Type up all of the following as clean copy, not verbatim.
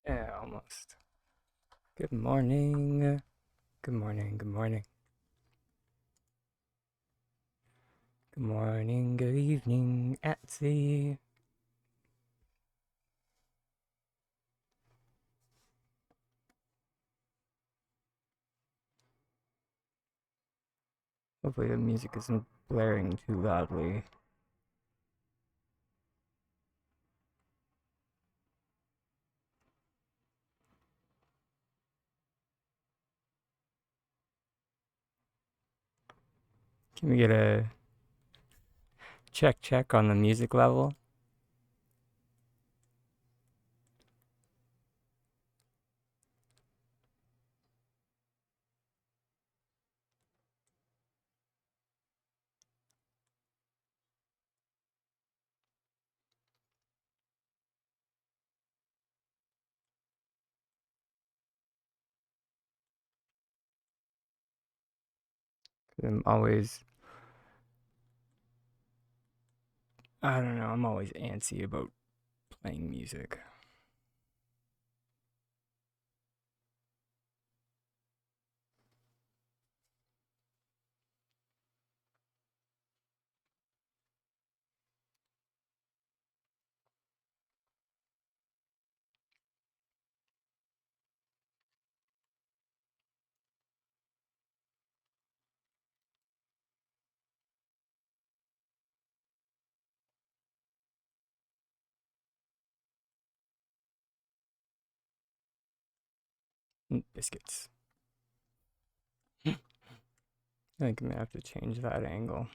Yeah, almost. Good morning. Good morning. Good morning. Good morning. Good evening. At sea. Hopefully the music isn't blaring too loudly. Can we get a check on the music level? I'm always, I don't know, I'm always antsy about playing music. Biscuits. I think I'm gonna have to change that angle.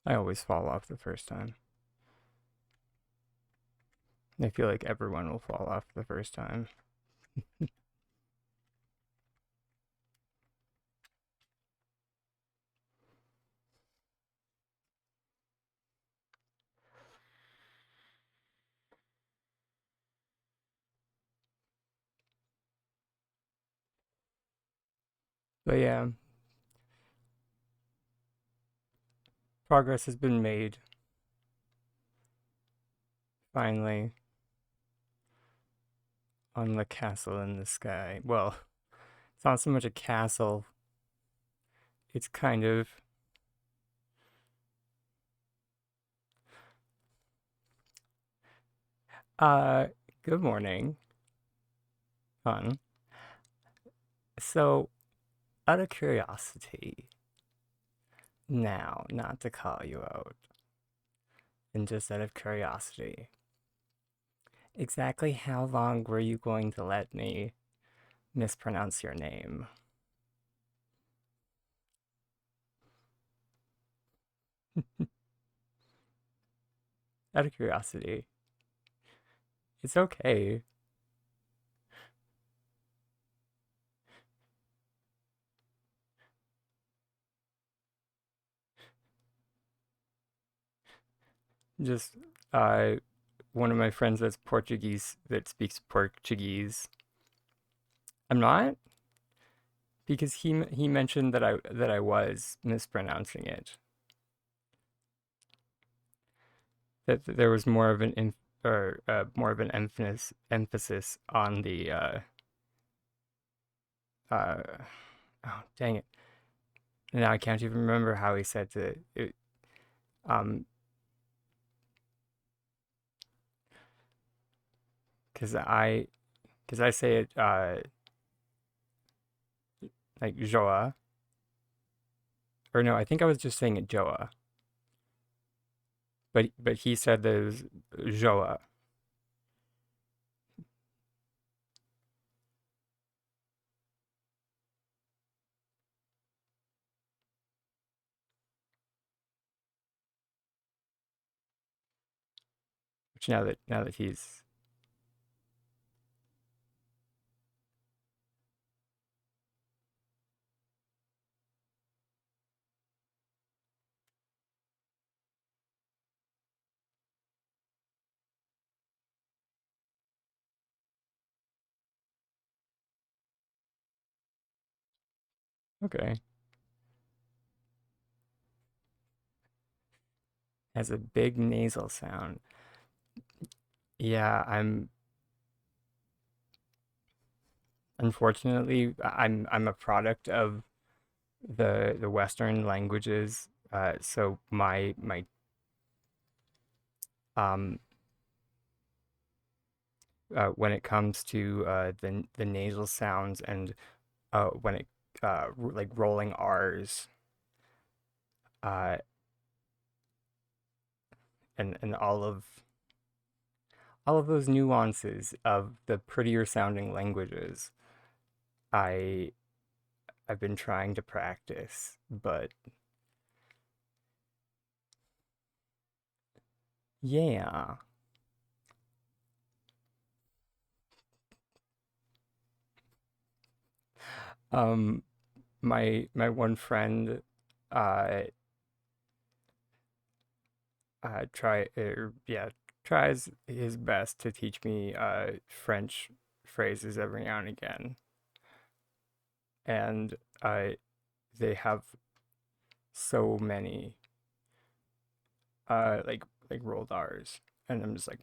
I always fall off the first time. I feel like everyone will fall off the first time. But yeah, progress has been made, finally, on the castle in the sky. Well, it's not so much a castle, it's kind of. Uh, Good morning, hon. So, out of curiosity, now, not to call you out, and just out of curiosity, exactly how long were you going to let me mispronounce your name? Out of curiosity. It's okay. Just, uh, one of my friends that's Portuguese, that speaks Portuguese. I'm not, because he mentioned that I was mispronouncing it. That there was more of an more of an emphasis on the uh oh dang it, now I can't even remember how he said it. um because I say it like Joa, or no, I think I was just saying it Joa, but he said there's Joa. Which now that he's okay. has a big nasal sound. Yeah, unfortunately I'm a product of the Western languages. So my um when it comes to the nasal sounds and when it like rolling R's uh and all of those nuances of the prettier sounding languages I I've been trying to practice, but yeah. Um my one friend uh tries his best to teach me French phrases every now and again. And they have so many like rolled R's. And I'm just like,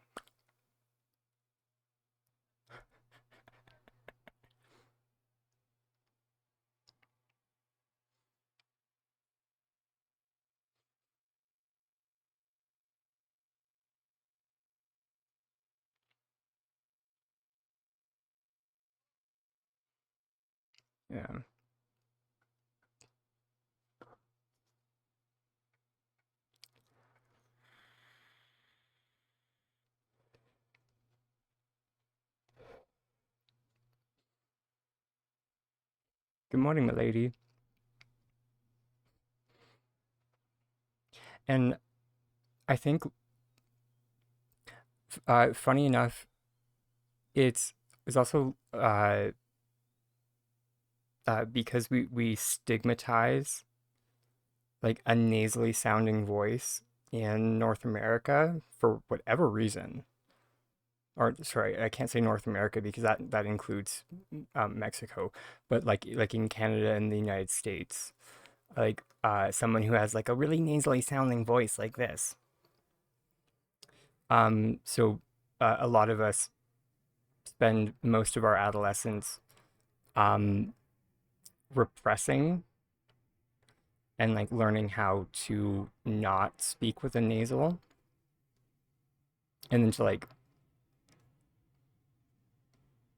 yeah. Good morning, milady. And I think funny enough, it's it's also because we stigmatize like a nasally sounding voice in North America for whatever reason. Or sorry, I can't say North America because that includes Mexico, but like in Canada and the United States, like someone who has like a really nasally sounding voice like this. So a lot of us spend most of our adolescence um repressing and like learning how to not speak with a nasal, and then to like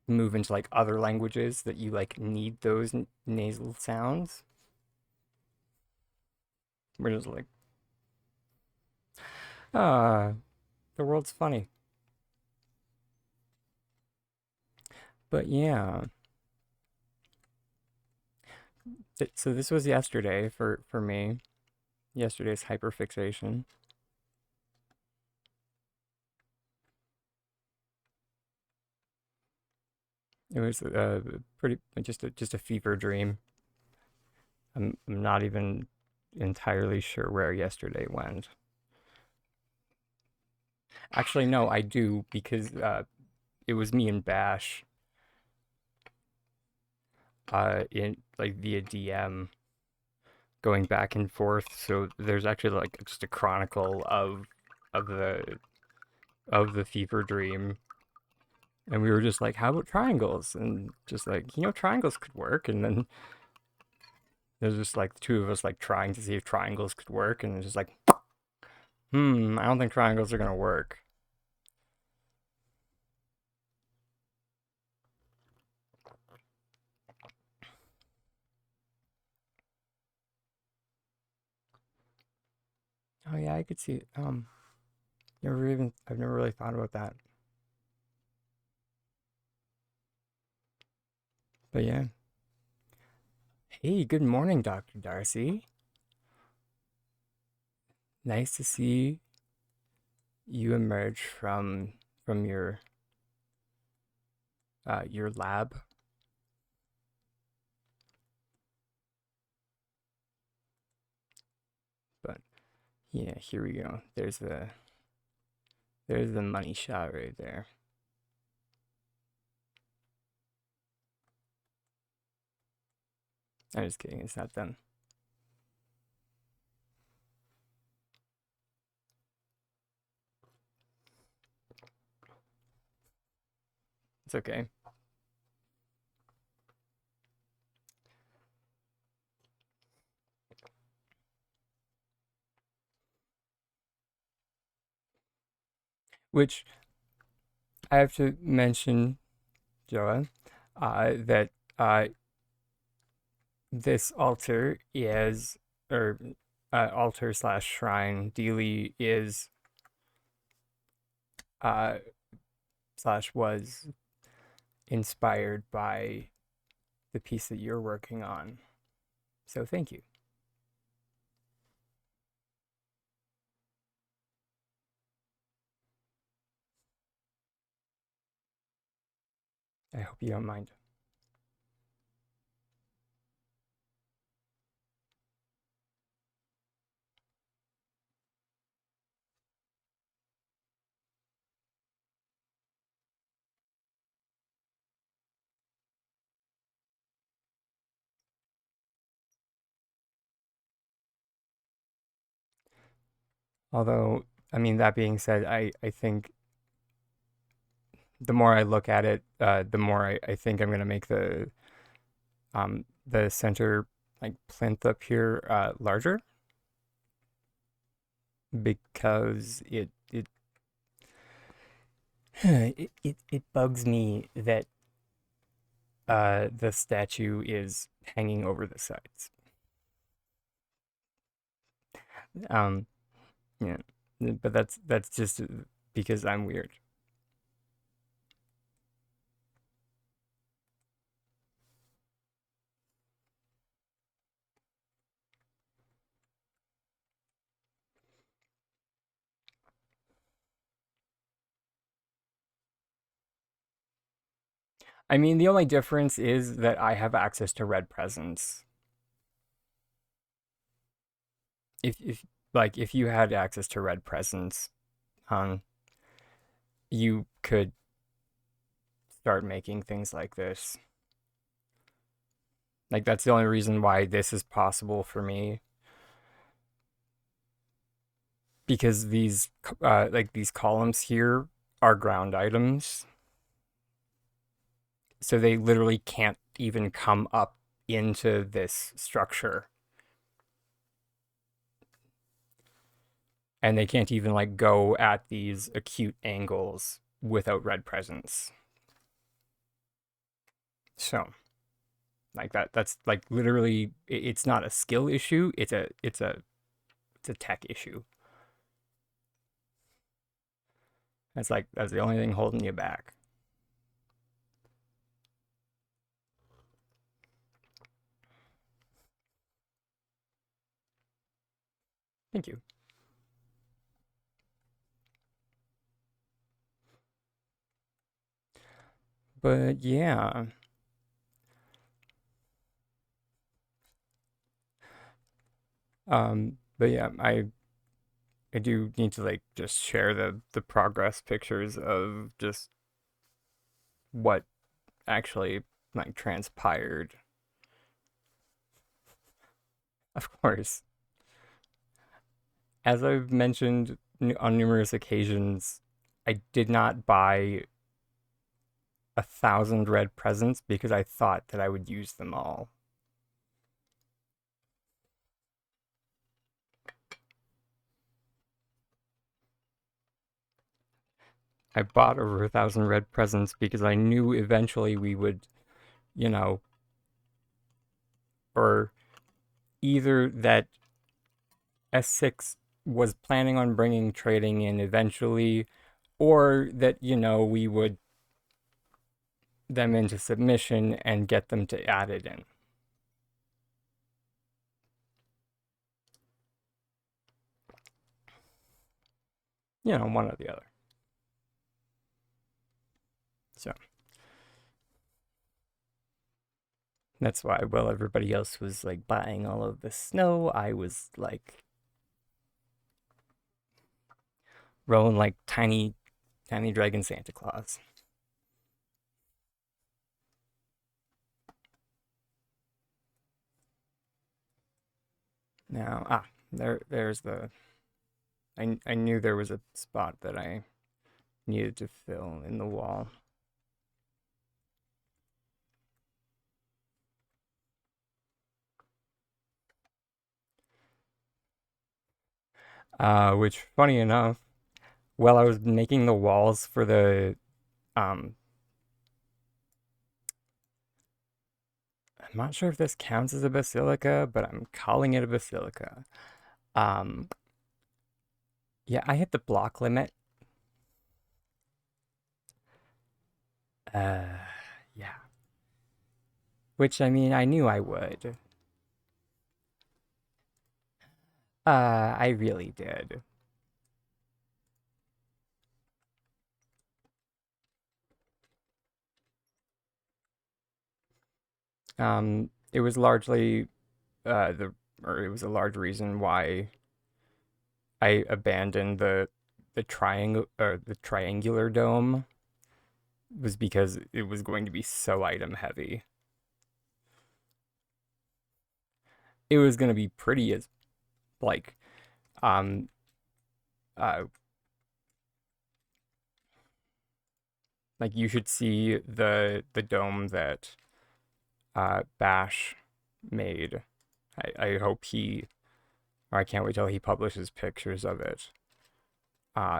move into like other languages that you like need those nasal sounds. We're just like, ah, the world's funny. But yeah, so this was yesterday for me. Yesterday's hyperfixation. It was pretty just a fever dream. I'm not even entirely sure where yesterday went. Actually, no, I do because it was me and Bash in like via DM going back and forth. So there's actually like just a chronicle of the fever dream, and we were just like, how about triangles? And just like, triangles could work. And then there's just like the two of us like trying to see if triangles could work, and it's just like, I don't think triangles are gonna work. Oh yeah, I could see. I've never really thought about that. But yeah. Hey, good morning, Dr. Darcy. Nice to see you emerge from your lab. But yeah, here we go. There's the money shot right there. I'm just kidding, it's not done. It's okay. Which I have to mention, Joa, that this altar is, or altar slash shrine dealy is, slash was inspired by the piece that you're working on. So thank you. I hope you don't mind. Although, I mean, that being said, I think the more I look at it, the more I think I'm gonna make the center like plinth up here larger because it bugs me that the statue is hanging over the sides. Um, yeah, but that's just because I'm weird. I mean, the only difference is that I have access to red presence. If like if you had access to red presence, um, you could start making things like this. Like that's the only reason why this is possible for me because these like these columns here are ground items. So they literally can't even come up into this structure. And they can't even like go at these acute angles without red presence. So like that's like literally it's not a skill issue, it's a tech issue. That's the only thing holding you back. Thank you. But yeah. But yeah, I do need to like just share the progress pictures of just what actually like transpired. Of course. As I've mentioned on numerous occasions, I did not buy 1,000 red presents because I thought that I would use them all. I bought over 1,000 red presents because I knew eventually we would, you know, or either that S6 was planning on bringing trading in eventually, or that, we would them into submission and get them to add it in. One or the other. So that's why while everybody else was like buying all of the snow, I was like rolling like tiny dragon Santa Claus. Now, there's the. I knew there was a spot that I needed to fill in the wall. Which, funny enough, while I was making the walls for the um, I'm not sure if this counts as a basilica, but I'm calling it a basilica. Um, yeah, I hit the block limit. Uh, yeah. Which, I mean, I knew I would. I really did. It was largely it was a large reason why I abandoned the triangular dome was because it was going to be so item heavy. It was going to be pretty as like um uh like you should see the dome that Bash made. I hope or I can't wait till he publishes pictures of it.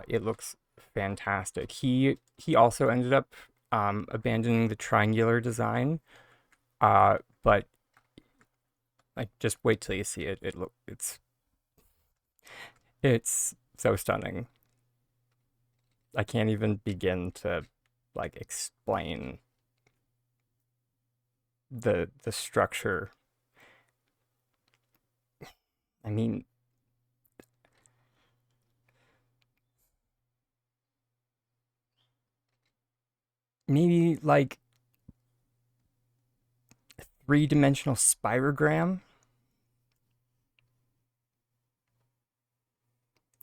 It looks fantastic. He also ended up abandoning the triangular design. But like just wait till you see it. It's so stunning. I can't even begin to like explain the structure. I mean, maybe like three-dimensional spirogram.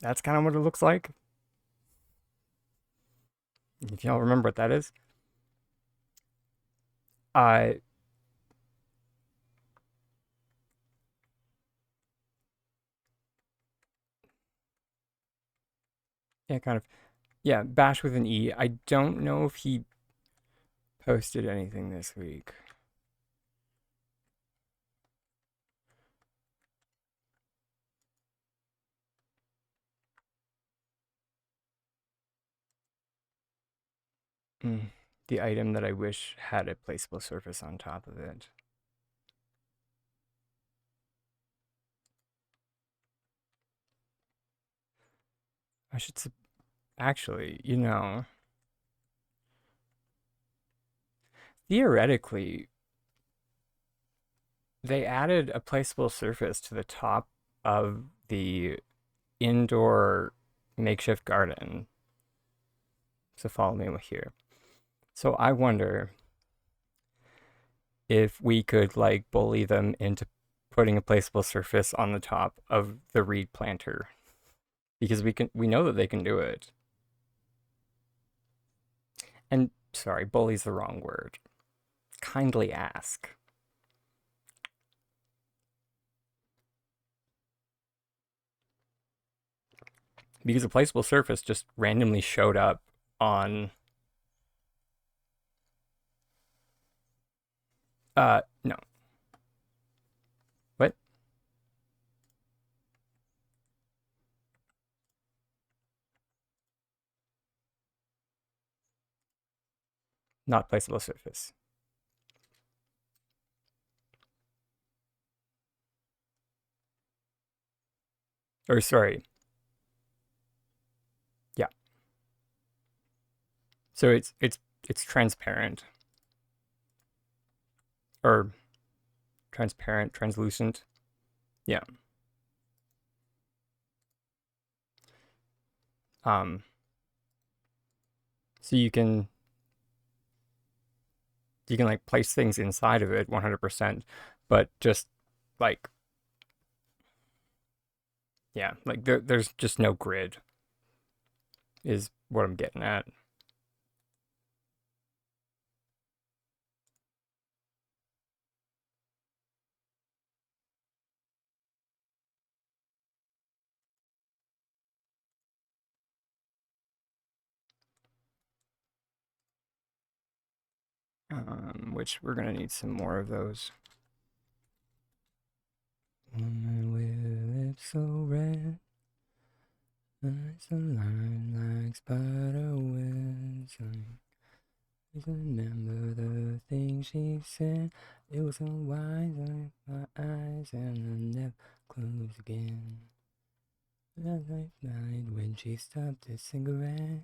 That's kind of what it looks like. If y'all remember what that is. Uh yeah, kind of. Yeah, Bash with an E. I don't know if he posted anything this week. Mm. The item that I wish had a placeable surface on top of it. I should actually, theoretically, they added a placeable surface to the top of the indoor makeshift garden. So follow me here. So I wonder if we could like bully them into putting a placeable surface on the top of the reed planter because we know that they can do it. And sorry, bully's the wrong word. Kindly ask. Because a placeable surface just randomly showed up on no. What? Not placeable surface. Or sorry. Yeah. So it's transparent or transparent, translucent. Yeah. Um so you can like place things inside of it 100%, but just like yeah, like there's just no grid is what I'm getting at. Which we're gonna need some more of those. Woman with lips so red. It's a line like spider webs. Remember the things she said. It was so wise on my eyes, and I never close again. That night when she stopped a cigarette,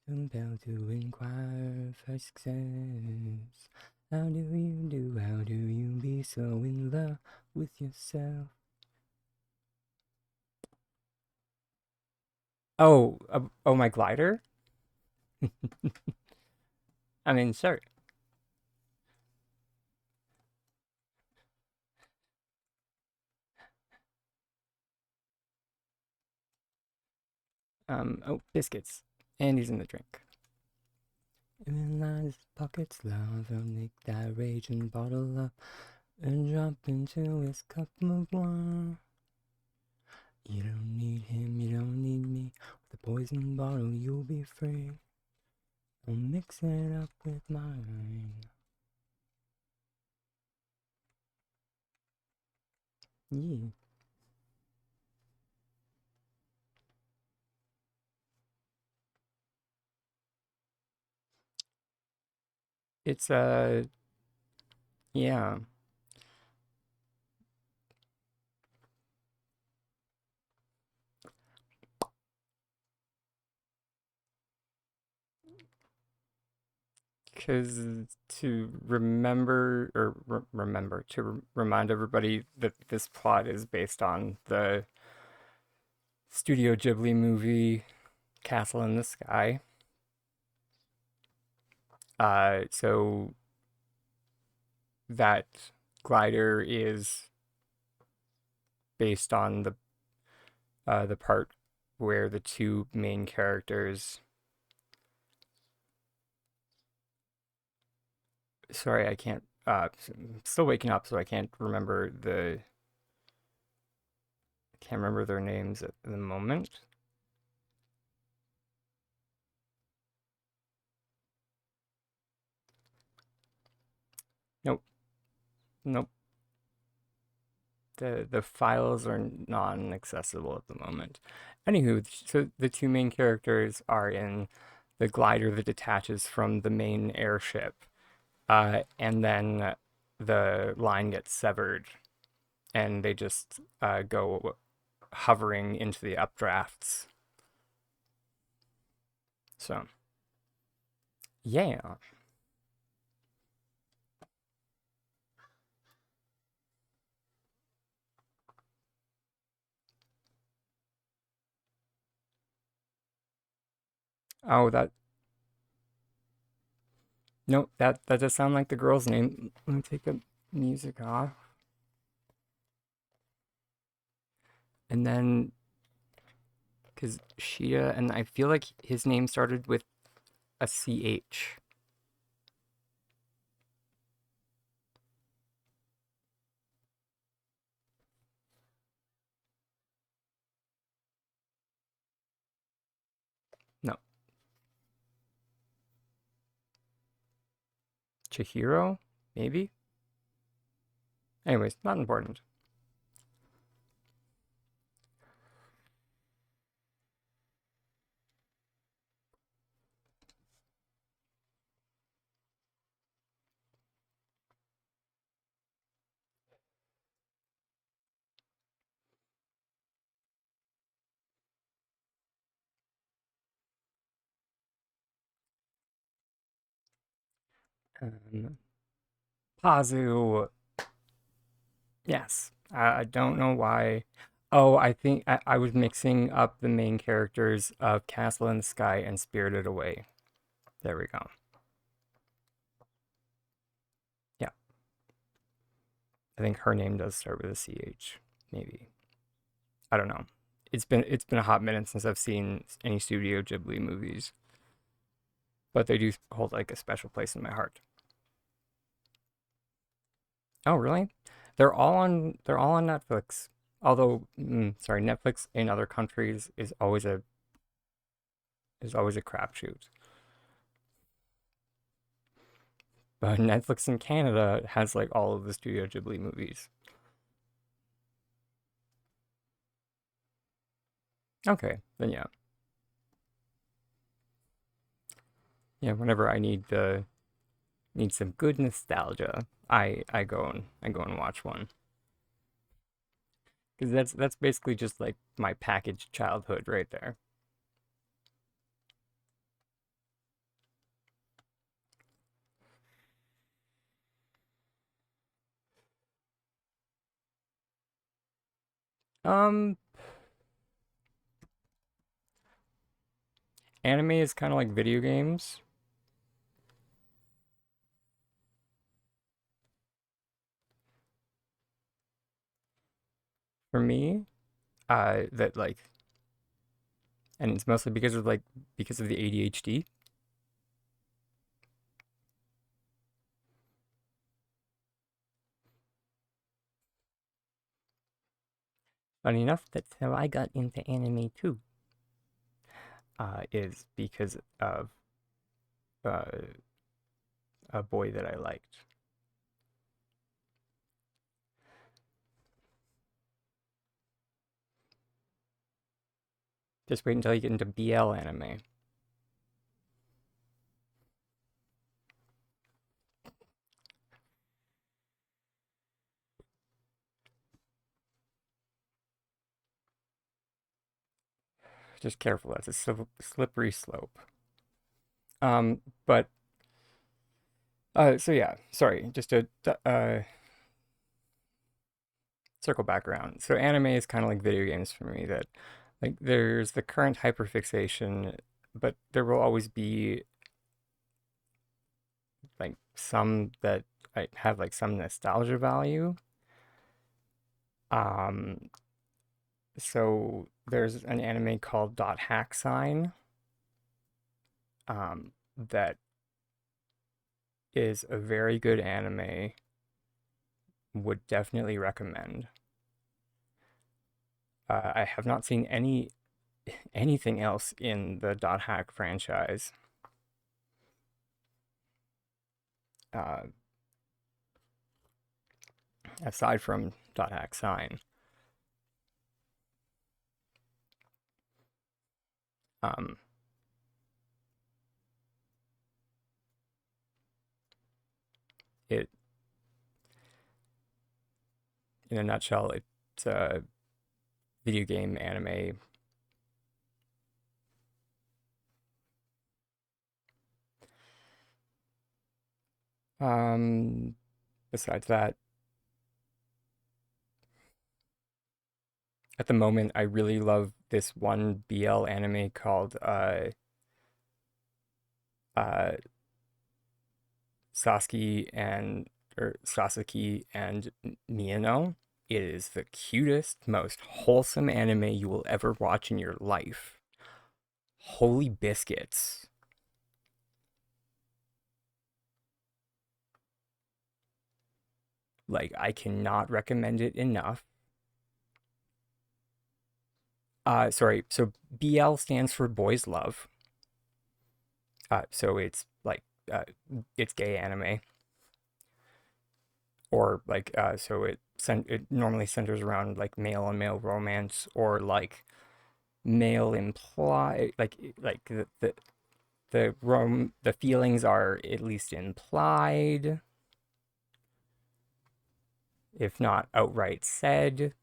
compelled to inquire for success. How do you do? How do you be so in love with yourself? Oh, my glider? I mean, sure. Oh, biscuits. And he's in the drink. In his pockets, love, he'll nick that raging bottle up and drop into his cup of wine. You don't need him, you don't need me. With the poison bottle, you'll be free. I'll mix it up with mine. Yeah. It's, yeah. Because to remember, or remember, to remind everybody that this plot is based on the Studio Ghibli movie Castle in the Sky. So that glider is based on the part where the two main characters. Sorry, I can't. I'm still waking up, so I can't remember the. Can't remember their names at the moment. Nope. Nope. The files are non-accessible at the moment. Anywho, so the two main characters are in the glider that detaches from the main airship, and then the line gets severed, and they just go hovering into the updrafts. So, yeah. Oh, that. Nope, that does sound like the girl's name. Let me take the music off. And then, because Shia, and I feel like his name started with a CH. No, Chihiro? Maybe? Anyways, not important. Um, Pazu. Yes. I don't know why. Oh, I think I was mixing up the main characters of Castle in the Sky and Spirited Away. There we go. Yeah. I think her name does start with a CH. Maybe. I don't know. It's been a hot minute since I've seen any Studio Ghibli movies, but they do hold like a special place in my heart. Oh, really? They're all on Netflix. Although, sorry, Netflix in other countries is always a crapshoot. But Netflix in Canada has like all of the Studio Ghibli movies. Okay, then yeah. Yeah, whenever I need some good nostalgia, I go and watch one. Because that's basically just like my packaged childhood right there. Um, Anime is kind of like video games for me. That like, and it's mostly because of the ADHD. Funny enough, that's how I got into anime too. Is because of uh, a boy that I liked. Just wait until you get into BL anime. Just careful, that's a slippery slope. But so yeah, sorry, just to circle back around. So anime is kind of like video games for me. That like there's the current hyperfixation, but there will always be like some that I have like some nostalgia value. Um, so there's an anime called Dot Hack Sign, that is a very good anime. Would definitely recommend. I have not seen anything else in the Dot Hack franchise. Uh, Aside from Dot Hack Sign. Um, it in a nutshell, it's a video game anime. Um, Besides that, at the moment, I really love this one BL anime called uh Sasuke and Sasaki and Miyano. It is the cutest, most wholesome anime you will ever watch in your life. Holy biscuits. Like, I cannot recommend it enough. Sorry, so BL stands for Boys Love. So it's like, uh, it's gay anime. Or like, so it normally centers around like male on male romance, or like male imply like the feelings are at least implied, if not outright said.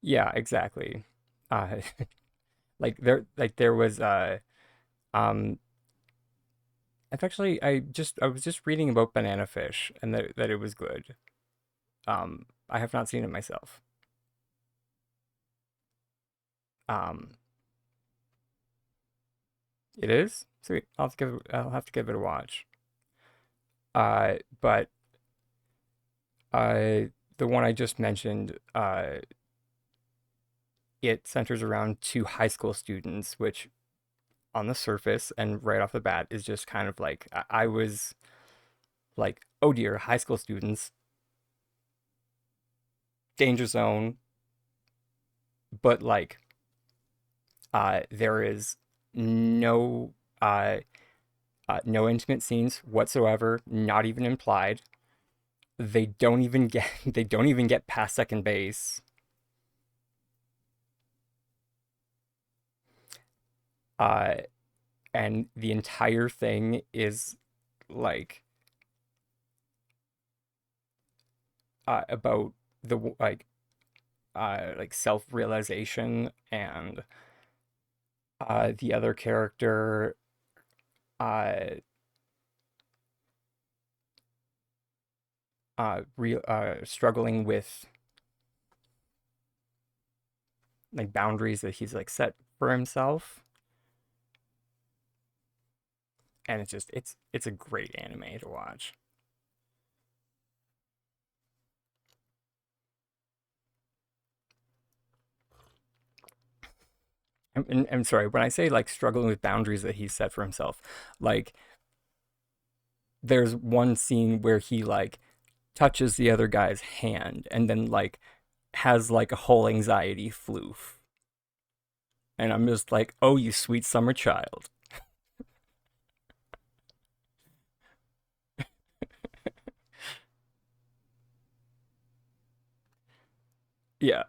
Yeah, exactly. Uh, there was um I've actually I was just reading about Banana Fish, and that it was good. I have not seen it myself. Um, it is sweet. I'll have to give it a watch. But the one I just mentioned, it centers around two high school students, which on the surface and right off the bat is just kind of like I was like, oh dear, high school students, danger zone. But like, there is no no intimate scenes whatsoever, not even implied. they don't even get past second base. Uh, and the entire thing is like about the like self-realization and the other character uh real struggling with like boundaries that he's like set for himself, and it's a great anime to watch. I'm sorry, when I say like struggling with boundaries that he set for himself, like there's one scene where he like touches the other guy's hand and then like has like a whole anxiety floof. And I'm just like, oh, you sweet summer child. Yeah.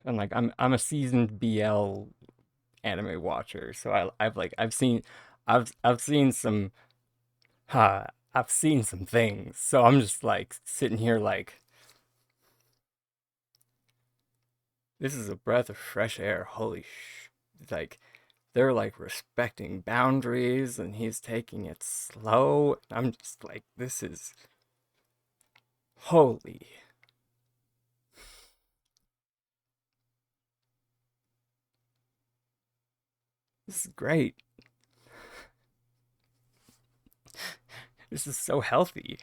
And like I'm a seasoned BL anime watcher, so I've seen some I've seen some things. So I'm just like sitting here like this is a breath of fresh air. Like they're like respecting boundaries and he's taking it slow. I'm just like this is holy. This is great. This is so healthy.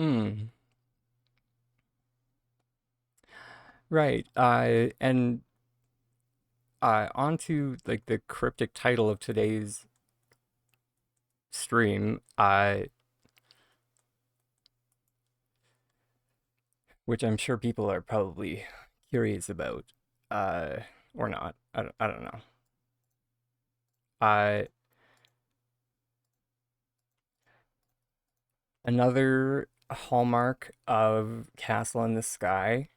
Mm, right. And onto like the cryptic title of today's stream, which I'm sure people are probably curious about, uh, or not. I don't know. Uh, Another hallmark of Castle in the Sky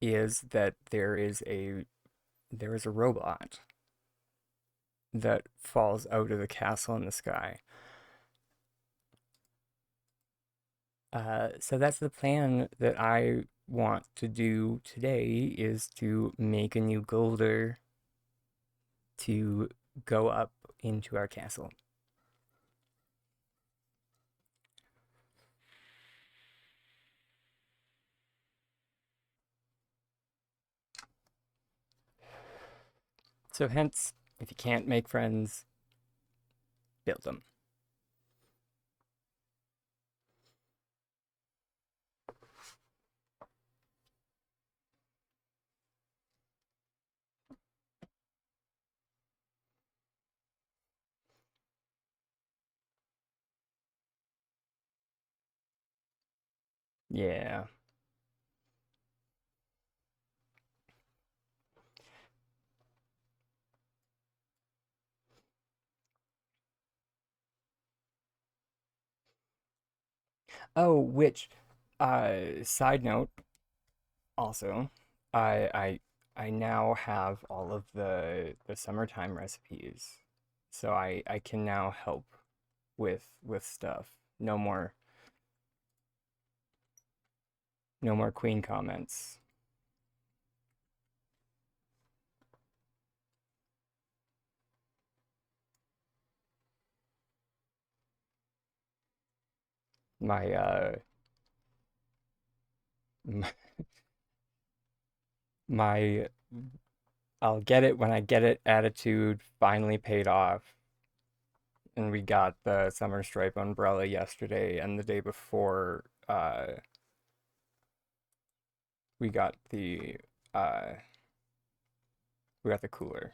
is that there is a robot that falls out of the castle in the sky. So that's the plan that I want to do today is to make a new golder to go up into our castle. So hence, if you can't make friends, build them. Yeah. Oh, which, side note, also, I I I now have all of the summertime recipes, so I can now help with stuff. No more no more queen comments. My my, my I'll get it when I get it attitude finally paid off. And we got the Summer Stripe umbrella yesterday, and the day before, we got the we got the cooler.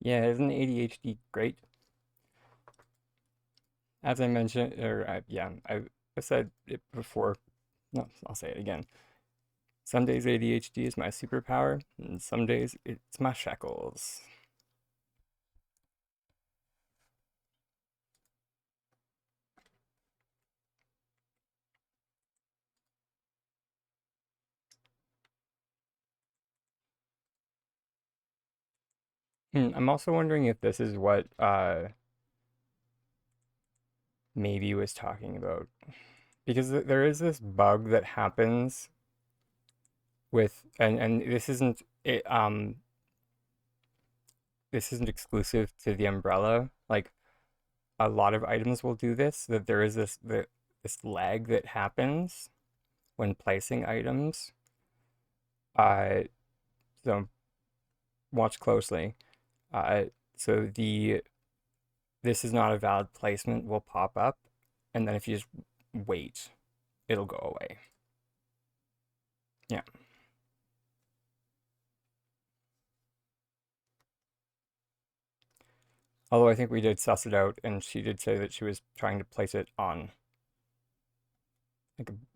Yeah, isn't ADHD great? As I mentioned, or yeah, I said it before. No, I'll say it again. Some days ADHD is my superpower, and some days it's my shackles. I'm also wondering if this is what maybe was talking about, because there is this bug that happens with, and this isn't exclusive to the umbrella. Like a lot of items will do this, that there is this lag that happens when placing items. Uh, so watch closely. Uh, so the this is not a valid placement will pop up, and then if you just wait, it'll go away. Yeah. Although I think we did suss it out, and she did say that she was trying to place it on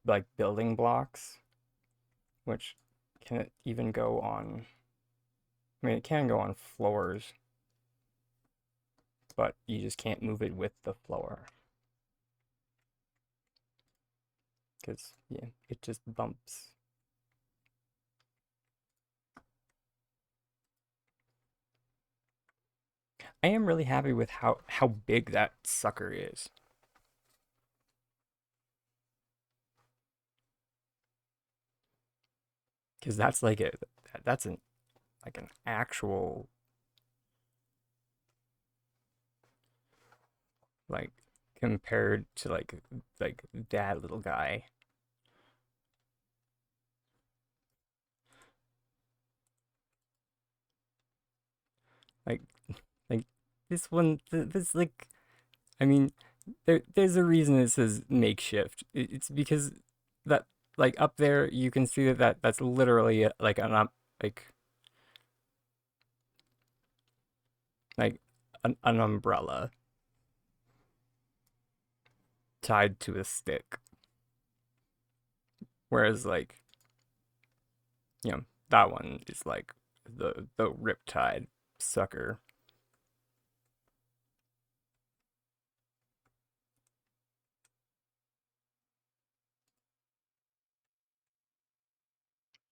like building blocks, which can it even go on? I mean, it can go on floors, but you just can't move it with the floor because yeah, it just bumps. I am really happy with how big that sucker is. Because that's like that's an like an actual like compared to like that little guy. Like like this one this like I mean there's a reason it says makeshift. It's because that like up there you can see that's literally like an up like an umbrella tied to a stick. Whereas like, that one is like the riptide sucker.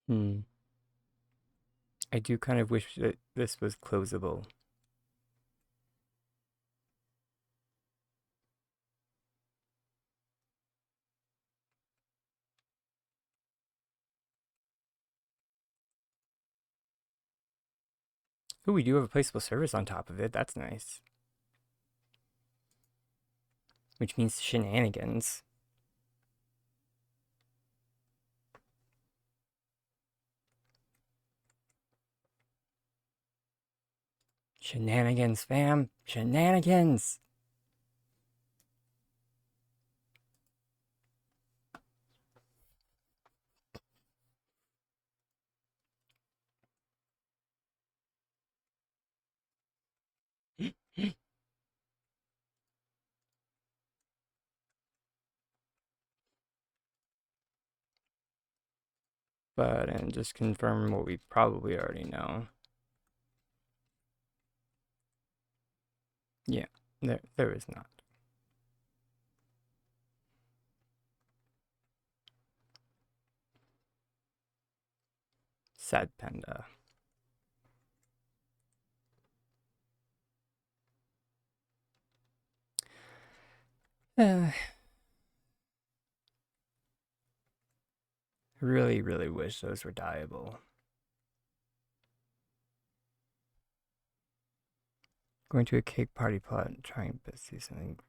Hmm. I do kind of wish that this was closable. Oh, we do have a placeable service on top of it. That's nice. Which means shenanigans. Shenanigans, fam. Shenanigans. But and just confirm what we probably already know. Yeah, there is not. Sad panda. Really, really wish those were dyeable. Going to a cake party plot and trying to see something.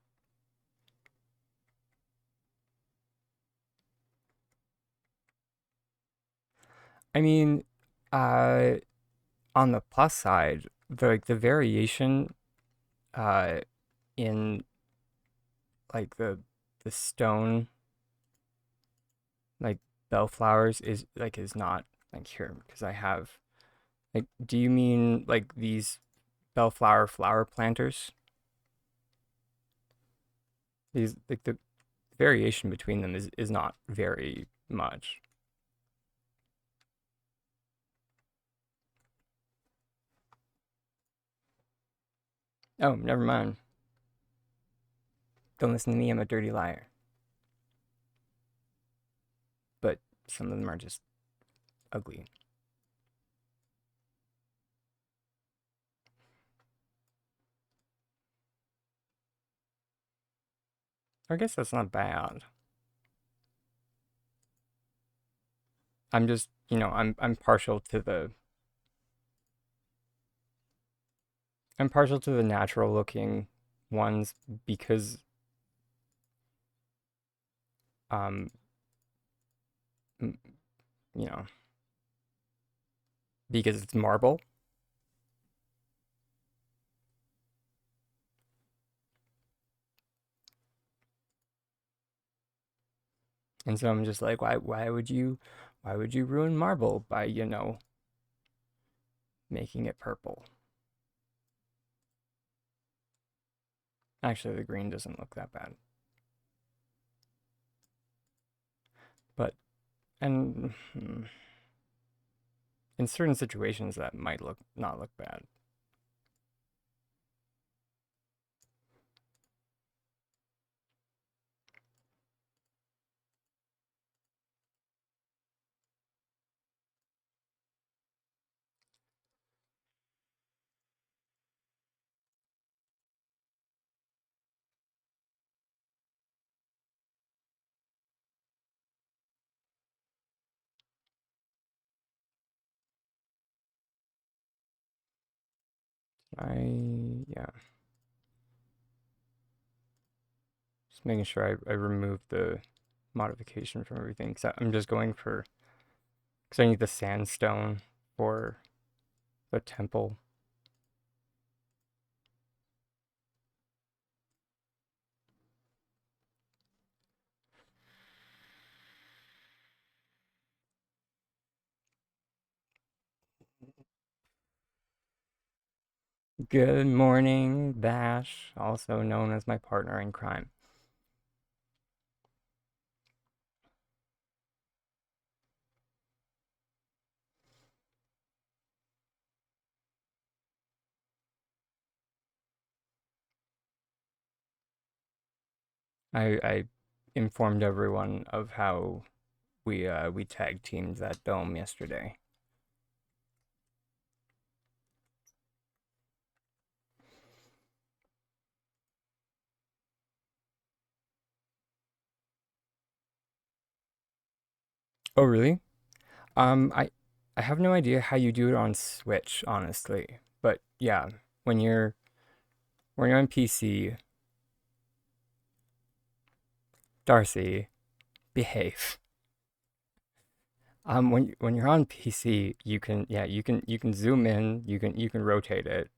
I mean, uh, on the plus side, the variation uh in like the stone like bellflowers is not like here because I have like do you mean like these bellflower flower planters? These like the variation between them is not very much. Oh, never mind. Don't listen to me, I'm a dirty liar. But some of them are just ugly. I guess that's not bad. I'm just, I'm partial to the natural looking ones because um m- you know, because it's marble. And so I'm just like, why would you ruin marble by, making it purple? Actually, the green doesn't look that bad. But and in certain situations that might look not look bad. Yeah, just making sure I remove the modification from everything because I'm just going for because I need the sandstone for the temple. Good morning, Bash, also known as my partner in crime. I informed everyone of how we tag teamed that dome yesterday. Oh, really? I have no idea how you do it on Switch, honestly. But yeah, when you're when you're on PC, Darcy, behave. When you're on PC, you can zoom in, you can rotate it.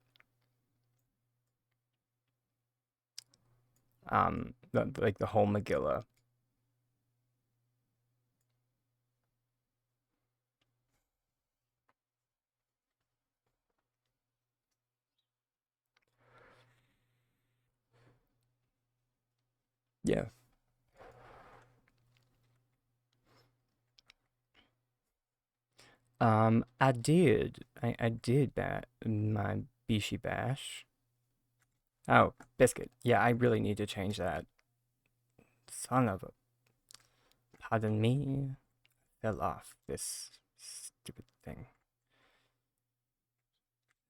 Like the whole Megillah. Yeah. I did that my Bishi Bash. Oh, biscuit. Yeah, I really need to change that. Son of a. Pardon me. Fell off this stupid thing.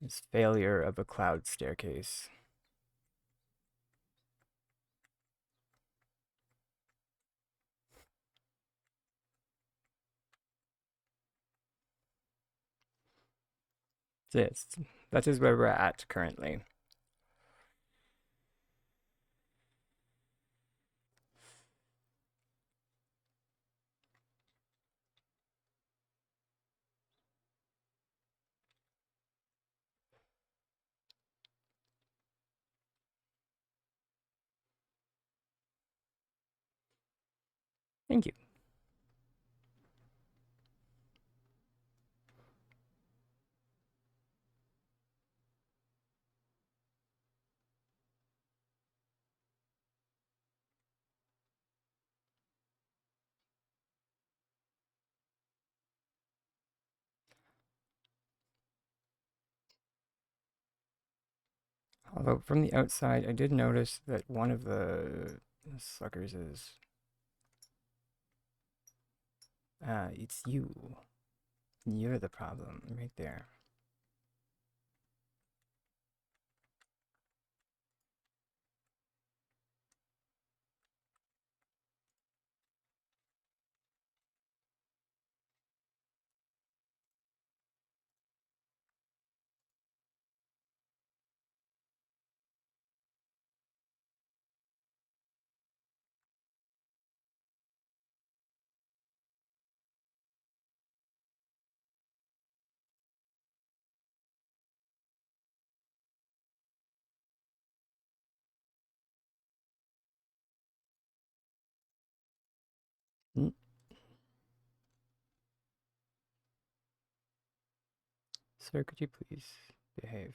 This failure of a cloud staircase. This. That is where we're at currently. Thank you. Although from the outside, I did notice that one of the suckers is... it's you. You're the problem, right there. Mm. Sir, could you please behave?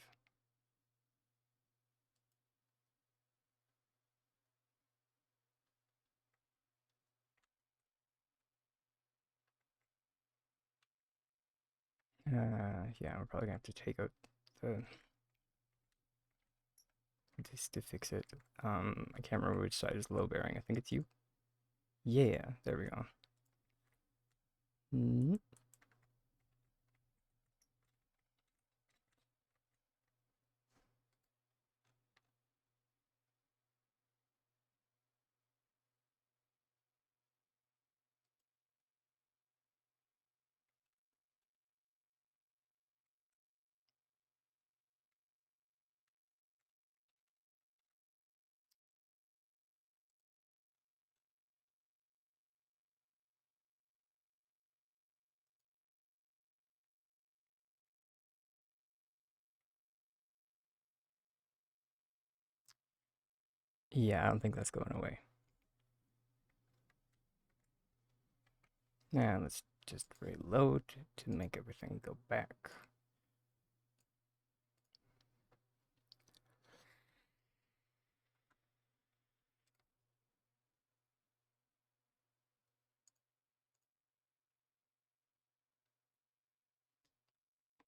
Yeah, we're probably gonna have to take out the this to fix it. I can't remember which side is low bearing. I think it's you. Yeah, there we go. Mm. Yeah, I don't think that's going away. Now let's just reload to make everything go back.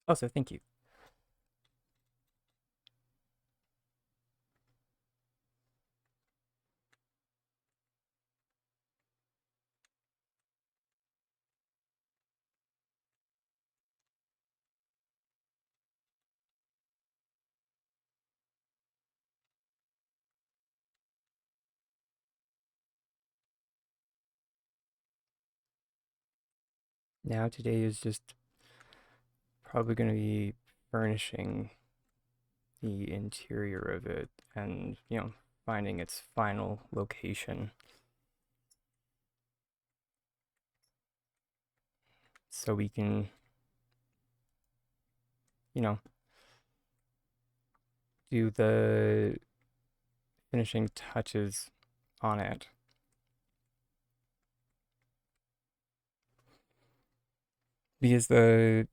Also, thank you. Now today is just probably going to be furnishing the interior of it and, finding its final location. So we can, do the finishing touches on it. Because I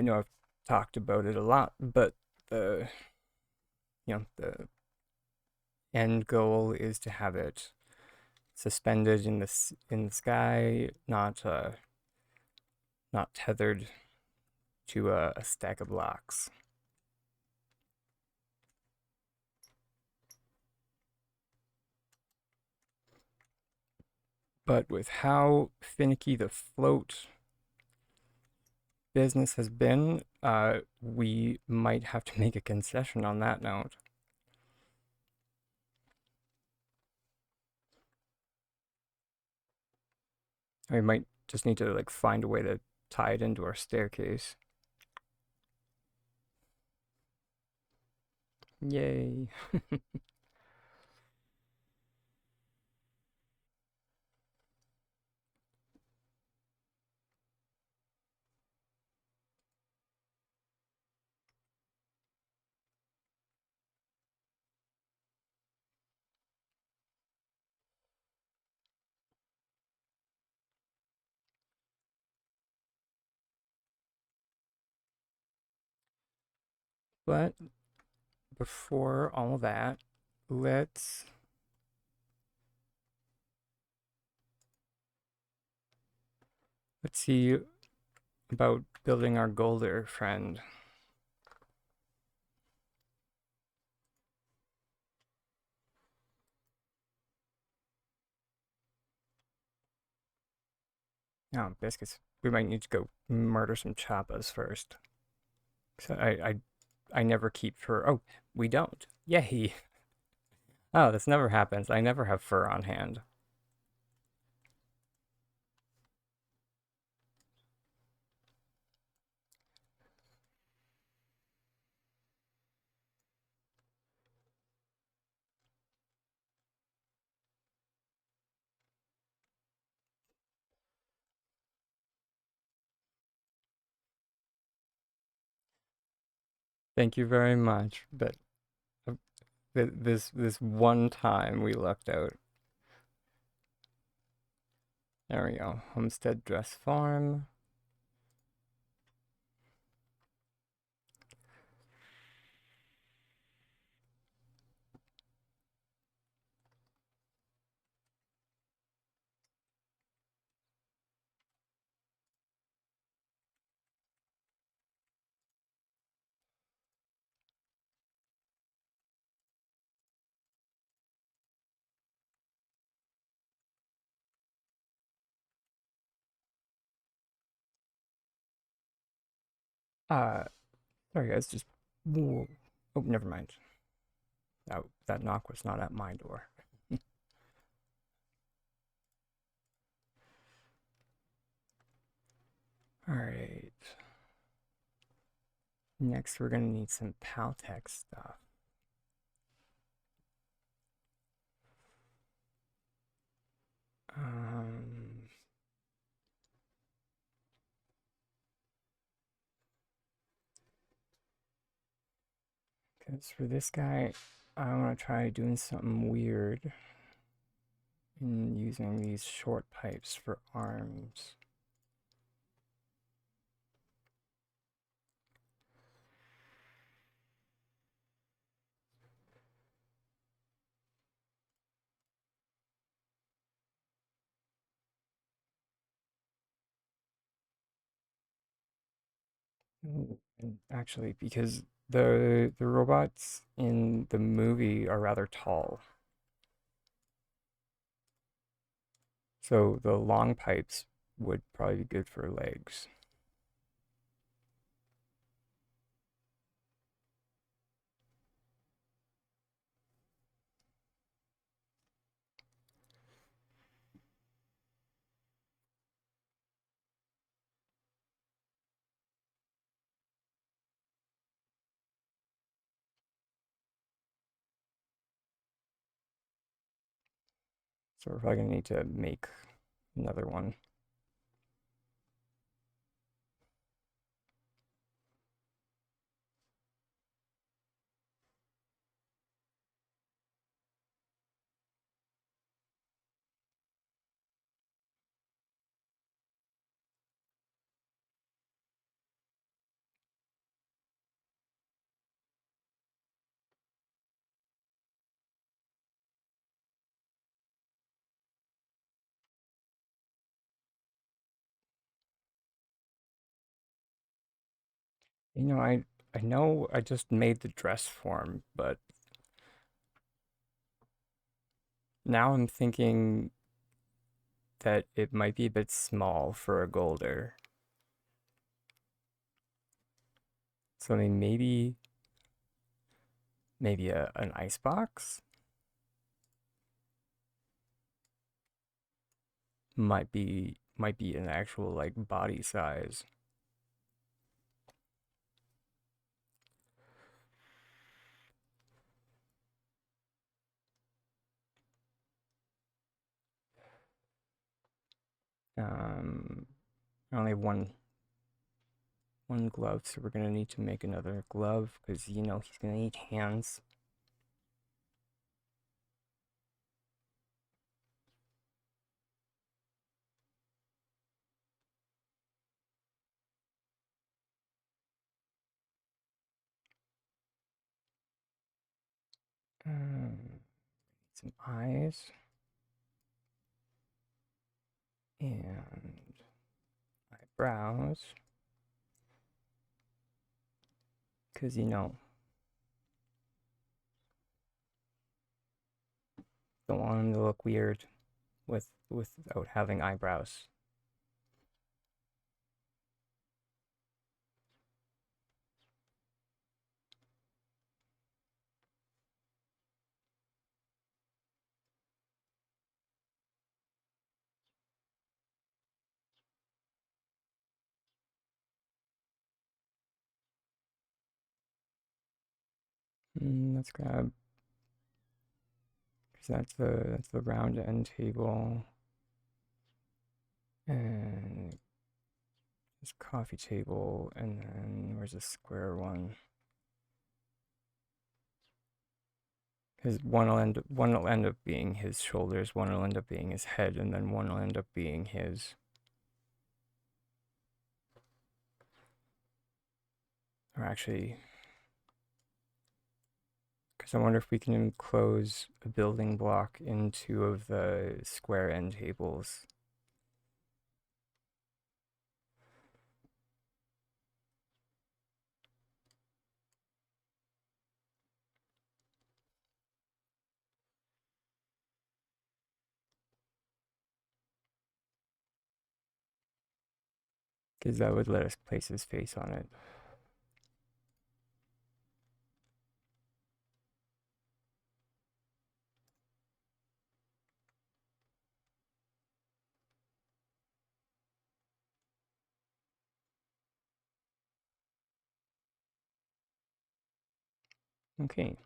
know I've talked about it a lot, but the end goal is to have it suspended in the sky, not tethered to a stack of blocks. But with how finicky the float business has been, we might have to make a concession on that note. We might just need to find a way to tie it into our staircase. Yay. But before all that, let's see about building our golder friend. Oh, biscuits. We might need to go murder some chappas first. So I never keep fur. Oh, we don't. Yay. Oh, this never happens. I never have fur on hand. Thank you very much. But this one time we lucked out. There we go. Homestead Dress Farm. Uh, sorry guys, just whoa. Oh, never mind. That knock was not at my door. All right. Next, we're gonna need some Paltech stuff. Because for this guy, I want to try doing something weird in using these short pipes for arms. And actually, because the robots in the movie are rather tall, so the long pipes would probably be good for legs. So we're probably gonna need to make another one. I know I just made the dress form, but now I'm thinking that it might be a bit small for a golder. So I mean, maybe an ice box might be an actual like body size. I only have one glove, so we're gonna need to make another glove because he's gonna need hands. Some eyes. And eyebrows. Because, you know, don't want them to look weird without having eyebrows. Let's grab, because that's the round end table, and this coffee table, and then where's the square one? Because one will end up being his shoulders, one will end up being his head, and then one will end up being his. Or actually, because I wonder if we can enclose a building block in two of the square end tables. Because that would let us place his face on it. Okay.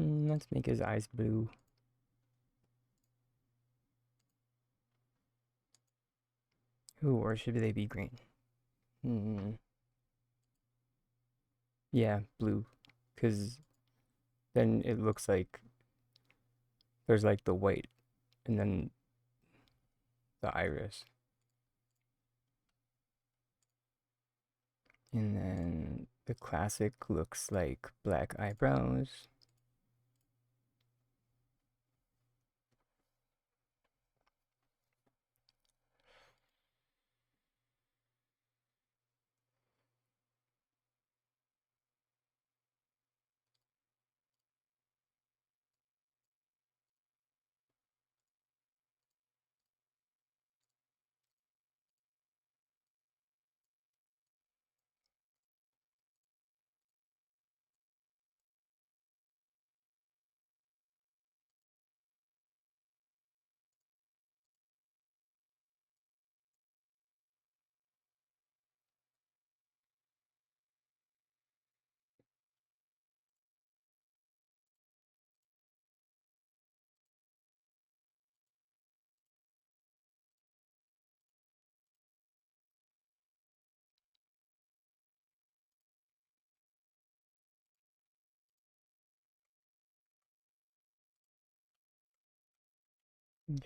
Let's make his eyes blue. Ooh, or should they be green? Yeah, blue. Because then it looks like there's like the white and then the iris. And then the classic looks like black eyebrows.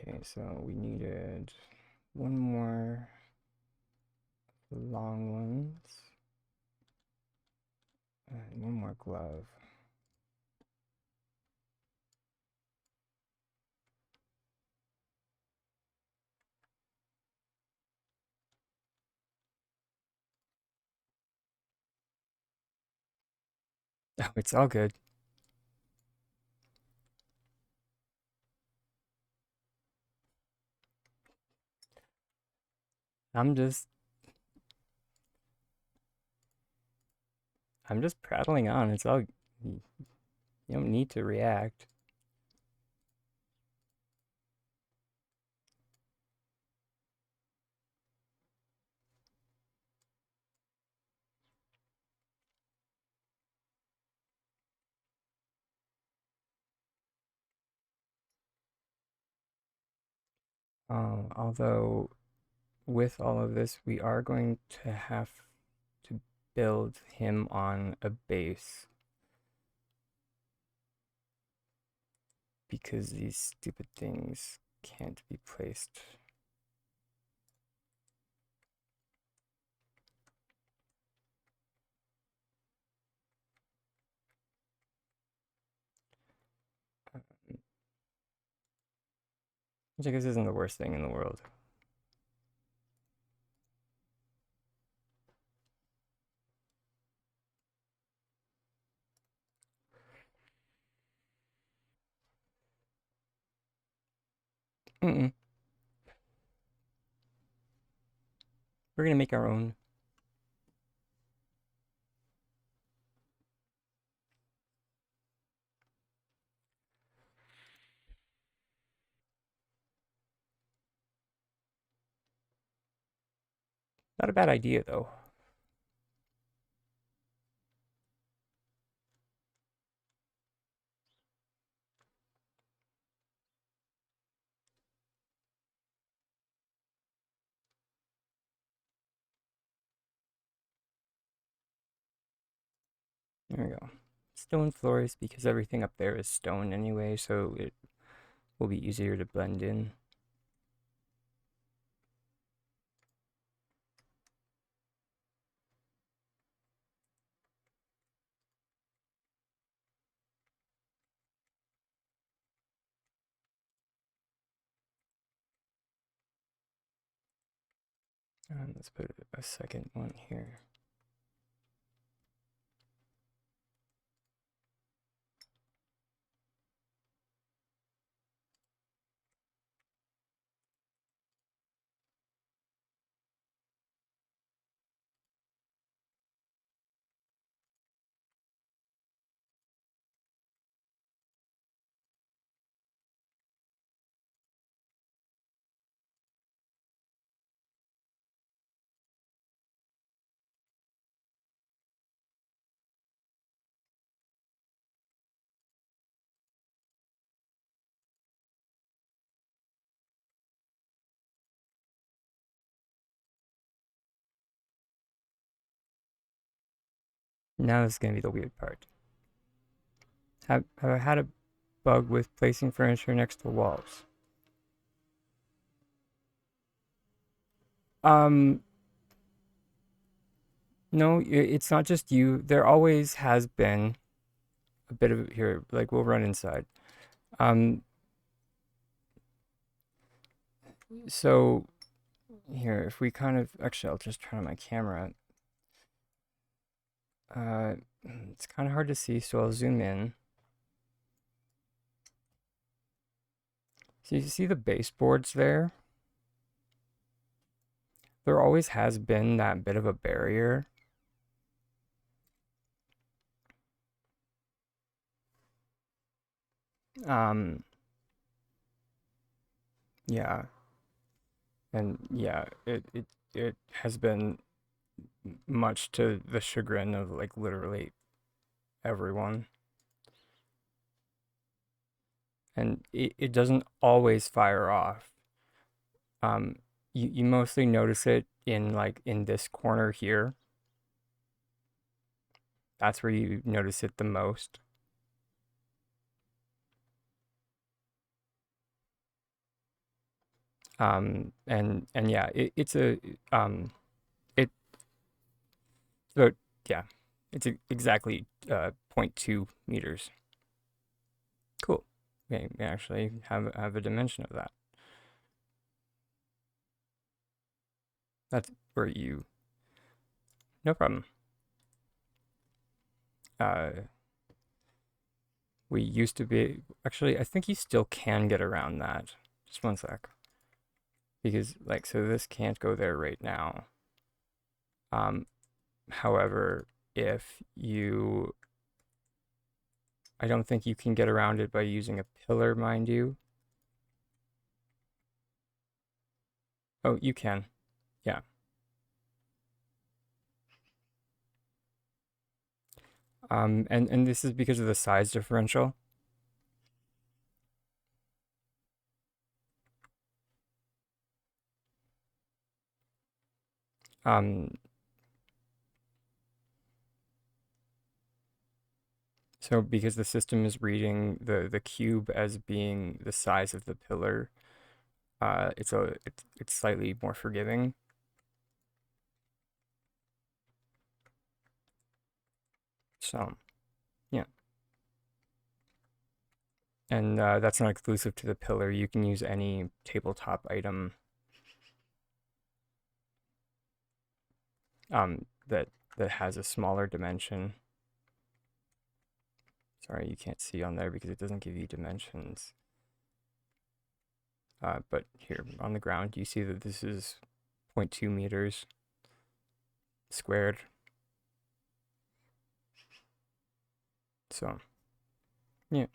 Okay, so we needed one more long ones and one more glove. Oh, it's all good. I'm just prattling on. It's all, you don't need to react. Although with all of this, we are going to have to build him on a base because these stupid things can't be placed. Which I guess isn't the worst thing in the world. Mm-mm. We're gonna make our own. Not a bad idea, though. There we go. Stone floors because everything up there is stone anyway, so it will be easier to blend in. And let's put a second one here. Now this is gonna be the weird part. Have I had a bug with placing furniture next to walls? Um, no, it's not just you. There always has been a bit of here. Like we'll run inside. Um, so here, if we kind of actually, I'll just turn on my camera. Uh, it's kind of hard to see, so I'll zoom in. So you see the baseboards there? There always has been that bit of a barrier. Um, yeah, and yeah, it has been much to the chagrin of like literally everyone. And it doesn't always fire off. Um, you mostly notice it in like in this corner here. That's where you notice it the most. And yeah, it's a it's about yeah, it's exactly zero point 0.2 meters. Cool. We actually have a dimension of that. That's where you no problem. Uh, we used to be actually I think you still can get around that. Just one sec. Because like so this can't go there right now. Um, however, if you I don't think you can get around it by using a pillar, mind you. Oh, you can. Yeah. And this is because of the size differential. So because the system is reading the cube as being the size of the pillar, it's slightly more forgiving. So yeah, and that's not exclusive to the pillar. You can use any tabletop item that has a smaller dimension. Sorry, you can't see on there because it doesn't give you dimensions. But here on the ground, you see that this is 0.2 meters squared. So, yeah.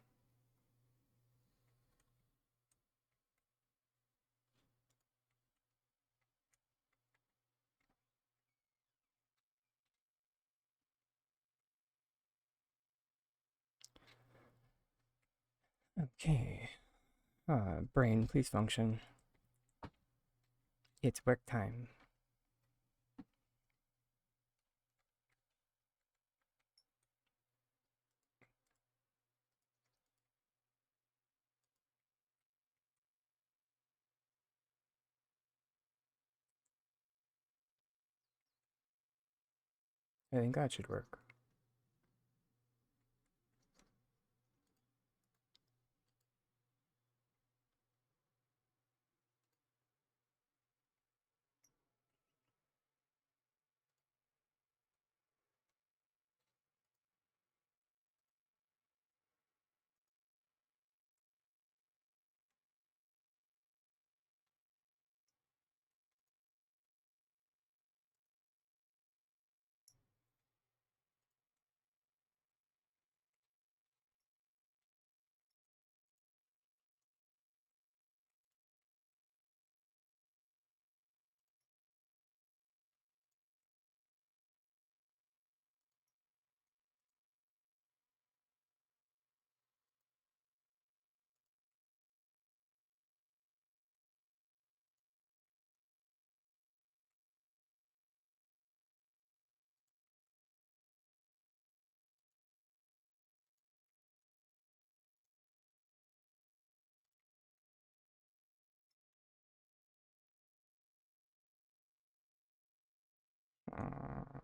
Okay. Brain, please function. It's work time. I think that should work. Uh,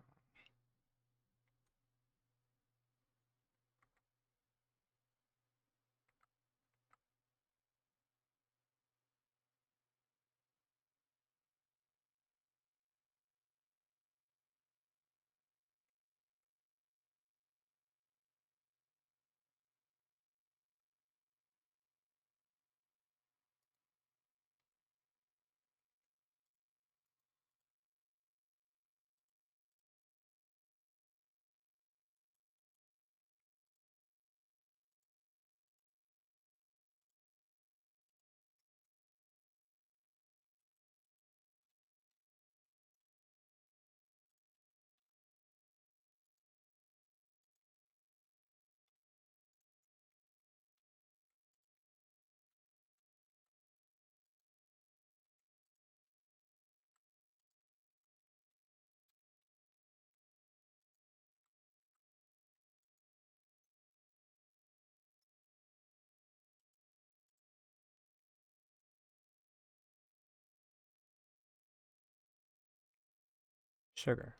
sugar.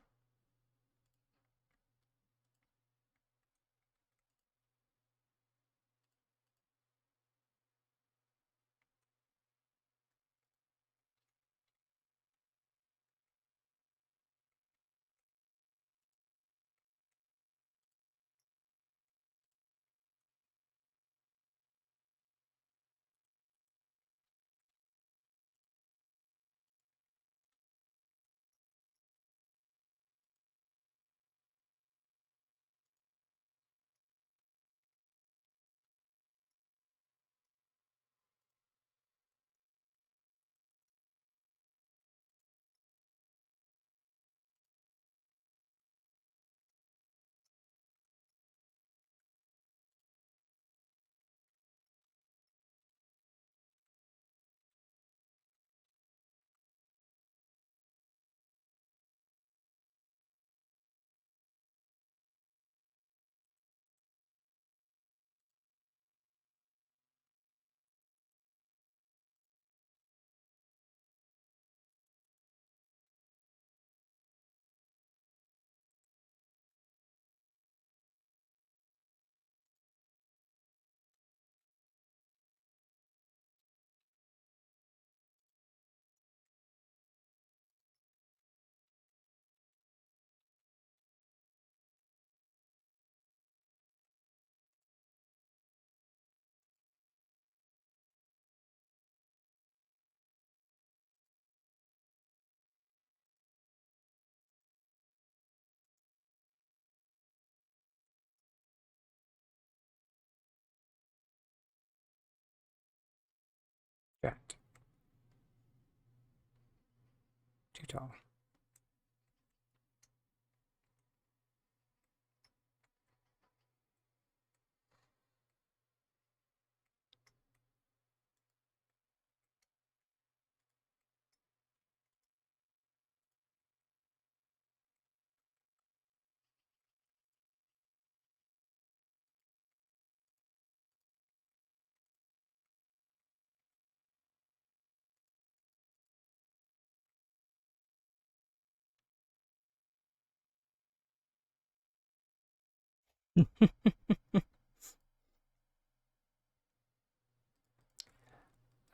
y'all.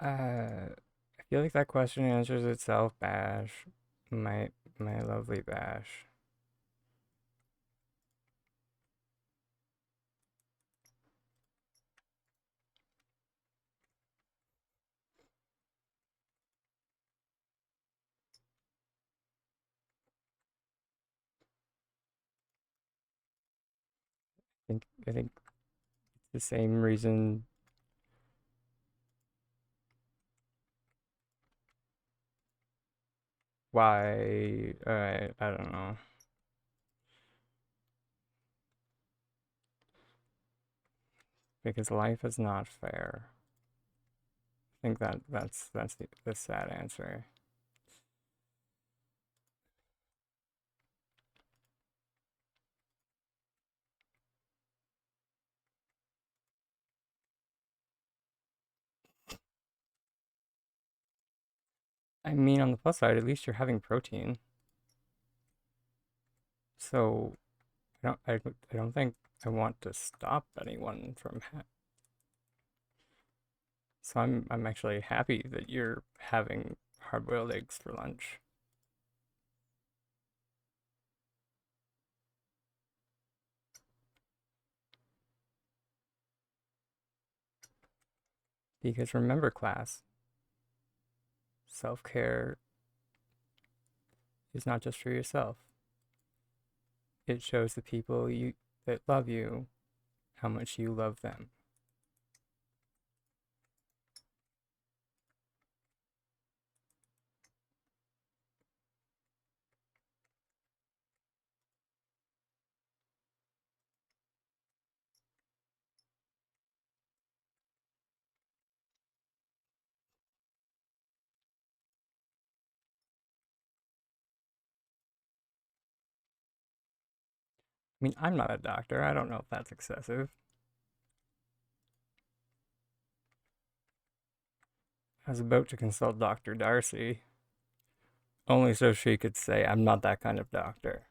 I feel like that question answers itself, Bash. My lovely Bash. I think it's the same reason why I don't know. Because life is not fair. I think that's the sad answer. I mean, on the plus side, at least you're having protein. So I don't think I want to stop anyone from so I'm actually happy that you're having hard-boiled eggs for lunch. Because remember, class, self-care is not just for yourself. It shows the people that love you how much you love them. I mean, I'm not a doctor. I don't know if that's excessive. I was about to consult Dr. Darcy, only so she could say I'm not that kind of doctor.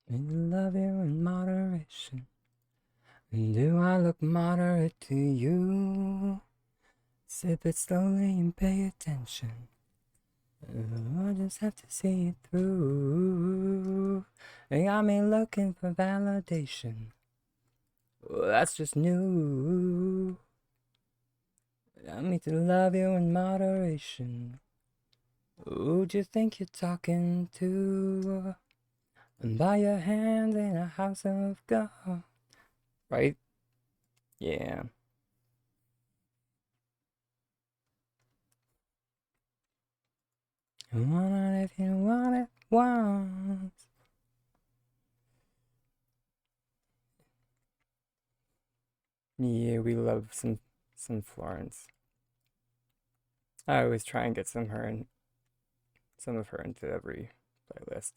And love you in moderation. And do I look moderate to you? Sip it slowly and pay attention. I just have to see it through. They got me looking for validation. Well, that's just new. I need to love you in moderation. Who'd you think you're talking to? And by your hand in a house of God. Right? Yeah. You want it if you want it once. Yeah, we love some Florence. I always try and get some of her into every playlist.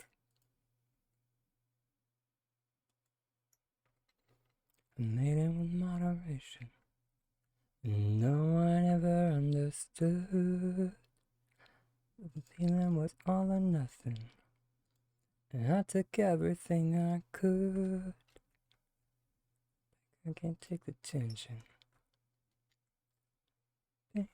Made it with moderation. No one ever understood. The feeling was all or nothing. And I took everything I could. I can't take the tension. Think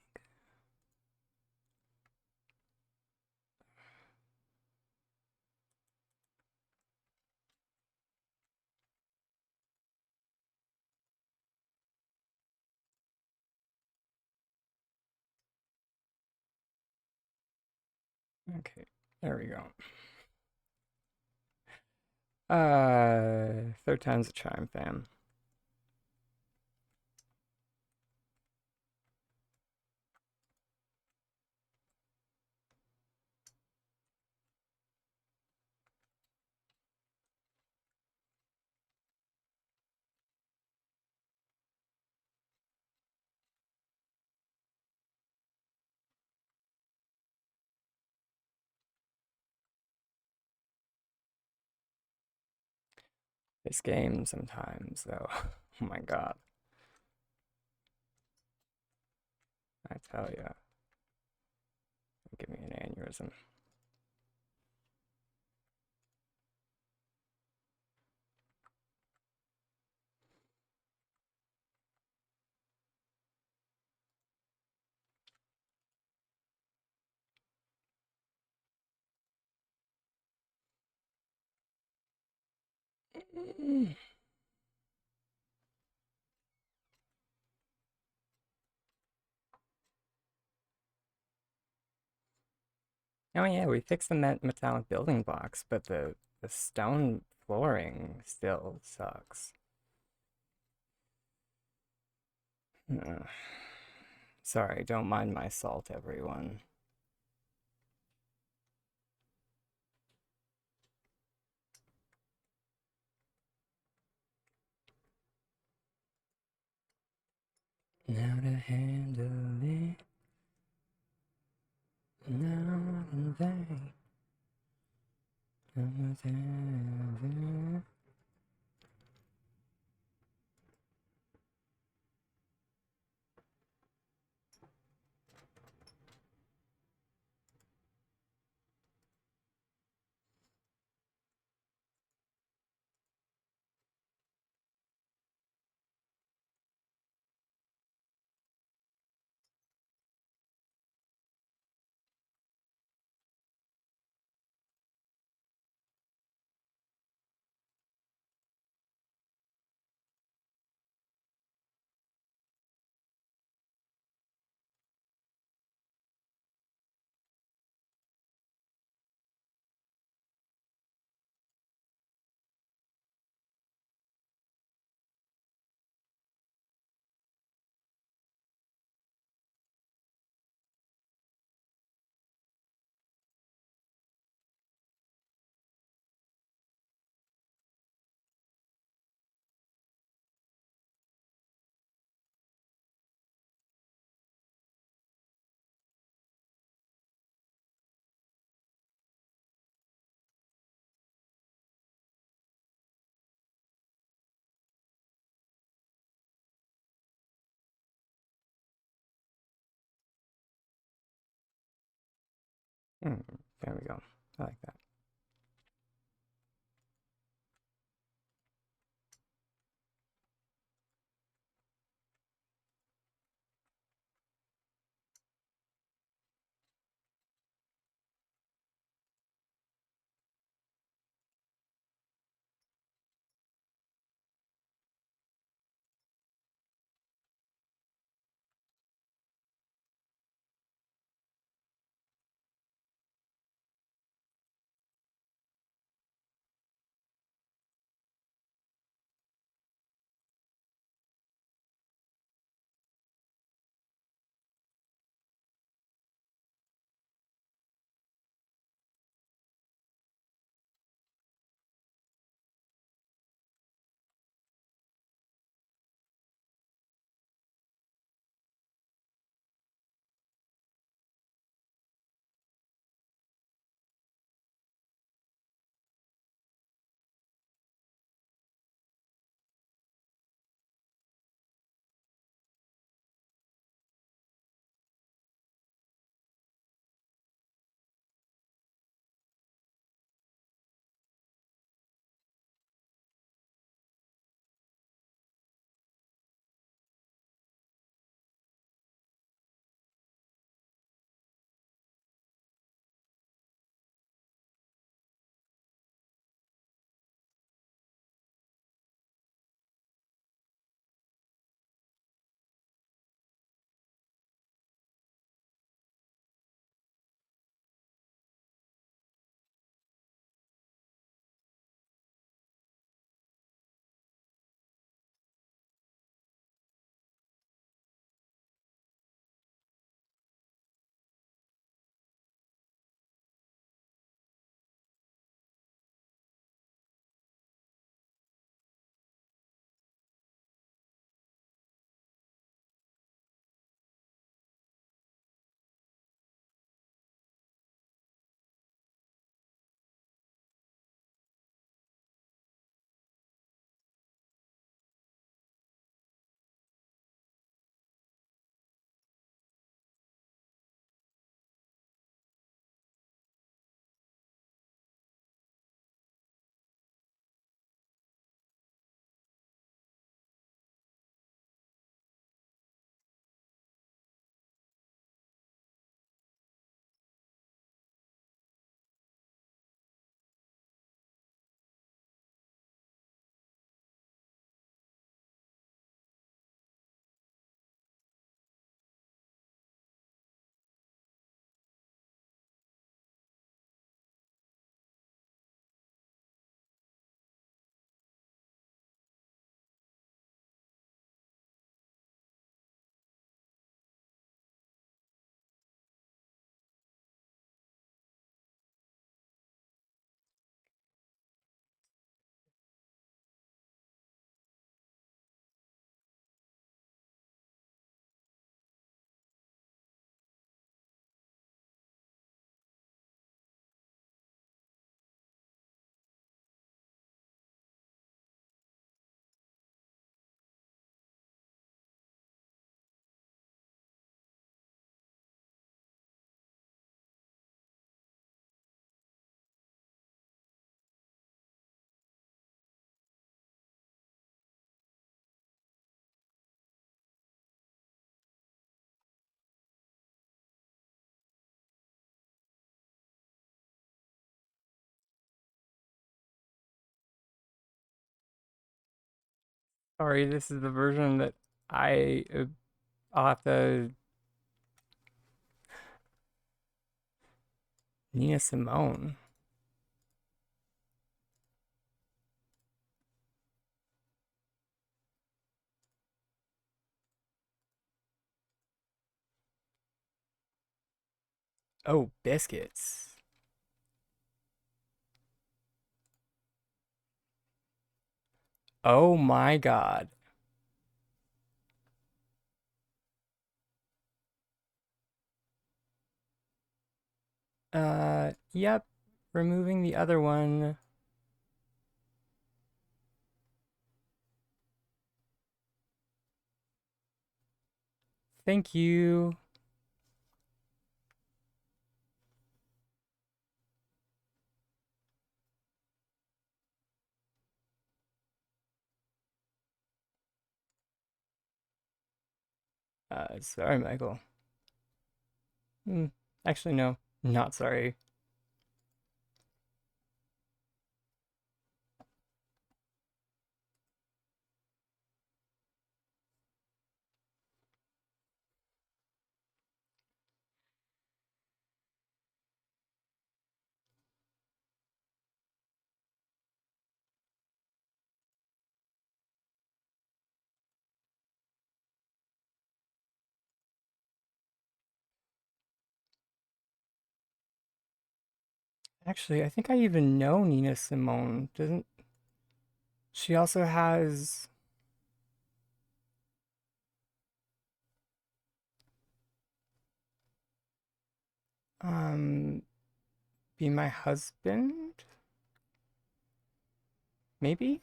Okay, there we go. Third time's a charm, fam. This game sometimes, though. Oh my god. I tell ya. Give me an aneurysm. Oh yeah, we fixed the metallic building blocks, but the stone flooring still sucks. Ugh. Sorry, don't mind my salt, everyone. Now to handle it. Now and then. There we go. I like that. Sorry, this is the version that I'll have to. Nina Simone. Oh, biscuits. Oh my God. Yep. Removing the other one. Thank you. Sorry, Michael. Hmm. Actually, no. Not sorry. Actually, I think I even know Nina Simone. Doesn't she also has um Be My Husband? Maybe?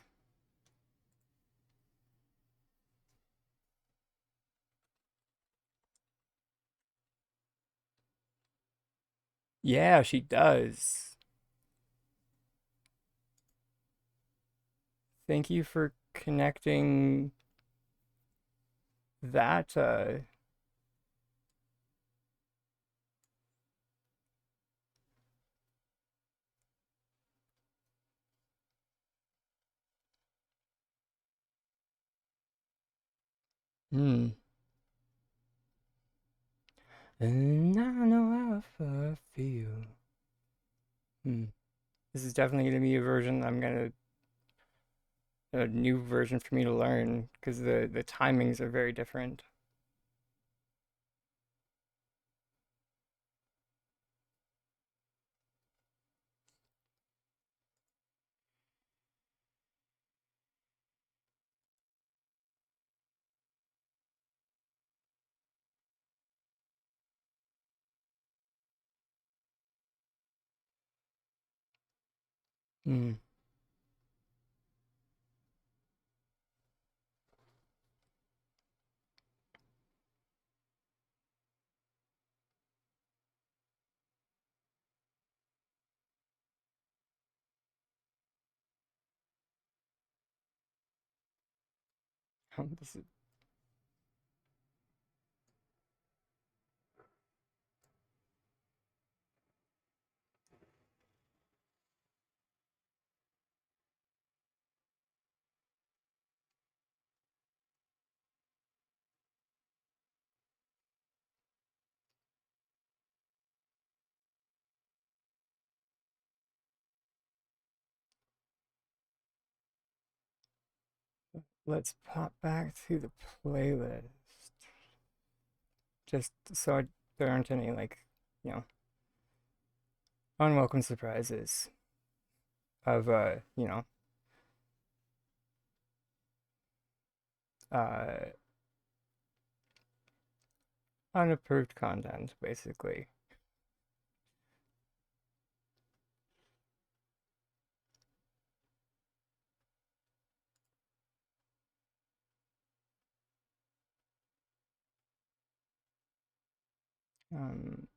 Yeah, she does. Thank you for connecting that. Hmm. And I know how I feel. Hmm. This is definitely gonna be a version a new version for me to learn because the timings are very different. Hmm. This is, let's pop back to the playlist just so there aren't any like you know unwelcome surprises of uh unapproved content basically. Um,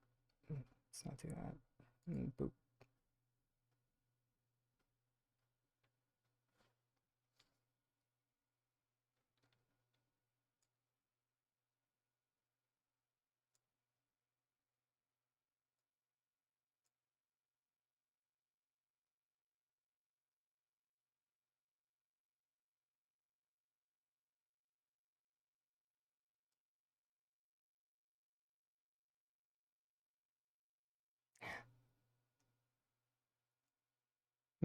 let's not do that. Boop.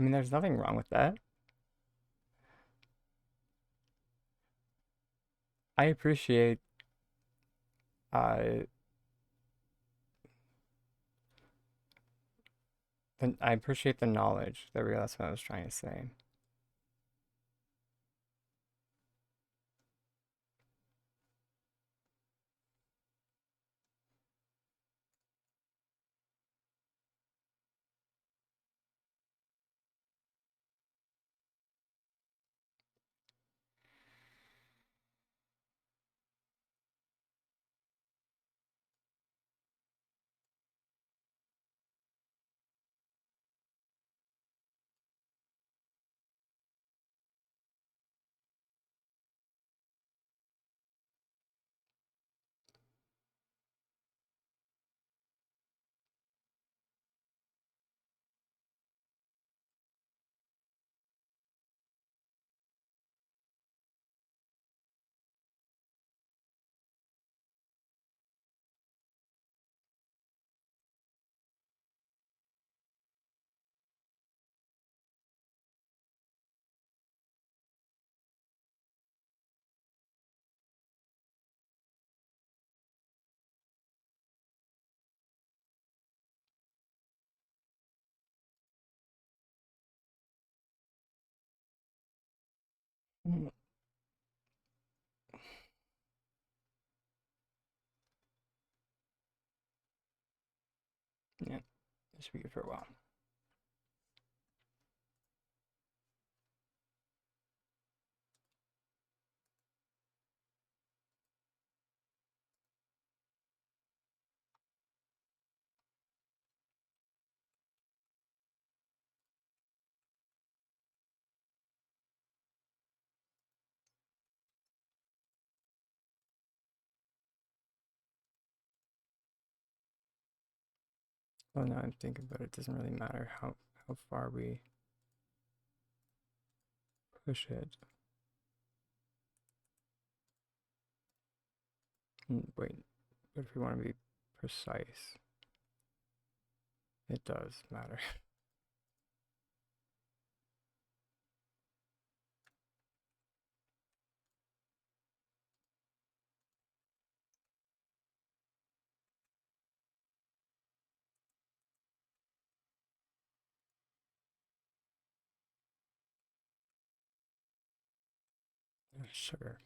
I mean, there's nothing wrong with that. I appreciate uh I appreciate the knowledge. That's what I was trying to say. Mm, yeah, this should be good for a while. Oh no, I'm thinking, but it doesn't really matter how far we push it. Wait, but if we want to be precise, it does matter. Sure.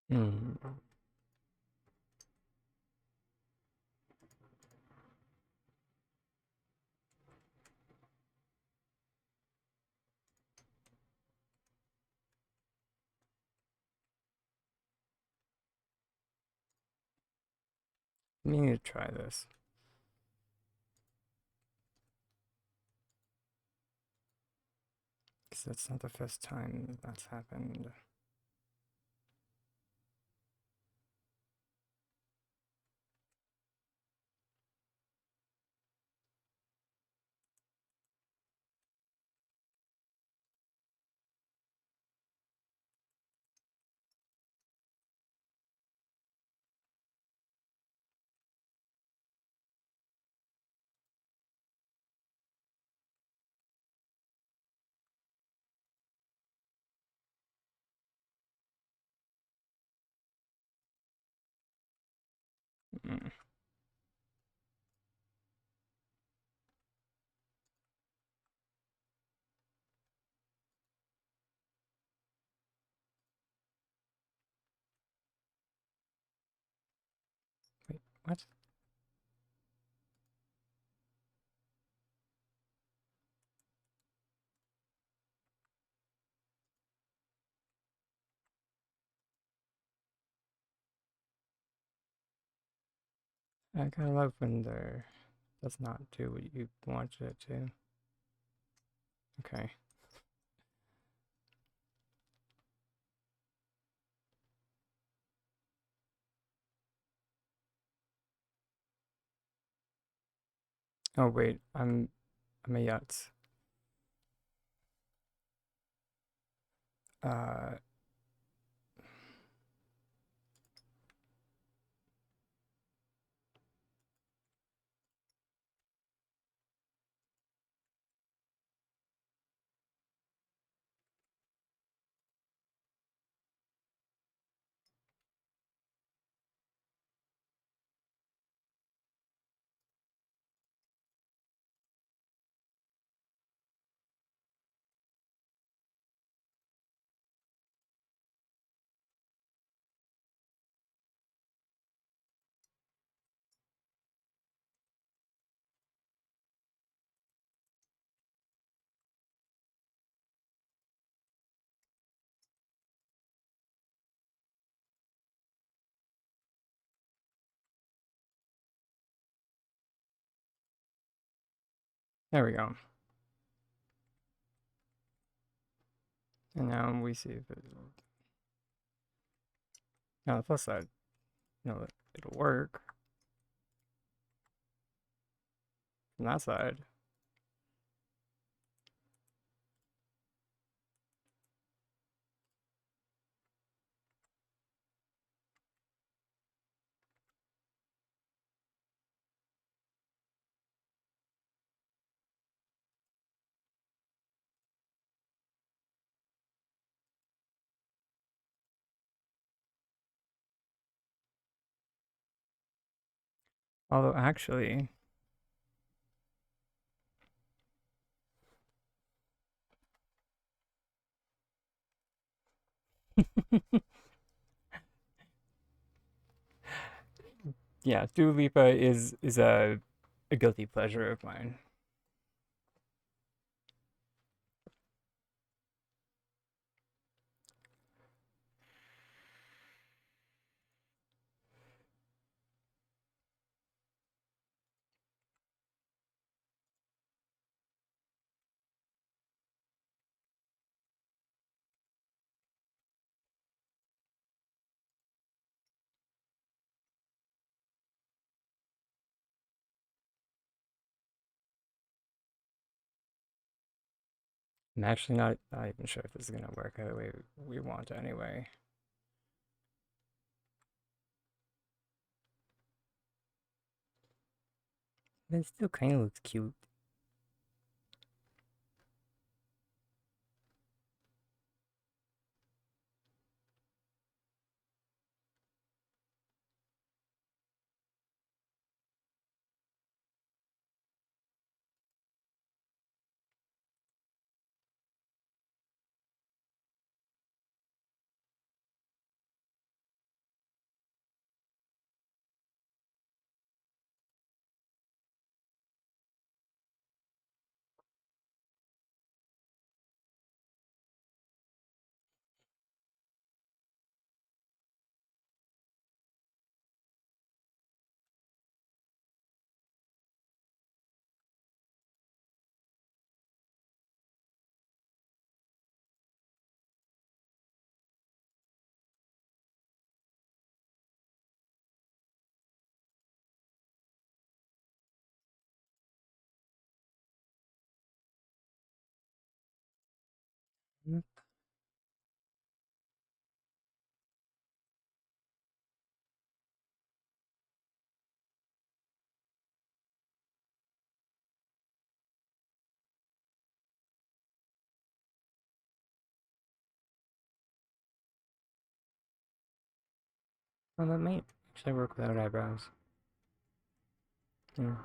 Mm. I need to try this. Because that's not the first time that's happened. What? I gotta love when there does not do what you want it to. Okay. Oh wait, I'm a yacht. Uh, there we go. And now we see if it. Now the plus side, it'll work from that side. Although actually, yeah, Dua Lipa is a guilty pleasure of mine. I'm actually not even sure if this is gonna work the way we want anyway. But it still kind of looks cute. Well, that might actually work without eyebrows. Yeah.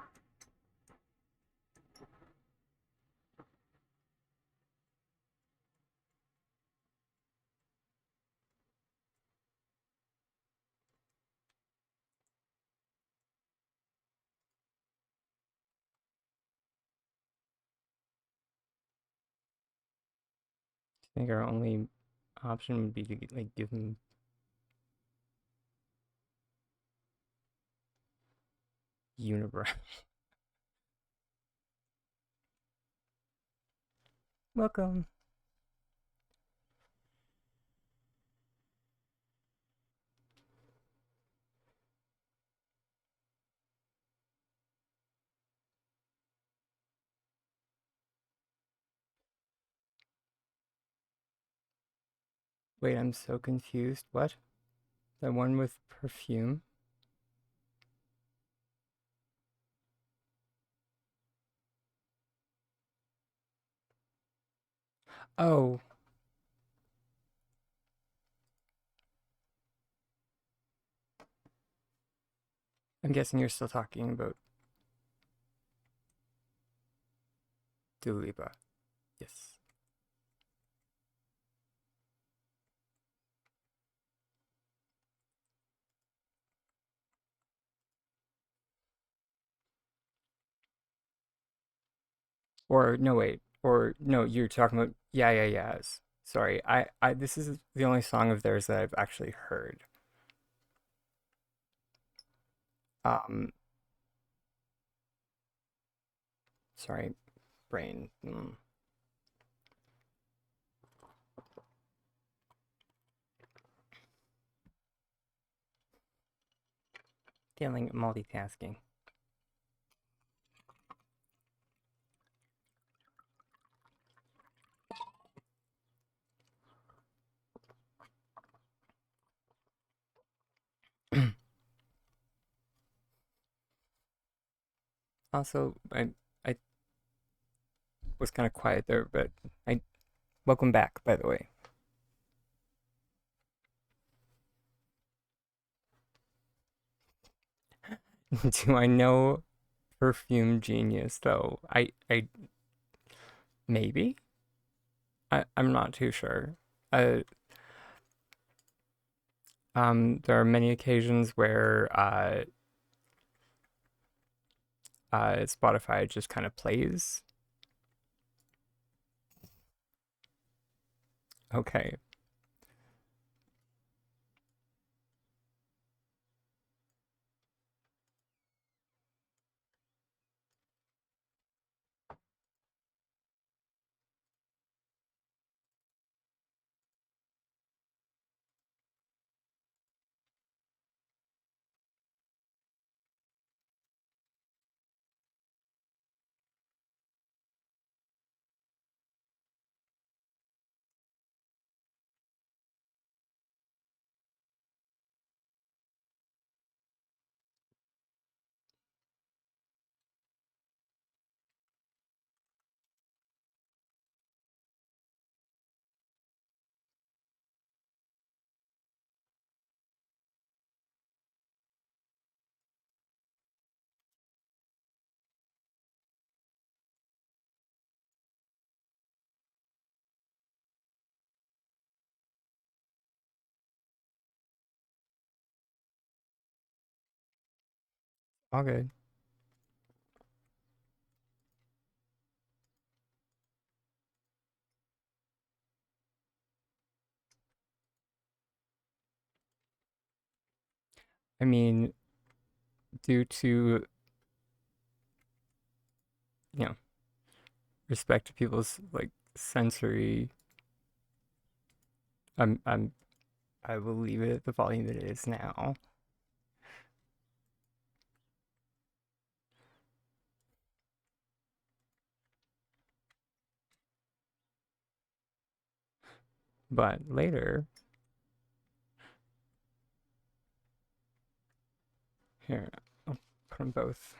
think our only option would be to like give him unibrow. Welcome. Wait, I'm so confused. What? The one with perfume? Oh, I'm guessing you're still talking about Dua Lipa. Yes. Or no, wait. Or no, you're talking about Yeah Yeah Yeahs. Sorry, this is the only song of theirs that I've actually heard. Um, sorry, brain. Feeling multitasking. Also, I was kind of quiet there, but I welcome back, by the way. Do I know Perfume Genius though? I maybe. I'm not too sure. Uh, there are many occasions where Spotify just kind of plays. Okay. All good. I mean, due to, you know, respect to people's like sensory, I'm I will leave it at the volume that it is now. But later, here, I'll put them both.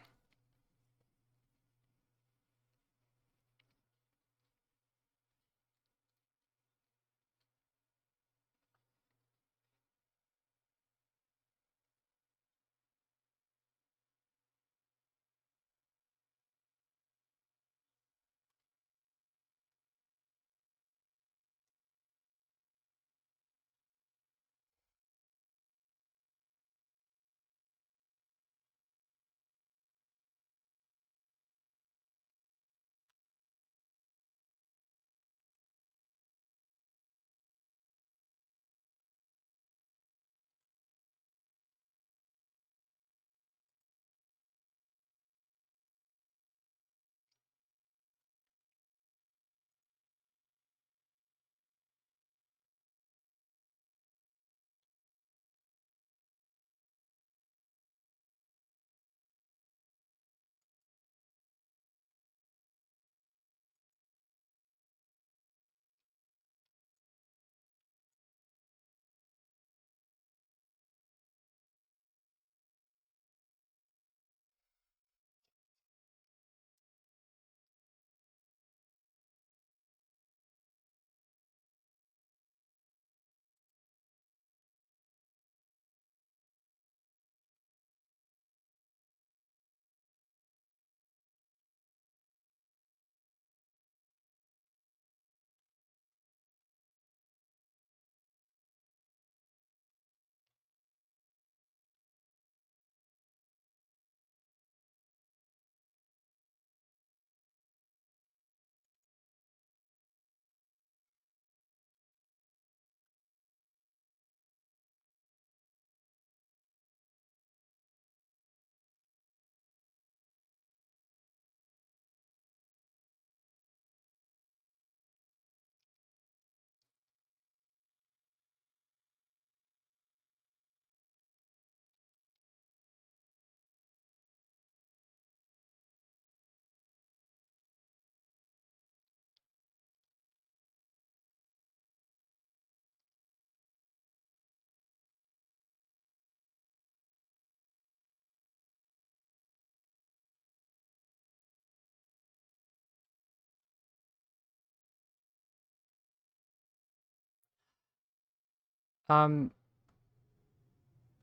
Um,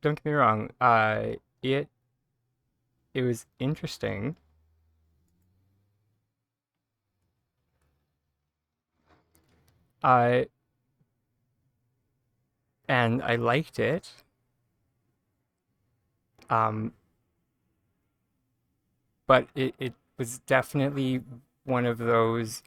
don't get me wrong. It it was interesting. I and I liked it. Um, but it was definitely one of those.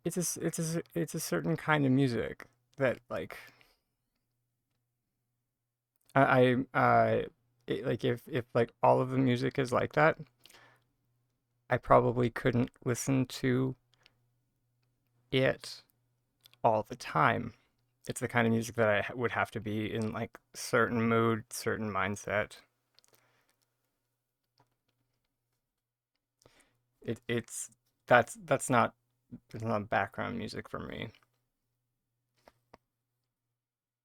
It's a certain kind of music that like like if like all of the music is like that, I probably couldn't listen to it all the time. It's the kind of music that would have to be in like certain mood, certain mindset. It's that's not it's not background music for me.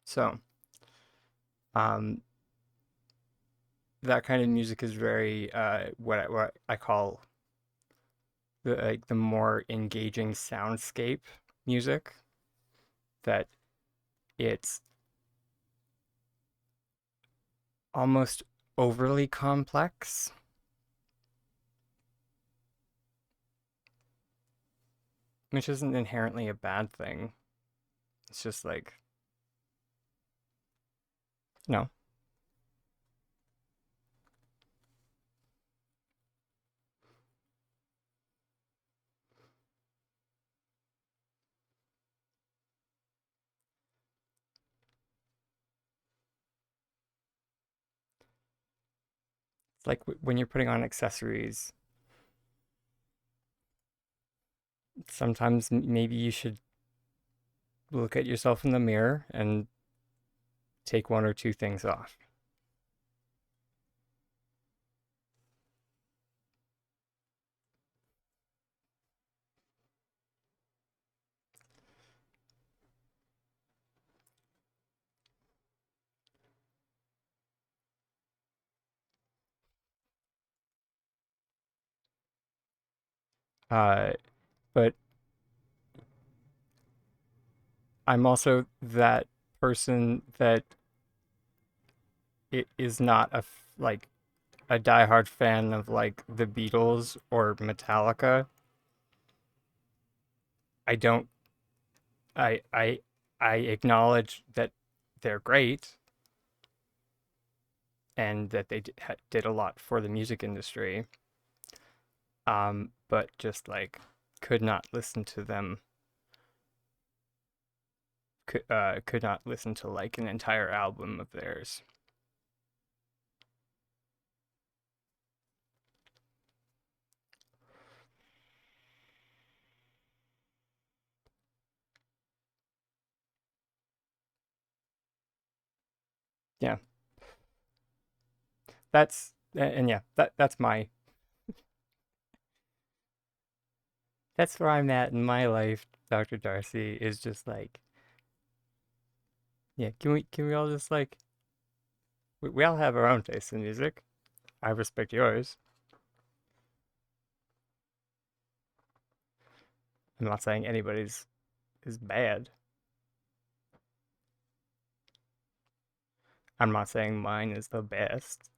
So, um, that kind of music is very what I call the like the more engaging soundscape music that it's almost overly complex, which isn't inherently a bad thing. It's just like no. It's like when you're putting on accessories, sometimes maybe you should look at yourself in the mirror and take one or two things off. Uh, but I'm also that person that it is not like a diehard fan of like the Beatles or Metallica. I don't I I I acknowledge that they're great and that they did a lot for the music industry. But just like could not listen to them. Could not listen to like an entire album of theirs. Yeah, and yeah, that's where I'm at in my life. Dr. Darcy is just like, yeah. Can we all just like we all have our own taste in music. I respect yours. I'm not saying anybody's is bad. I'm not saying mine is the best.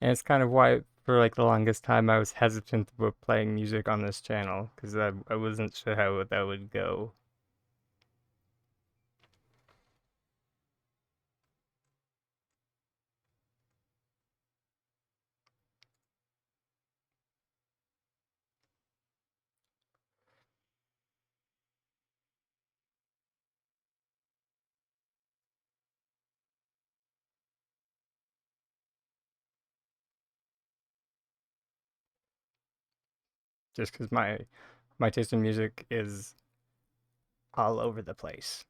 And it's kind of why for like the longest time I was hesitant about playing music on this channel because I wasn't sure how that would go. Just because my taste in music is all over the place.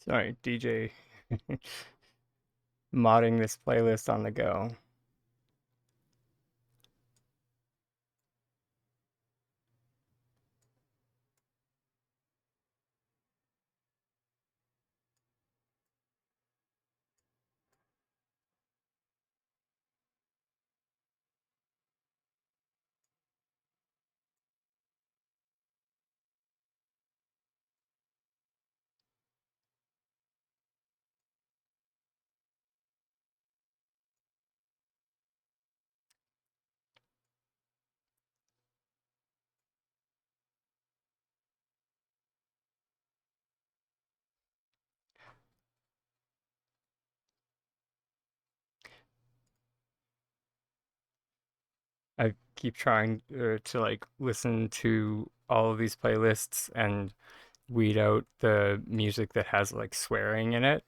Sorry, DJ modding this playlist on the go. I keep trying to like listen to all of these playlists and weed out the music that has like swearing in it.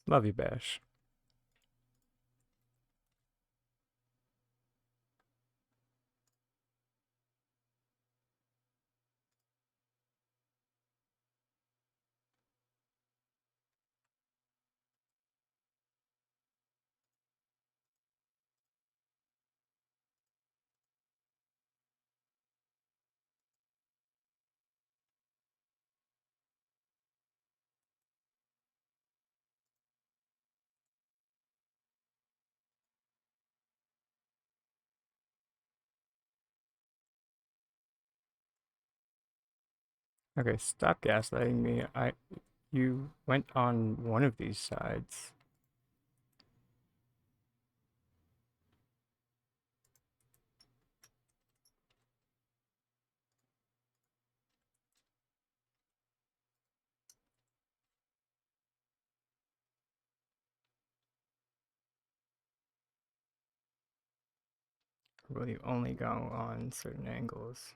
Love you, Bash. Okay, stop gaslighting me. You went on one of these sides. Will you only go on certain angles?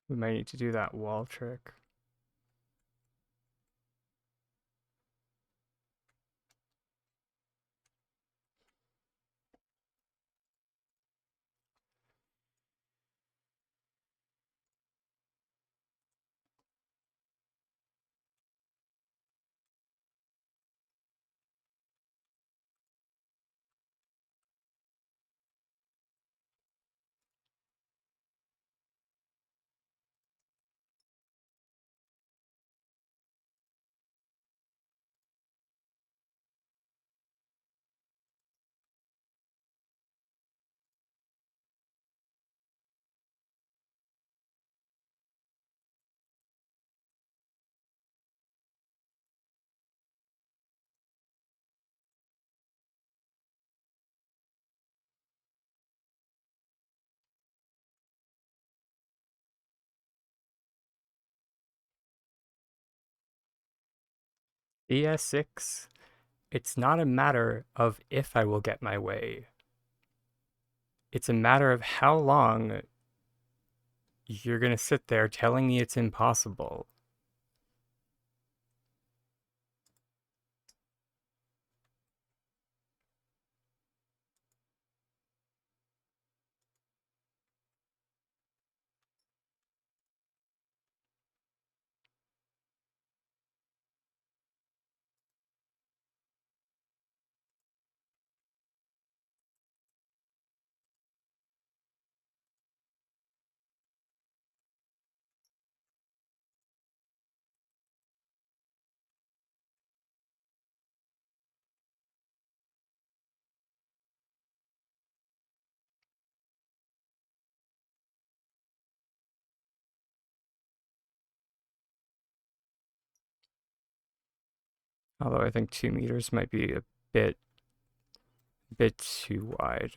We might need to do that wall trick. ES6, it's not a matter of if I will get my way. It's a matter of how long you're gonna sit there telling me it's impossible. Although I think 2 meters might be a bit too wide.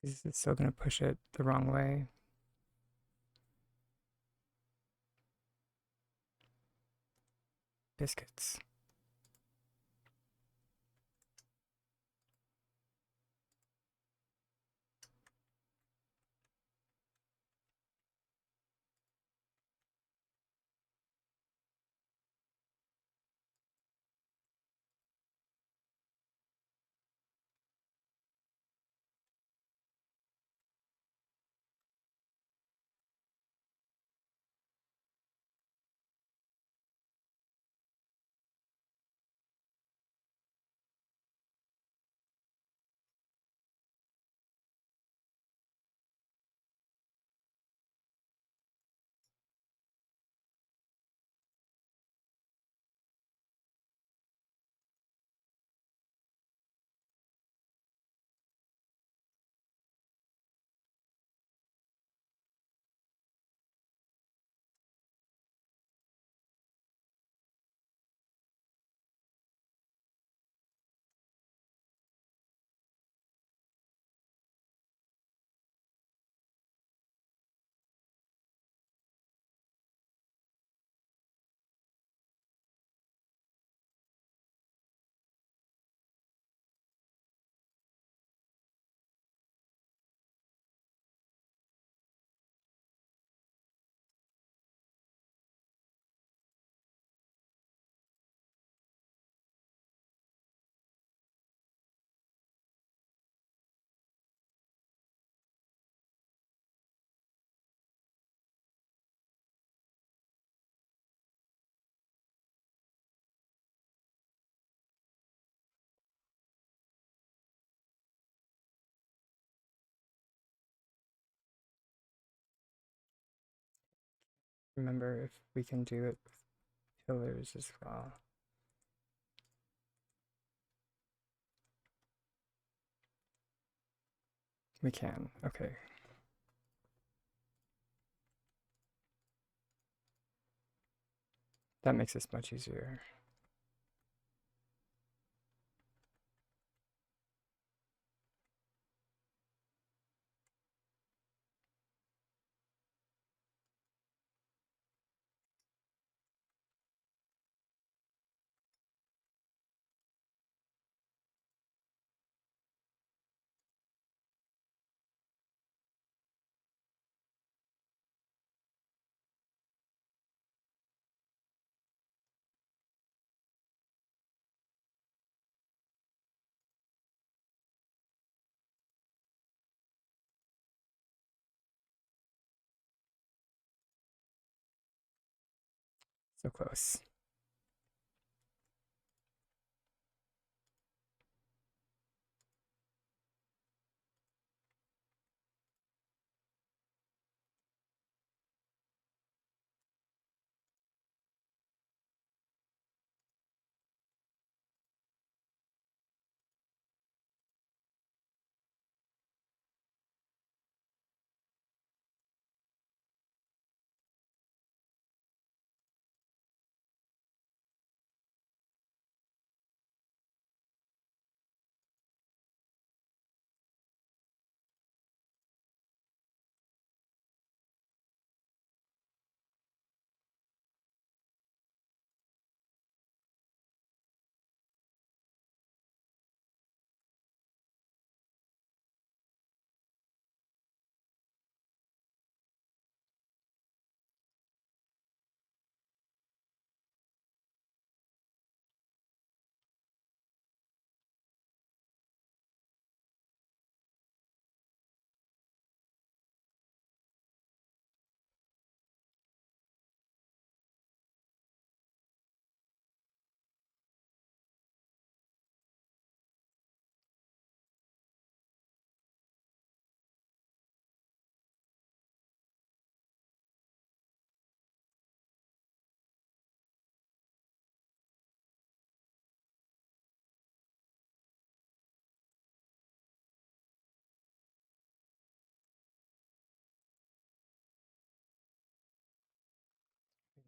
Is it still gonna push it the wrong way? Biscuits. Remember if we can do it with pillars as well. We can, okay. That makes this much easier. So close.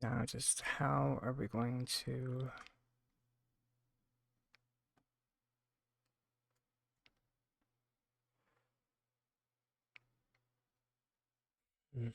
Now just how are we going to Mm.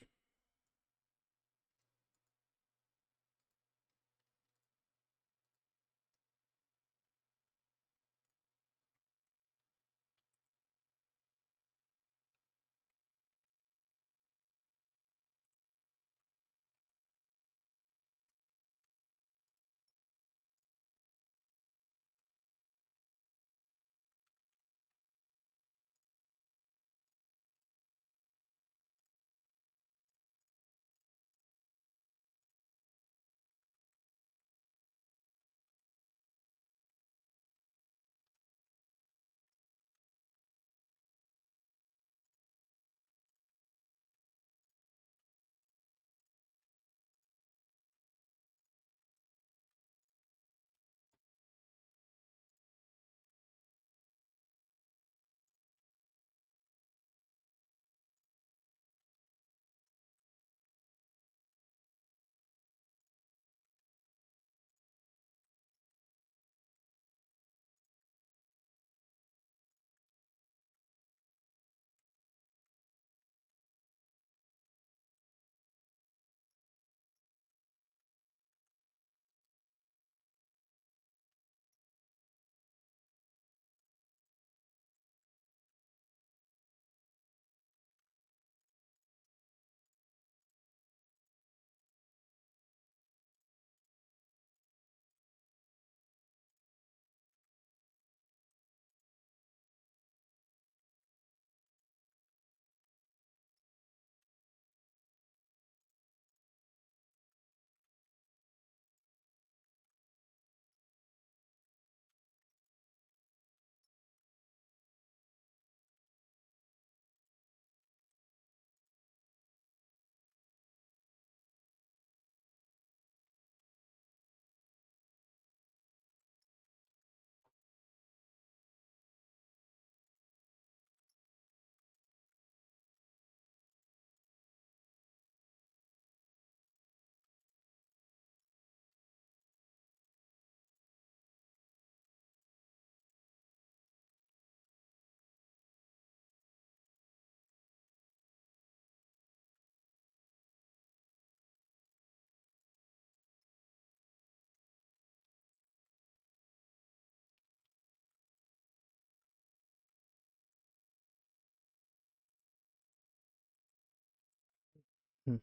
Mm.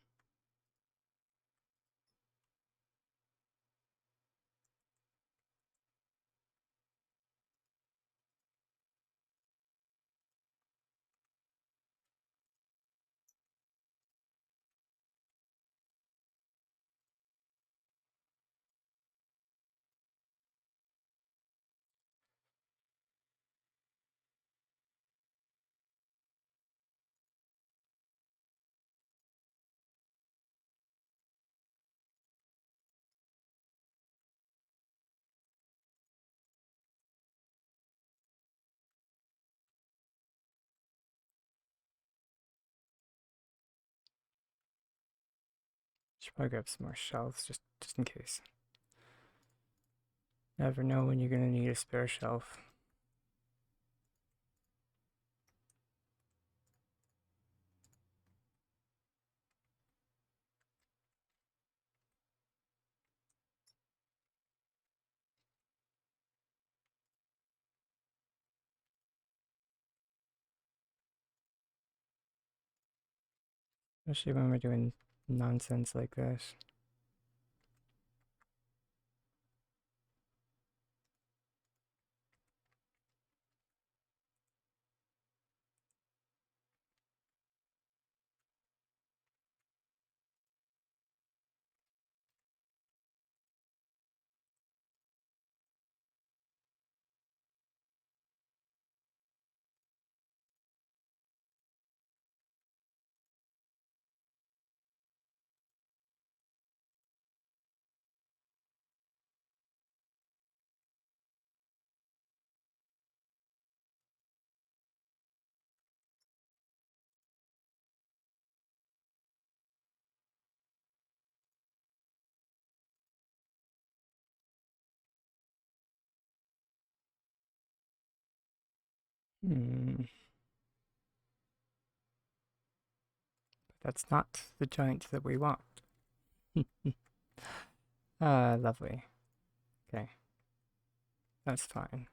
Should probably grab some more shelves just in case. Never know when you're gonna need a spare shelf. Especially when we're doing nonsense like this. Hmm. that's not the giant that we want. Lovely. Okay. That's fine.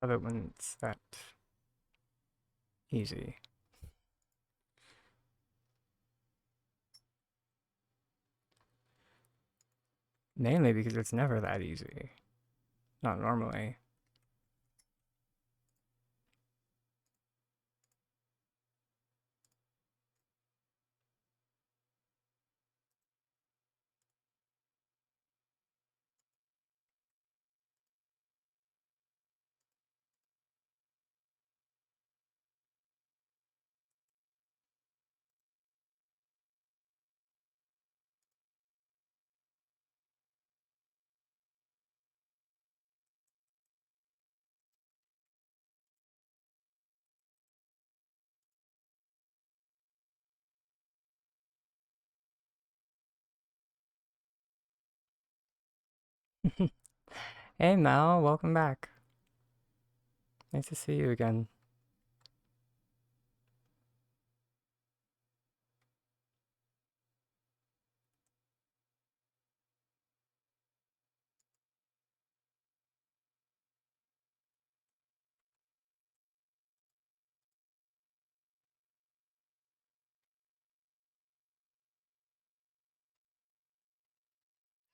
Love it when it's that easy. Mainly because it's never that easy. Not normally. Hey Mal, welcome back. Nice to see you again.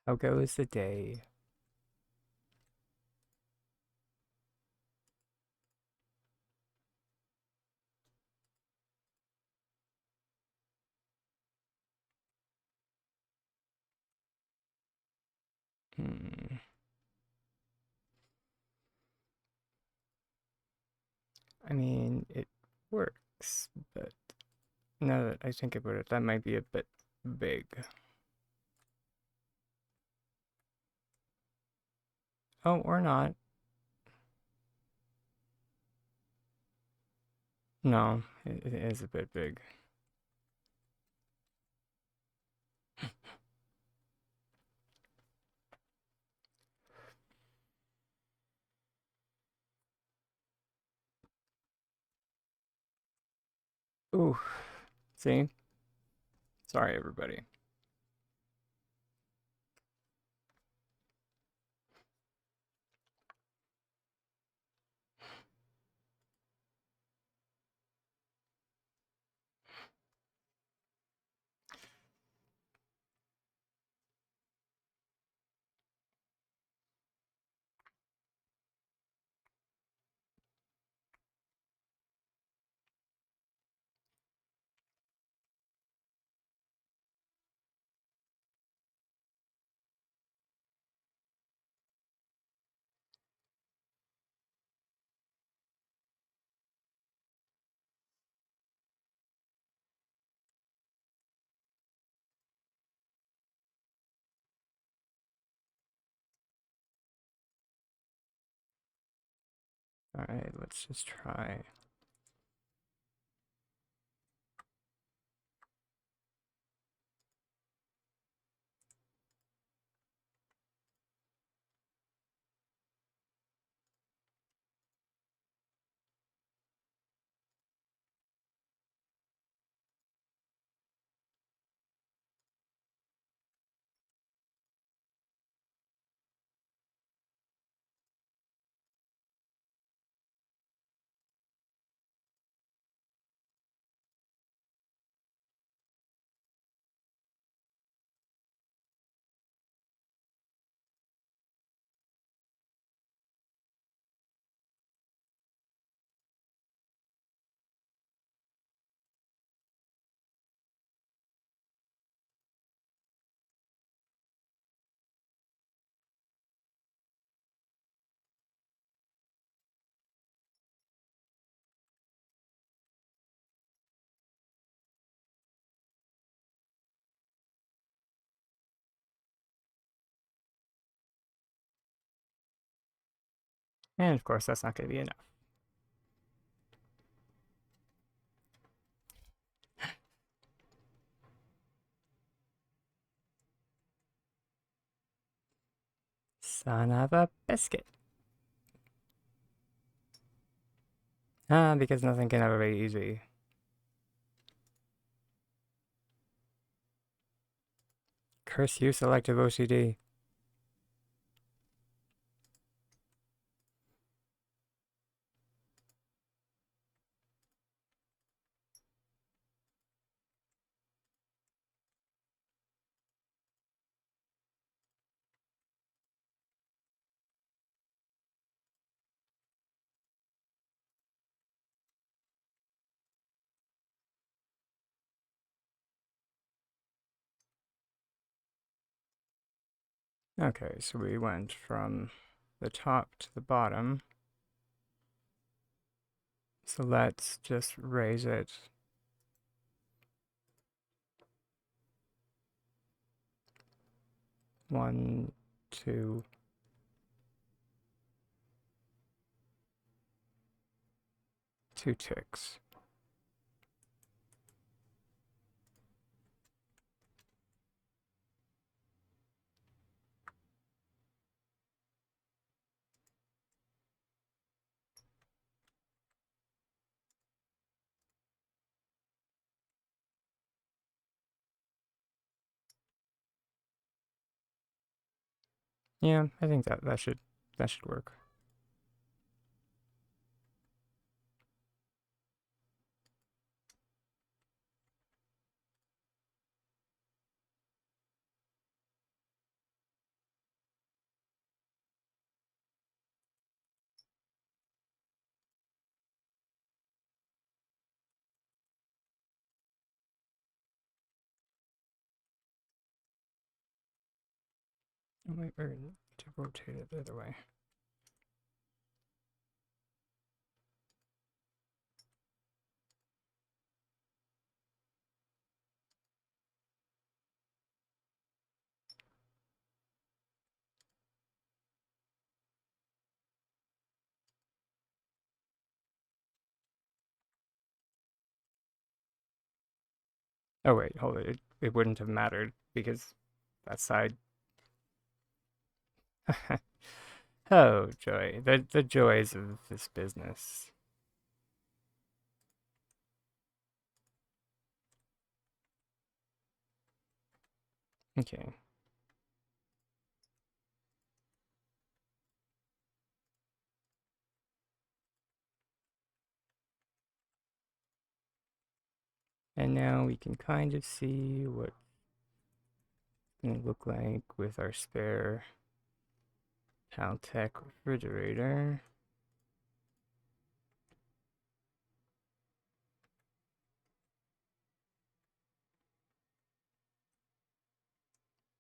How goes the day? Hmm. I mean, it works, but now that I think about it, that might be a bit big. Oh, or not. No, it is a bit big. Ooh, see? Sorry, everybody. Alright, let's just try. And of course, that's not going to be enough. Son of a biscuit. Because nothing can ever be easy. Curse you, selective OCD. Okay, so we went from the top to the bottom. So let's just raise it. One, two. Two ticks. Yeah, I think that should work. Oh wait, we're to rotate it the other way. Oh wait, hold it. It wouldn't have mattered because that side. Oh joy, the joys of this business. Okay. And now we can kind of see what it's gonna look like with our spare Caltech refrigerator.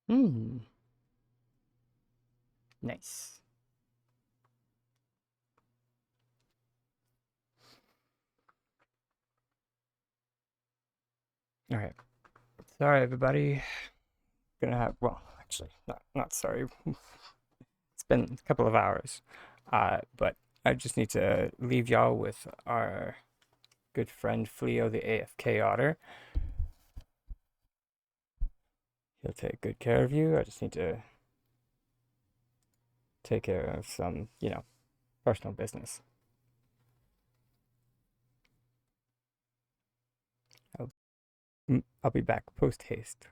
Hmm. Nice. All right. Sorry, everybody. Gonna have, well, actually, not sorry. It's been a couple of hours. But I just need to leave y'all with our good friend Fleo, the AFK otter. He'll take good care of you. I just need to take care of some, personal business. I'll, I'll be back post haste.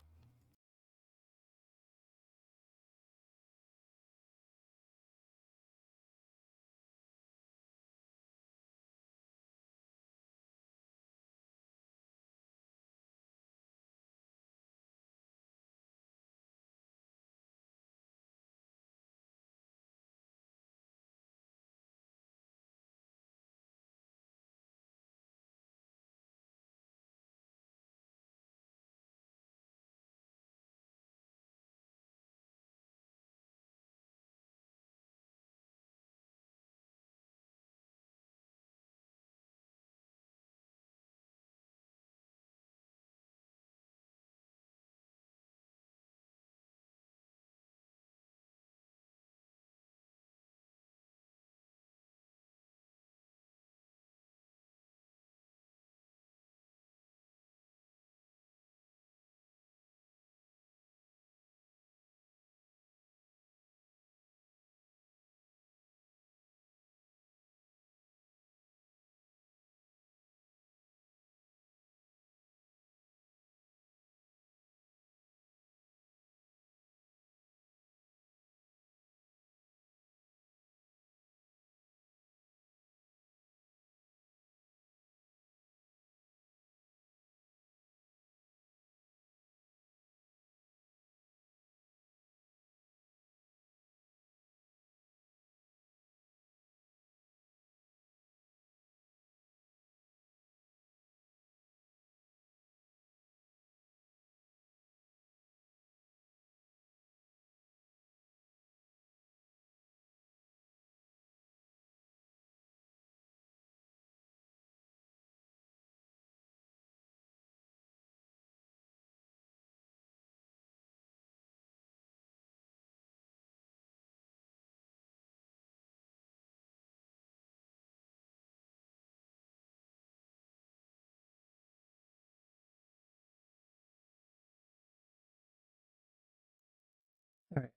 Alright,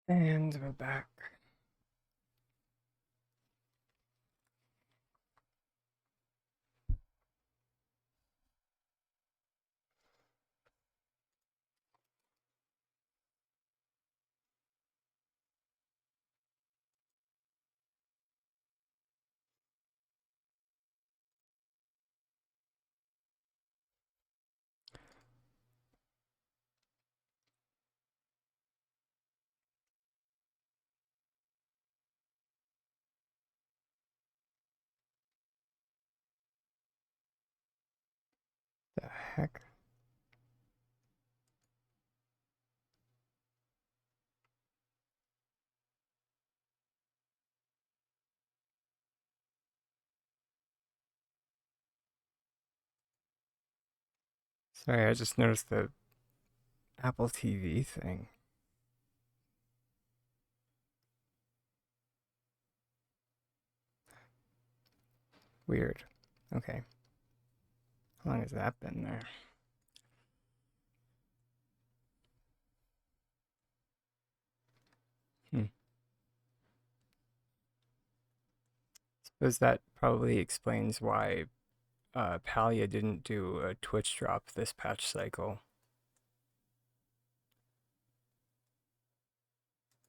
and we're back. The heck? Sorry, I just noticed the Apple TV thing. Weird. Okay. How long has that been there? Suppose that probably explains why Palia didn't do a Twitch drop this patch cycle.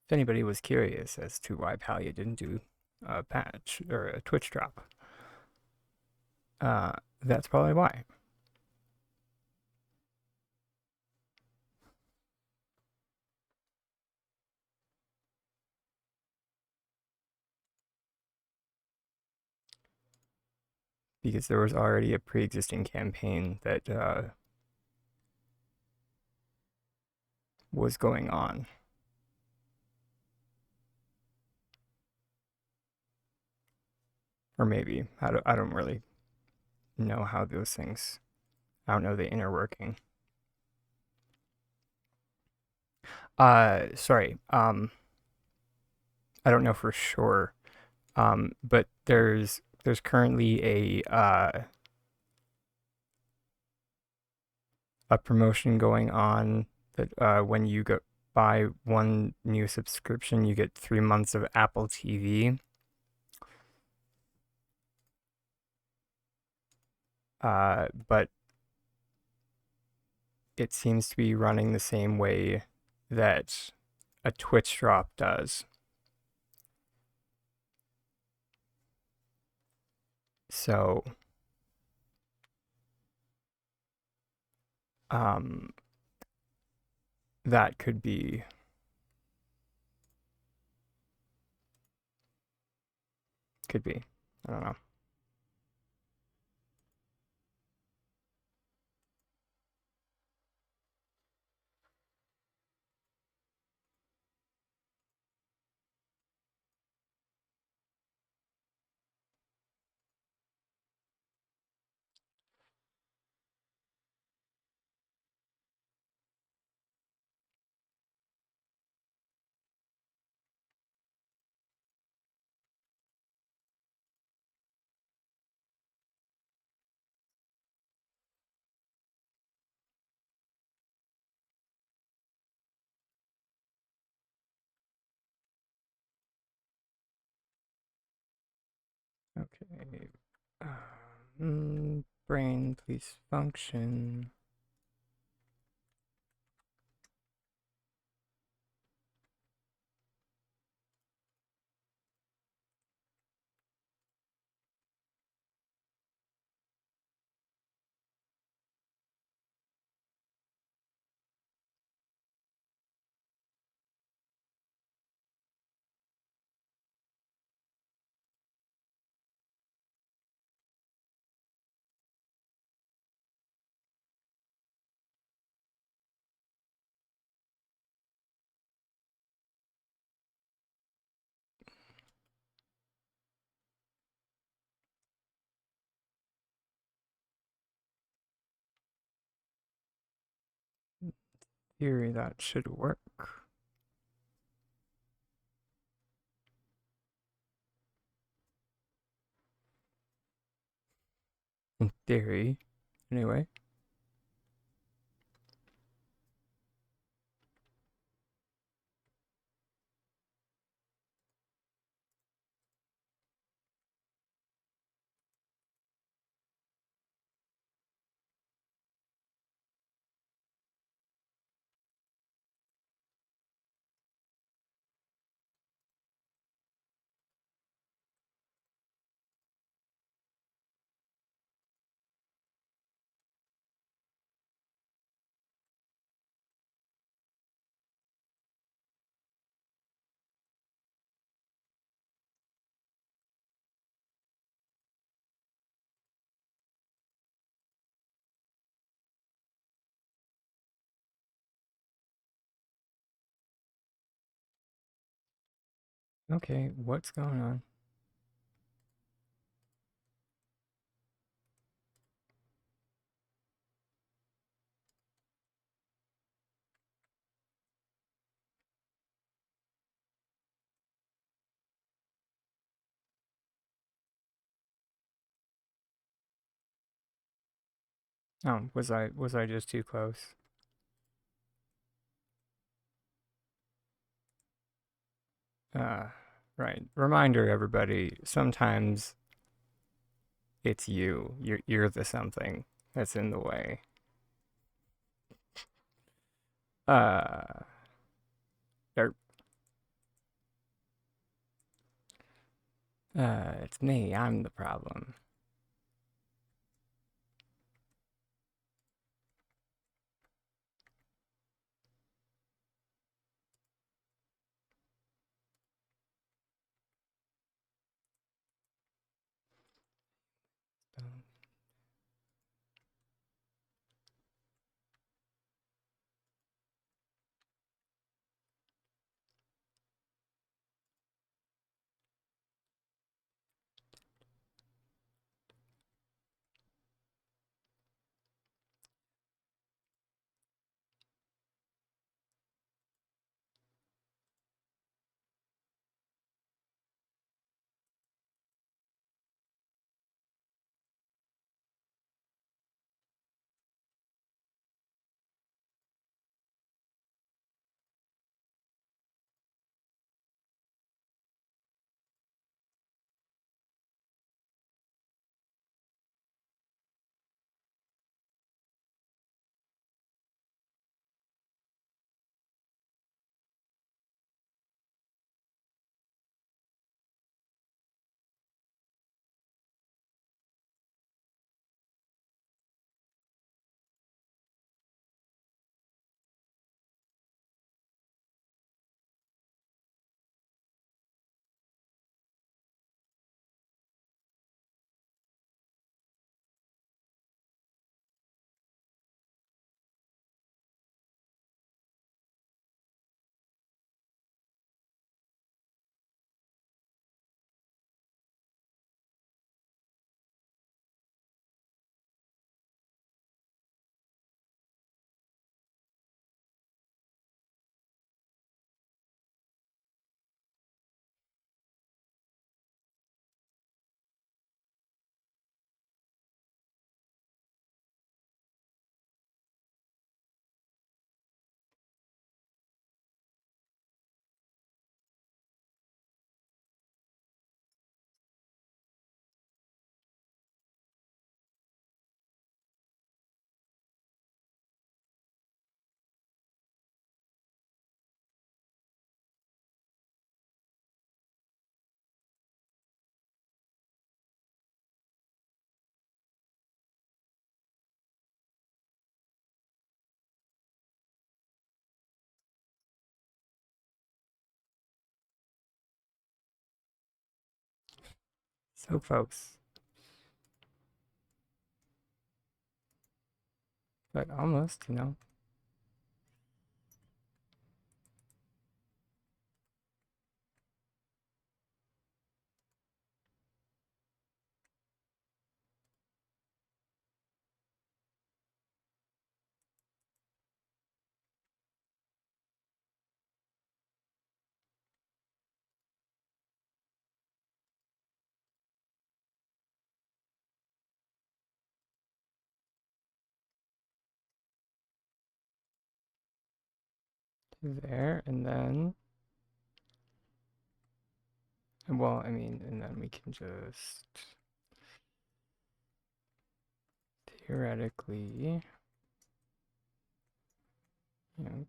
If anybody was curious as to why Palia didn't do a patch or a Twitch drop, that's probably why. Because there was already a pre-existing campaign that was going on. Or maybe. I don't really know how those things, I don't know the inner working. Sorry. I don't know for sure. But there's currently a promotion going on that when you buy one new subscription, you get 3 months of Apple TV. But it seems to be running the same way that a Twitch drop does. So, that could be I don't know. Okay. Brain, please function. In theory, that should work. In theory, anyway. Okay, what's going on? Oh, was I just too close? Uh, right. Reminder, everybody. Sometimes it's you. You're the something that's in the way. Uh, er, it's me. I'm the problem. So close, but almost. There, and then, well, I mean, and then we can just theoretically, you know,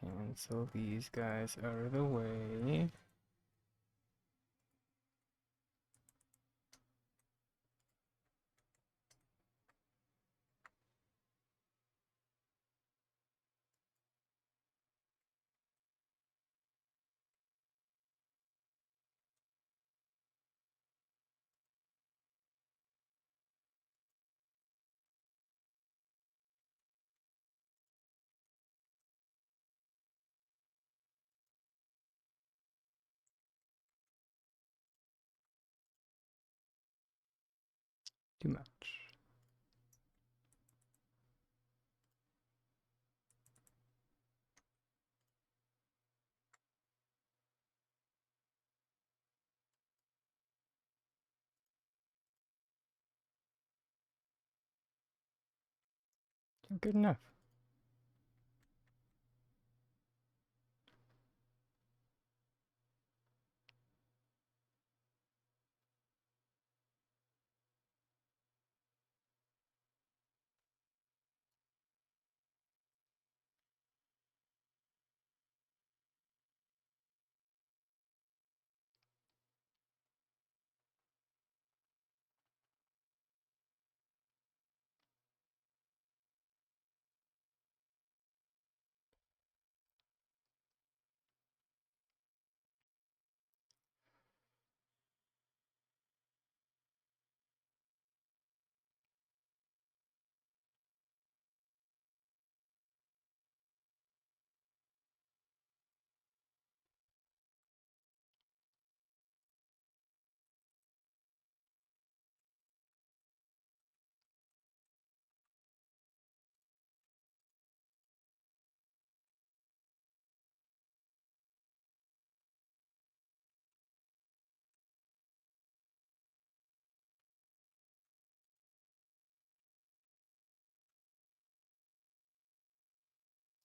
cancel these guys out of the way. Too much. Good enough.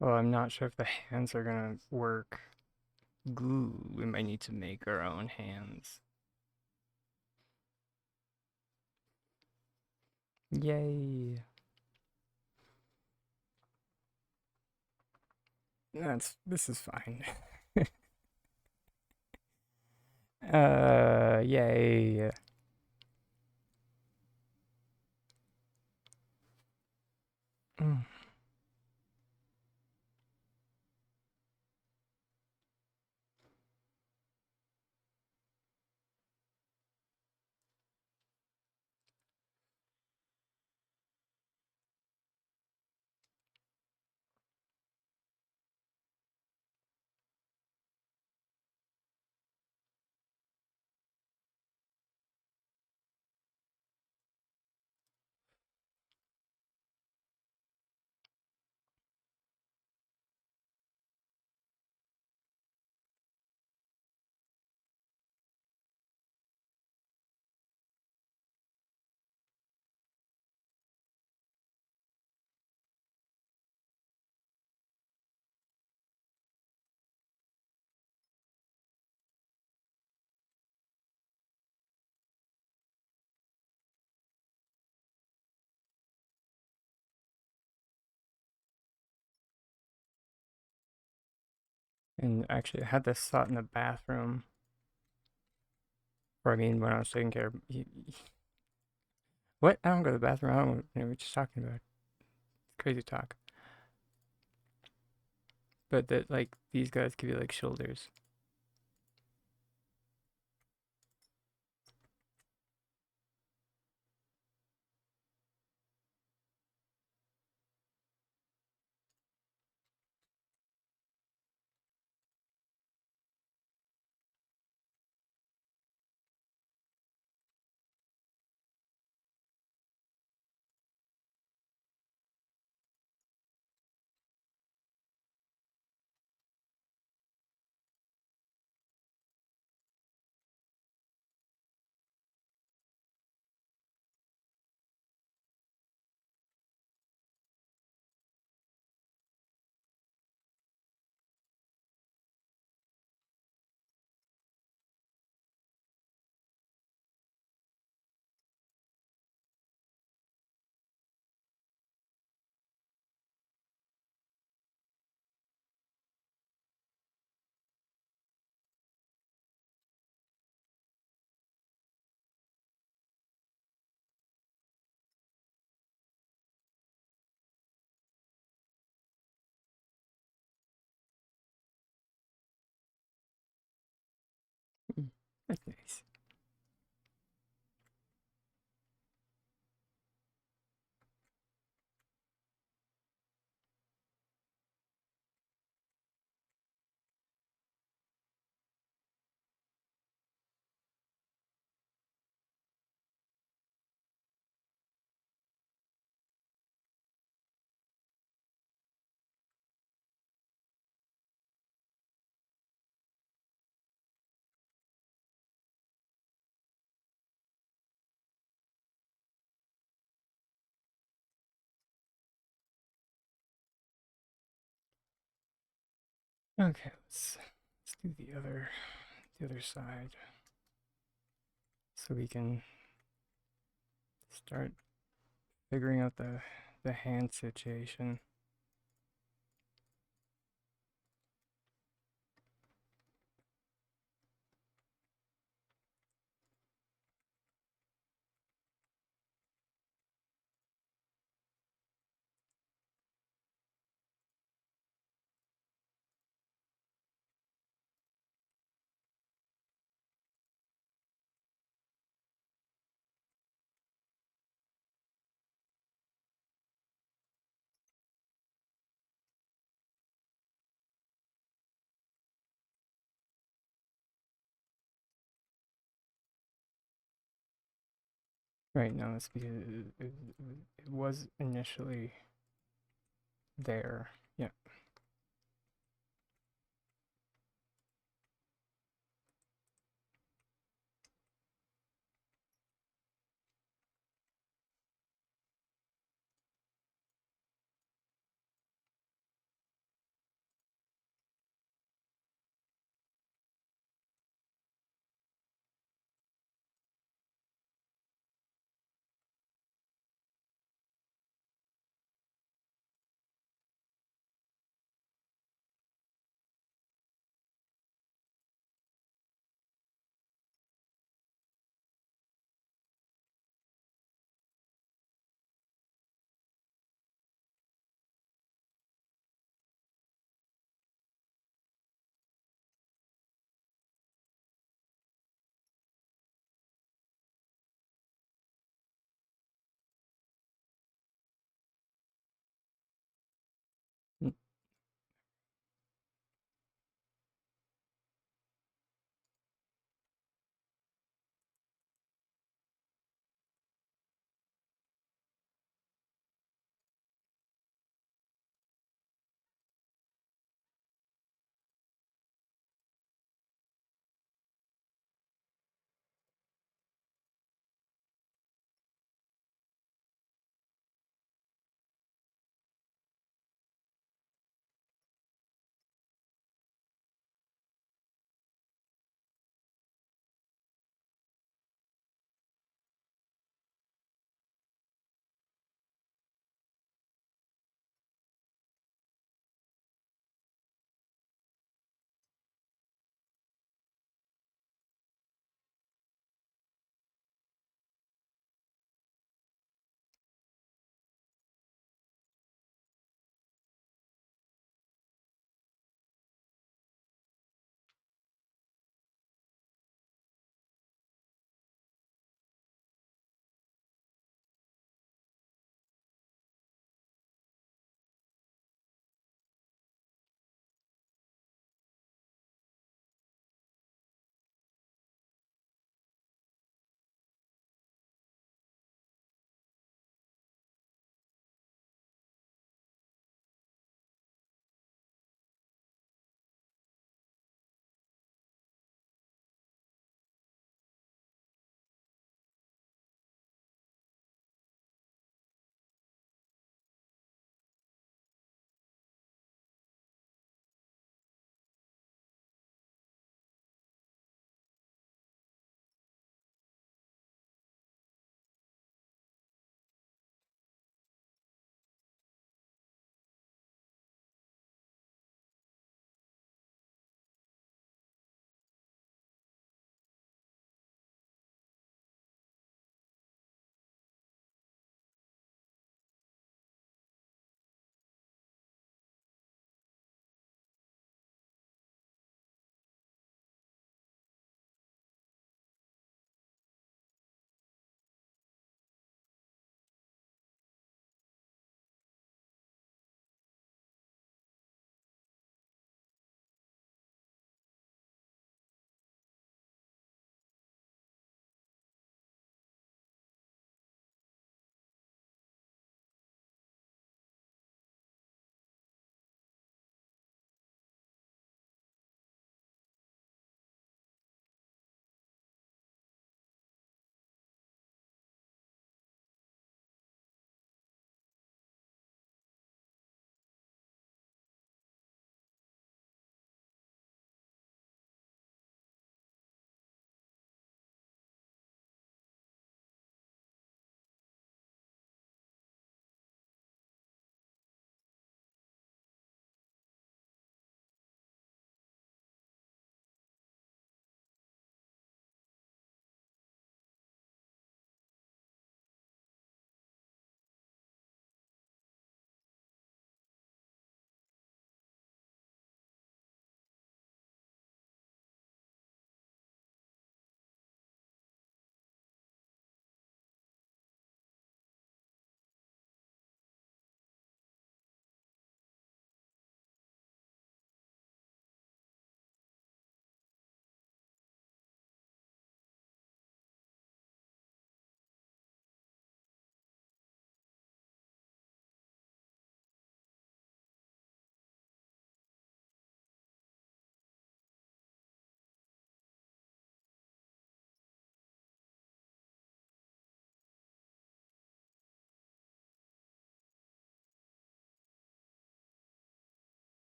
Well, I'm not sure if the hands are gonna work. Goo, we might need to make our own hands. Yay. This is fine. Yay. Mm. And actually, I had this thought in the bathroom. Or I mean, when I was taking care of. What? I don't go to the bathroom. I don't know what we're just talking about. Crazy talk. But that, like, these guys give you, like, shoulders. Mm, that's nice. Okay, let's do the other side so we can start figuring out the hand situation. Right now, it's because it was initially there. Yeah.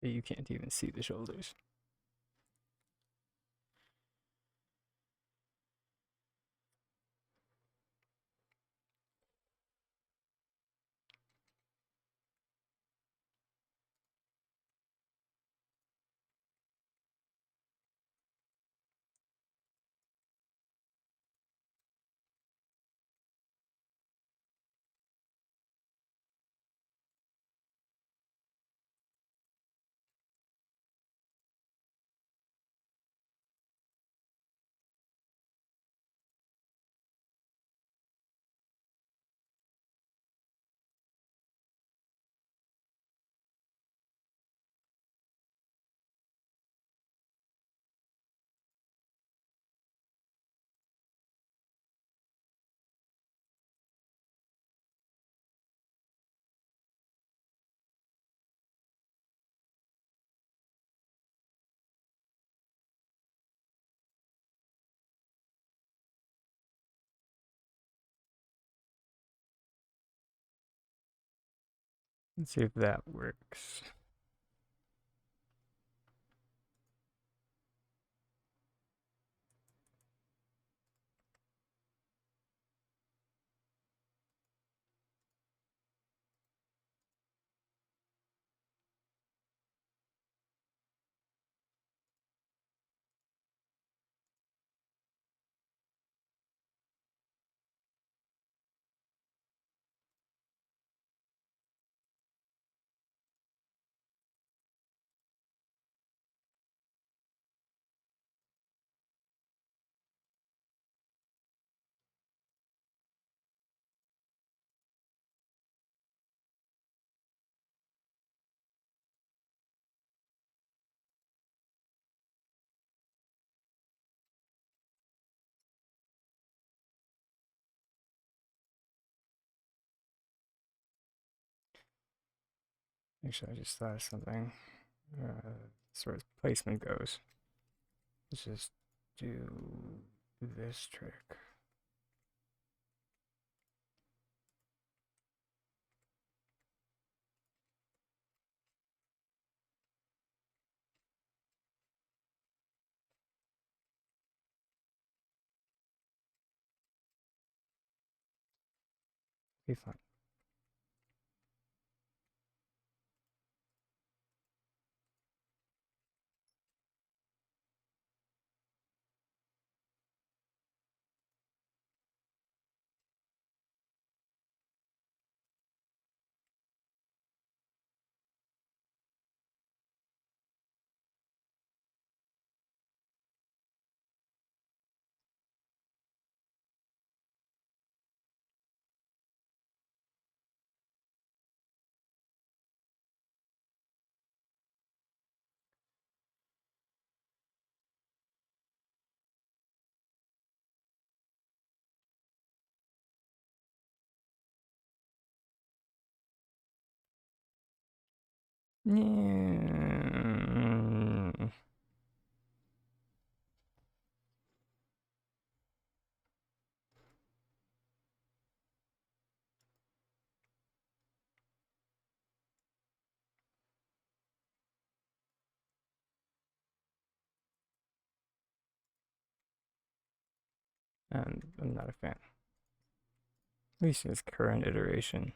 You can't even see the shoulders. Let's see if that works. Actually, I just thought of something. As far as placement goes, let's just do this trick. Be fine. Yeah. And I'm not a fan. At least in its current iteration.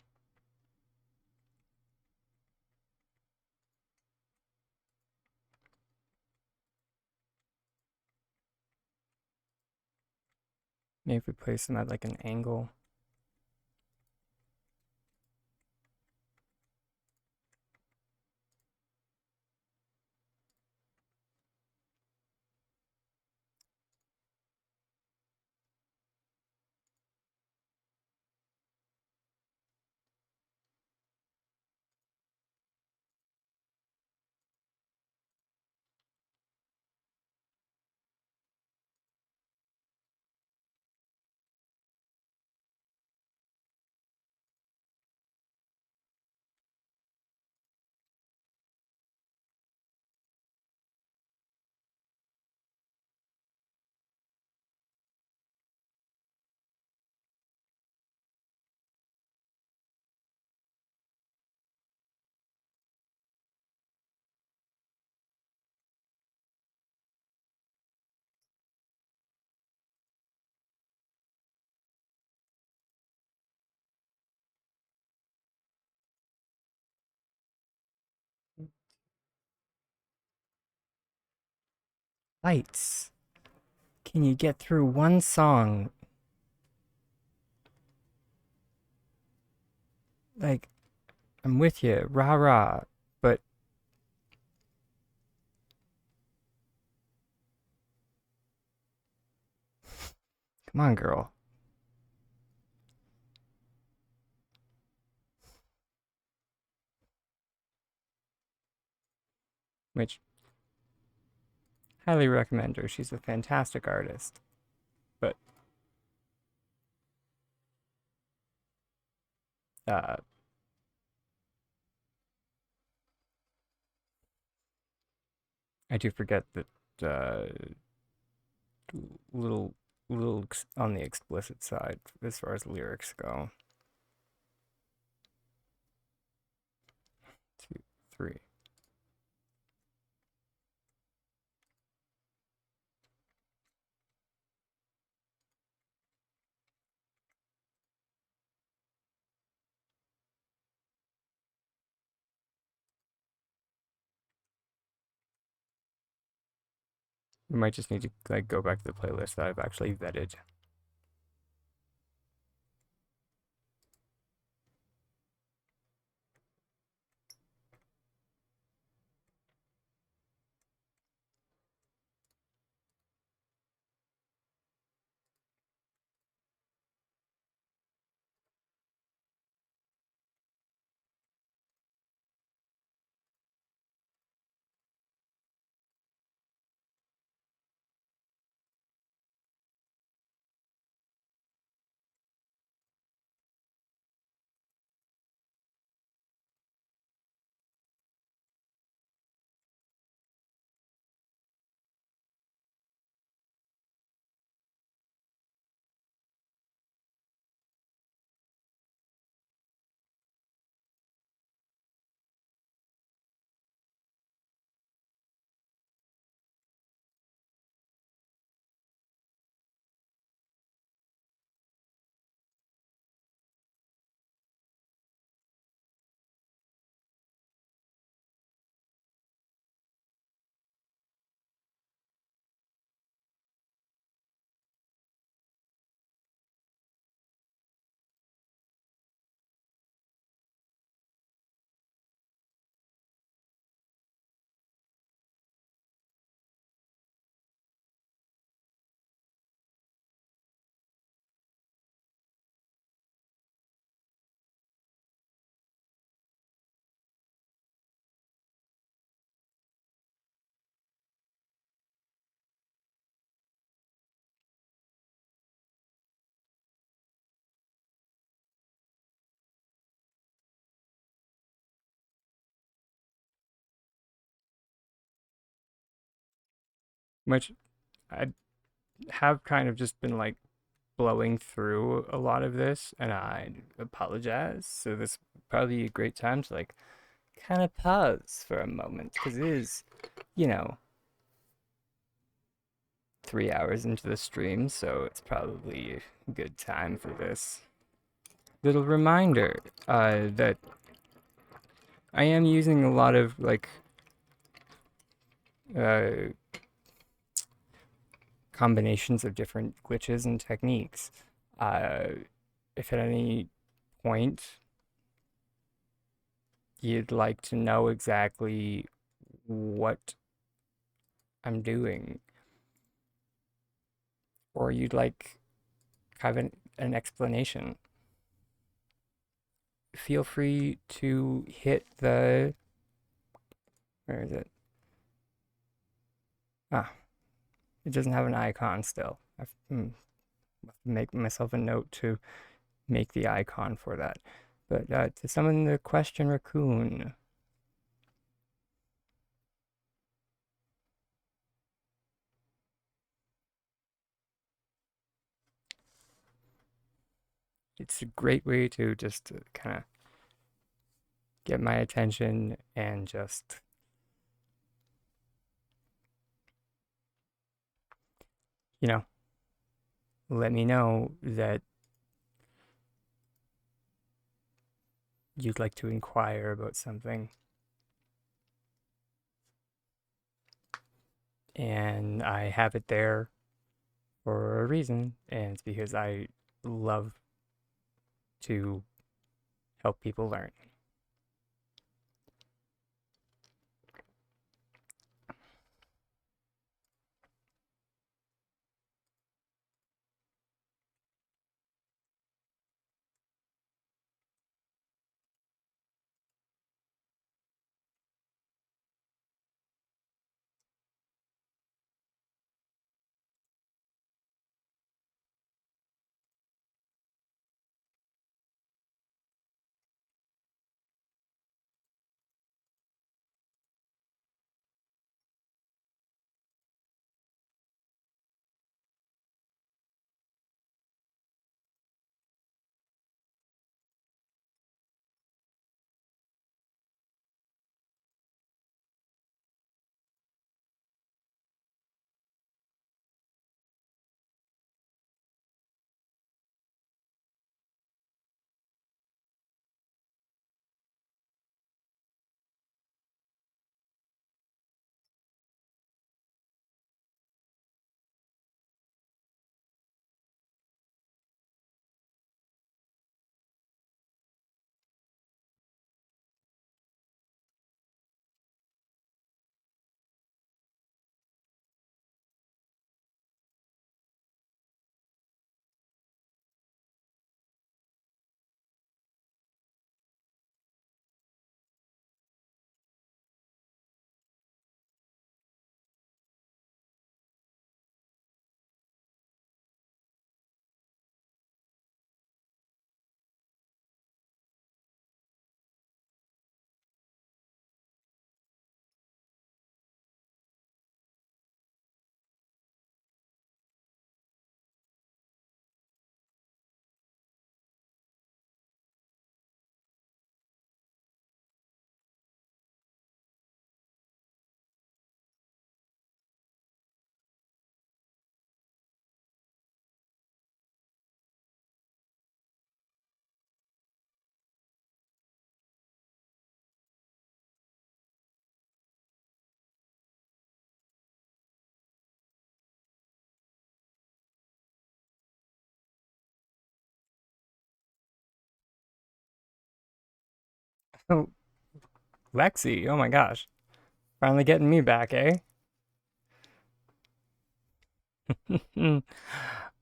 Maybe if we place them at like an angle. Lights. Can you get through one song? Like, I'm with you, rah rah, but come on, girl. Which, highly recommend her. She's a fantastic artist. But, uh, I do forget that, little, little on the explicit side as far as lyrics go. 2, 3. We might just need to like go back to the playlist that I've actually vetted. Which I have kind of just been like blowing through a lot of this, and I apologize. So this would probably be a great time to like kind of pause for a moment because it is, you know, 3 hours into the stream, so it's probably a good time for this little reminder that I am using a lot of like uh, combinations of different glitches and techniques. Uh, if at any point you'd like to know exactly what I'm doing, or you'd like kind of an explanation, feel free to hit the, where is it? Ah, it doesn't have an icon still. I have to make myself a note to make the icon for that. But to summon the question raccoon. It's a great way to just kind of get my attention and just, you know, let me know that you'd like to inquire about something. and I have it there for a reason, and it's because I love to help people learn. Oh, Lexi, oh my gosh. Finally getting me back, eh?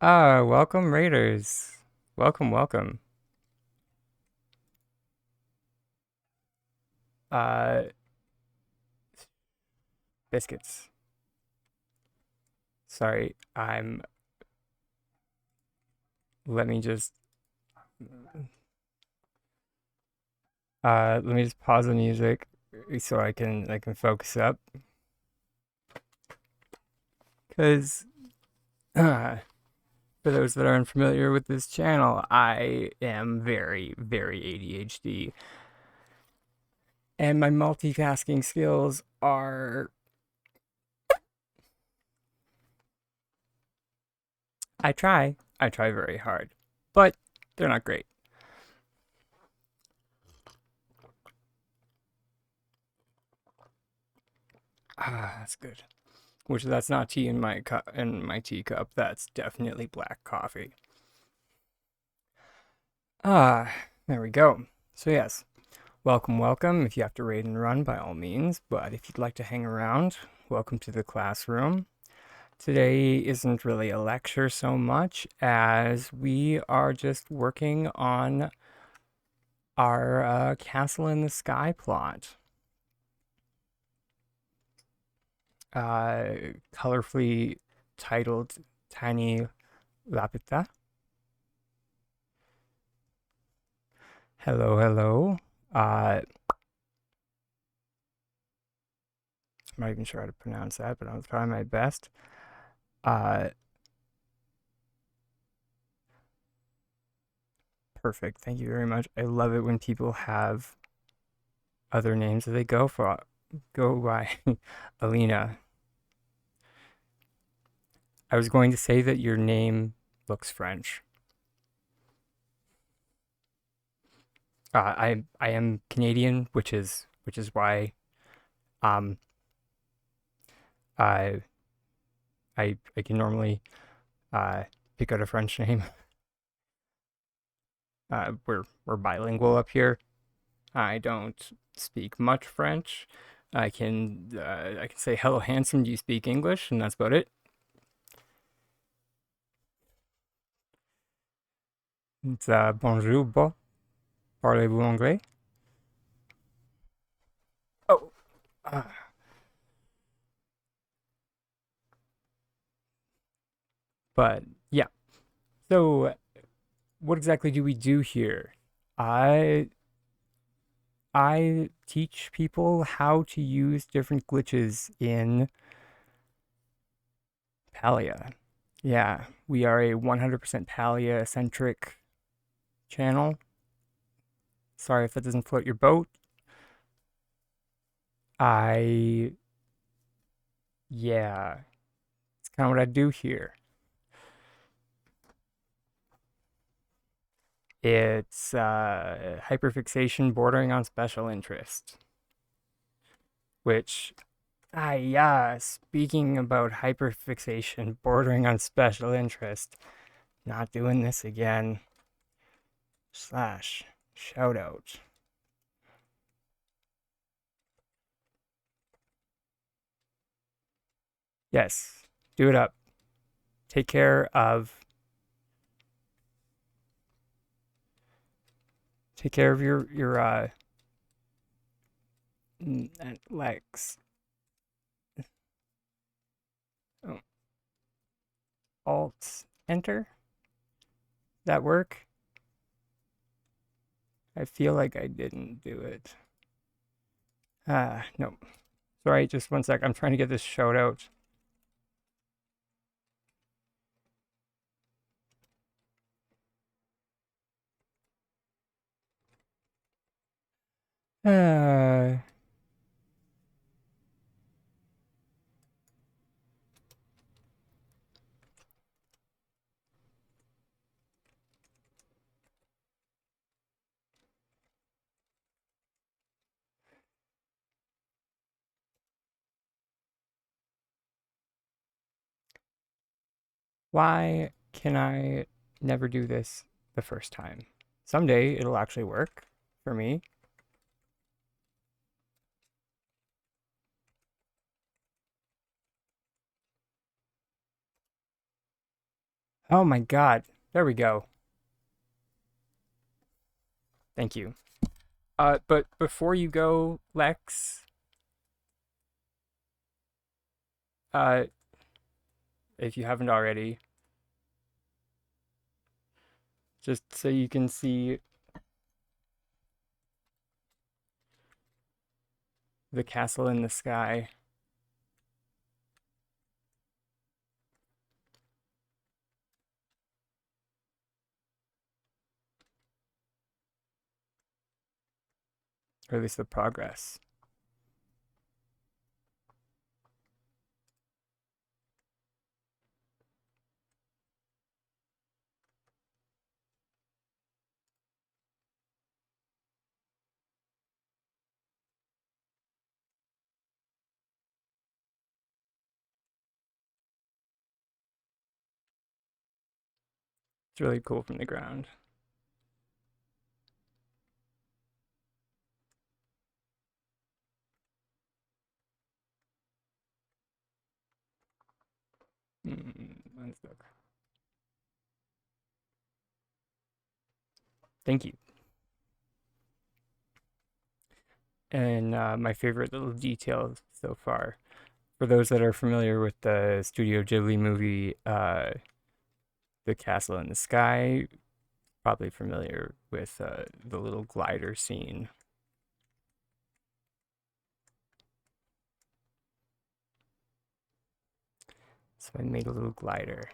Welcome Raiders. Welcome, welcome. Uh, Biscuits. Sorry, let me just, let me just pause the music so I can focus up. Because, for those that are unfamiliar with this channel, I am very, very ADHD. And my multitasking skills are, I try very hard, but they're not great. That's good. Which that's not tea in my cup, in my teacup. That's definitely black coffee. There we go. So yes, welcome, welcome. If you have to raid and run, by all means. But if you'd like to hang around, welcome to the classroom. Today isn't really a lecture so much as we are just working on our Castle in the Sky plot. Colorfully titled Tiny Lapita. Hello, hello. I'm not even sure how to pronounce that, but I'll try my best. Perfect. Thank you very much. I love it when people have other names that they go by. Alina. I was going to say that your name looks French. I am Canadian, which is why I I can normally pick out a French name. We're bilingual up here. I don't speak much French. I can say hello handsome, do you speak English? And that's about it. It's bonjour, bon. Parlez-vous anglais? Oh, uh, but yeah. So, what exactly do we do here? I I teach people how to use different glitches in Palia. Yeah, we are a 100% Palia centric channel. Sorry if that doesn't float your boat. I Yeah, it's kind of what I do here. It's hyperfixation bordering on special interest, which, yeah, speaking about hyperfixation bordering on special interest, not doing this again, slash, shout out. Yes, do it up. Take care of your legs. Oh, Alt enter. That work? I feel like I didn't do it. No. Sorry, just one sec. I'm trying to get this shout out. Uh, why can I never do this the first time? Someday it'll actually work for me. Oh my god. There we go. Thank you. But before you go, Lex, uh, if you haven't already, just so you can see the castle in the sky. Or at least the progress. It's really cool from the ground. Let's look. Thank you. And my favorite little detail so far, for those that are familiar with the Studio Ghibli movie, The Castle in the Sky, probably familiar with the little glider scene. So I made a little glider.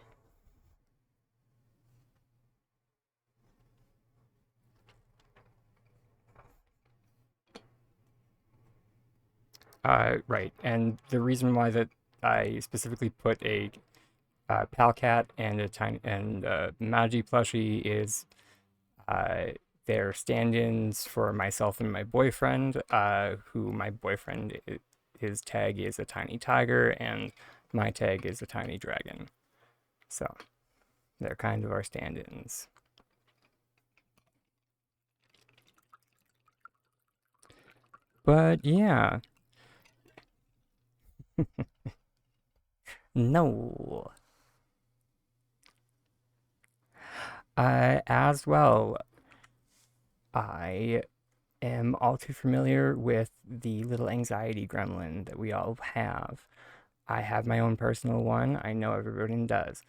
Right, and the reason why that I specifically put a Palcat and a tiny and Magi plushie is they're stand-ins for myself and my boyfriend. Who my boyfriend his tag is a tiny tiger, and my tag is a tiny dragon. So they're kind of our stand-ins. But yeah. No. As well, I am all too familiar with the little anxiety gremlin that we all have. I have my own personal one. I know everybody does.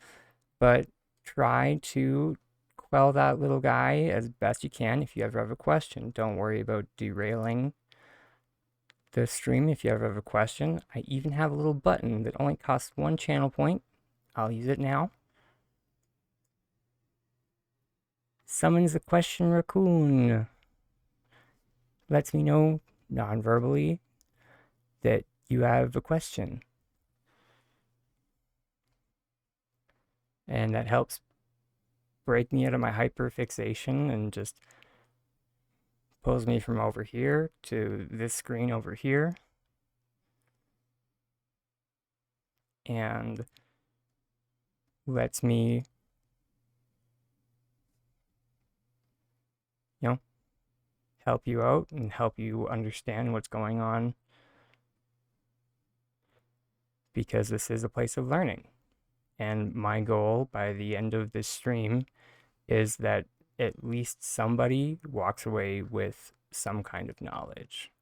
But try to quell that little guy as best you can if you ever have a question. Don't worry about derailing the stream if you ever have a question. I even have a little button that only costs 1 channel point. I'll use it now. Summons a question raccoon. Lets me know non-verbally that you have a question. And that helps break me out of my hyperfixation and just pulls me from over here to this screen over here. And lets me, help you out and help you understand what's going on, because this is a place of learning. And my goal by the end of this stream is that at least somebody walks away with some kind of knowledge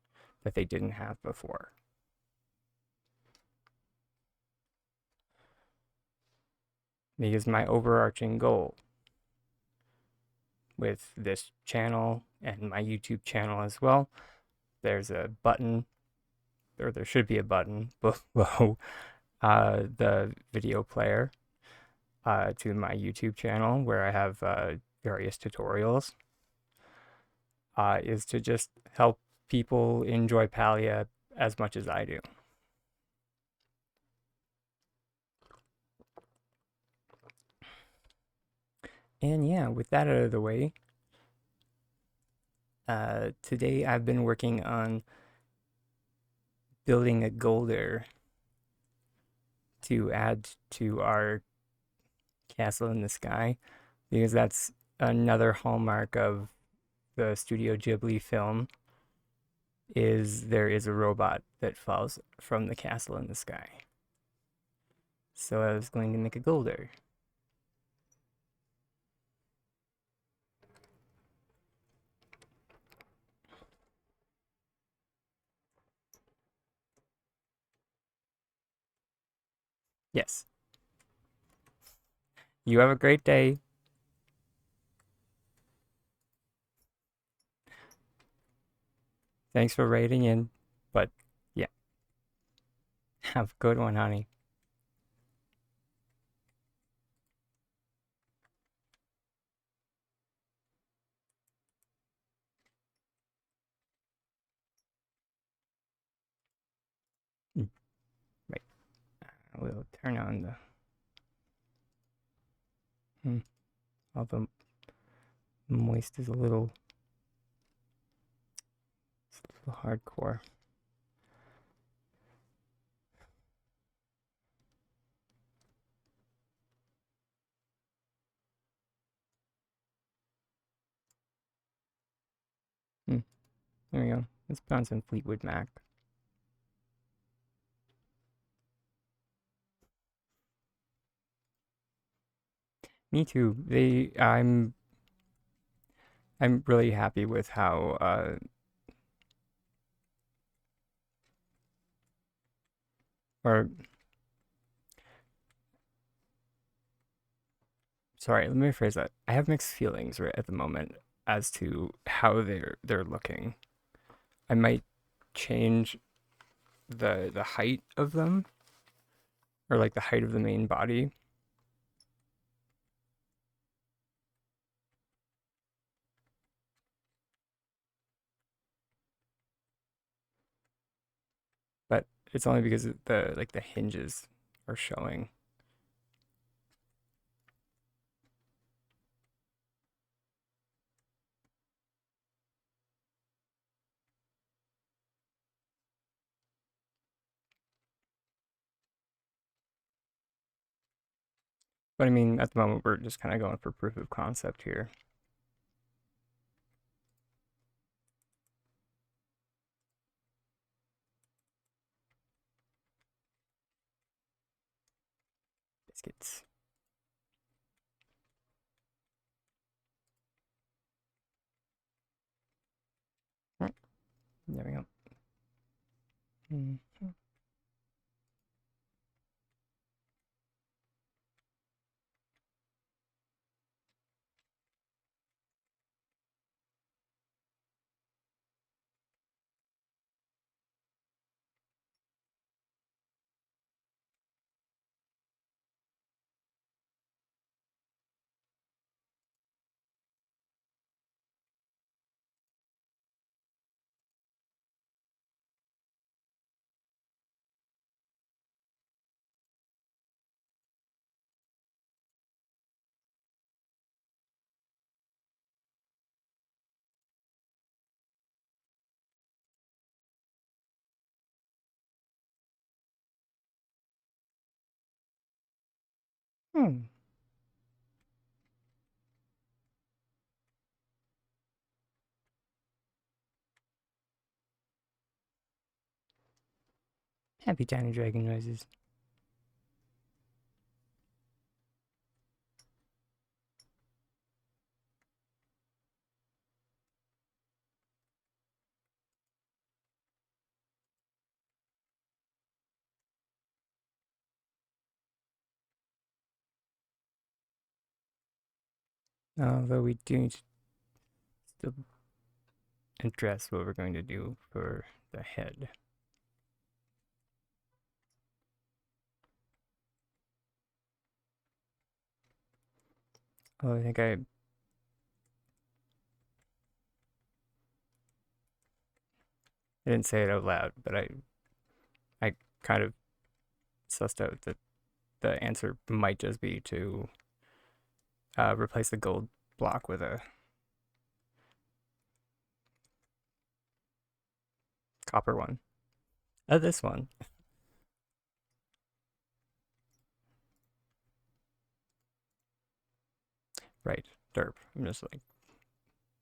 that they didn't have before. Because my overarching goal with this channel and my YouTube channel as well, there's a button, or there should be a button below the video player to my YouTube channel where I have various tutorials, is to just help people enjoy Palia as much as I do. And yeah, with that out of the way, today I've been working on building a golder to add to our castle in the sky, because that's another hallmark of the Studio Ghibli film, is there is a robot that falls from the castle in the sky. So I was going to make a golder. Yes. You have a great day. Thanks for rating in, but yeah. Have a good one, honey. Right. We'll turn on the... although moist is a little hardcore. There we go. Let's put on some Fleetwood Mac. Me too. I'm really happy with how or sorry, let me rephrase that. I have mixed feelings right at the moment as to how they're looking. I might change the height of them, or like the height of the main body. But it's only because the hinges are showing. But I mean, at the moment, we're just kind of going for proof of concept here. Biscuits. Right. There we go. Mm-hmm. Hmm. Happy tiny dragon noises. Although we do need to still address what we're going to do for the head. Oh, I think I didn't say it out loud, but I kind of sussed out that the answer might just be to replace the gold block with a copper one. This one. Right. Derp. I'm just like,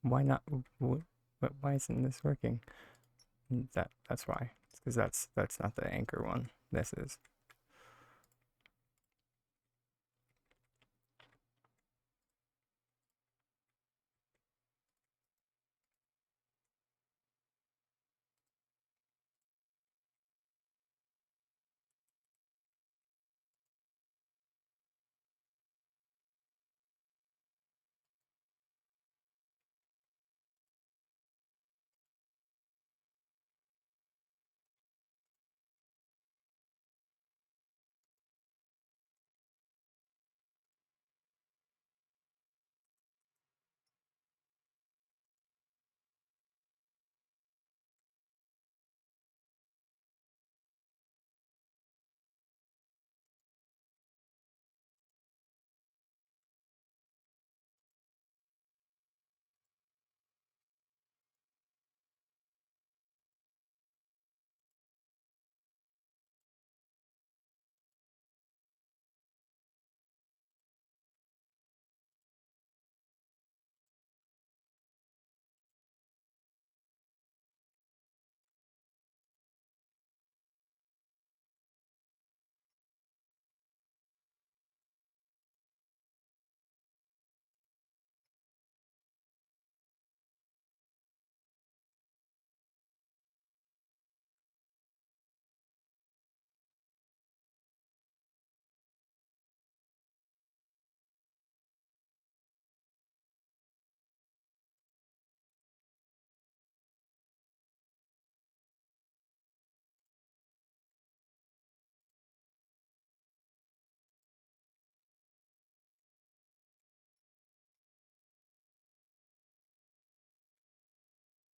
why not? Why isn't this working? That's why. It's because that's not the anchor one. This is.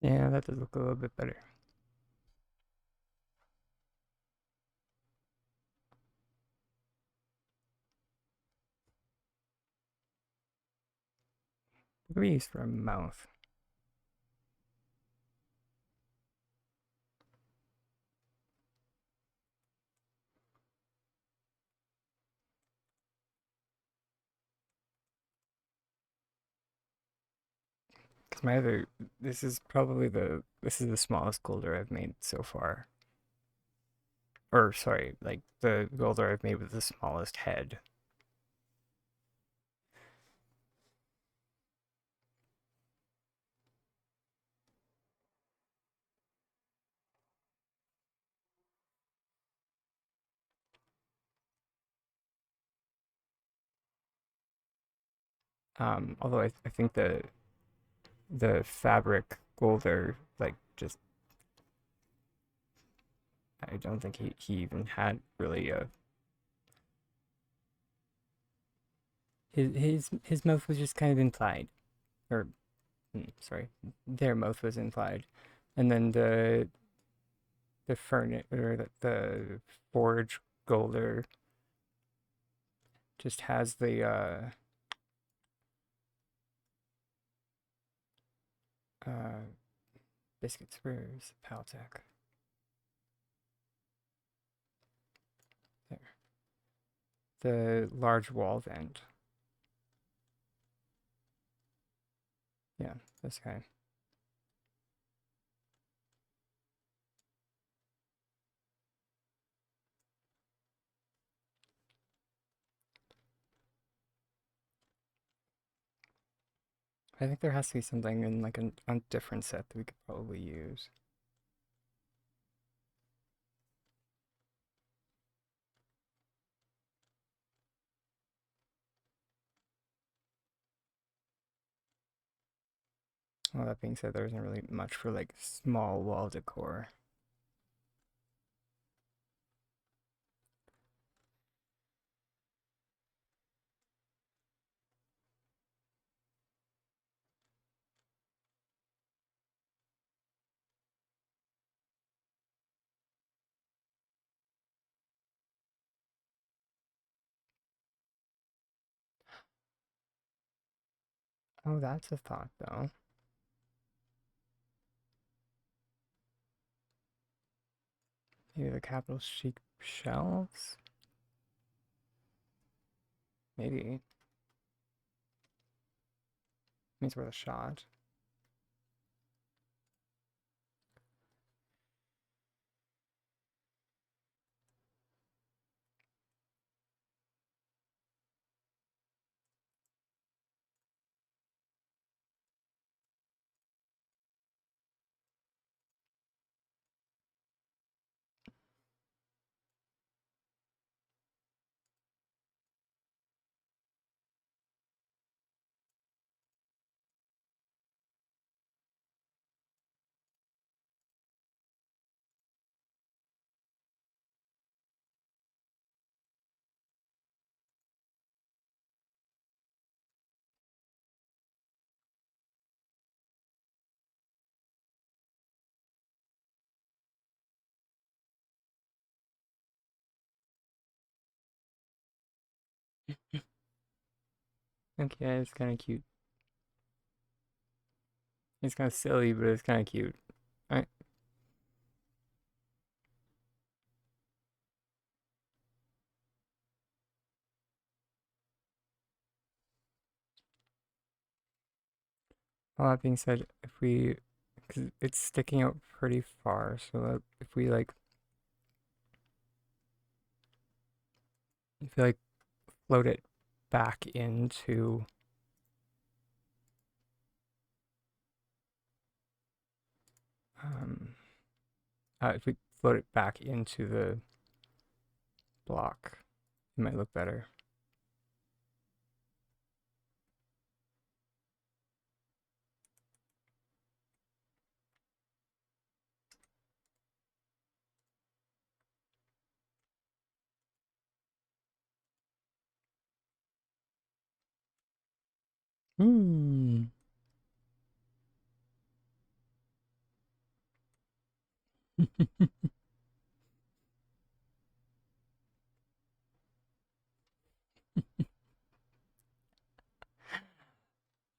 Yeah, that does look a little bit better. What do we use for a mouth? This is probably this is the smallest golder I've made so far. Or sorry, like the golder I've made with the smallest head. Although I think the fabric golder, like, just I don't think he even had really a his mouth was just kind of implied, or sorry, their mouth was implied, and then the furnace or the forge golder just has the uh biscuits. Where's Paltech? There. The large wall vent. Yeah, this guy. I think there has to be something in like a different set that we could probably use. Well, that being said, there isn't really much for like small wall decor. Oh, that's a thought though. Maybe the capital chic shelves? Maybe. Means worth a shot. Okay, it's kind of cute. It's kind of silly, but it's kind of cute. I, all that being said, if we, because it's sticking out pretty far, so that if we like float it back into, um, if we float it back into the block, it might look better. Hmm.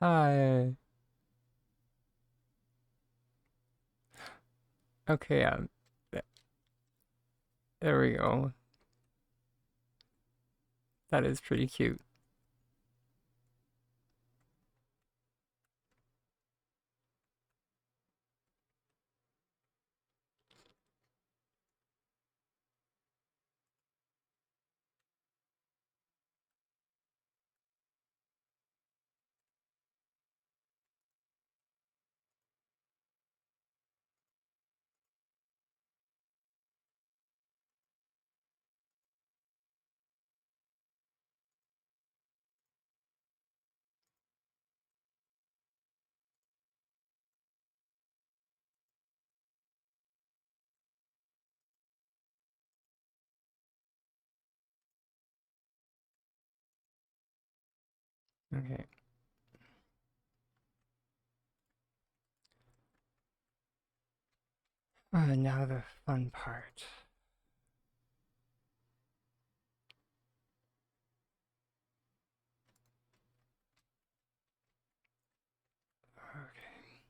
Hi. Okay, there we go. That is pretty cute. Okay. Now the fun part. Okay.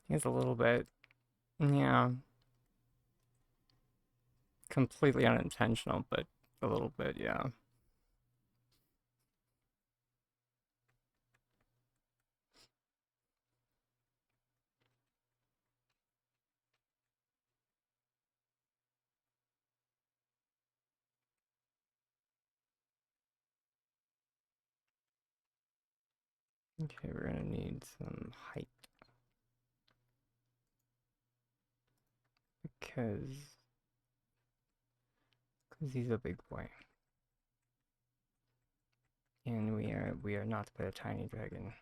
It's a little bit, yeah, completely unintentional, but a little bit, yeah. Okay, we're gonna need some height because he's a big boy, and we are not but a tiny dragon.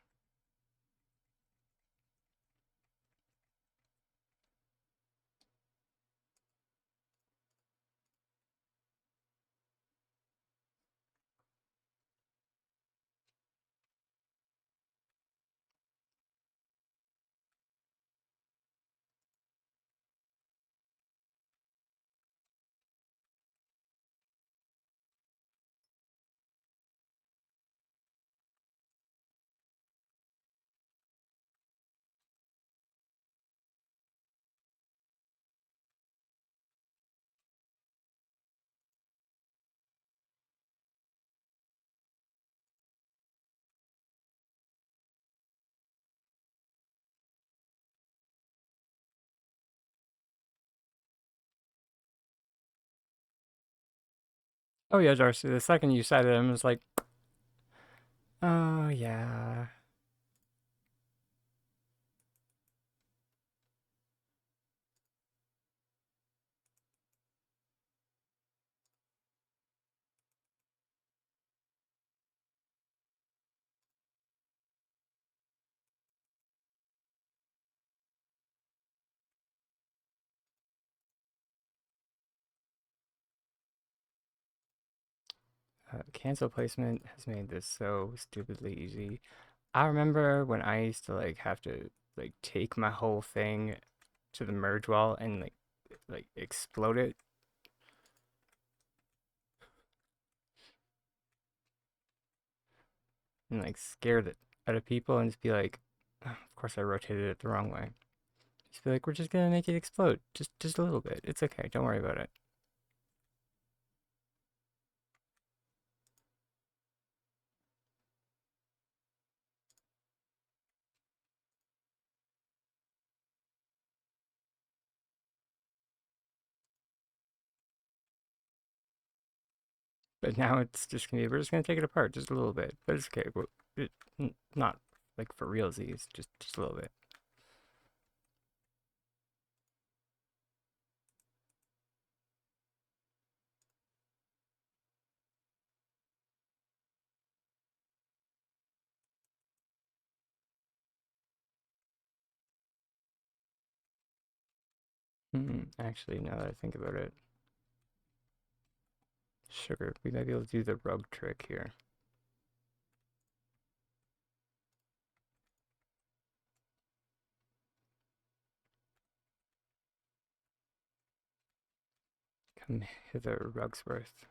Oh yeah, Darcy. The second you said it, I was like, oh yeah. Cancel placement has made this so stupidly easy. I remember when I used to like have to like take my whole thing to the merge wall and like explode it and like scare the out of people and just be like, "Oh, of course I rotated it the wrong way." Just be like, we're just gonna make it explode, just a little bit. It's okay, don't worry about it. But now it's just gonna be, we're just gonna take it apart just a little bit, but it's okay. Not like for realsies, just a little bit. Actually, now that I think about it, sugar. We might be able to do the rug trick here. Come hither, Rugsworth.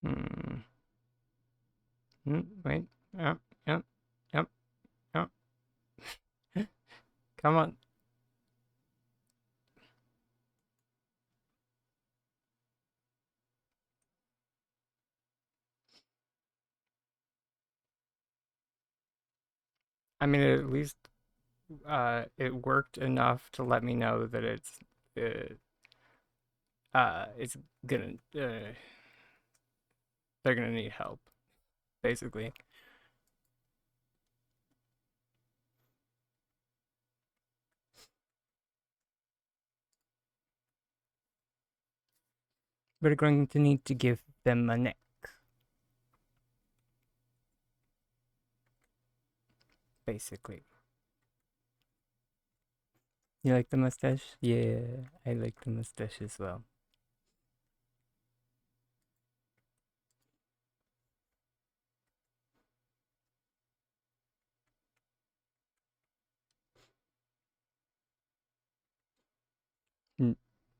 Hmm. Wait. Yep. Yep. Yep. Yep. Come on. I mean, at least it worked enough to let me know that it's gonna they're gonna need help, basically. We're going to need to give them a neck, basically. You like the mustache? Yeah, I like the mustache as well.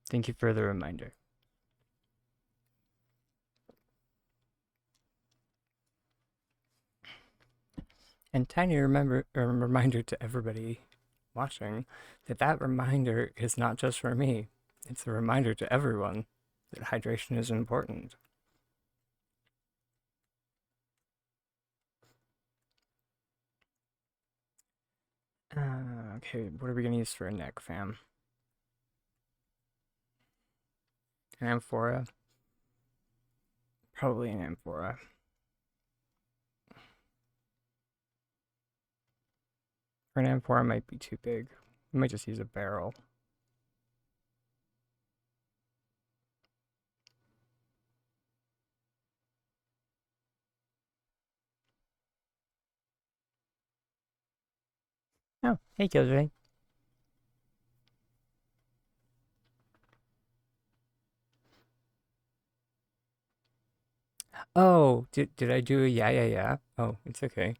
Thank you for the reminder. And tiny reminder to everybody watching that reminder is not just for me. It's a reminder to everyone that hydration is important. Okay, what are we gonna use for a neck, fam? An amphora? Probably an amphora. For an amphora might be too big. We might just use a barrel. Oh, hey, Killjoy. Oh, did I do a yeah? Oh, it's okay.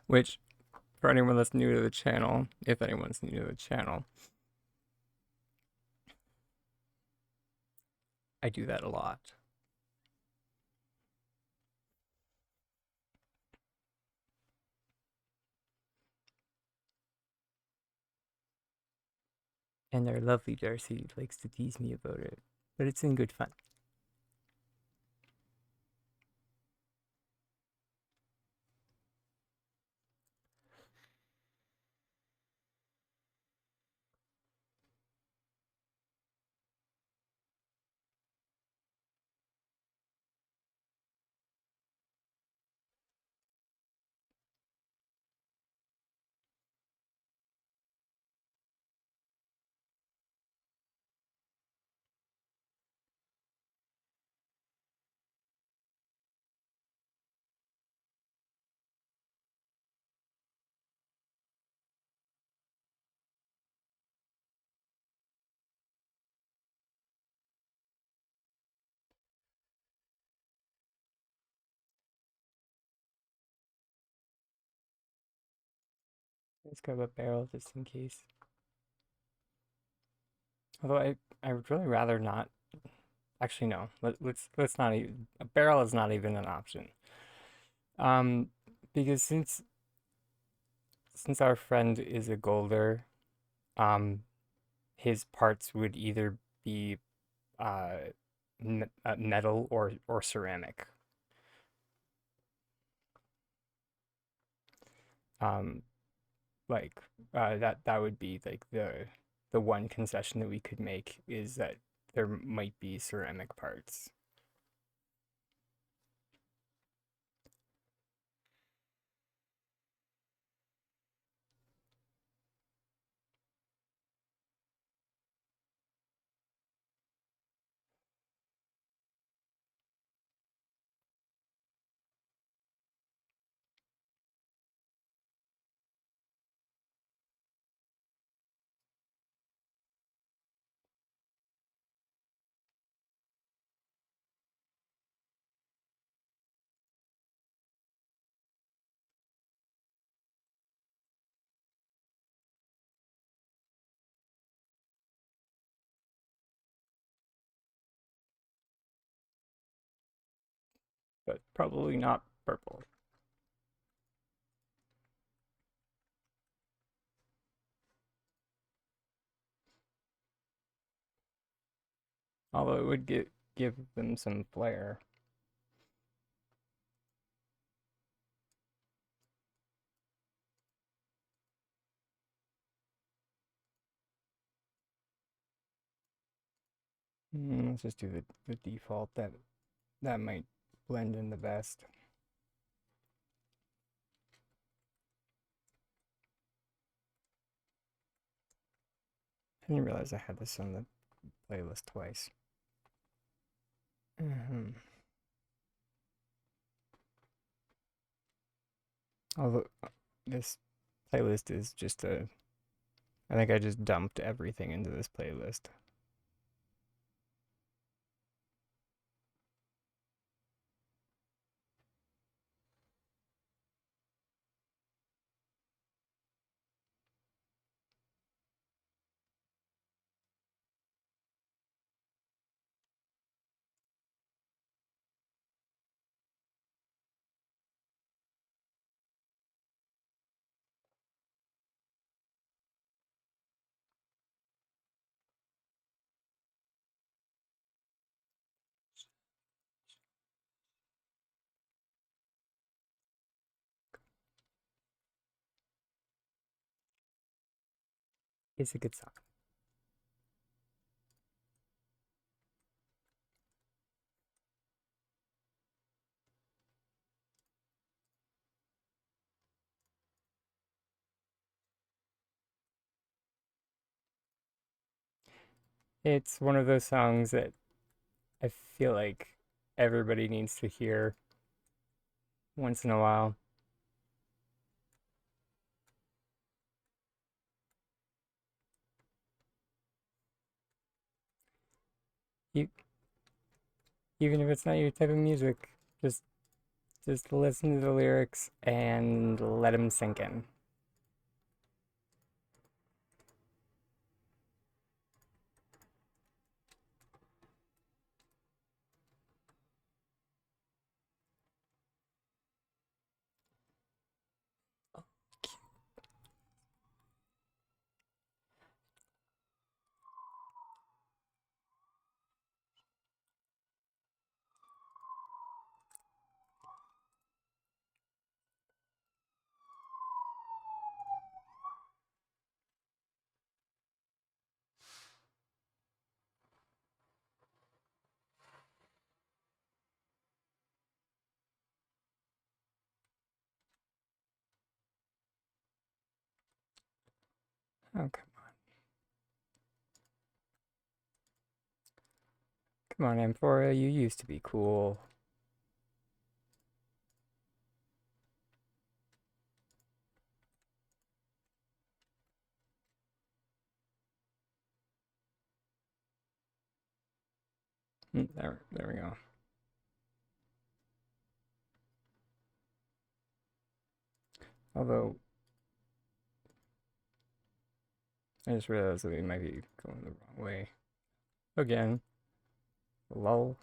Which, for anyone that's new to the channel, if anyone's new to the channel, I do that a lot. And our lovely Darcy likes to tease me about it, but it's in good fun. Let's grab a barrel just in case. Although I would really rather not. Actually, no. Let's not even. A barrel is not even an option. Um, because since our friend is a golder, um, his parts would either be metal or ceramic. Um, like that would be like the one concession that we could make is that there might be ceramic parts. But probably not purple. Although it would give them some flair. Let's just do the default. That might blend in the best. I didn't realize I had this on the playlist twice. Although this playlist is just I think I just dumped everything into this playlist. It's a good song. It's one of those songs that I feel like everybody needs to hear once in a while. You, even if it's not your type of music, just listen to the lyrics and let them sink in. Oh, come on, Amphoria, you used to be cool. There we go. Although, I just realized that we might be going the wrong way. Again. Lol.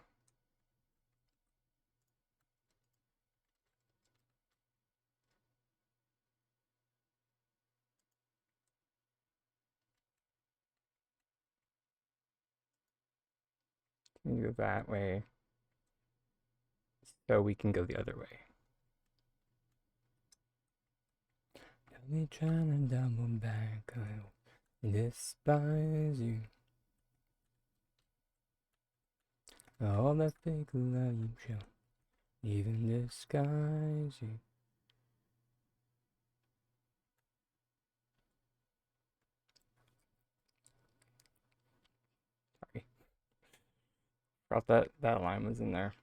We go that way. So we can go the other way. Me trying to double back, I despise you. All that fake love you show, even disguise you. Sorry. Forgot that line was in there.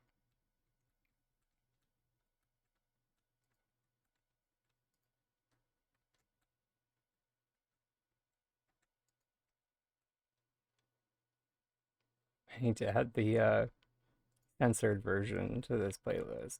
I need to add the censored version to this playlist.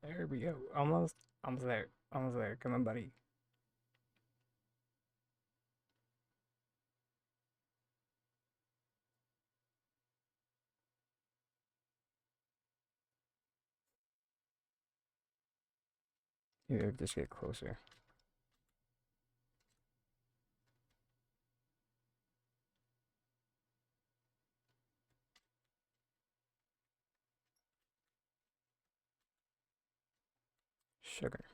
There we go. Almost there. Almost there. Come on, buddy. You just get closer. Sugar.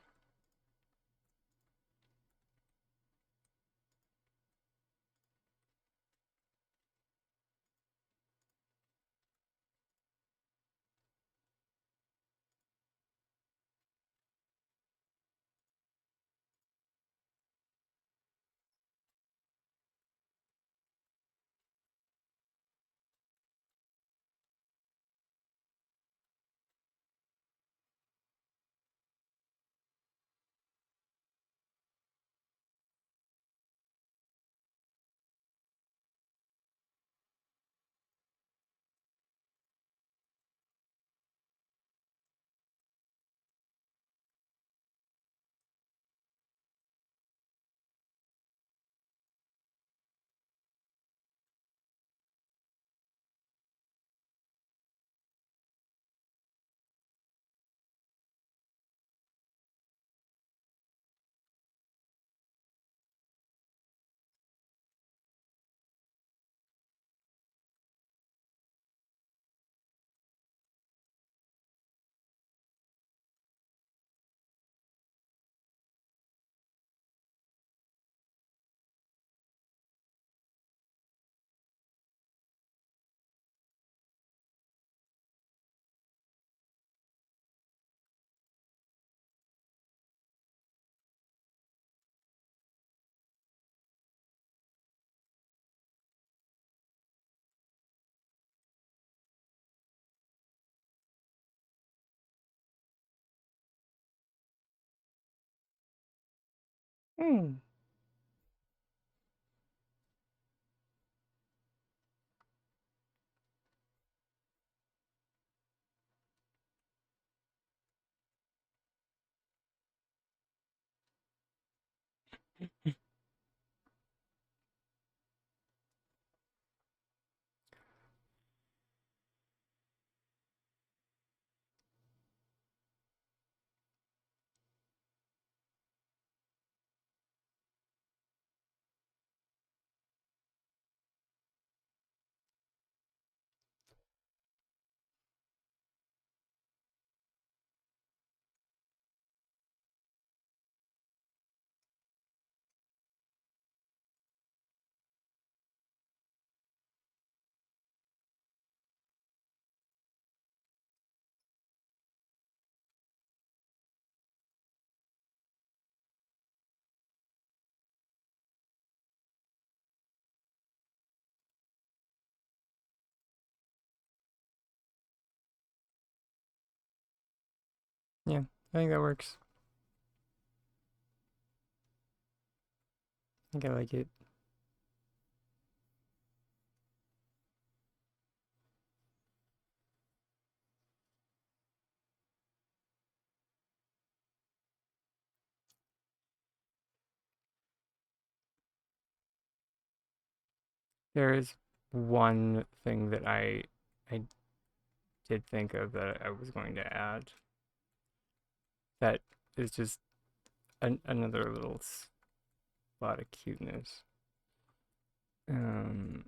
Hmm. Yeah, I think that works. I think I like it. There is one thing that I did think of that I was going to add that is just another little spot of cuteness. Um,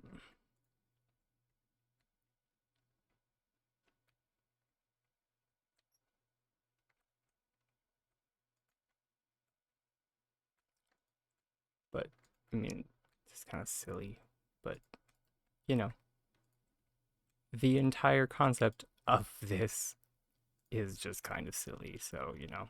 but I mean, it's kind of silly, but you know, the entire concept of this is just kind of silly, so you know.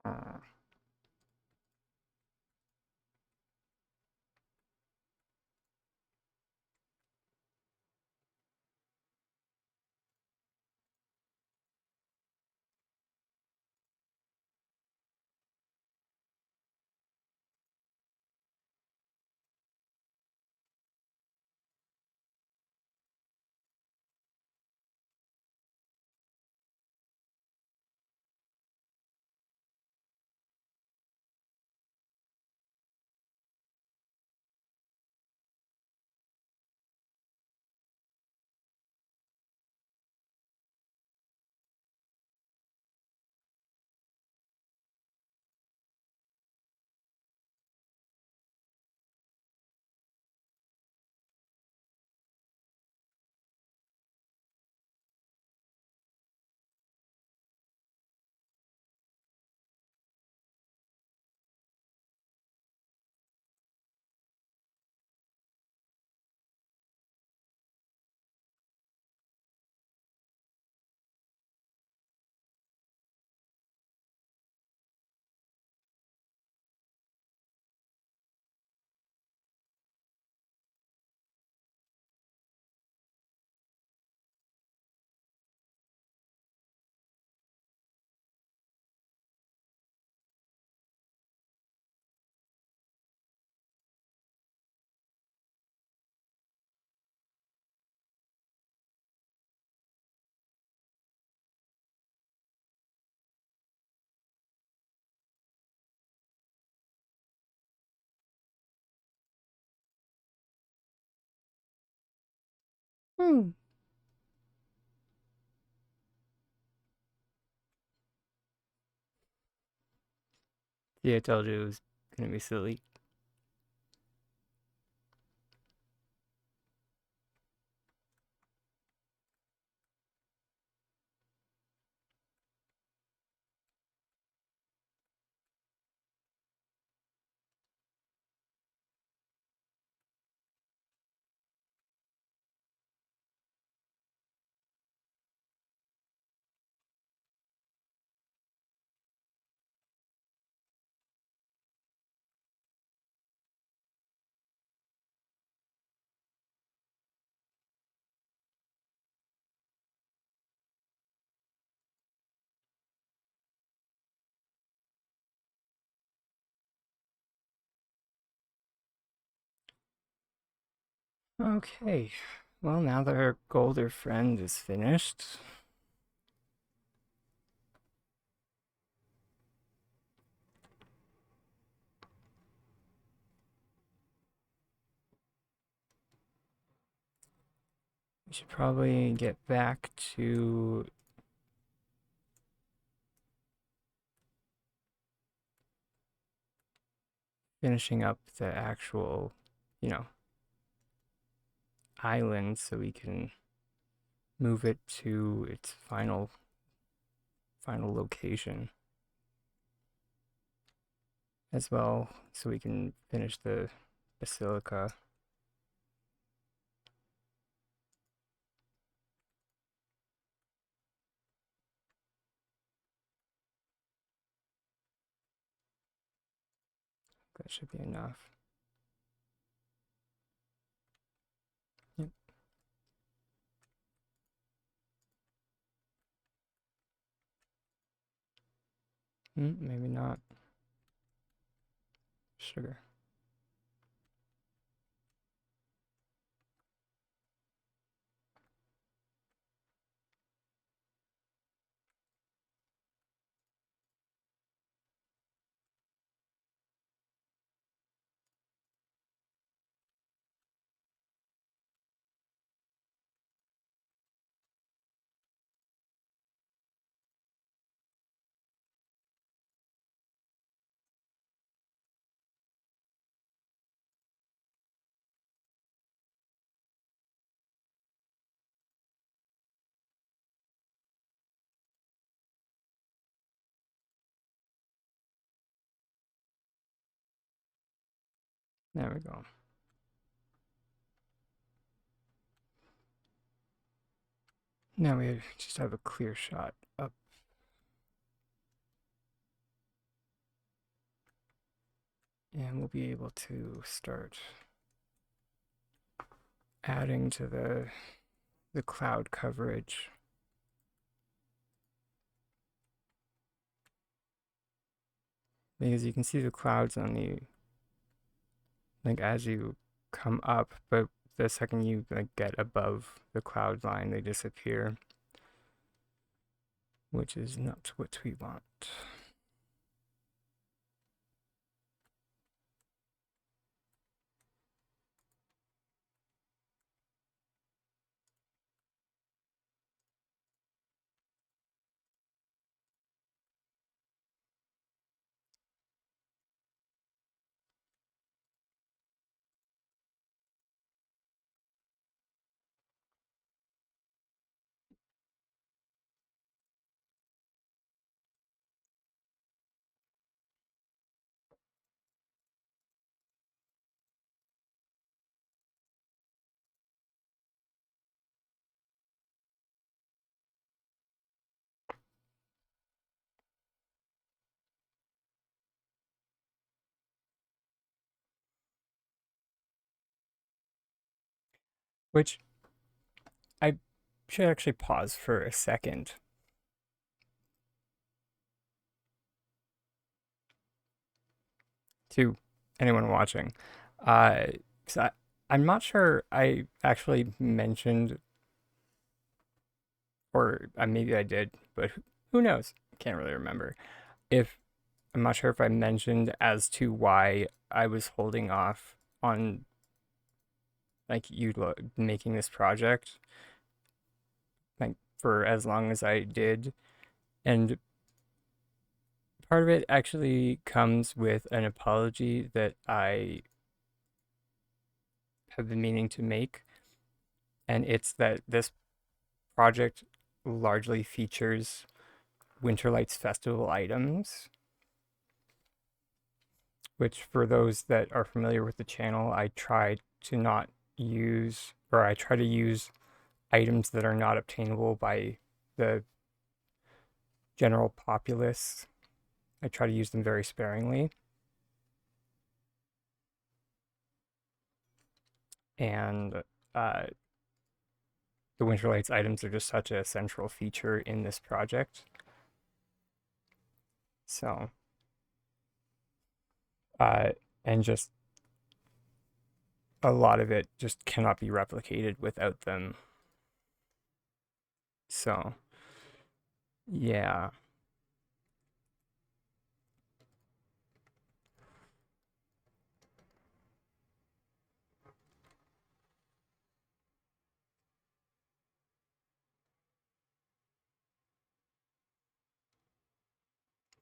Uh, hmm. Yeah, I told you it was gonna be silly. Okay, well, now that our golder friend is finished, we should probably get back to finishing up the actual, you know, island so we can move it to its final location as well, so we can finish the basilica. That should be enough. Yep. Maybe not. Sugar. There we go. Now we just have a clear shot up. And we'll be able to start adding to the cloud coverage. Because you can see the clouds on the, like, as you come up, but the second you like get above the cloud line, they disappear, which is not what we want. Which I should actually pause for a second. To anyone watching, because I'm not sure I actually mentioned, or maybe I did, but who knows? Can't really remember. If I'm not sure if I mentioned as to why I was holding off on like you making this project like for as long as I did, and part of it actually comes with an apology that I have been meaning to make, and it's that this project largely features Winterlight's festival items, which for those that are familiar with the channel, I try to not use, or I try to use items that are not obtainable by the general populace. I try to use them very sparingly. And the Winterlight's items are just such a central feature in this project. So, and just a lot of it just cannot be replicated without them. So, yeah.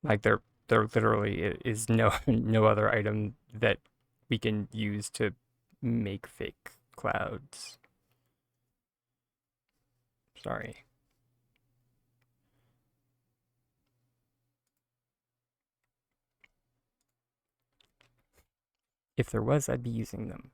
Like there literally is no other item that we can use to make fake clouds. Sorry. If there was, I'd be using them.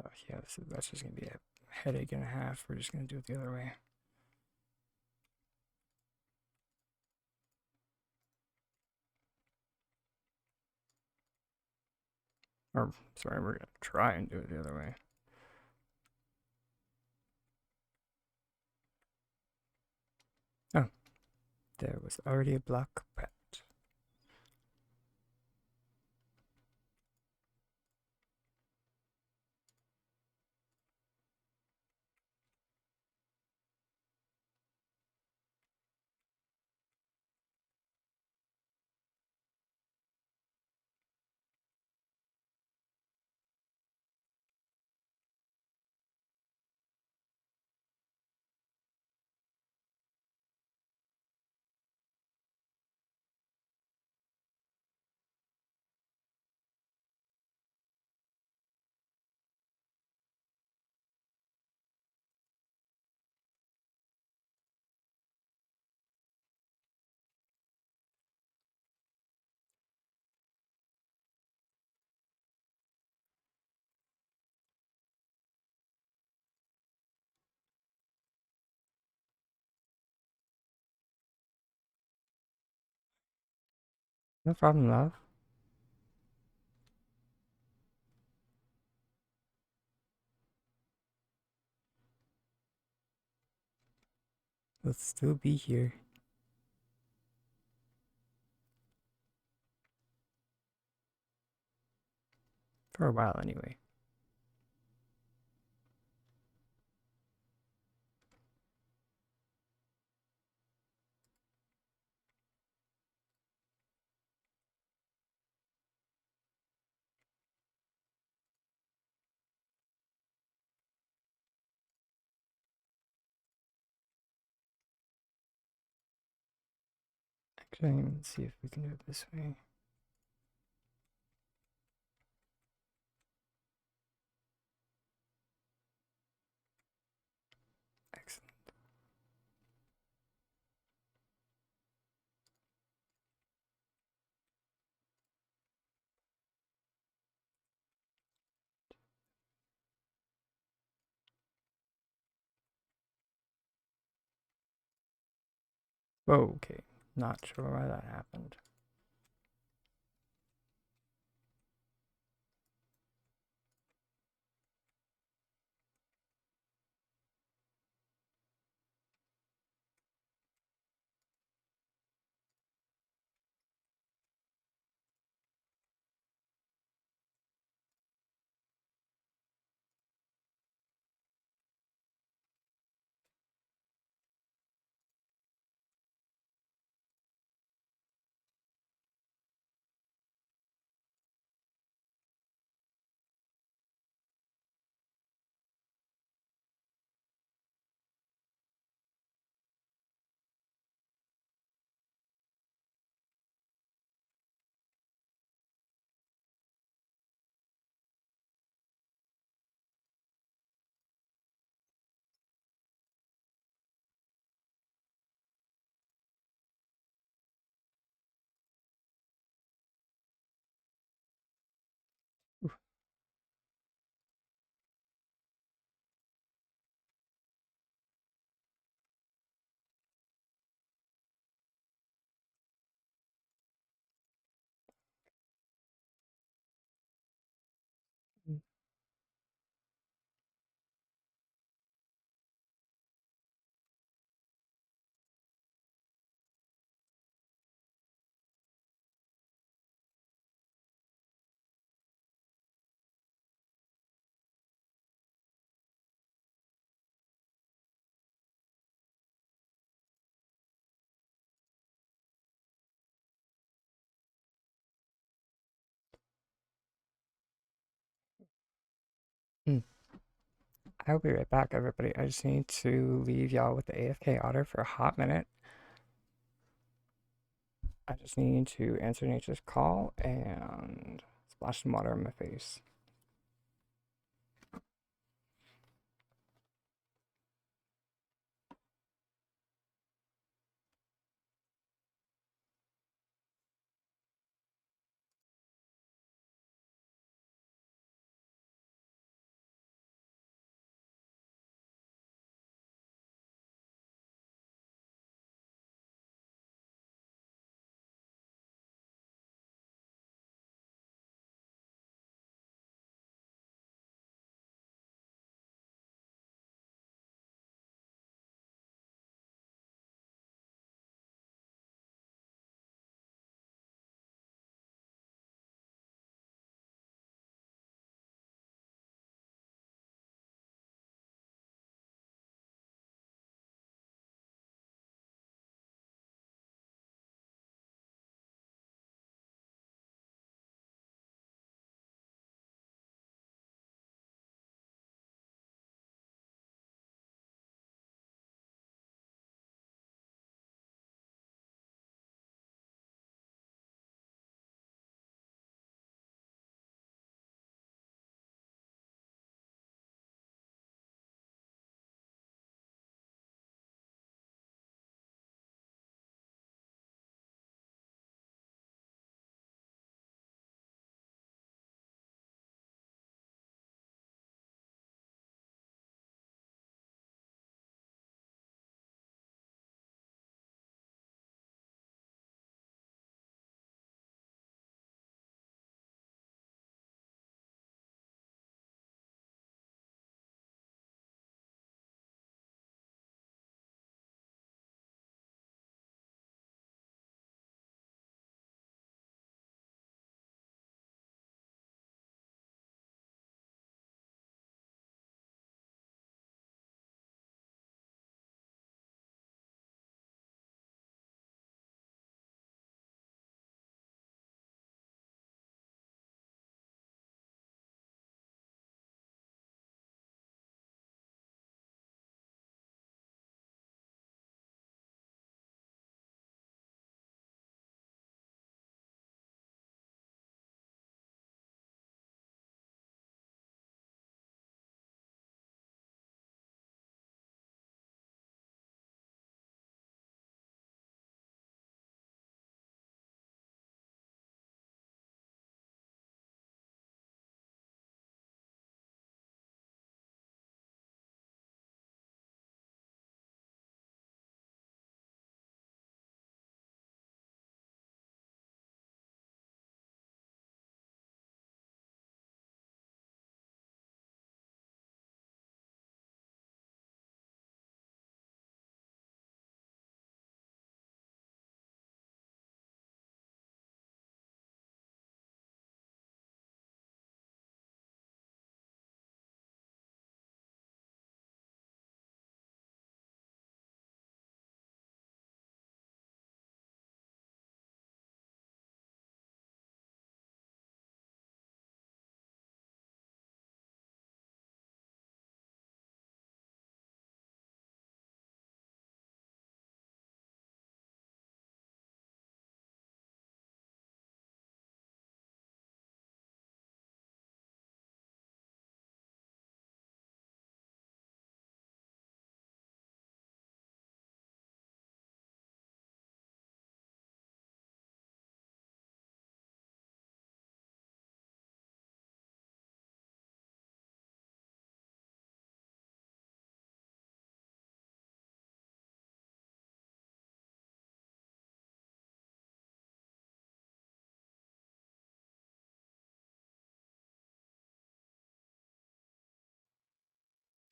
Oh yeah, that's just gonna be a headache and a half. We're just gonna do it the other way. Or, sorry, we're gonna try and do it the other way. Oh, there was already a block prepped. No problem, love. Let's still be here. For a while, anyway. Actually, let's see if we can do it this way. Excellent. Whoa, okay. Not sure why that happened. I'll be right back, everybody. I just need to leave y'all with the AFK otter for a hot minute. I just need to answer nature's call and splash some water on my face.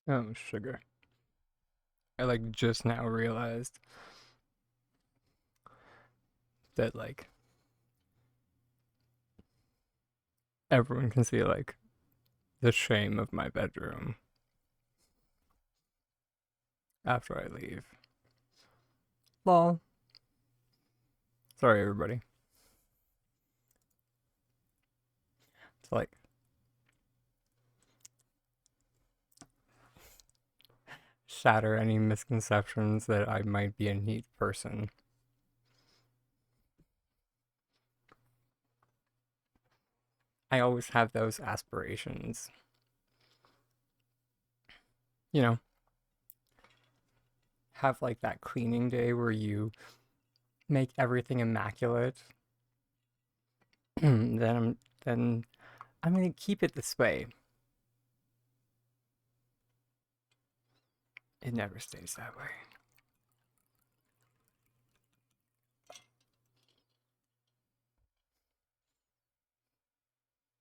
Oh, sugar. I like just now realized that like everyone can see like the shame of my bedroom after I leave. Lol. Sorry, everybody. It's like shatter any misconceptions that I might be a neat person. I always have those aspirations. You know, have like that cleaning day where you make everything immaculate. then I'm gonna keep it this way. It never stays that way.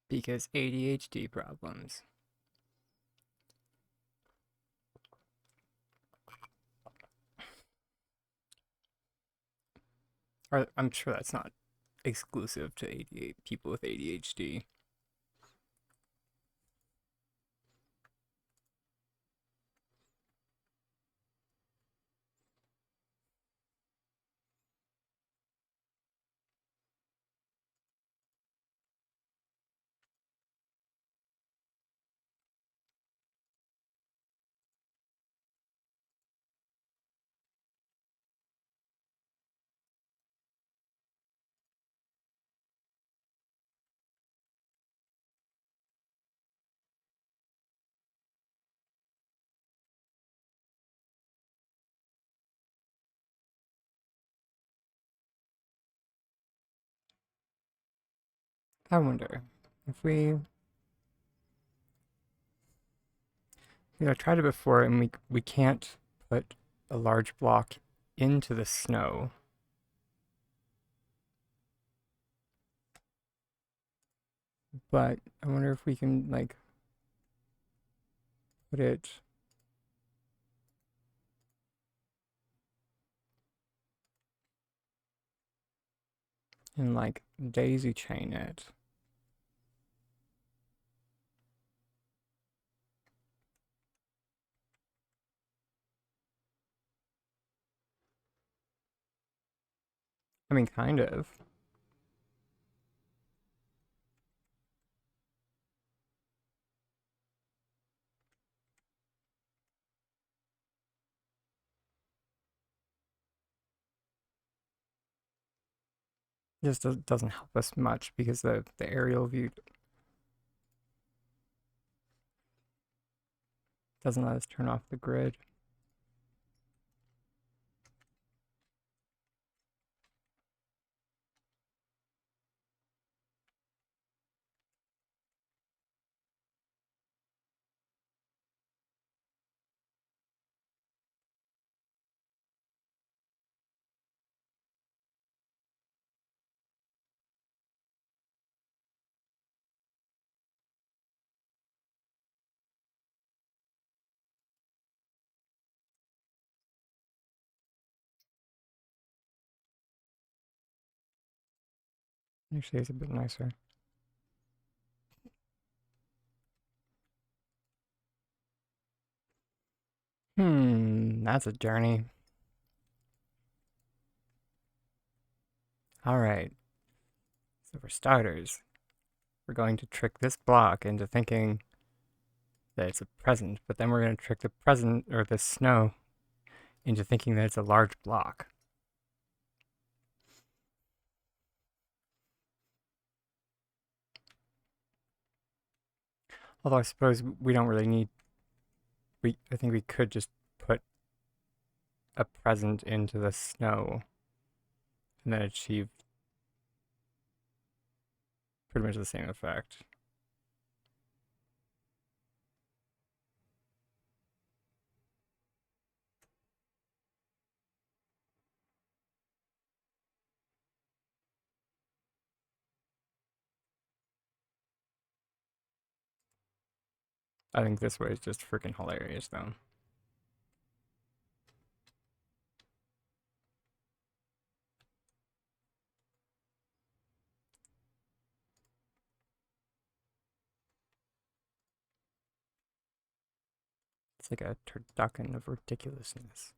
Because ADHD problems. Or I'm sure that's not exclusive to people with ADHD. I wonder if I tried it before and we can't put a large block into the snow. But I wonder if we can like put it and like daisy chain it. I mean, kind of. Just doesn't help us much because the aerial view doesn't let us turn off the grid. Actually, it's a bit nicer. That's a journey. All right. So for starters, we're going to trick this block into thinking that it's a present, but then we're going to trick the present or the snow into thinking that it's a large block. Although I suppose we don't really need. I think we could just put a present into the snow and then achieve pretty much the same effect. I think this way is just freaking hilarious, though. It's like a turducken of ridiculousness.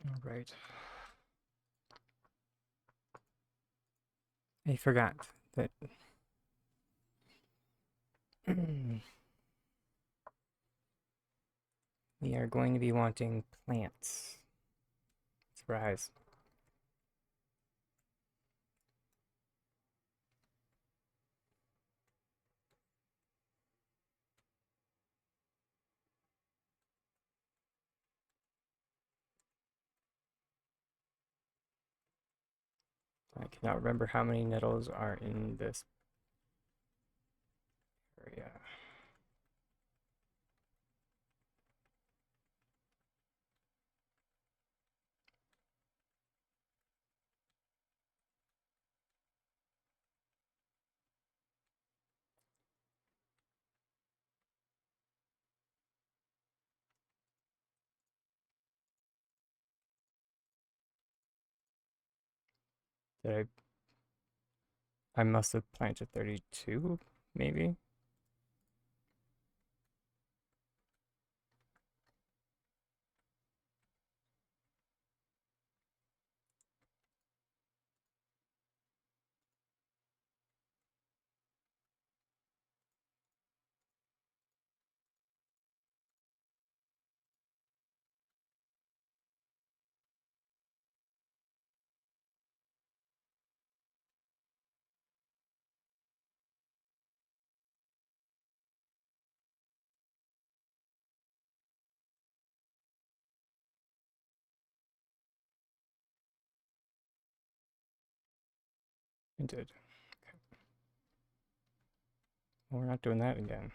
All right. I forgot that we are going to be wanting plants. Surprise. I cannot remember how many nettles are in this area. Did I must have planted 32, maybe? I did. Okay. Well, we're not doing that again.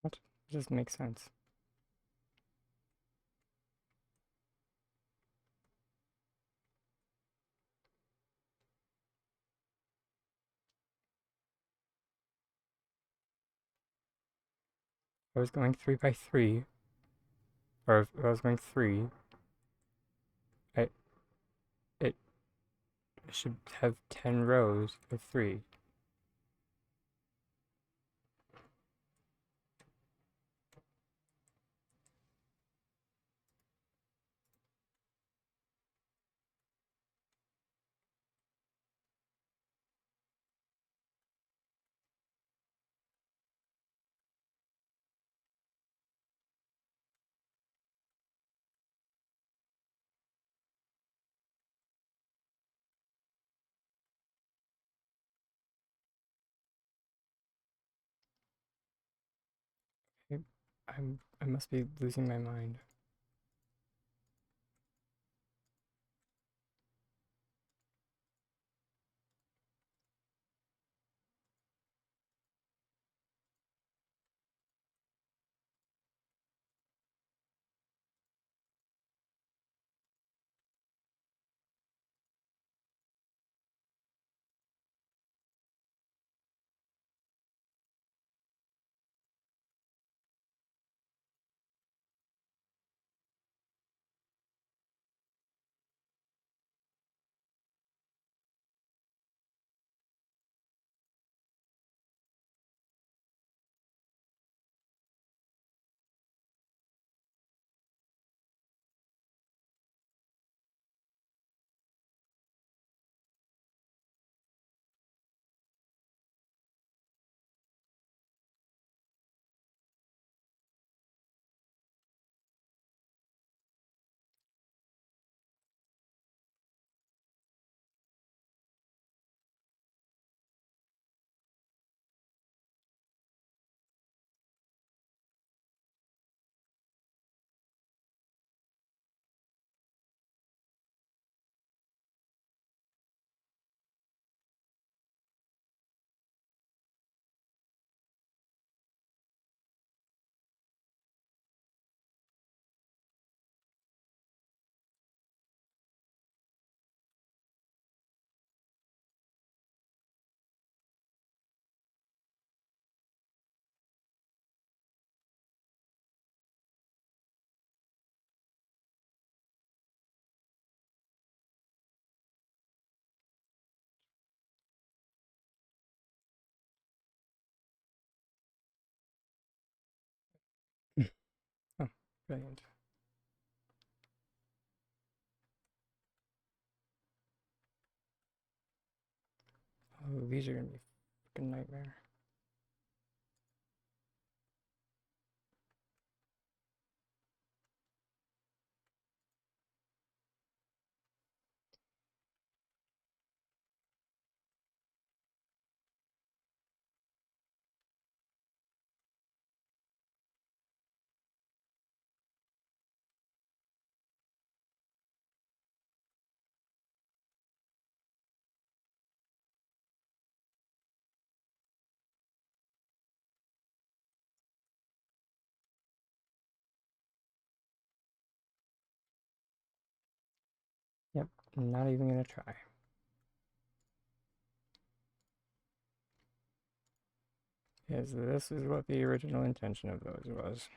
What? It doesn't make sense. I was going 3 by 3, or if I was going 3, I it should have 10 rows of 3. I, I must be losing my mind. Brilliant. Oh, these are gonna be a fucking nightmare. Yep, I'm not even gonna try. Yes, this is what the original intention of those was.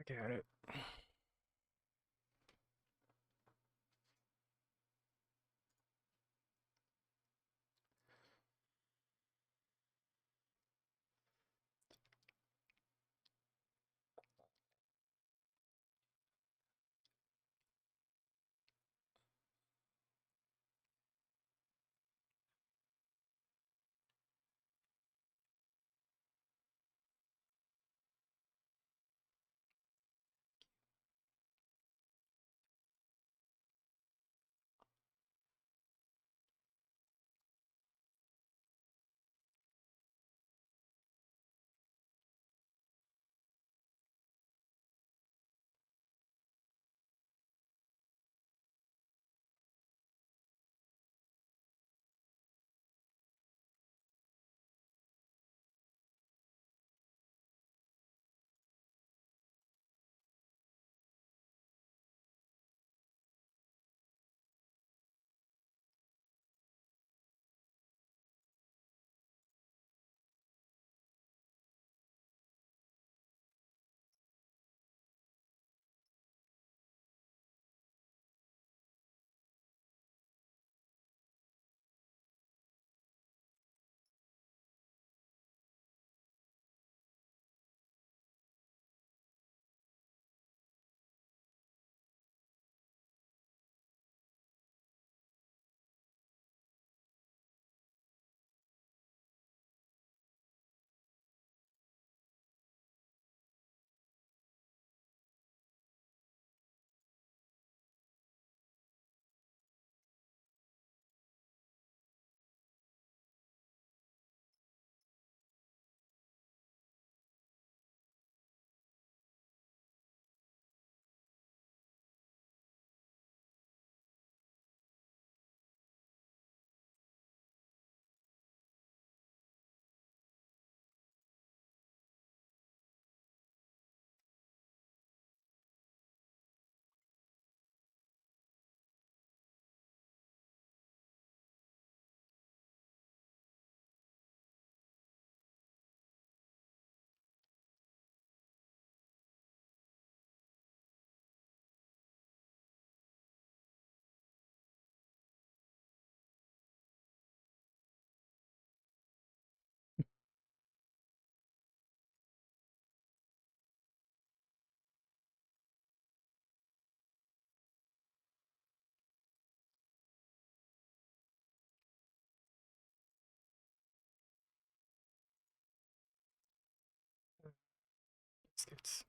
back at it. Biscuits.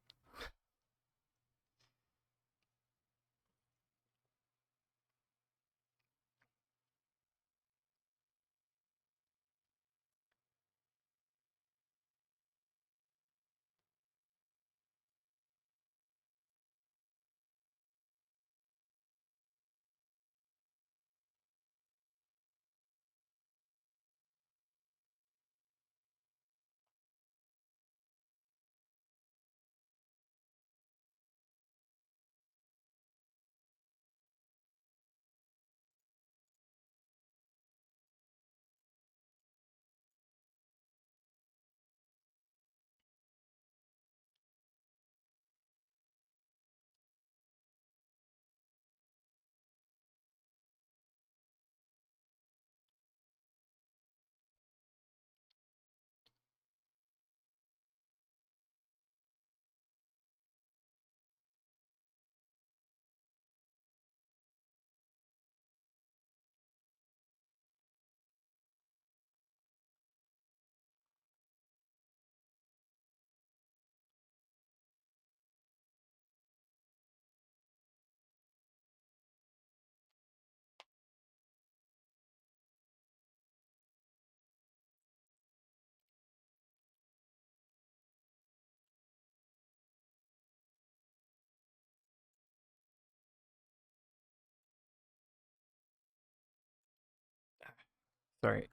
Sorry,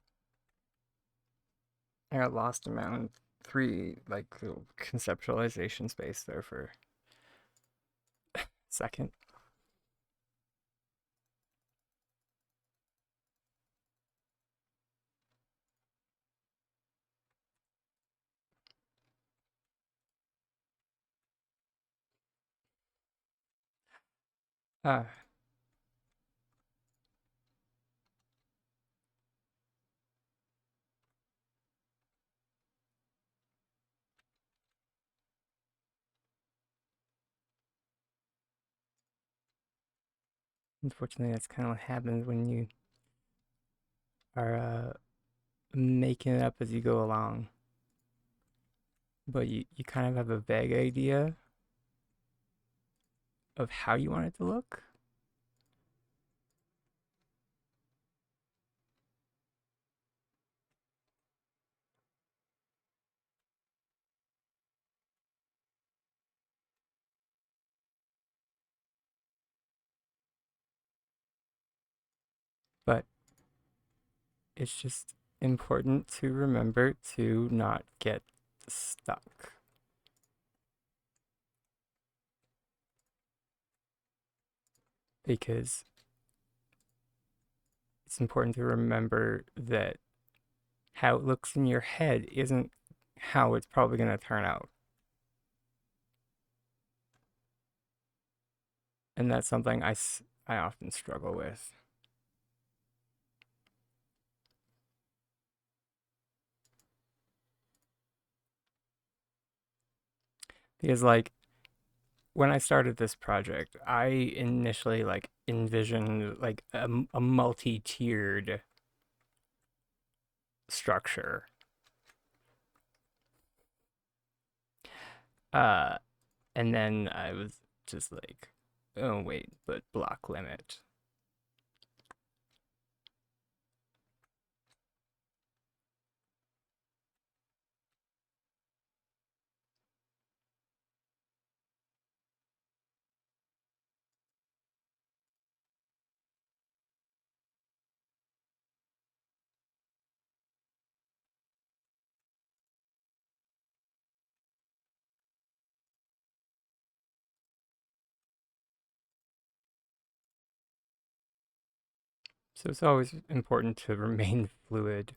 I got lost in Mountain 3, like, little conceptualization space there for a second. Uh, Unfortunately, that's kind of what happens when you are making it up as you go along. But you kind of have a vague idea of how you want it to look. But it's just important to remember to not get stuck. Because it's important to remember that how it looks in your head isn't how it's probably going to turn out. And that's something I often struggle with. Because, like, when I started this project, I initially, like, envisioned, like, a multi-tiered structure. Uh, and then I was just like, oh, wait, but block limit. So it's always important to remain fluid.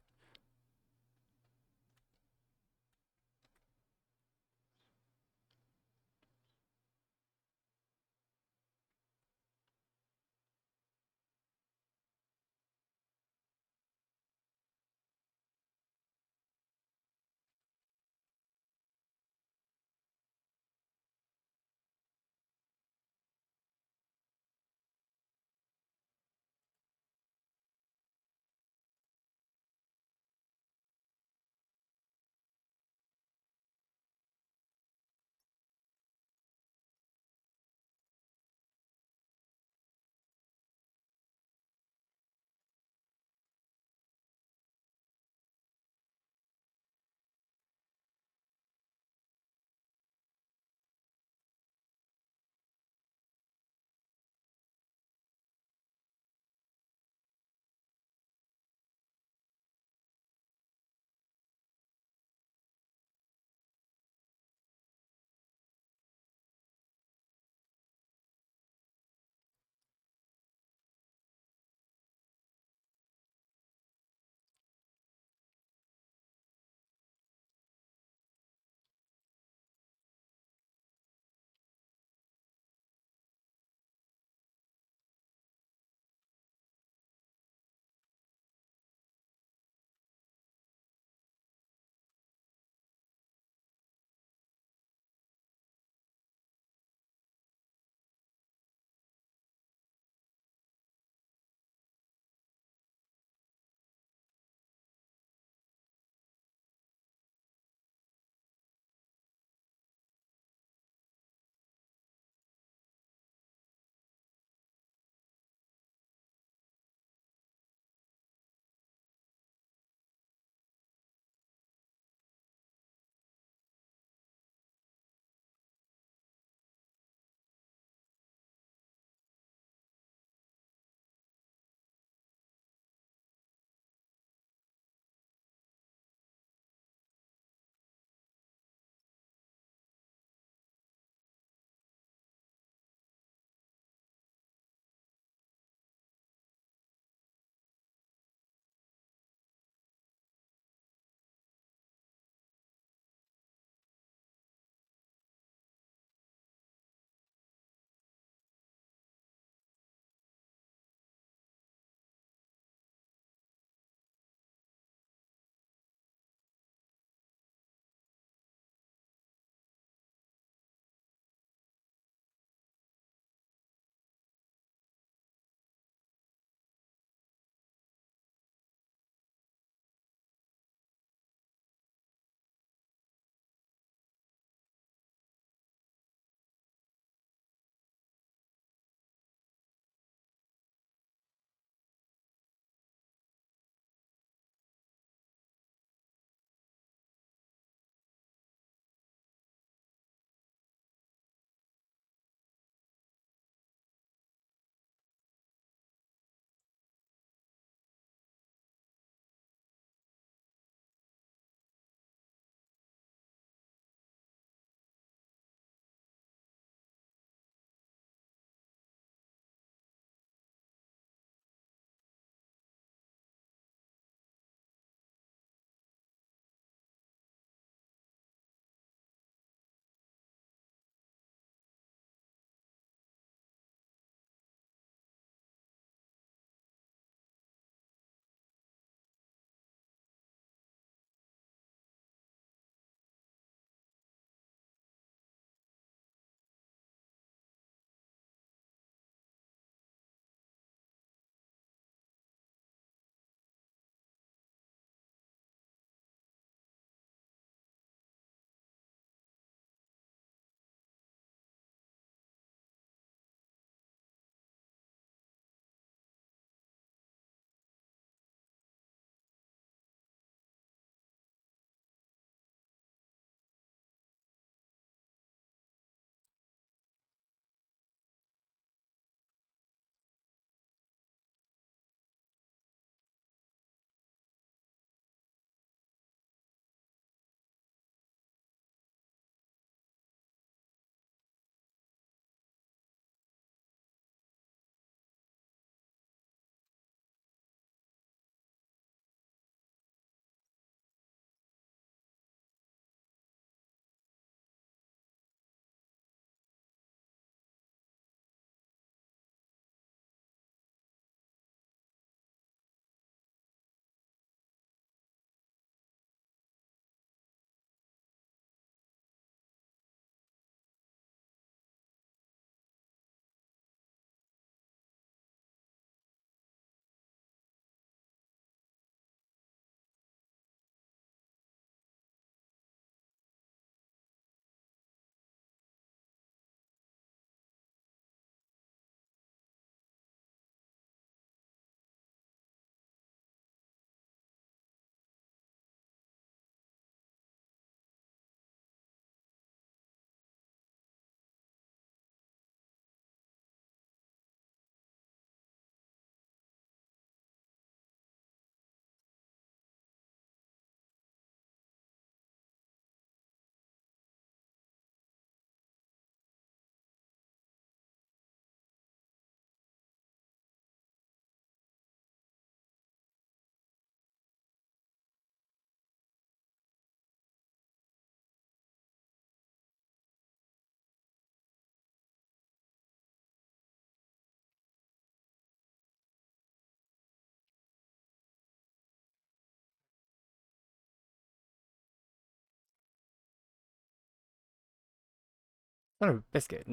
Son of a biscuit.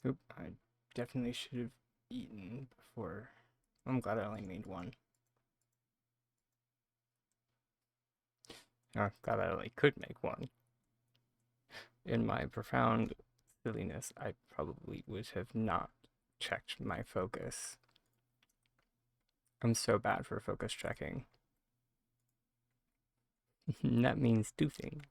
Oop, I definitely should have eaten before. I'm glad I only made one. Oh, glad I only could make one. In my profound silliness, I probably would have not checked my focus. I'm so bad for focus checking. That means two things.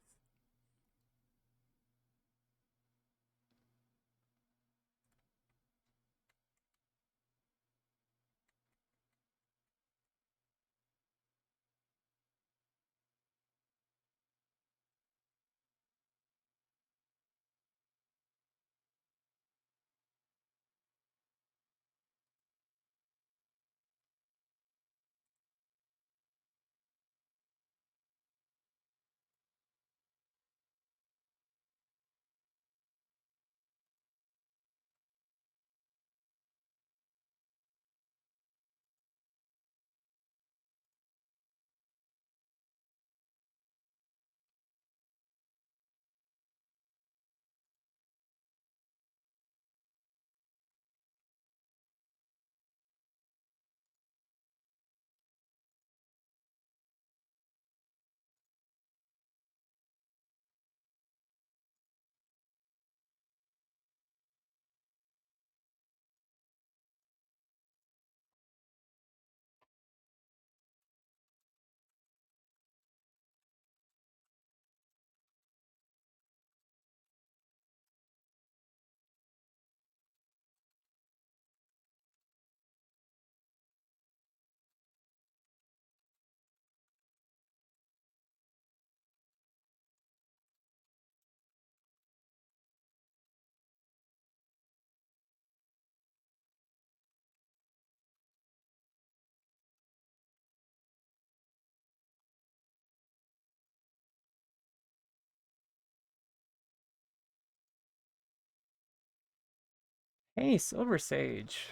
Hey, Silver Sage.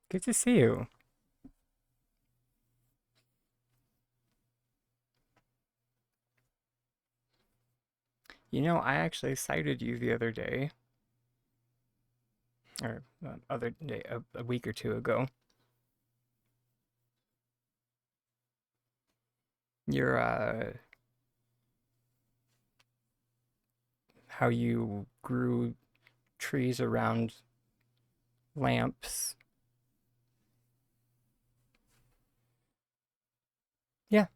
Good to see you. You know, I actually cited you the other day, or other day, a week or two ago. Your how you grew trees around lamps. Yeah,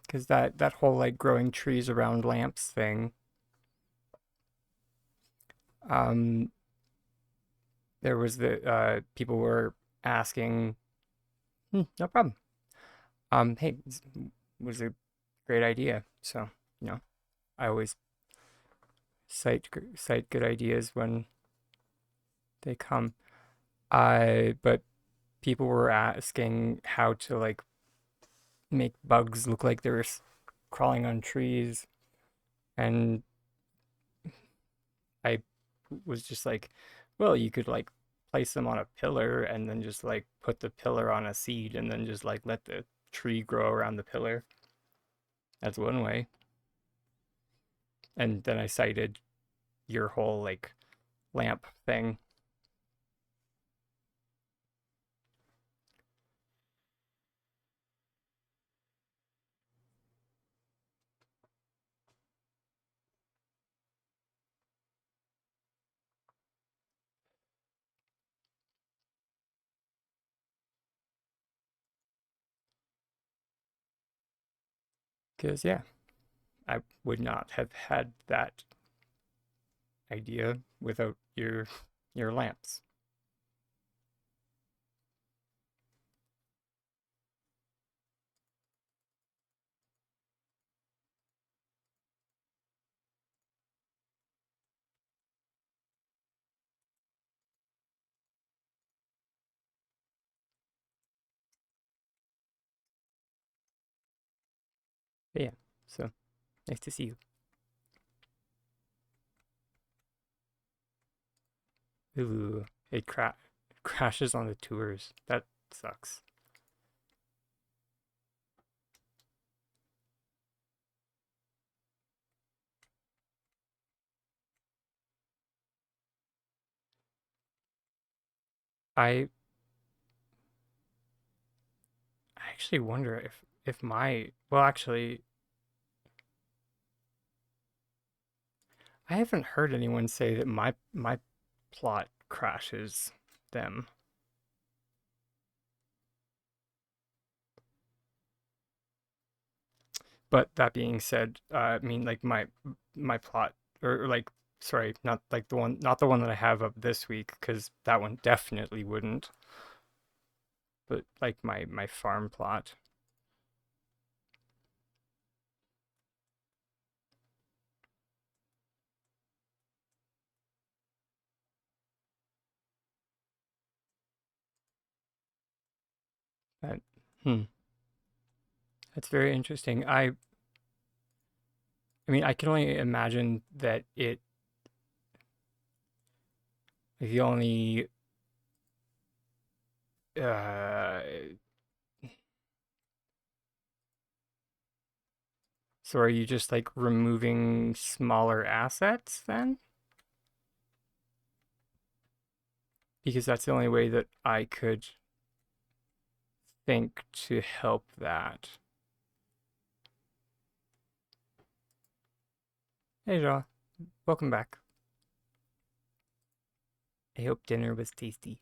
because that whole like growing trees around lamps thing. Um, there was the people were asking. No problem. Hey, was a great idea. So you know, I always cite good ideas when they come. But people were asking how to like make bugs look like they're crawling on trees, and I was just like, well, you could like place them on a pillar and then just like put the pillar on a seed and then just like let the tree grow around the pillar. That's one way. And then I cited your whole like lamp thing. Because yeah, I would not have had that idea without your lamps. But yeah, so nice to see you. Ooh, it crashes on the tours. That sucks. I I actually wonder if my well actually I haven't heard anyone say that my plot crashes them. But that being said, I mean like my plot or like sorry, not like not the one that I have up this week because that one definitely wouldn't. But like my farm plot. That hmm, that's very interesting. I mean I can only imagine that it the only uh so are you just like removing smaller assets then? Because that's the only way that I could think to help that. Hey, Joe. Welcome back. I hope dinner was tasty.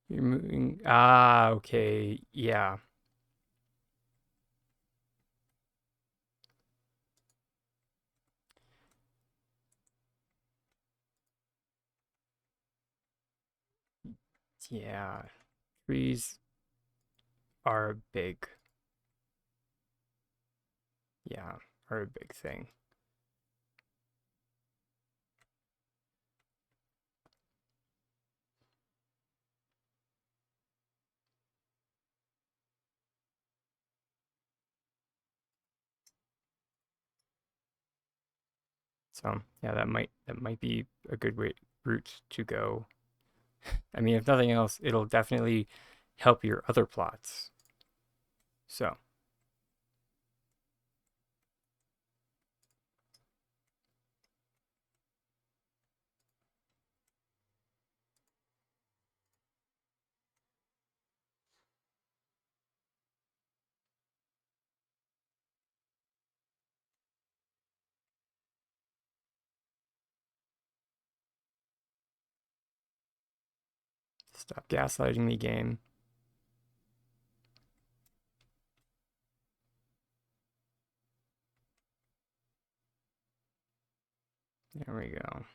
You're moving. Ah, okay. Yeah. Yeah. Trees are big. Yeah, are a big thing. So yeah, that might be a good route to go. I mean, if nothing else, it'll definitely help your other plots. So stop gaslighting me, game. There we go.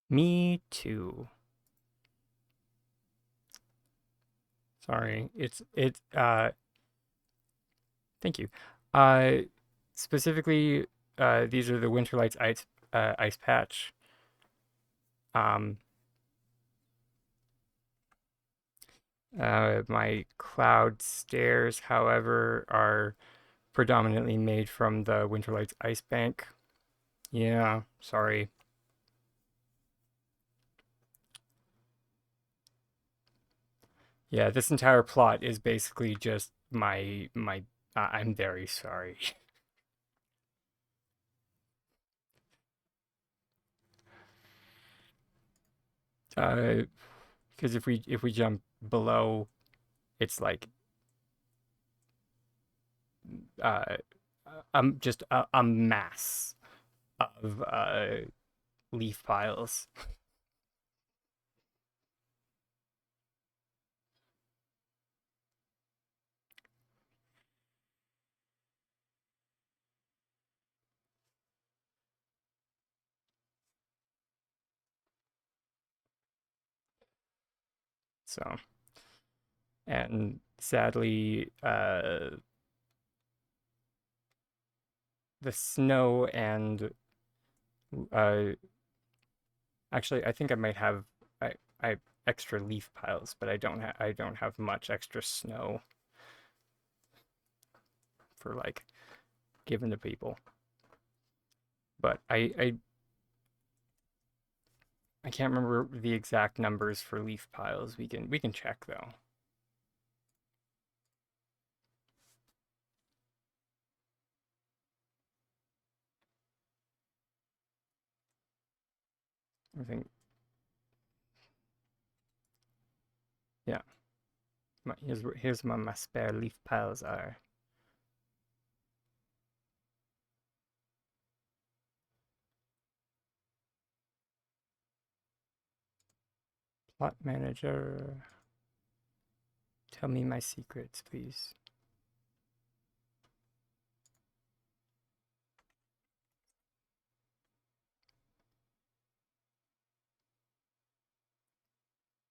Me too. Sorry. Thank you. Uh specifically these are the Winterlights ice patch. Um my cloud stairs, however, are predominantly made from the Winterlights ice bank. Yeah, sorry. Yeah, this entire plot is basically just my I'm very sorry. Uh because if we jump below, it's like uh just a mass of leaf piles. So, and sadly, the snow and uh, actually, I think I might have I extra leaf piles, but I don't have much extra snow for like giving to people. But I can't remember the exact numbers for leaf piles. We can check though. I think yeah. Here's where my spare leaf piles are. Plot manager. Tell me my secrets, please.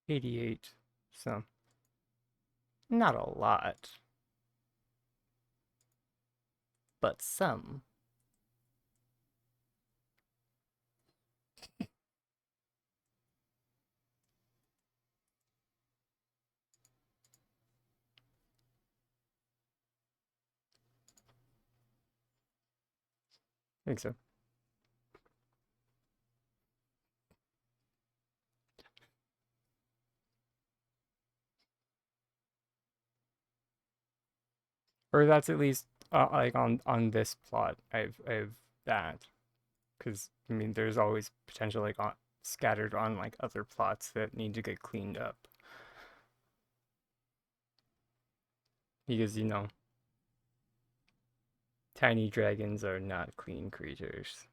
$88. So not a lot, but some. I think so. Or that's at least like on this plot. I've that because I mean there's always potential like scattered on like other plots that need to get cleaned up because you know tiny dragons are not clean creatures.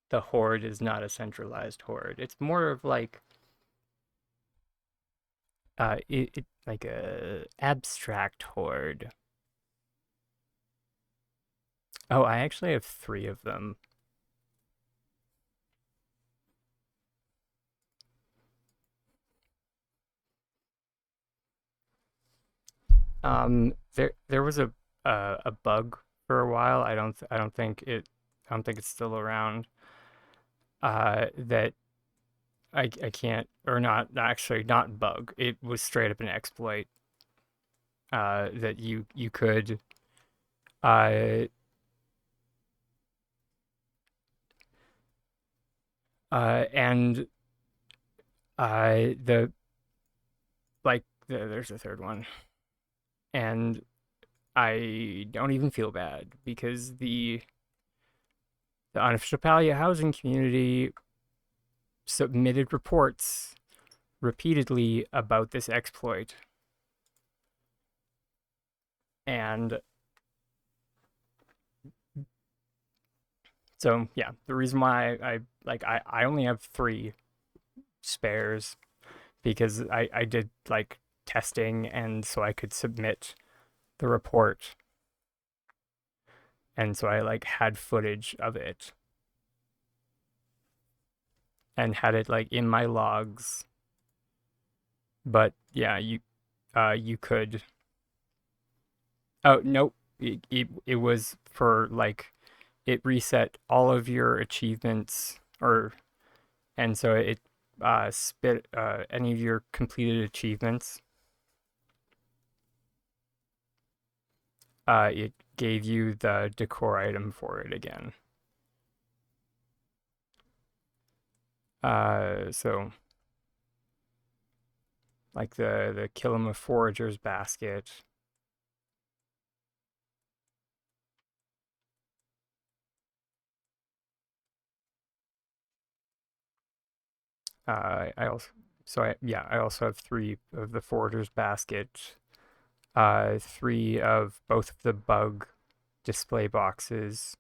The horde is not a centralized horde. It's more of like like a abstract horde. Oh, I actually have 3 of them. There was a bug for a while. I don't think it's still around. That I can't or not actually not bug. It was straight up an exploit. That you could uh and the there's a third one, and I don't even feel bad because the unofficial Palia housing community submitted reports repeatedly about this exploit. And so yeah, the reason why I only have 3 spares because I did like testing and so I could submit the report. And so I like had footage of it and had it like in my logs. But yeah, you could. Oh, nope. It was for like it reset all of your achievements or and so it spit any of your completed achievements. It gave you the decor item for it again. So like the Kill 'em a Forager's basket. I also I also have 3 of the Forager's basket. 3 of both of the bug display boxes.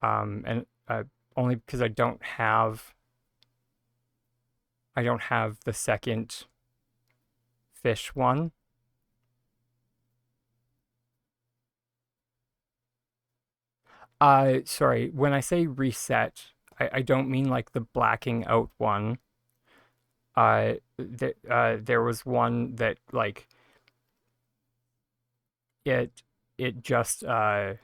And only because I don't have the second fish one. Sorry, when I say reset, I don't mean like the blacking out one. There was one that like it it just it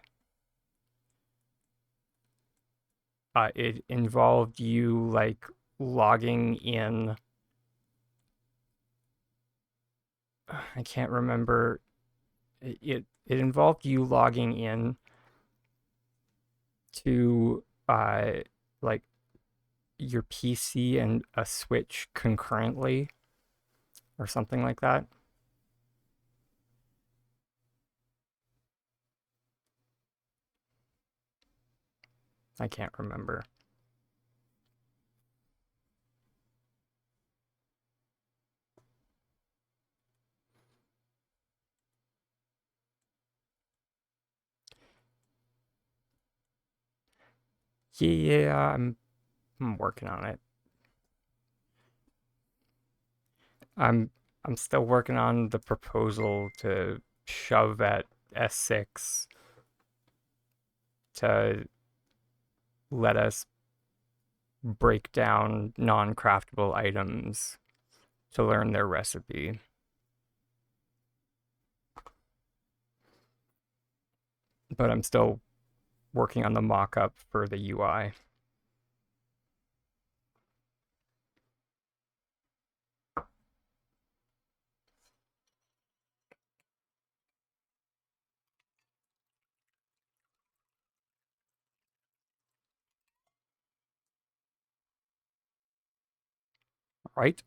involved you like logging in. I can't remember. It involved you logging in to like your PC and a Switch concurrently or something like that. I can't remember. Yeah, I'm working on it. I'm I'm still working on the proposal to shove at S6 to let us break down non-craftable items to learn their recipe. But I'm still working on the mock-up for the UI. Right?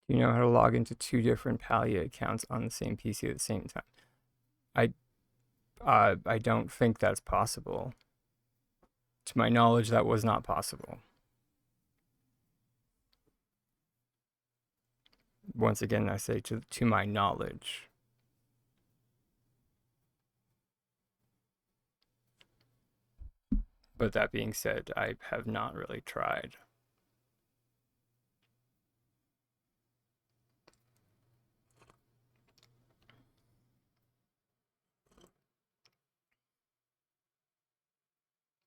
You know how to log into two different Palia accounts on the same PC at the same time. I I don't think that's possible. To my knowledge, that was not possible. Once again, I say to my knowledge. But that being said, I have not really tried.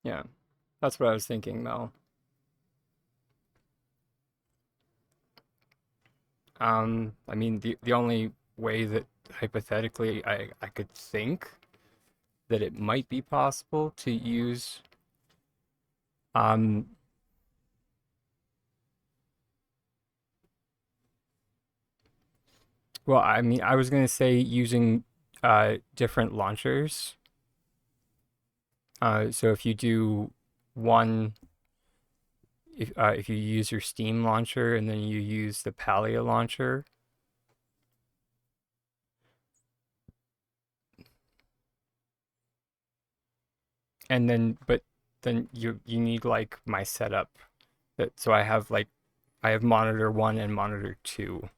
Yeah, that's what I was thinking, Mel. I mean, the only way that hypothetically I could think that it might be possible to use, um, well, I mean, I was gonna say using different launchers. So if you do one, if you use your Steam launcher and then you use the Palia launcher, and then but then you need like my setup that so I have monitor 1 and monitor 2,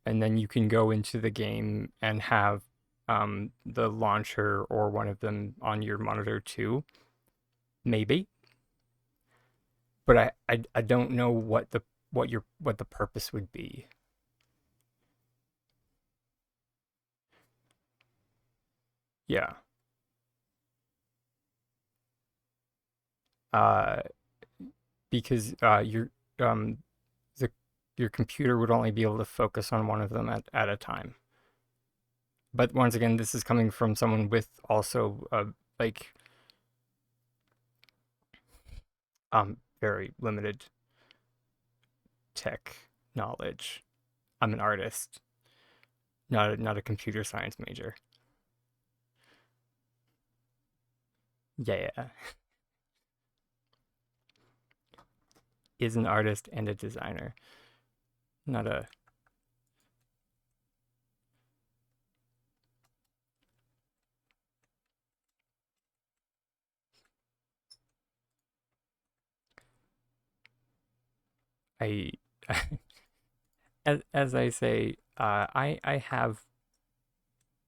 and then you can go into the game and have the launcher or one of them on your monitor 2, maybe. But I don't know what the purpose would be. Yeah. Uh because um the your computer would only be able to focus on one of them at a time. But once again, this is coming from someone with also like very limited tech knowledge. I'm an artist, not a computer science major. Yeah, is an artist and a designer, not a. I as I say, I have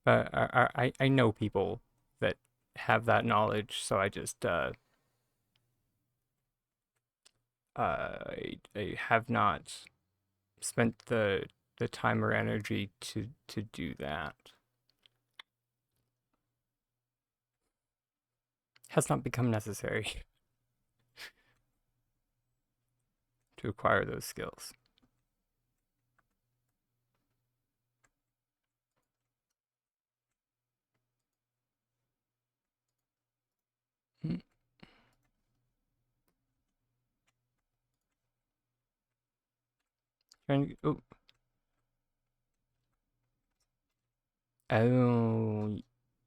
I know people that have that knowledge, so I just I have not spent the time or energy to do that. Has not become necessary to acquire those skills. Mm. Oh, oh,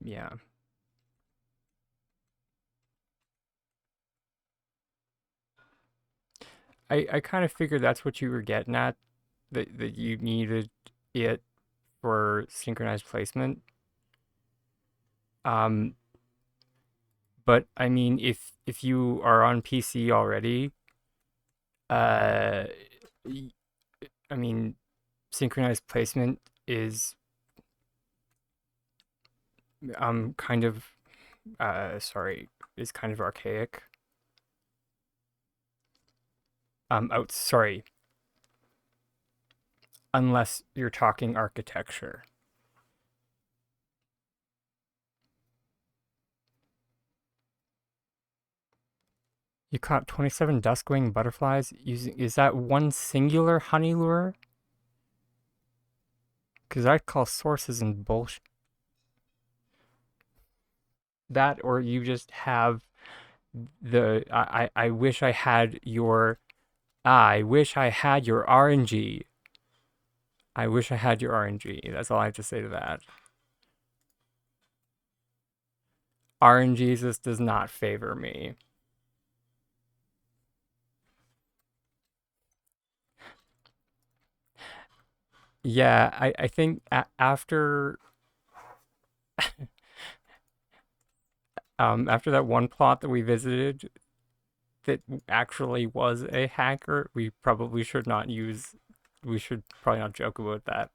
yeah. I kind of figured that's what you were getting at, that you needed it for synchronized placement. Um, but I mean, if you are on PC already, uh, I mean, synchronized placement is kind of sorry, is kind of archaic. Sorry, unless you're talking architecture. You caught 27 duskwing butterflies using, is that one singular honey lure? Because I'd call sources and bullshit. That, or you just have I wish I had your, I wish I had your RNG. I wish I had your RNG. That's all I have to say to that. RNG does not favor me. Yeah, I think after after that one plot that we visited that actually was a hacker, we probably should not use, we should probably not joke about that.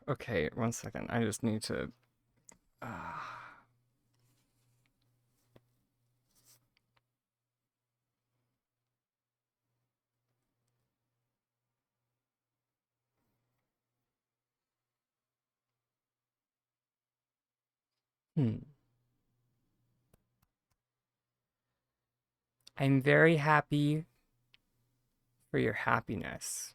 Okay, one second. I just need to uh, hmm. I'm very happy for your happiness.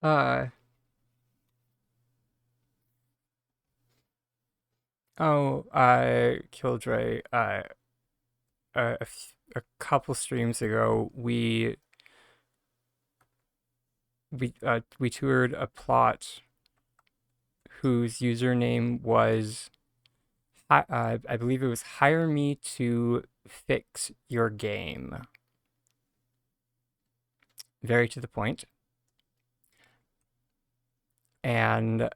Uh, oh, Kildre, a couple streams ago, we toured a plot whose username was, I believe it was hire me to fix your game. Very to the point. And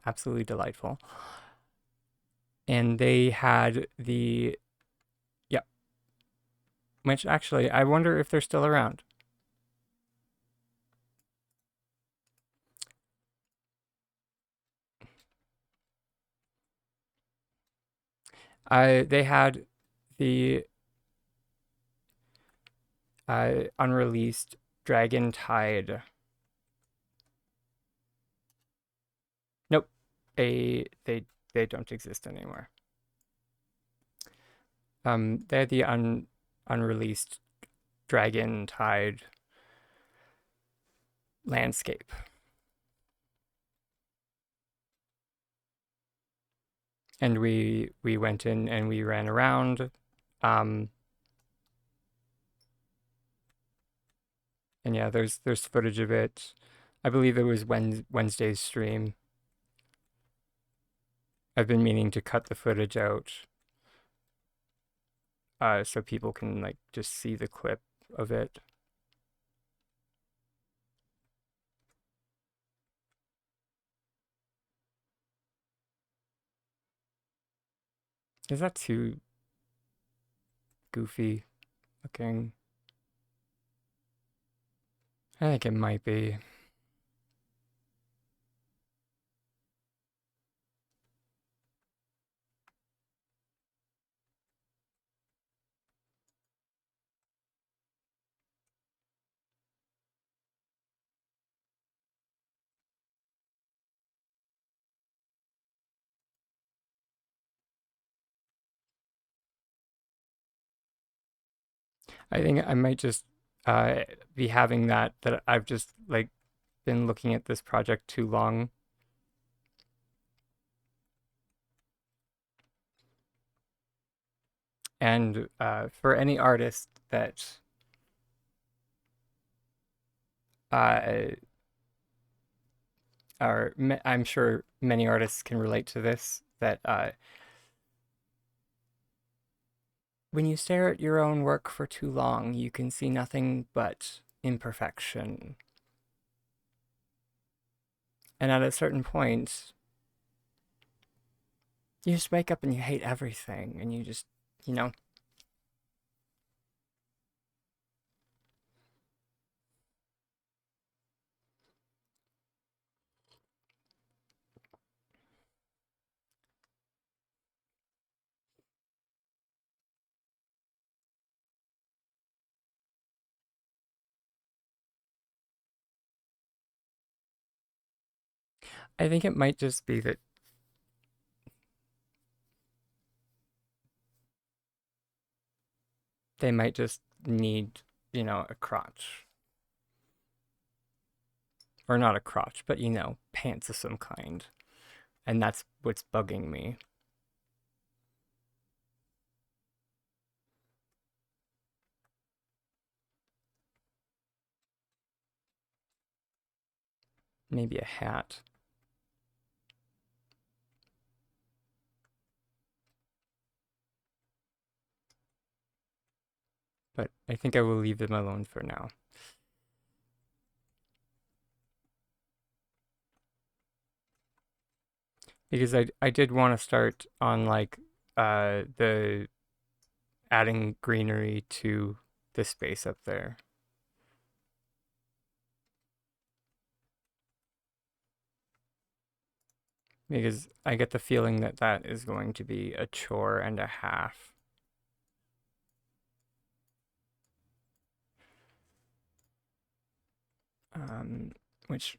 absolutely delightful. And they had the, yeah, which actually, I wonder if they're still around. They had the unreleased Dragon Tide. Nope, they don't exist anymore. They had the unreleased Dragon Tide landscape. And we went in and we ran around. And yeah, there's footage of it. I believe it was Wednesday's stream. I've been meaning to cut the footage out. so people can like just see the clip of it. Is that too goofy looking? I think it might be. I think I might just be having that I've just like been looking at this project too long. And for any artist that uh, I'm sure many artists can relate to this, that when you stare at your own work for too long, you can see nothing but imperfection. And at a certain point, you just wake up and you hate everything, and you just, you know, I think it might just be that they might just need, a crotch. Or not a crotch, but, pants of some kind. And that's what's bugging me. Maybe a hat. But I think I will leave them alone for now. Because I did want to start on like the adding greenery to the space up there. Because I get the feeling that that is going to be a chore and a half. Which,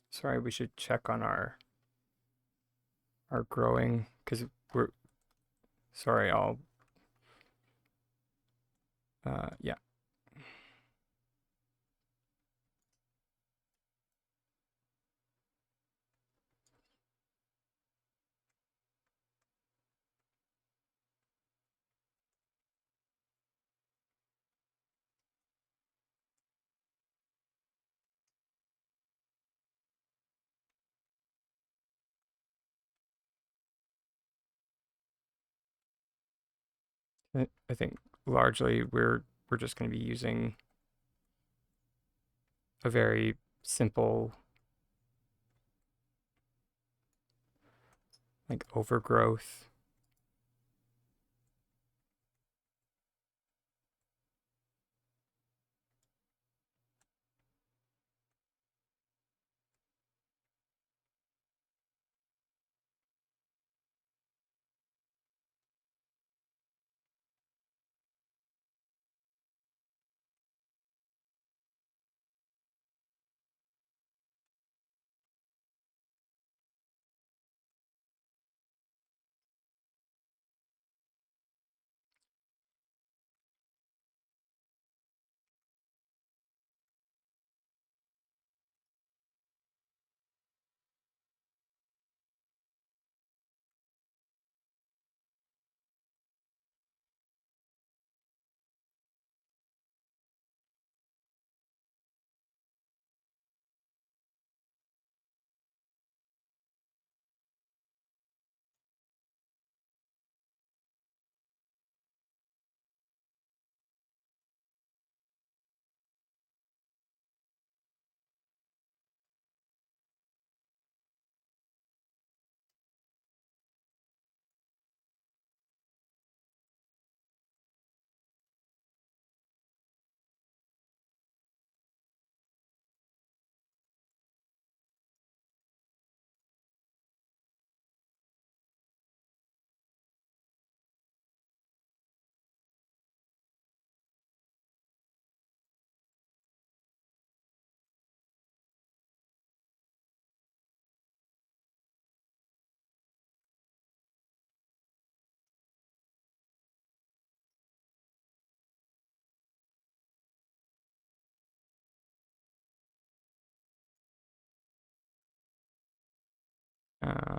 sorry, we should check on our growing, because we're, sorry, yeah. I think largely we're just going to be using a very simple like overgrowth.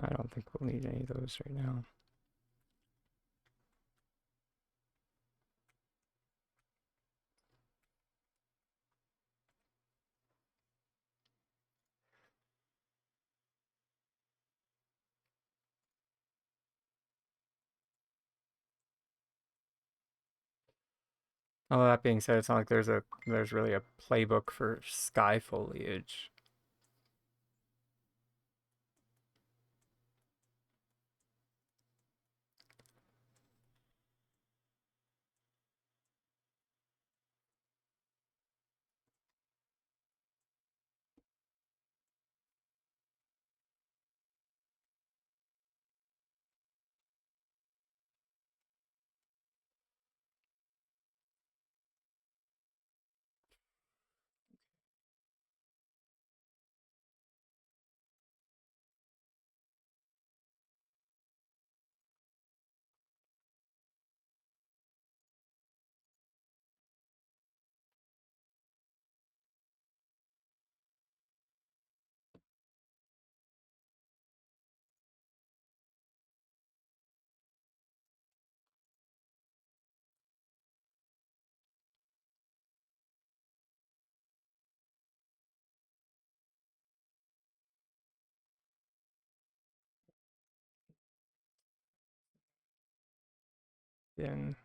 I don't think we'll need any of those right now. All that being said, it's not like there's really a playbook for sky foliage. Then,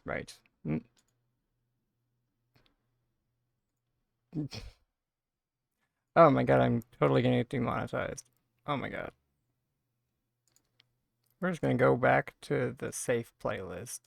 right. Mm. Oh my god, I'm totally gonna get demonetized. Oh my god. We're just gonna go back to the safe playlist.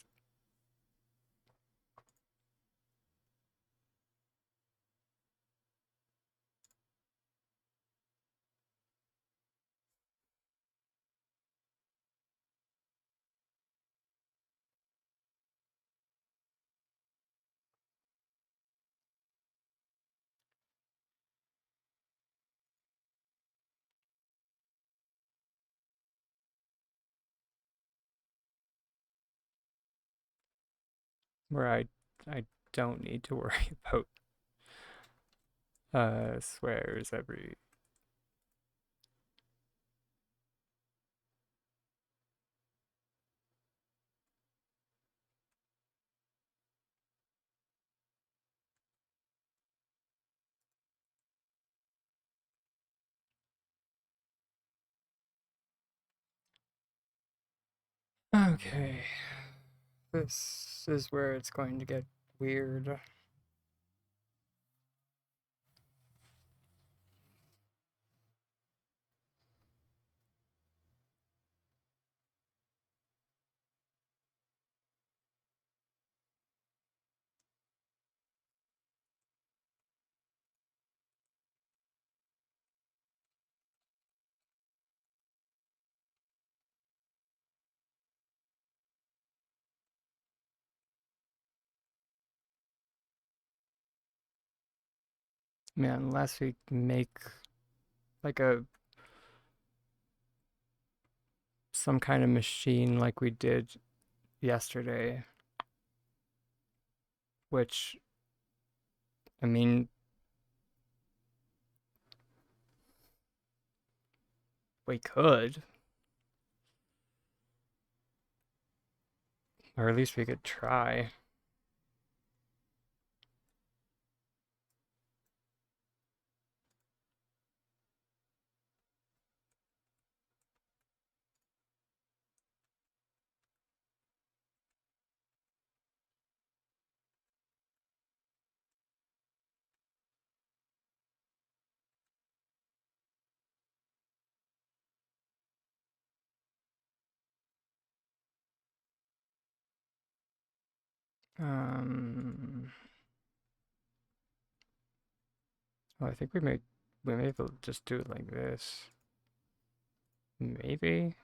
Where I don't need to worry about swears every. Okay. This is where it's going to get weird. Man, unless we make like a some kind of machine like we did yesterday, which I mean we could, or at least we could try. Um, well, I think we may able just do it like this. Maybe.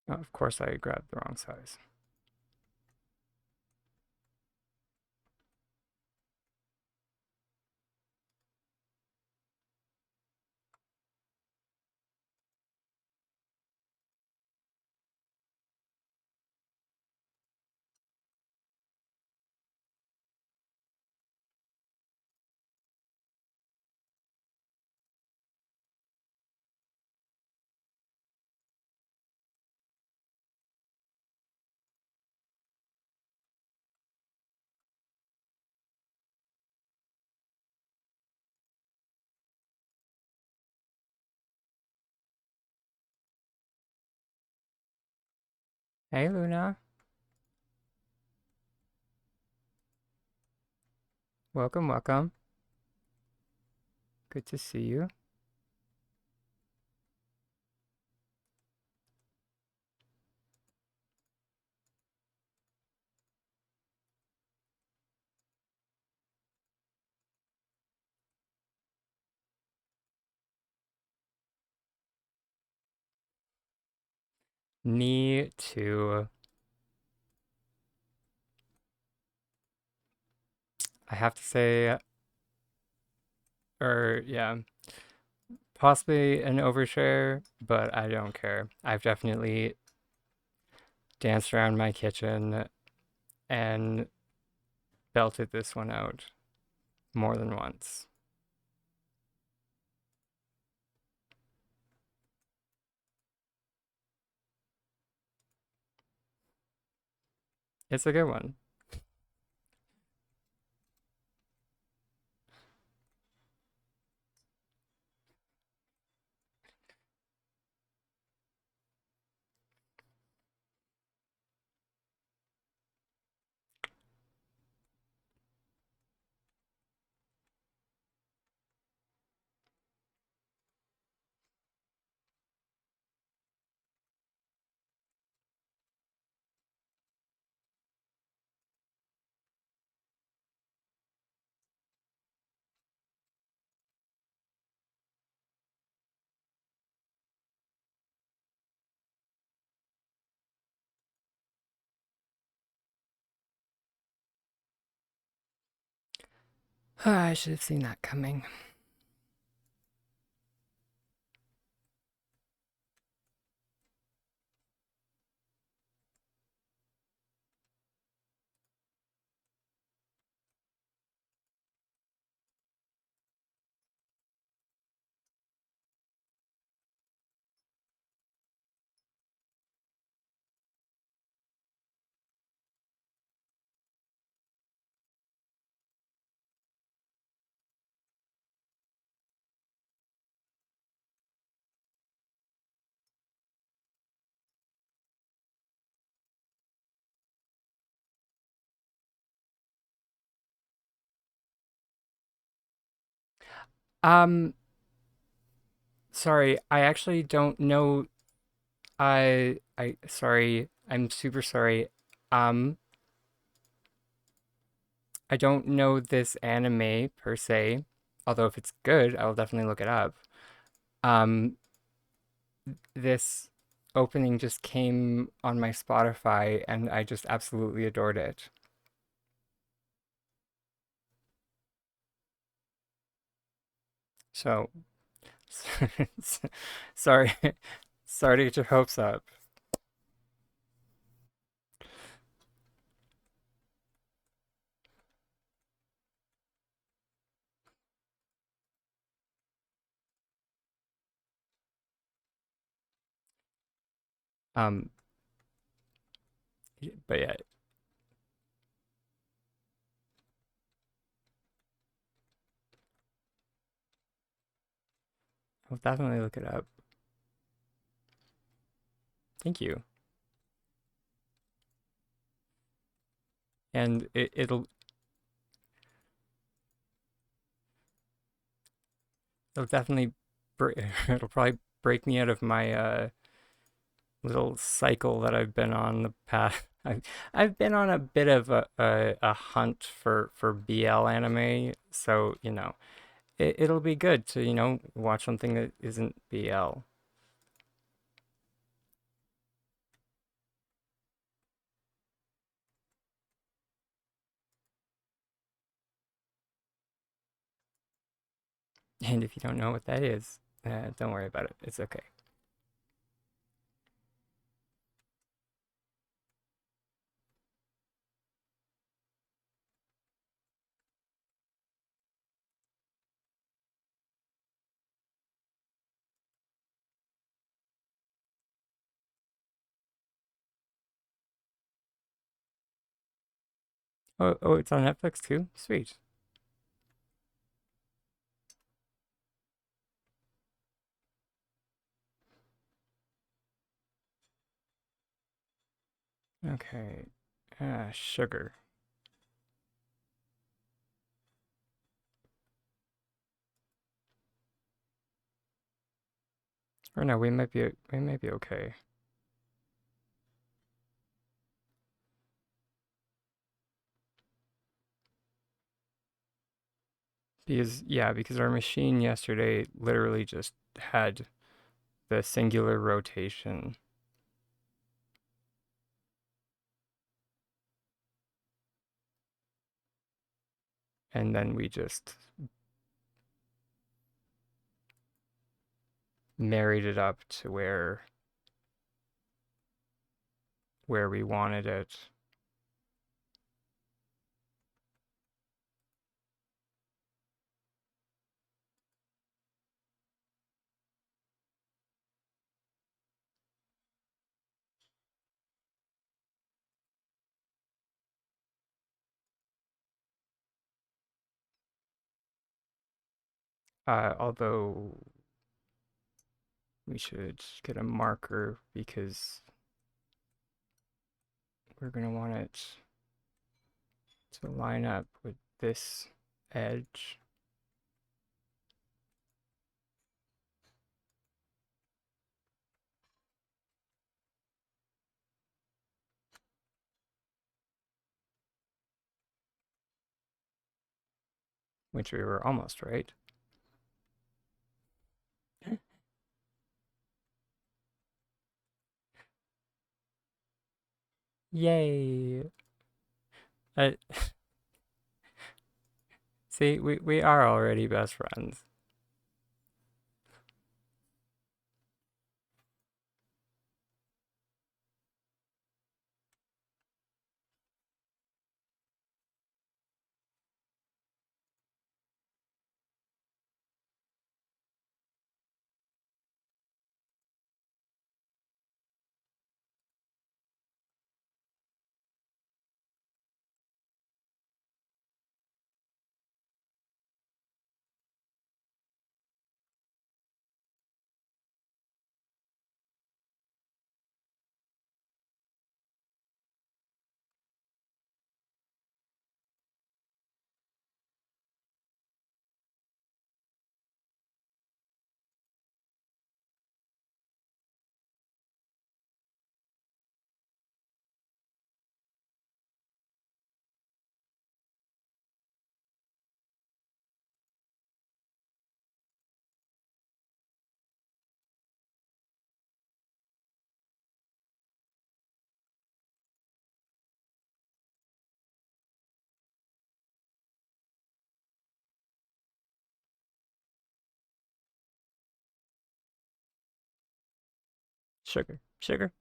Oh, of course I grabbed the wrong size. Hey, Luna. Welcome, welcome. Good to see you. Me too. I have to say, yeah, possibly an overshare, but I don't care. I've definitely danced around my kitchen and belted this one out more than once. It's a good one. I should have seen that coming. Um, sorry, I actually don't know. Sorry, I'm super sorry. Um, I don't know this anime per se, although if it's good, I'll definitely look it up. Um, this opening just came on my Spotify and I just absolutely adored it. So, sorry, sorry to get your hopes up. Um, but yeah, I'll definitely look it up. Thank you. And it'll definitely it'll probably break me out of my little cycle that I've been on the past. I've been on a bit of a hunt for BL anime, so it'll be good to watch something that isn't BL. And if you don't know what that is, don't worry about it. It's okay. Oh, it's on Netflix too? Sweet. Okay. Sugar. Or no, we might be okay. Because our machine yesterday literally just had the singular rotation. And then we just married it up to where we wanted it. Although we should get a marker because we're going to want it to line up with this edge. Which we were almost right. Yay! Uh, See, we are already best friends. Sugar, sugar.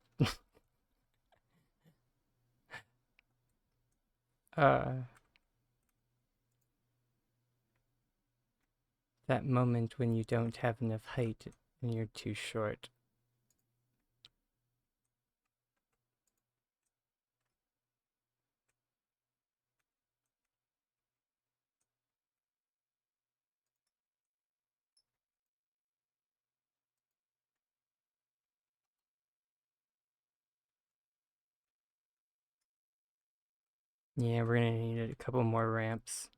uh, that moment when you don't have enough height and you're too short. Yeah, we're gonna need a couple more ramps.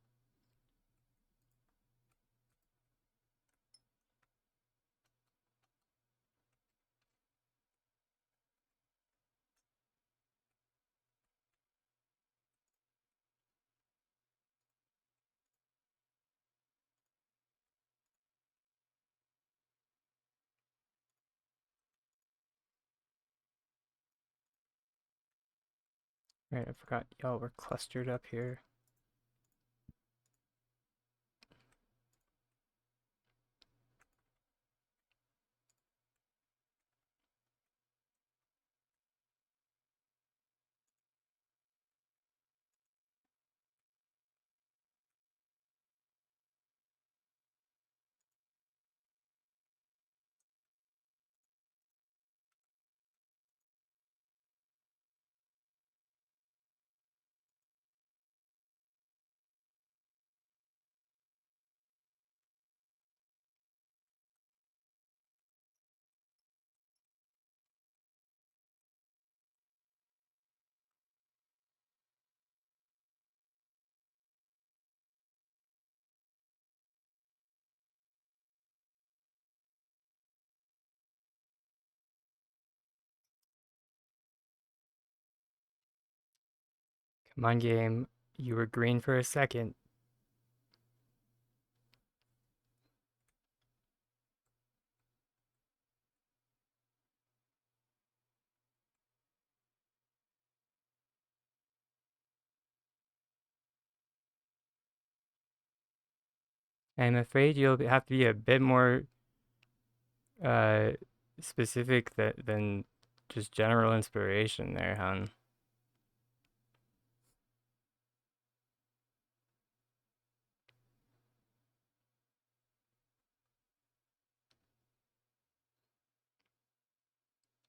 Right, I forgot y'all were clustered up here. Come on, game. You were green for a second. I'm afraid you'll have to be a bit more uh, specific than just general inspiration there, hon.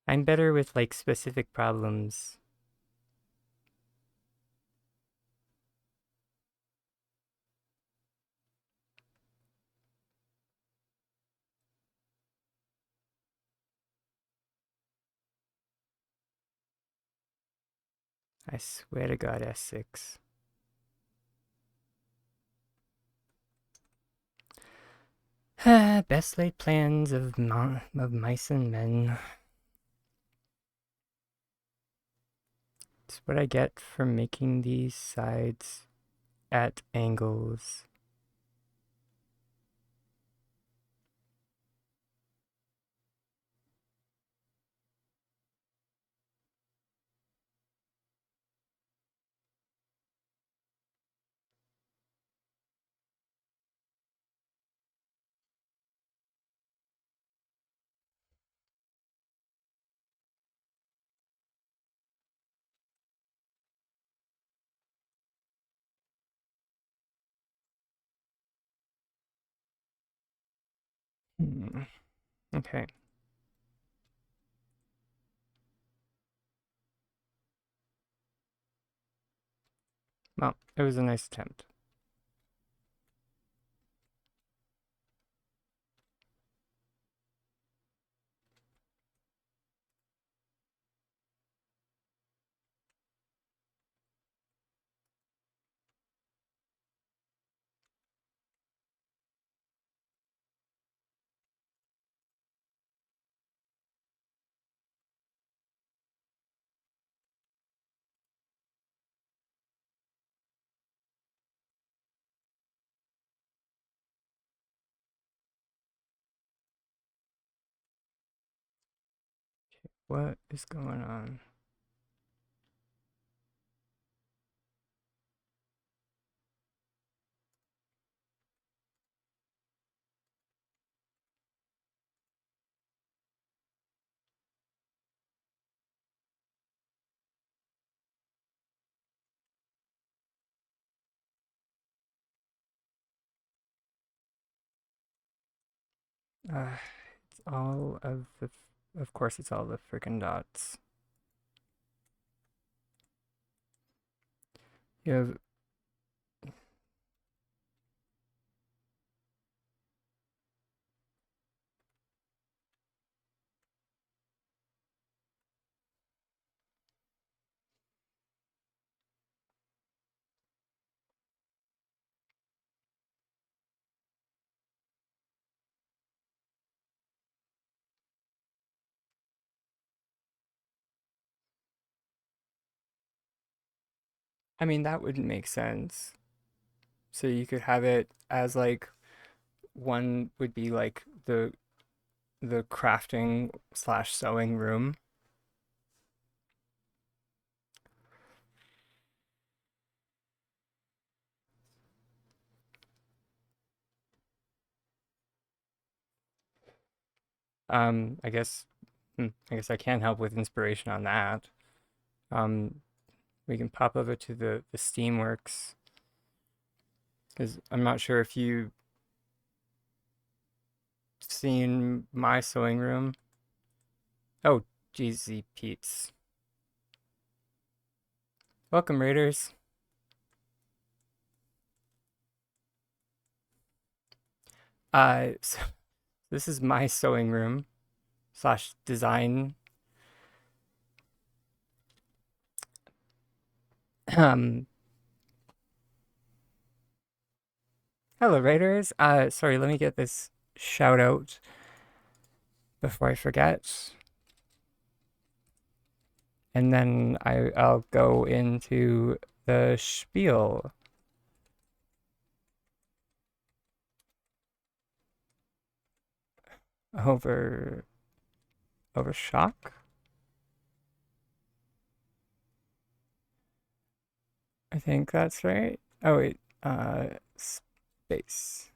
I'm better with like specific problems. I swear to God, S6. Best laid plans of mice and men. It's what I get for making these sides at angles. Okay. Well, it was a nice attempt. What is going on? It's all of the. Of course, it's all the freaking dots. You have. I mean, that wouldn't make sense. So you could have it as like one would be like the crafting slash sewing room. I guess I guess I can help with inspiration on that. Um, we can pop over to the Steamworks because I'm not sure if you've seen my sewing room. Oh, GZ Pete's. Welcome, Raiders. So this is my sewing room slash design. Um, Hello, Raiders. Sorry, let me get this shout out before I forget. And then I'll go into the spiel over shock. I think that's right. Oh wait, space.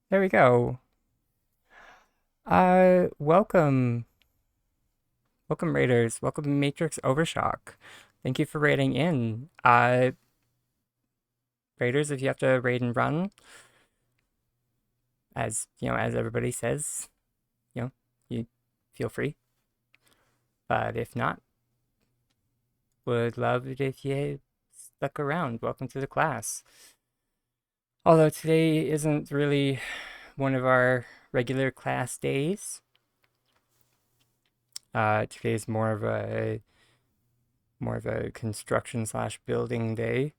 There we go. Welcome, Raiders. Welcome, Matrix Overshock. Thank you for raiding in. Raiders, if you have to raid and run, as you know, as everybody says, you feel free. But if not, would love it if you stuck around. Welcome to the class. Although today isn't really one of our regular class days. Today is more of a construction / building day.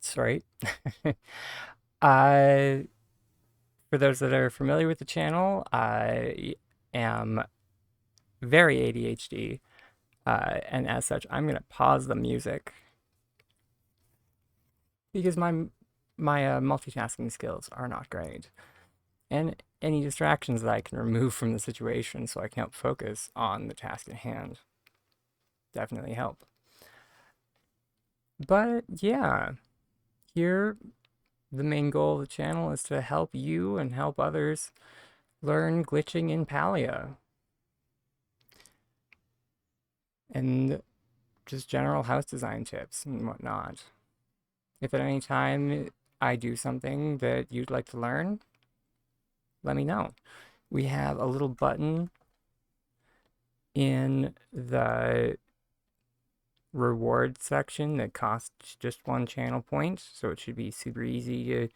Sorry. For those that are familiar with the channel, I am very ADHD, and as such, I'm gonna pause the music because my multitasking skills are not great, and any distractions that I can remove from the situation so I can help focus on the task at hand definitely help. But yeah, here the main goal of the channel is to help you and help others learn glitching in Palia and just general house design tips and whatnot. If at any time I do something that you'd like to learn, let me know. We have a little button in the reward section that costs just 1 channel point, so it should be super easy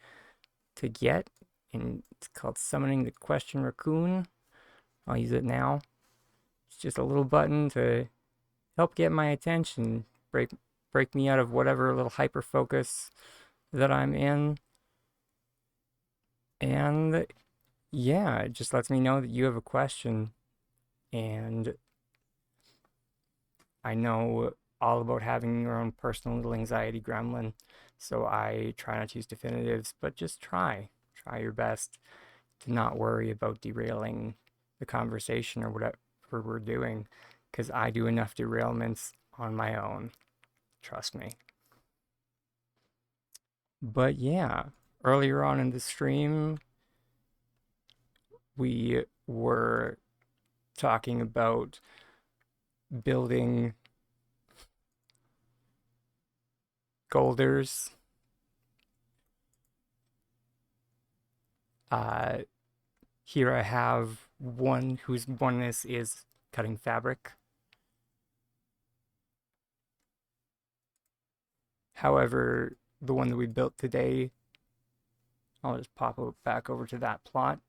to get, and it's called Summoning the Question Raccoon. I'll use it now. It's just a little button to help get my attention, break me out of whatever little hyper focus that I'm in, and yeah, it just lets me know that you have a question, and I know all about having your own personal little anxiety gremlin, so I try not to use definitives, but just try your best to not worry about derailing the conversation or whatever we're doing, because I do enough derailments on my own, trust me. But yeah, earlier on in the stream, we were talking about building golders. Here I have one whose oneness is cutting fabric. However, the one that we built today, I'll just pop back over to that plot.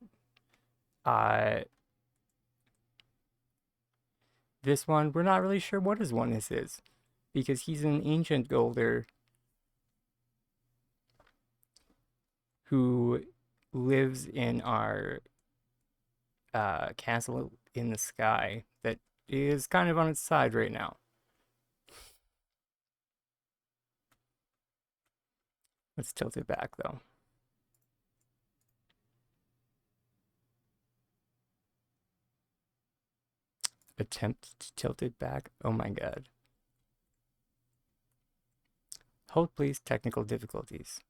This one, we're not really sure what his oneness is, because he's an ancient golder who lives in our castle in the sky that is kind of on its side right now. Let's tilt it back though. Attempt to tilt it back. Oh my god. Hold please, technical difficulties.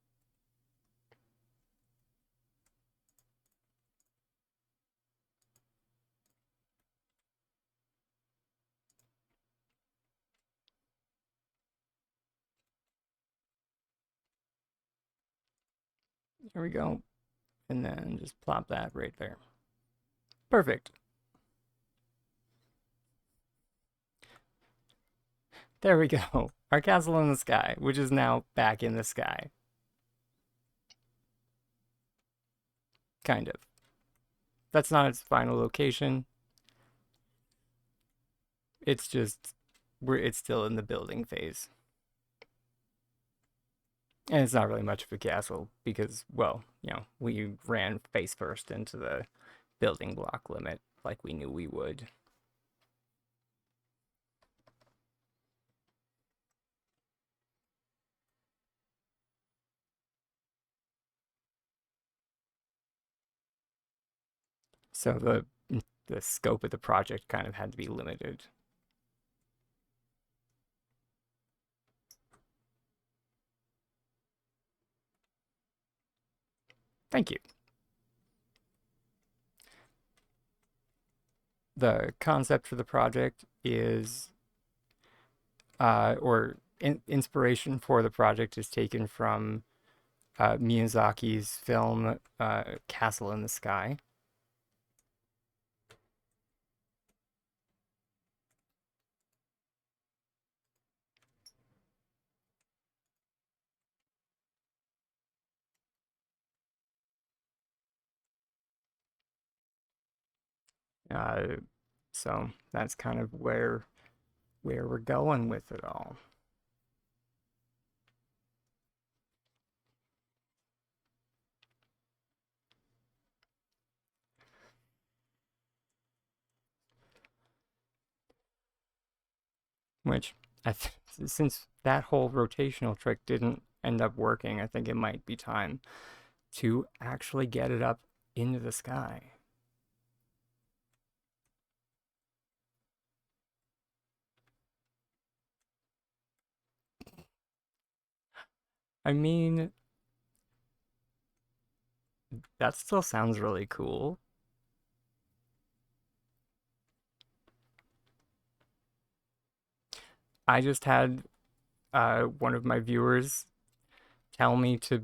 There we go. And then just plop that right there. Perfect. There we go. Our castle in the sky, which is now back in the sky. Kind of. That's not its final location. It's just, it's still in the building phase. And it's not really much of a castle because, well, we ran face first into the building block limit like we knew we would. So the scope of the project kind of had to be limited. Thank you. The concept for the project is, inspiration for the project is taken from Miyazaki's film Castle in the Sky. Uh, so that's kind of where we're going with it all. Which, since that whole rotational trick didn't end up working, I think it might be time to actually get it up into the sky. I mean, that still sounds really cool. I just had one of my viewers tell me to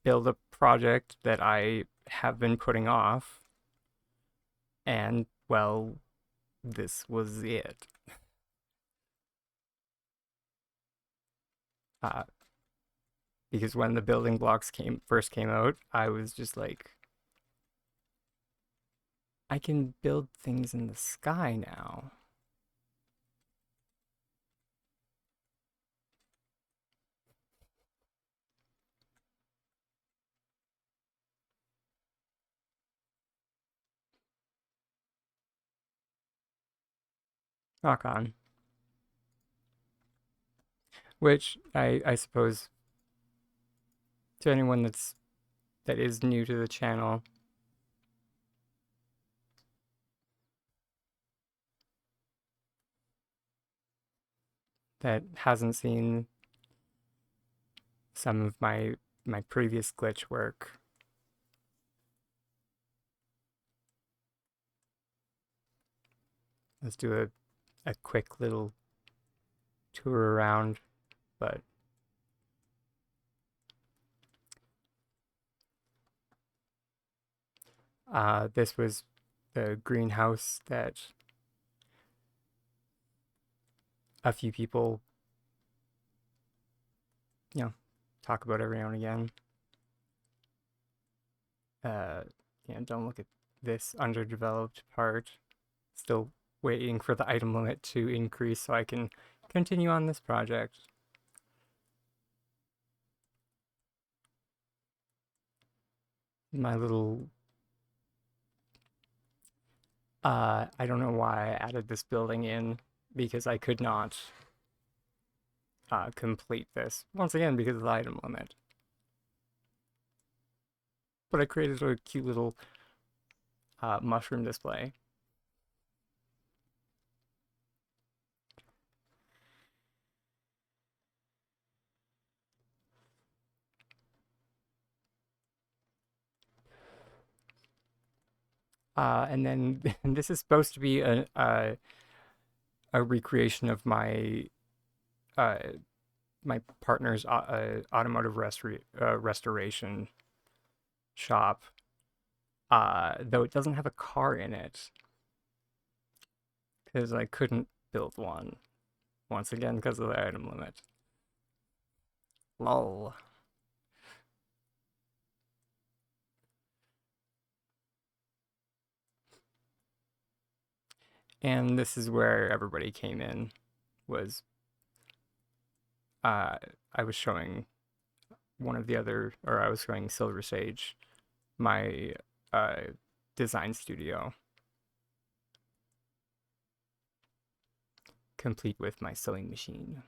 build a project that I have been putting off, and well, this was it. Uh, because when the building blocks first came out, I was just like, I can build things in the sky now. Rock on. Which I suppose to anyone that is new to the channel, that hasn't seen some of my previous glitch work. Let's do a quick little tour around, but this was the greenhouse that a few people, talk about every now and again. Don't look at this underdeveloped part. Still waiting for the item limit to increase so I can continue on this project. My little I don't know why I added this building in because I could not complete this. Once again, because of the item limit. But I created a cute little mushroom display. And then this is supposed to be a recreation of uh, my partner's automotive restoration shop. Though it doesn't have a car in it because I couldn't build one. Once again, because of the item limit. Lol. And this is where everybody came in. Was I was showing one of the other, or I was going Silver Sage, my design studio, complete with my sewing machine.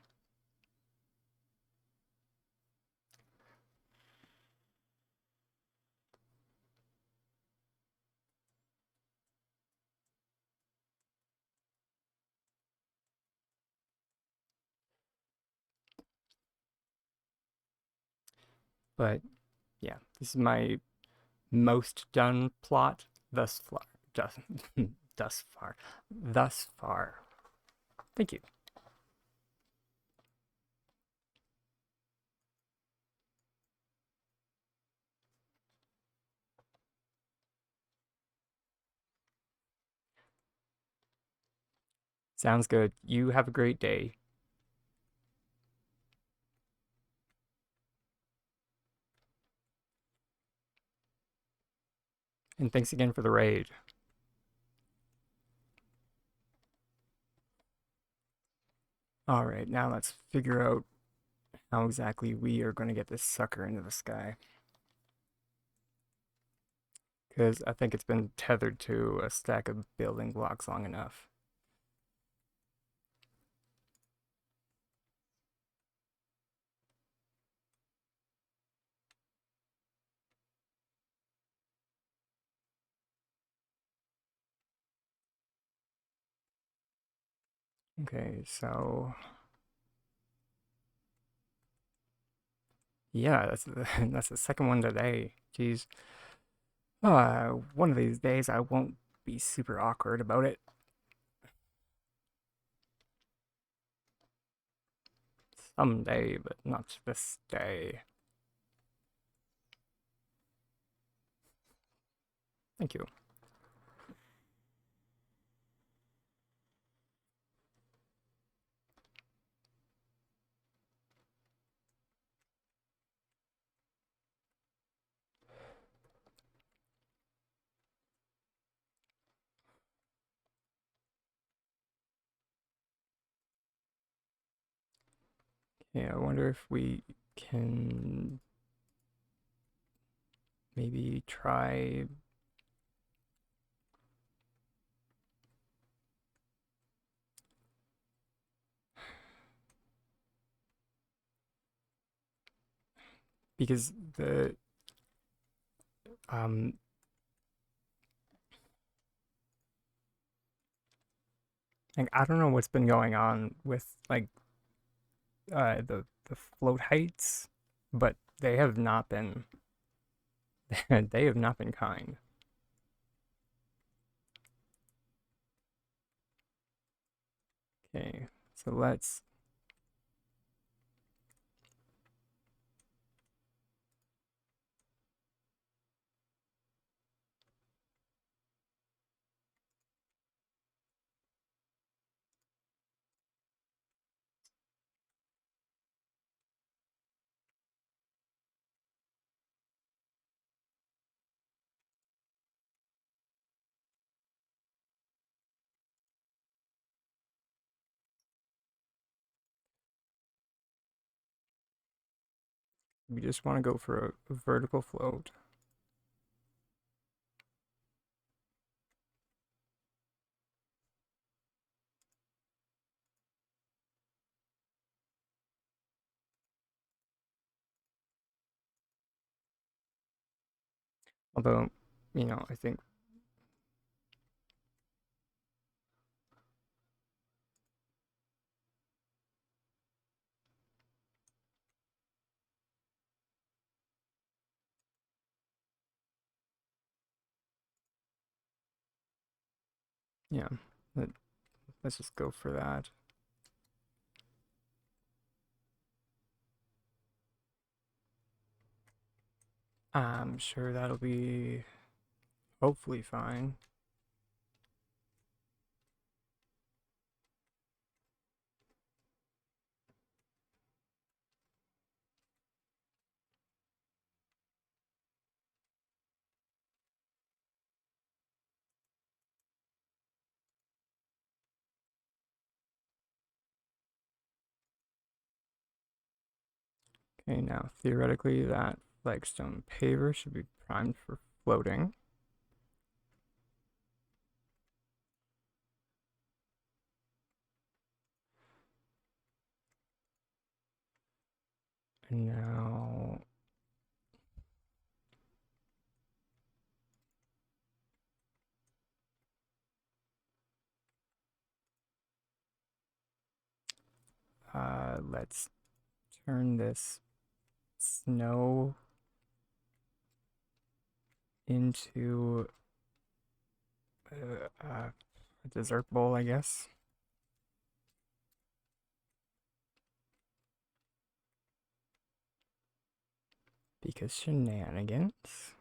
But yeah, this is my most done plot thus far. Thus far. Thus far. Thank you. Sounds good. You have a great day. And thanks again for the raid. Alright, now let's figure out how exactly we are going to get this sucker into the sky. Because I think it's been tethered to a stack of building blocks long enough. Okay, so yeah, that's the second one today. Jeez. One of these days I won't be super awkward about it. Someday, but not this day. Thank you. Yeah, I wonder if we can maybe try because the um like I don't know what's been going on with like the float heights, but they have not been they have not been kind. Okay, so let's we just want to go for a vertical float. Although, I think yeah, let, let's just go for that. I'm sure that'll be hopefully fine. Okay, now theoretically that flagstone paver should be primed for floating. And now let's turn this snow into a dessert bowl, I guess. Because shenanigans.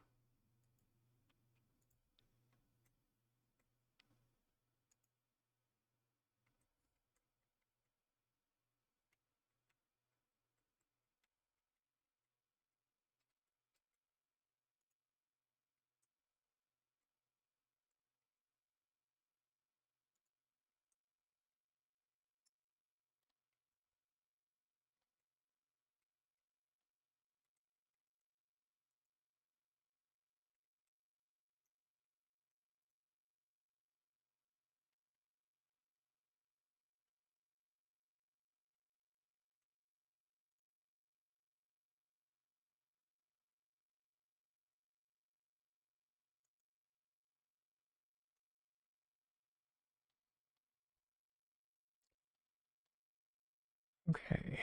Okay.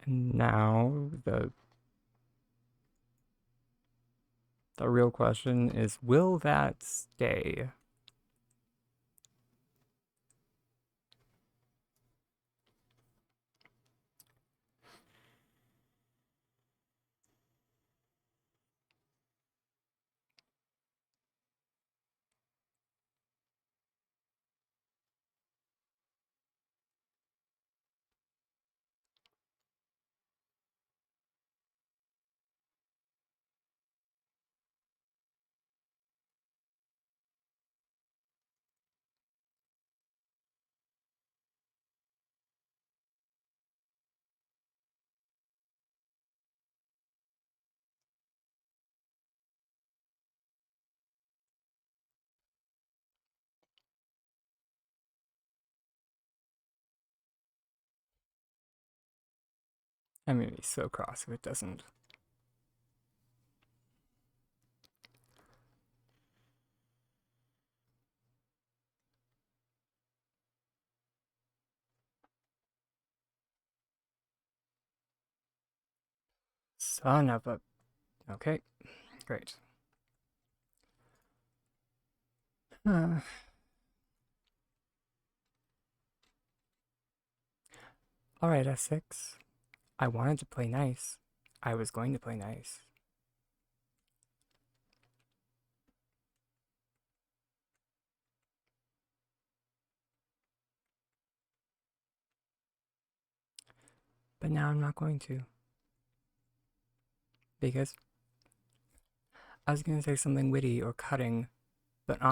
And now the real question is, will that stay? I'm gonna be so cross if it doesn't. Son of a... Okay, great. Alright, S6. I wanted to play nice. I was going to play nice. But now I'm not going to. Because I was going to say something witty or cutting, but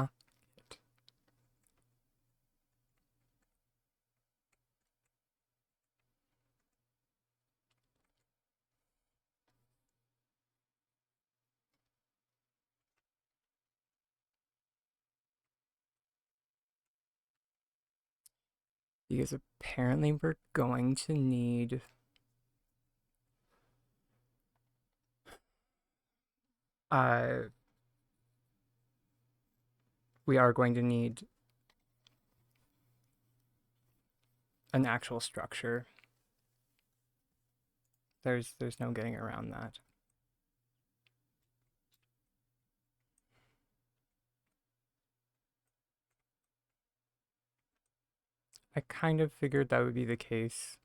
because apparently we're going to need we are going to need an actual structure. There's no getting around that. I kind of figured that would be the case,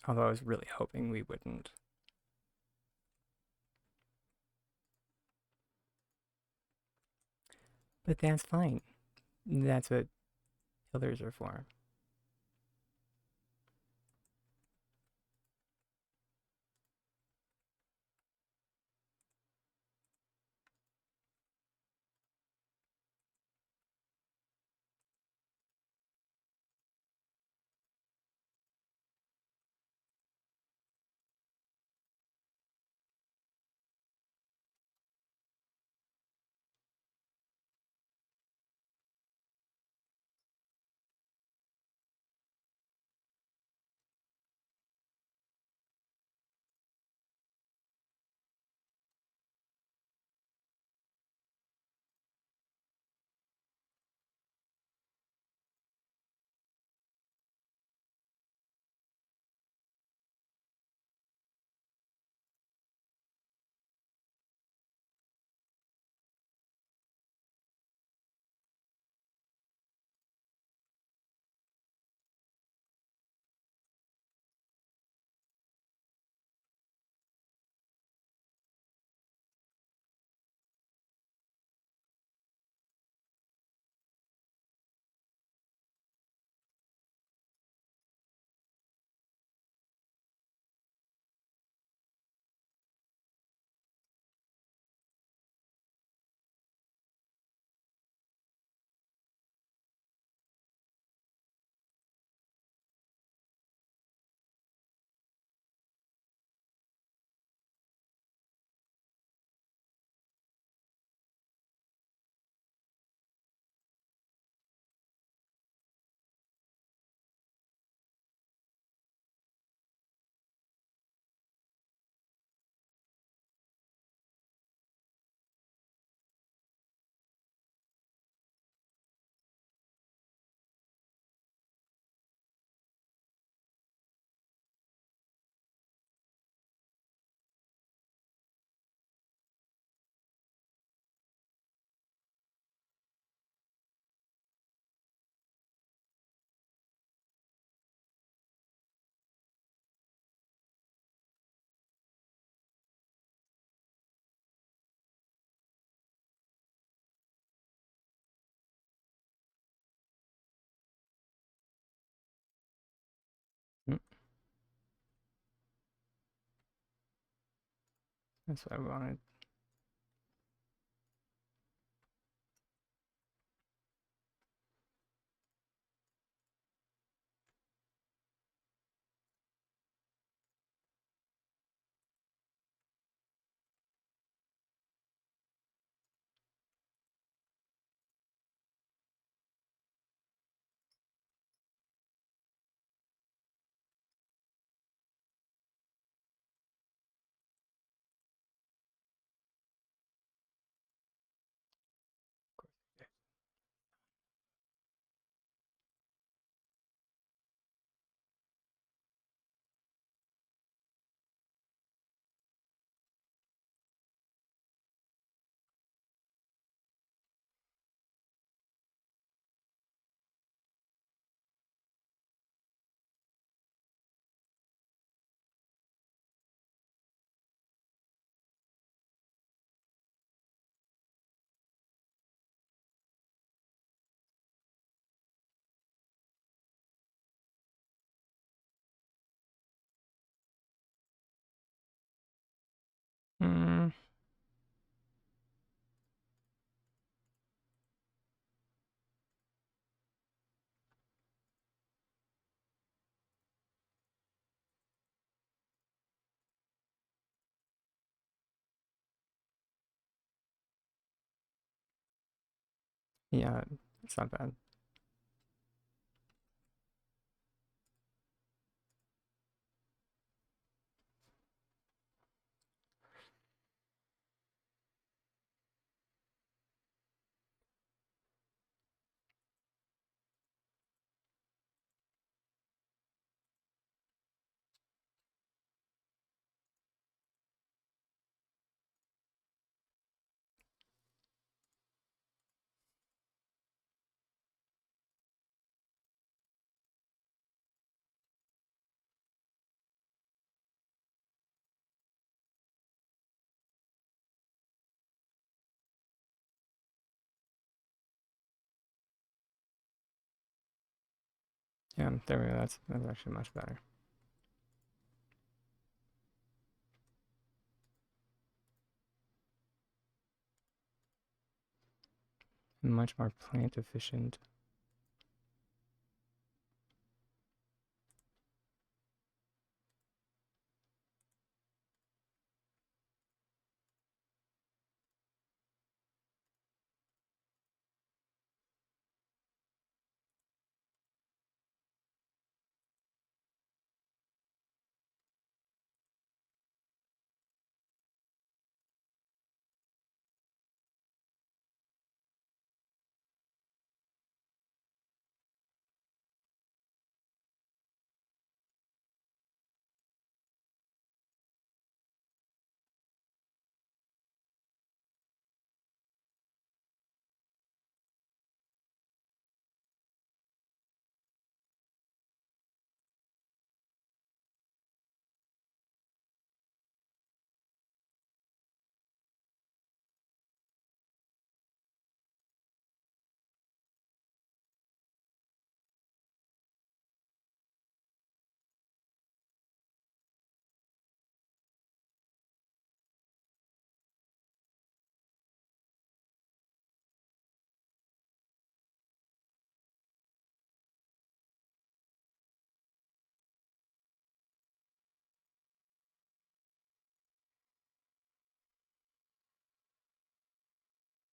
although I was really hoping we wouldn't. But that's fine. That's what pillars are for. That's what I wanted. Hmm. Yeah, it's not bad. Yeah, there we go. That's actually much better. Much more plant efficient.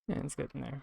Yeah, it's getting there.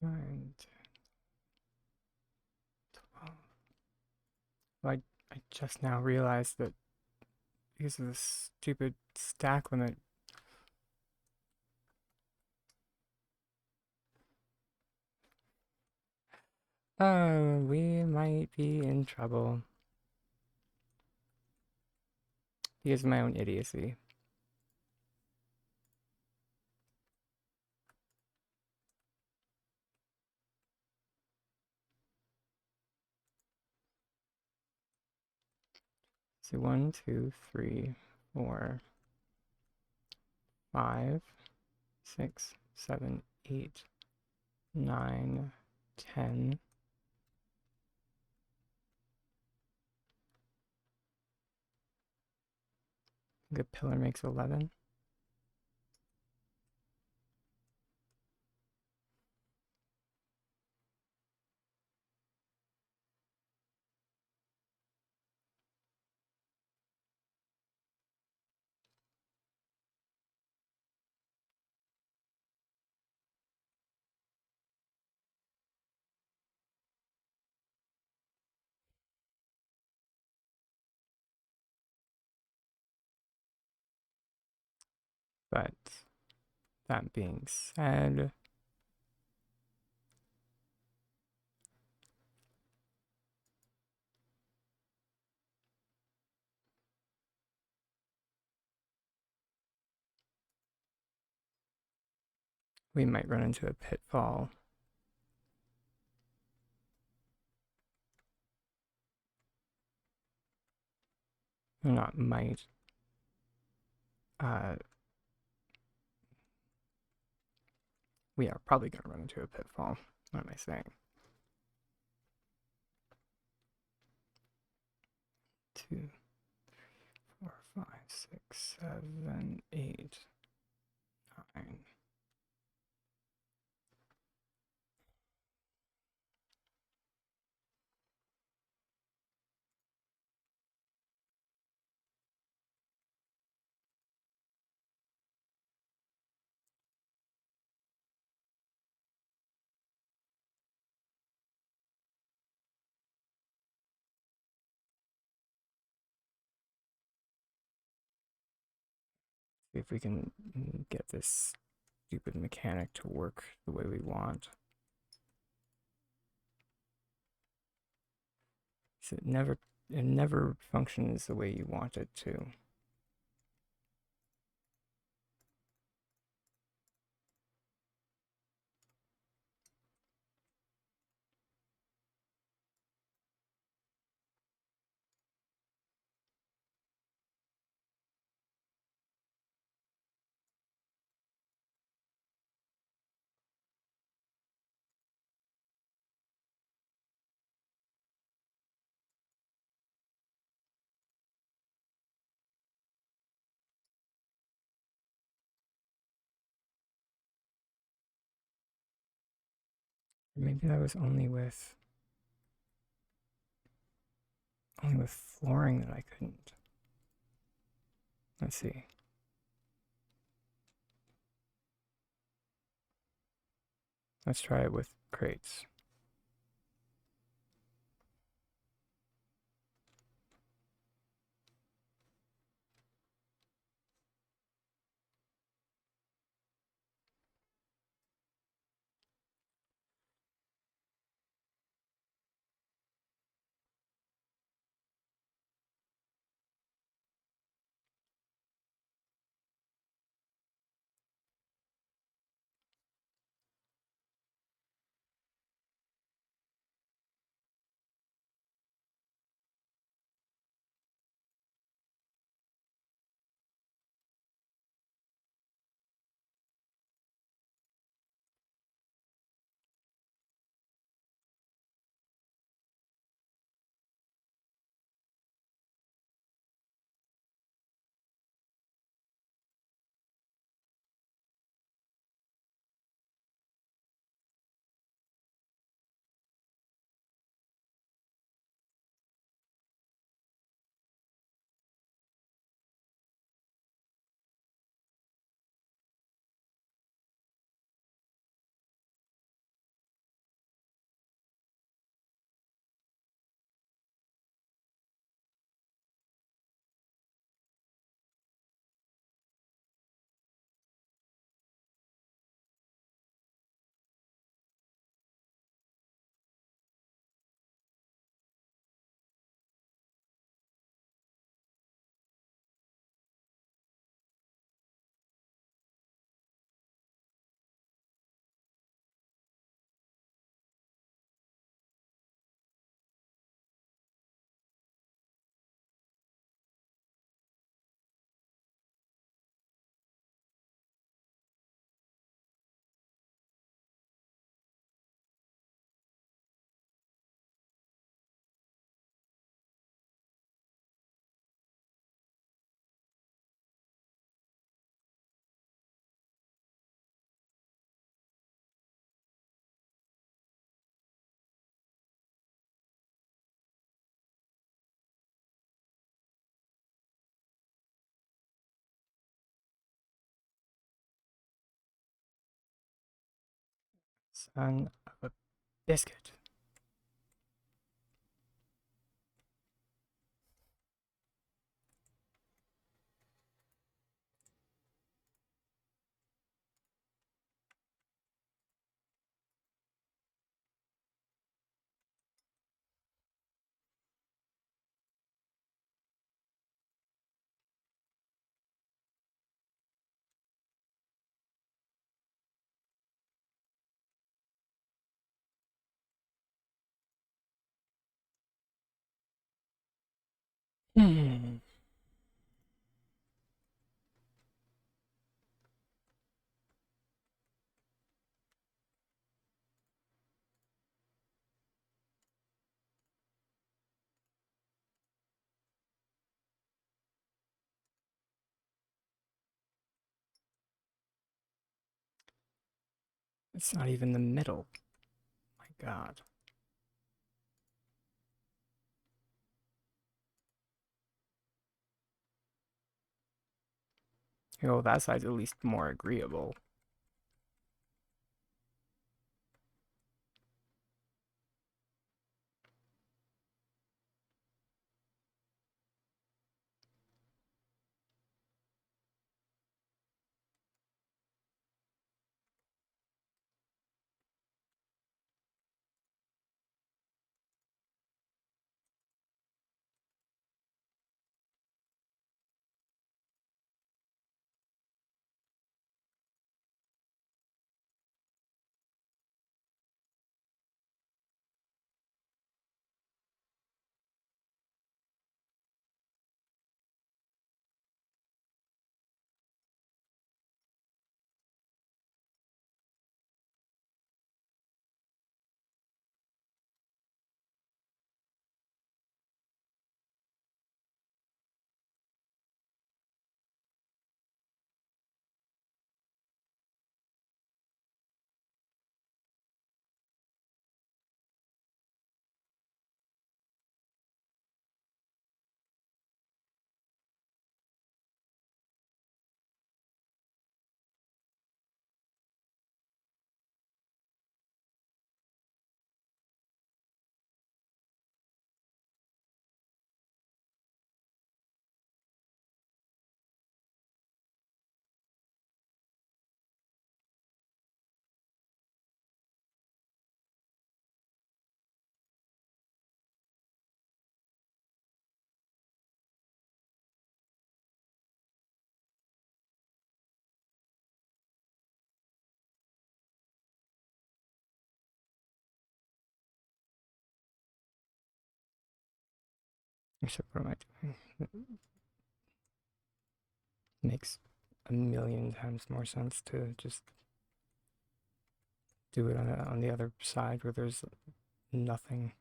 9, 12. Well, I just now realized that because of the stupid stack limit. We might be in trouble. Because of my own idiocy. So 1, 2, 3, 4, 5, 6, 7, 8, 9, 10. The pillar makes 11. But that being said, we might run into a pitfall. Or not might. We are probably going to run into a pitfall. What am I saying? 2, 3, 4, 5, 6, 7, 8, 9. See if we can get this stupid mechanic to work the way we want. So it never functions the way you want it to. Maybe that was only with flooring that I couldn't. Let's see. Let's try it with crates. Son of a biscuit. Hmm. It's not even the middle. My God. Oh, that side's at least more agreeable. Except what am I doing? Makes a million times more sense to just do it on the other side where there's nothing.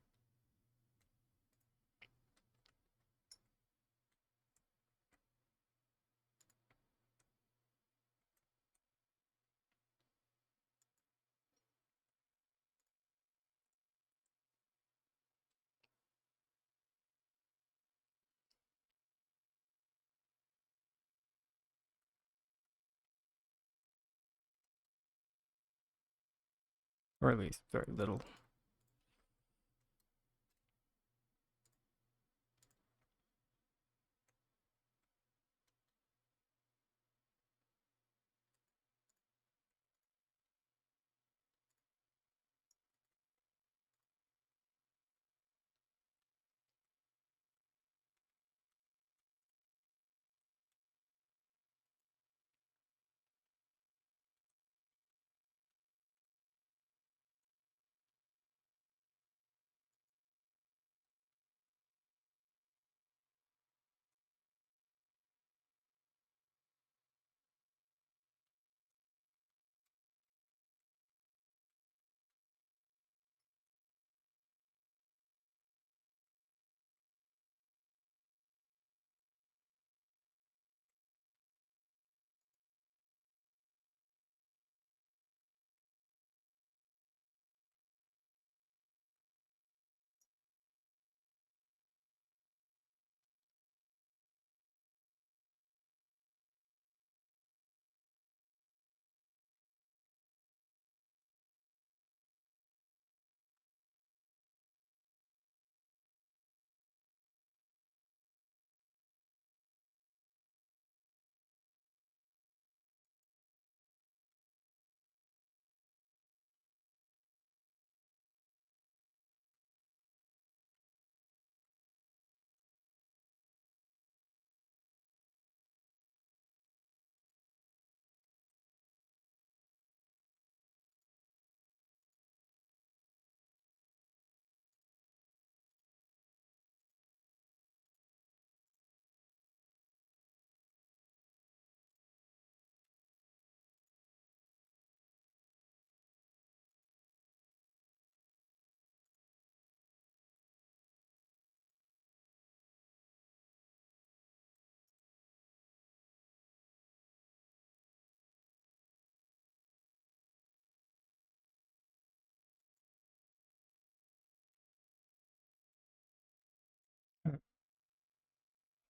Or at least very little.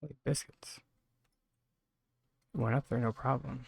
Like biscuits. Went up there, no problem.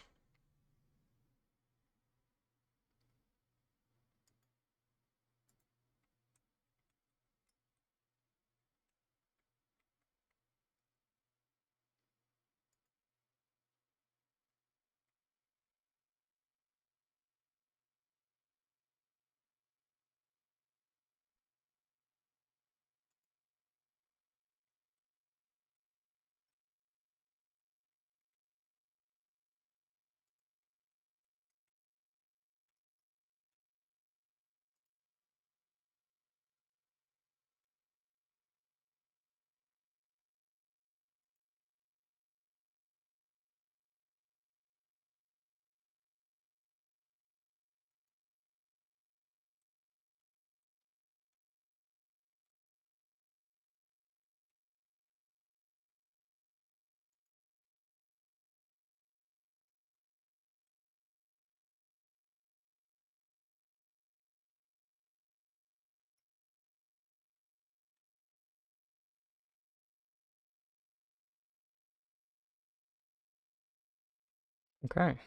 Okay.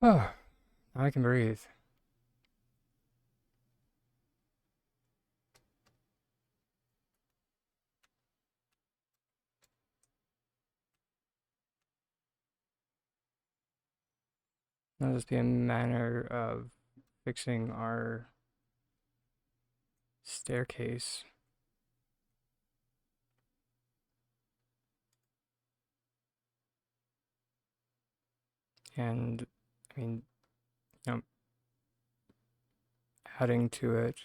Oh, now I can breathe. It'll just be a matter of fixing our staircase. And, I mean, you know, adding to it.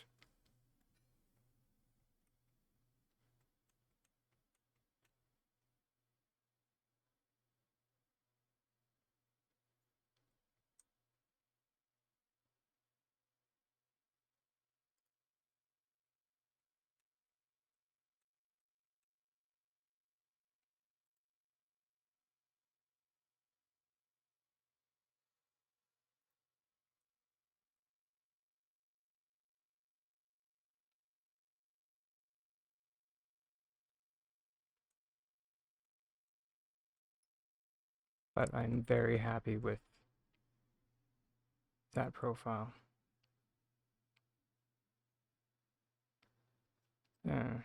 But I'm very happy with that profile. Yeah,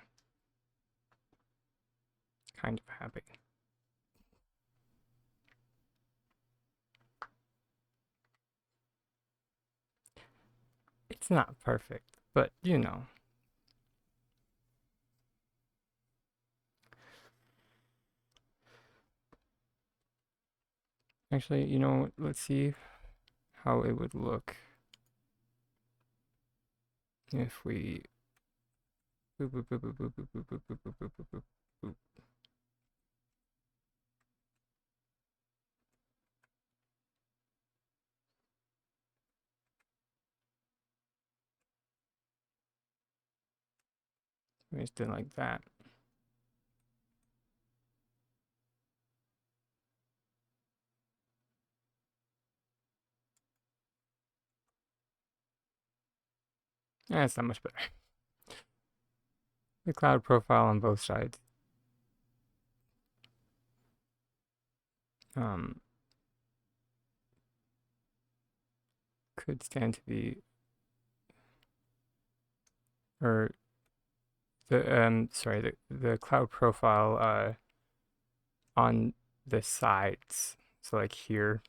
kind of happy. It's not perfect, but you know. Actually, you know, let's see how it would look if we boop, boop, boop, boop, boop, boop, boop, boop, boop, boop, boop, boop, boop. We just did like that. Yeah, it's not much better. The cloud profile on both sides. Could stand to be, or sorry, the cloud profile on the sides. So like here.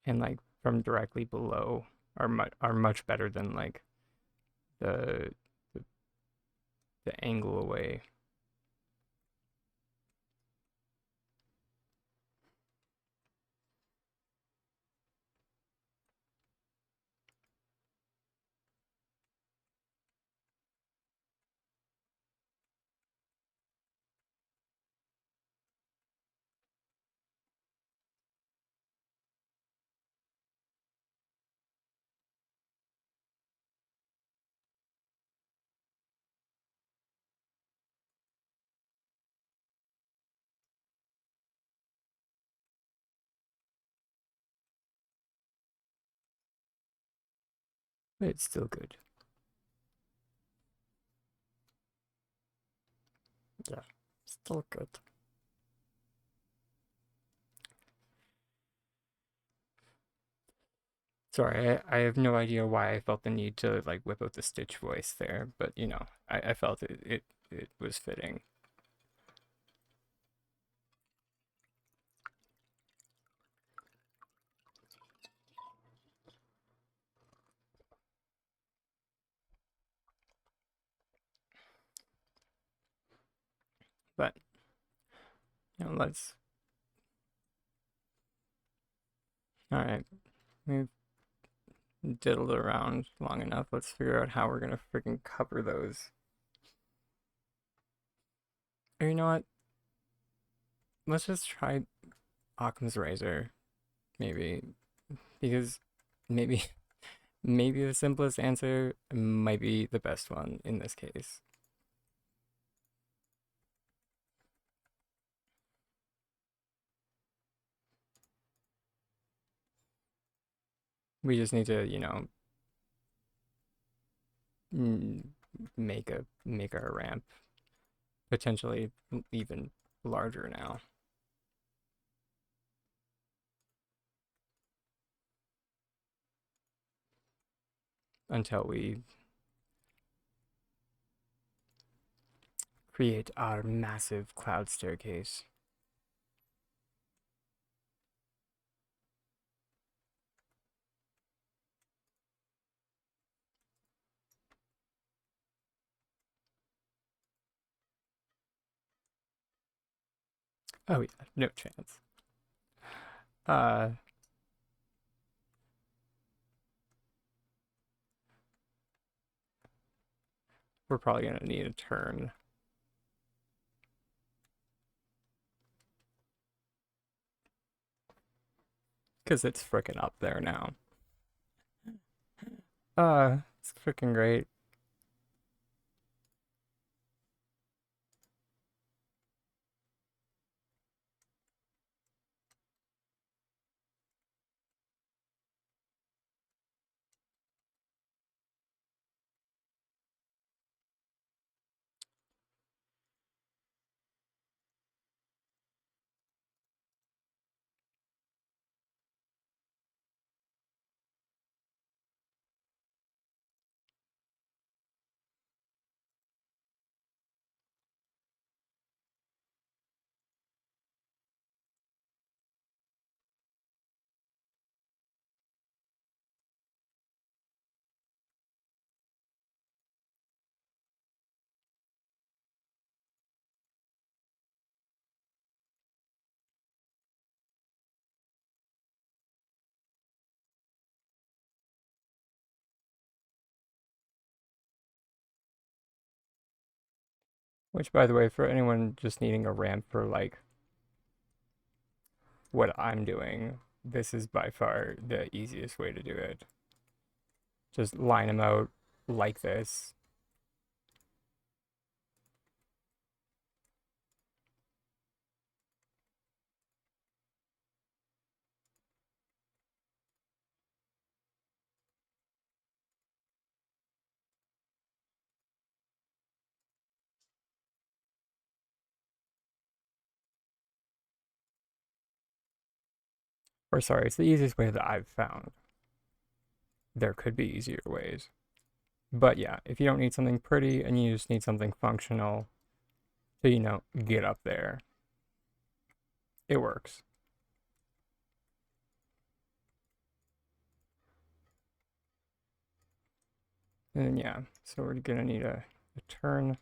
And like from directly below are much better than like the the, the angle away. but it's still good. Yeah, still good. Sorry, I have no idea why I felt the need to like whip out the Stitch voice there, but you know, I felt it was fitting. But you know, let's. All right, we've diddled around long enough. Let's figure out how we're gonna freaking cover those. Or you know what? Let's just try Occam's razor, maybe, because maybe maybe the simplest answer might be the best one in this case. We just need to, you know, make our ramp potentially even larger now. Until we create our massive cloud staircase. Oh yeah, no chance. Uh, we're probably gonna need a turn. Because it's freaking up there now. It's freaking great. Which, by the way, for anyone just needing a ramp for like what I'm doing, this is by far the easiest way to do it. Just line them out like this. Or sorry, it's the easiest way that I've found. There could be easier ways. But yeah, if you don't need something pretty and you just need something functional to, you know, get up there, it works. And then, yeah, so we're gonna need a turn.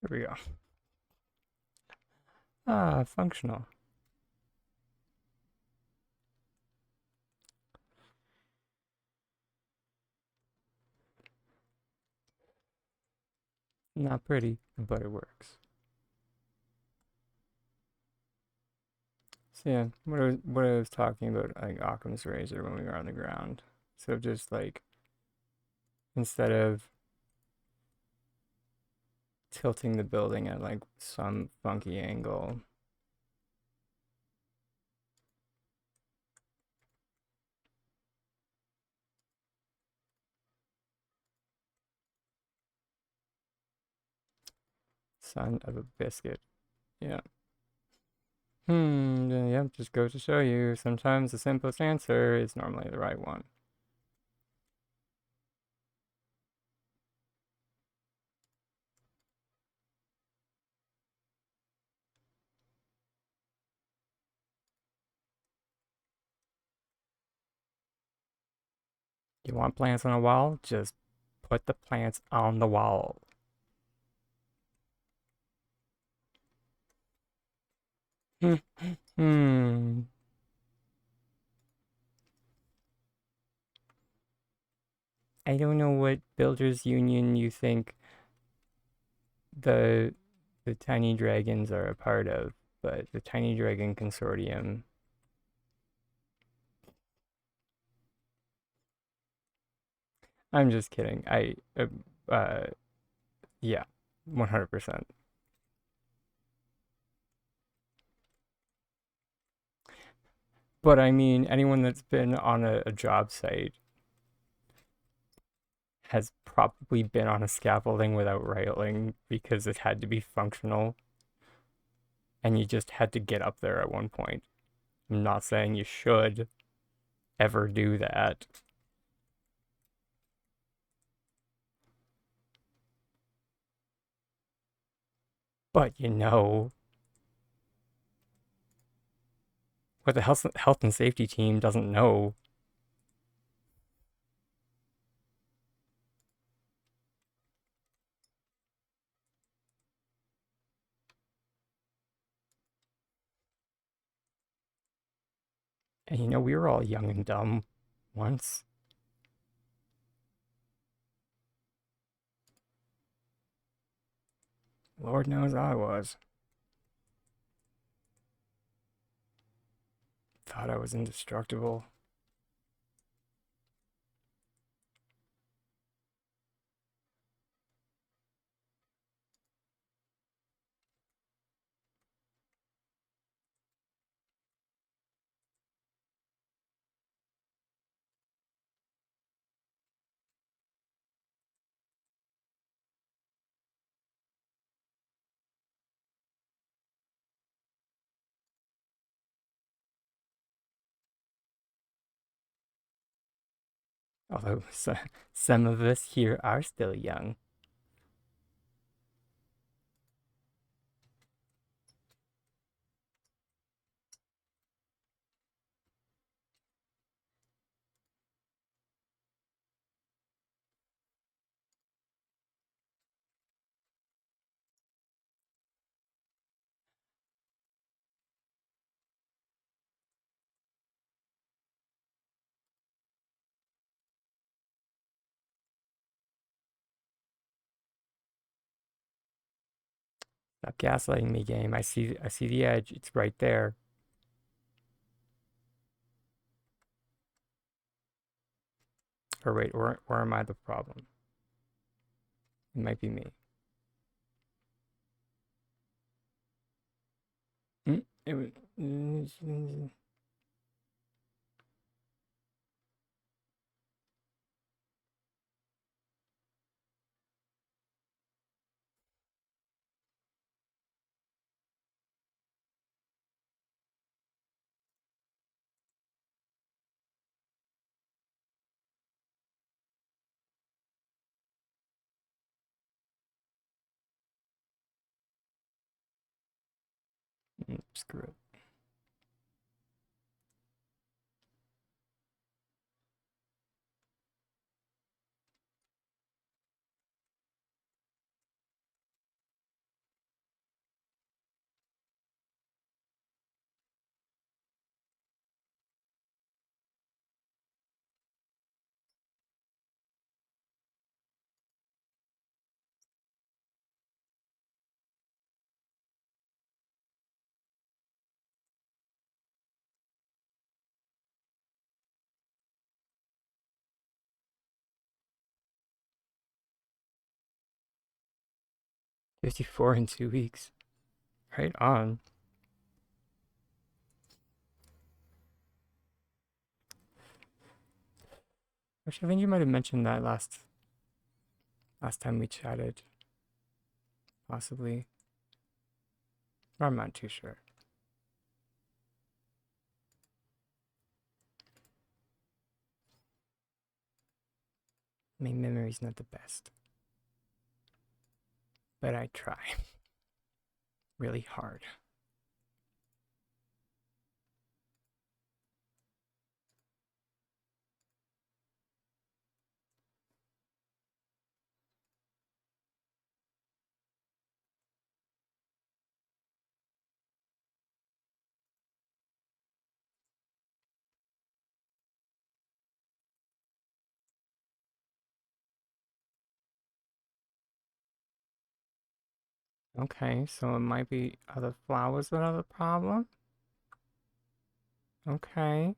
There we go. Ah, functional. Not pretty, but it works. So yeah, what I was talking about, like Occam's razor when we were on the ground. So just like instead of tilting the building at like some funky angle, son of a biscuit. Yeah. Yeah, just goes to show you, sometimes the simplest answer is normally the right one. You want plants on a wall? Just put the plants on the wall. Hmm. I don't know what builders union you think the the tiny dragons are a part of, but the Tiny Dragon Consortium. I'm just kidding. Uh, yeah, 100%. But I mean, anyone that's been on a job site has probably been on a scaffolding without railing because it had to be functional and you just had to get up there at one point. I'm not saying you should ever do that, but you know what the health and safety team doesn't know. And you know, we were all young and dumb once. Lord knows I was. Thought I was indestructible. Although some of us here are still young. Stop gaslighting me, game. I see the edge. It's right there. Or wait, or am I the problem? It might be me. It was. Screw it. 54 in 2 weeks. Right on. Which I think you might have mentioned that last time we chatted. Possibly. Or I'm not too sure. My memory's not the best. But I try. Really hard. Okay, so it might be other flowers that are the problem? Okay.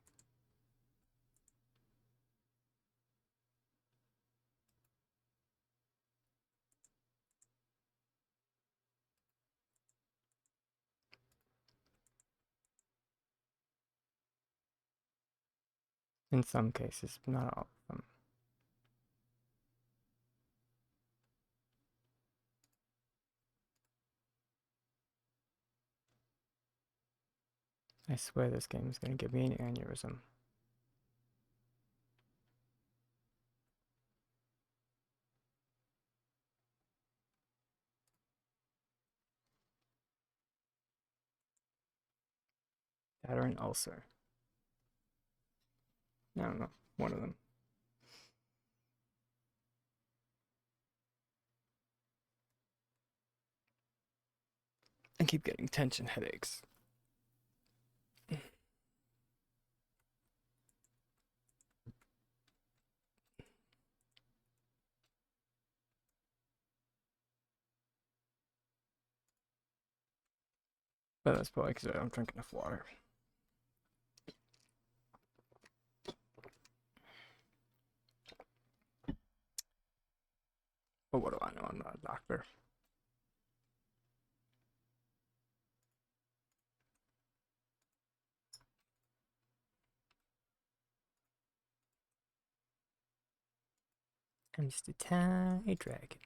In some cases, not all of them. I swear this game is going to give me an aneurysm. That or an ulcer. I don't know. One of them. I keep getting tension headaches. But that's probably because I don't drink enough water. But what do I know? I'm not a doctor. I'm just a tiny dragon.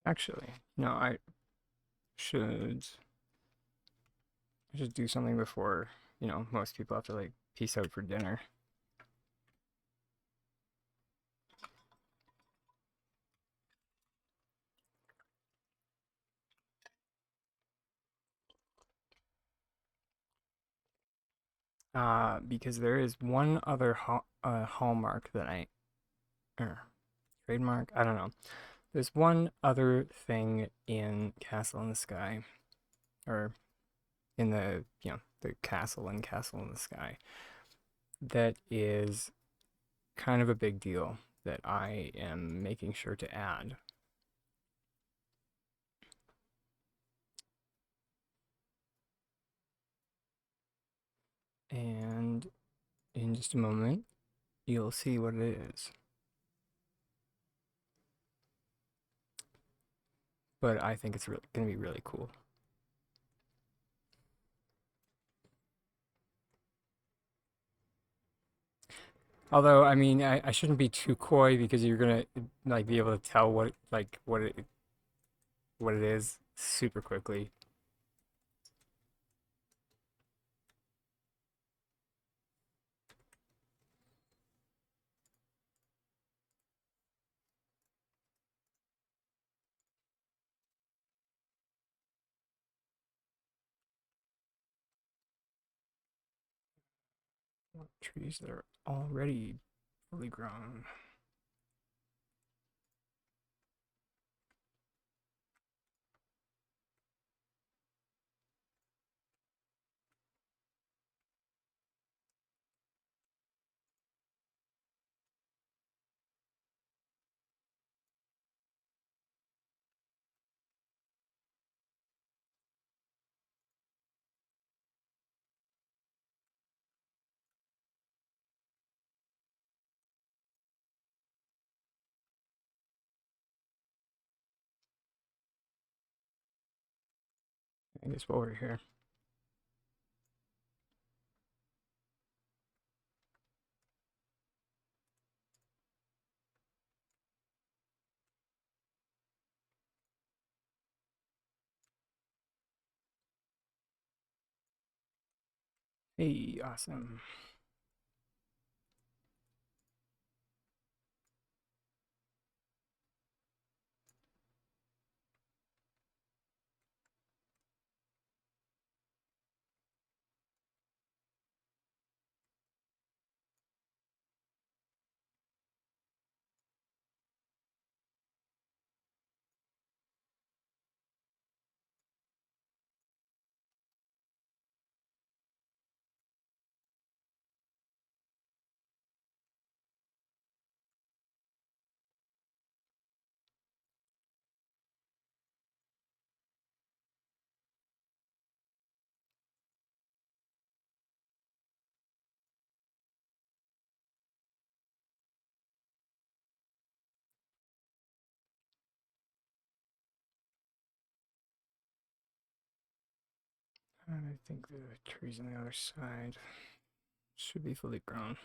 Actually, no, should I should do something before, most people have to like peace out for dinner. Because there is one other hallmark that trademark, I don't know. There's one other thing in Castle in the Sky, or in the castle in the Sky, that is kind of a big deal that I am making sure to add. And in just a moment, you'll see what it is. but I think it's really gonna be really cool. Although, I mean, I shouldn't be too coy because you're gonna like be able to tell what it is super quickly. Trees that are already fully grown. I guess while we're here. Hey, awesome. I think the trees on the other side should be fully grown.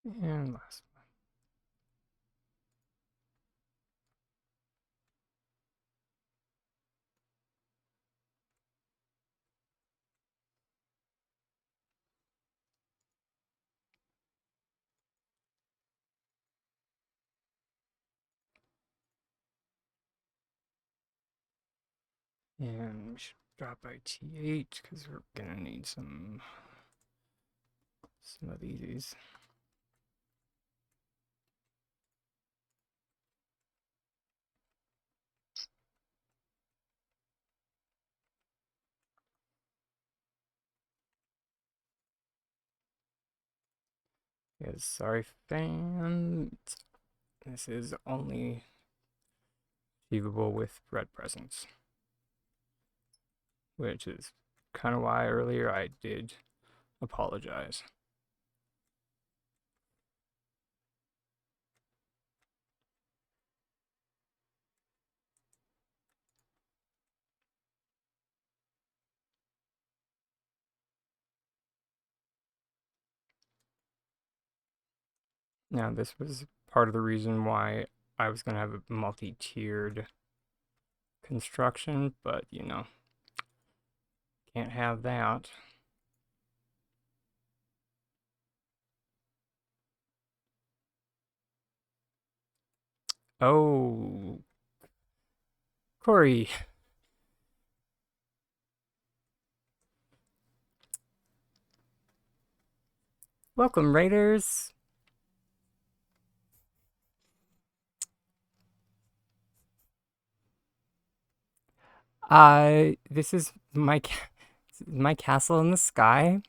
And last one. And we should drop by T8 because we're gonna need some of these. Yes, sorry fans. This is only achievable with red presents, which is kind of why earlier I did apologize. Now, this was part of the reason why I was going to have a multi-tiered construction, but you know, can't have that. Oh, Corey. Welcome, Raiders. This is my castle in the sky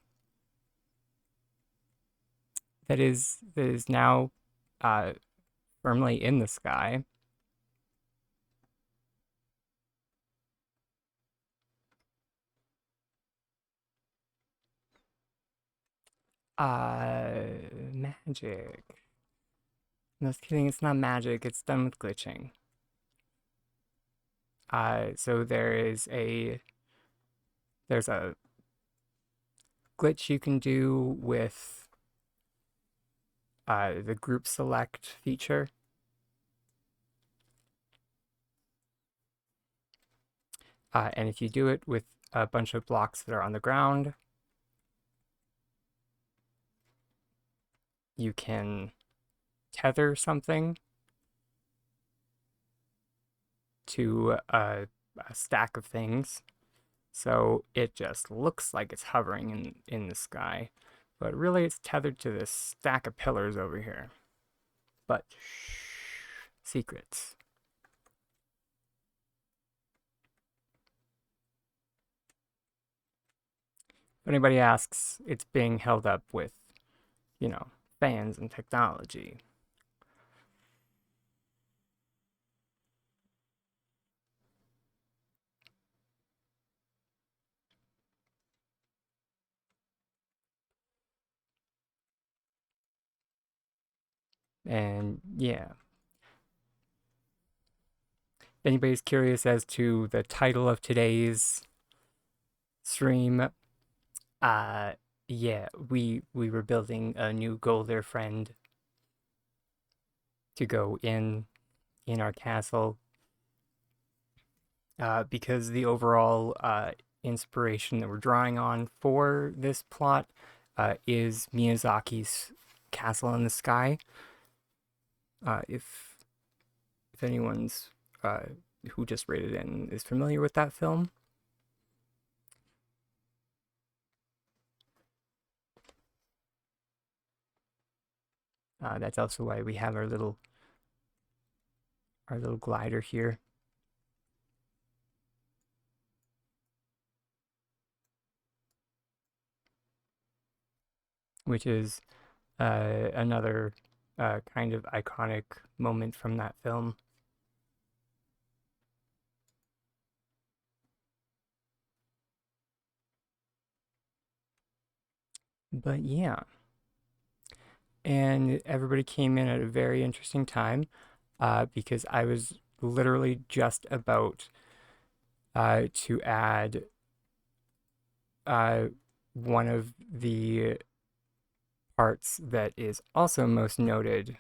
that is now firmly in the sky. Magic. No, just kidding, it's not magic, it's done with glitching. So there's a glitch you can do with the group select feature. And if you do it with a bunch of blocks that are on the ground, you can tether something to a stack of things. So it just looks like it's hovering in the sky, but really it's tethered to this stack of pillars over here. But shh, secrets. If anybody asks, it's being held up with, you know, fans and technology. And yeah, if anybody's curious as to the title of today's stream, yeah, we were building a new Golder friend to go in our castle, because the overall inspiration that we're drawing on for this plot is Miyazaki's Castle in the Sky. If anyone's who just rated in is familiar with that film. That's also why we have our little glider here. Which is another kind of iconic moment from that film. But yeah. And everybody came in at a very interesting time, because I was literally just about to add one of the parts that is also most noted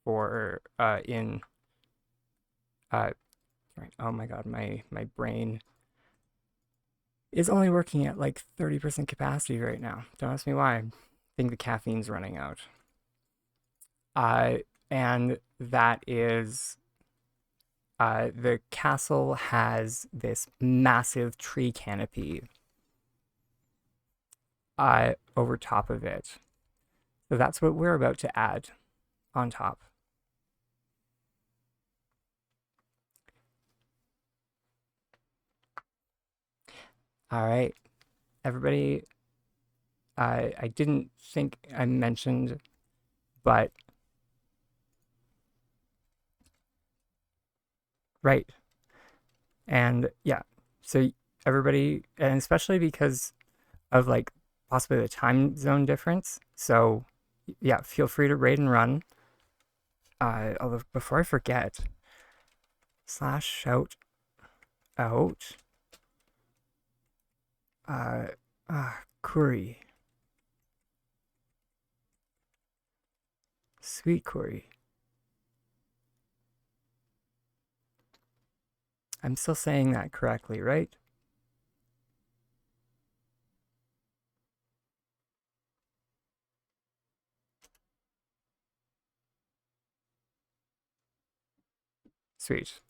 for oh my god, my brain is only working at like 30% capacity right now. Don't ask me why. I think the caffeine's running out. And that is the castle has this massive tree canopy over top of it. So that's what we're about to add on top. All right, everybody. I didn't think I mentioned, but right. And yeah, so everybody, and especially because of like possibly the time zone difference. So yeah, feel free to raid and run. Although before I forget, /shout out Kuri. Sweet Kuri. I'm still saying that correctly, right? Sweet.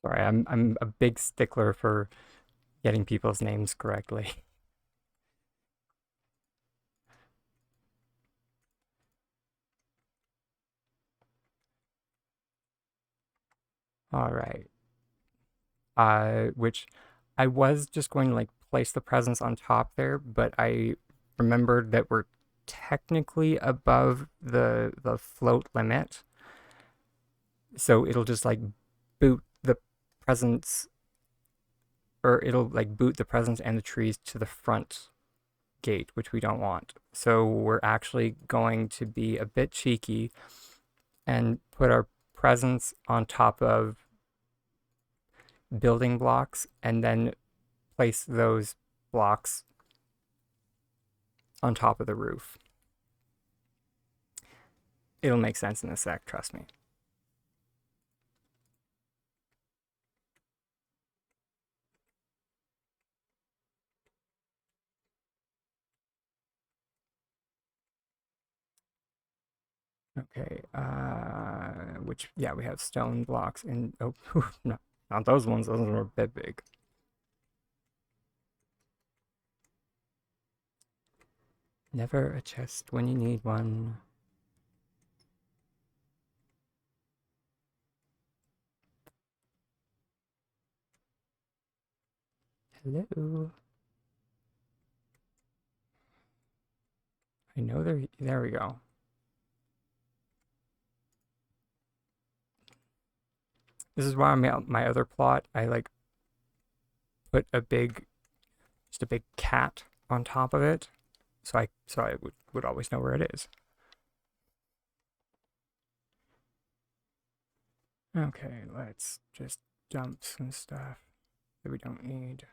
Sorry, I'm a big stickler for getting people's names correctly. All right. Which I was just going to like place the presents on top there, but I remembered that we're technically above the float limit. So it'll just like boot the presents, or it'll like boot the presents and the trees to the front gate, which we don't want. So we're actually going to be a bit cheeky and put our presents on top of building blocks and then place those blocks on top of the roof. It'll make sense in a sec, trust me. Okay, which, yeah, we have stone blocks and, oh, no, not those ones, those are a bit big. Never a chest when you need one. Hello. I know there we go. This is why my other plot, I like put just a big cat on top of it, so I would always know where it is. Okay, let's just dump some stuff that we don't need.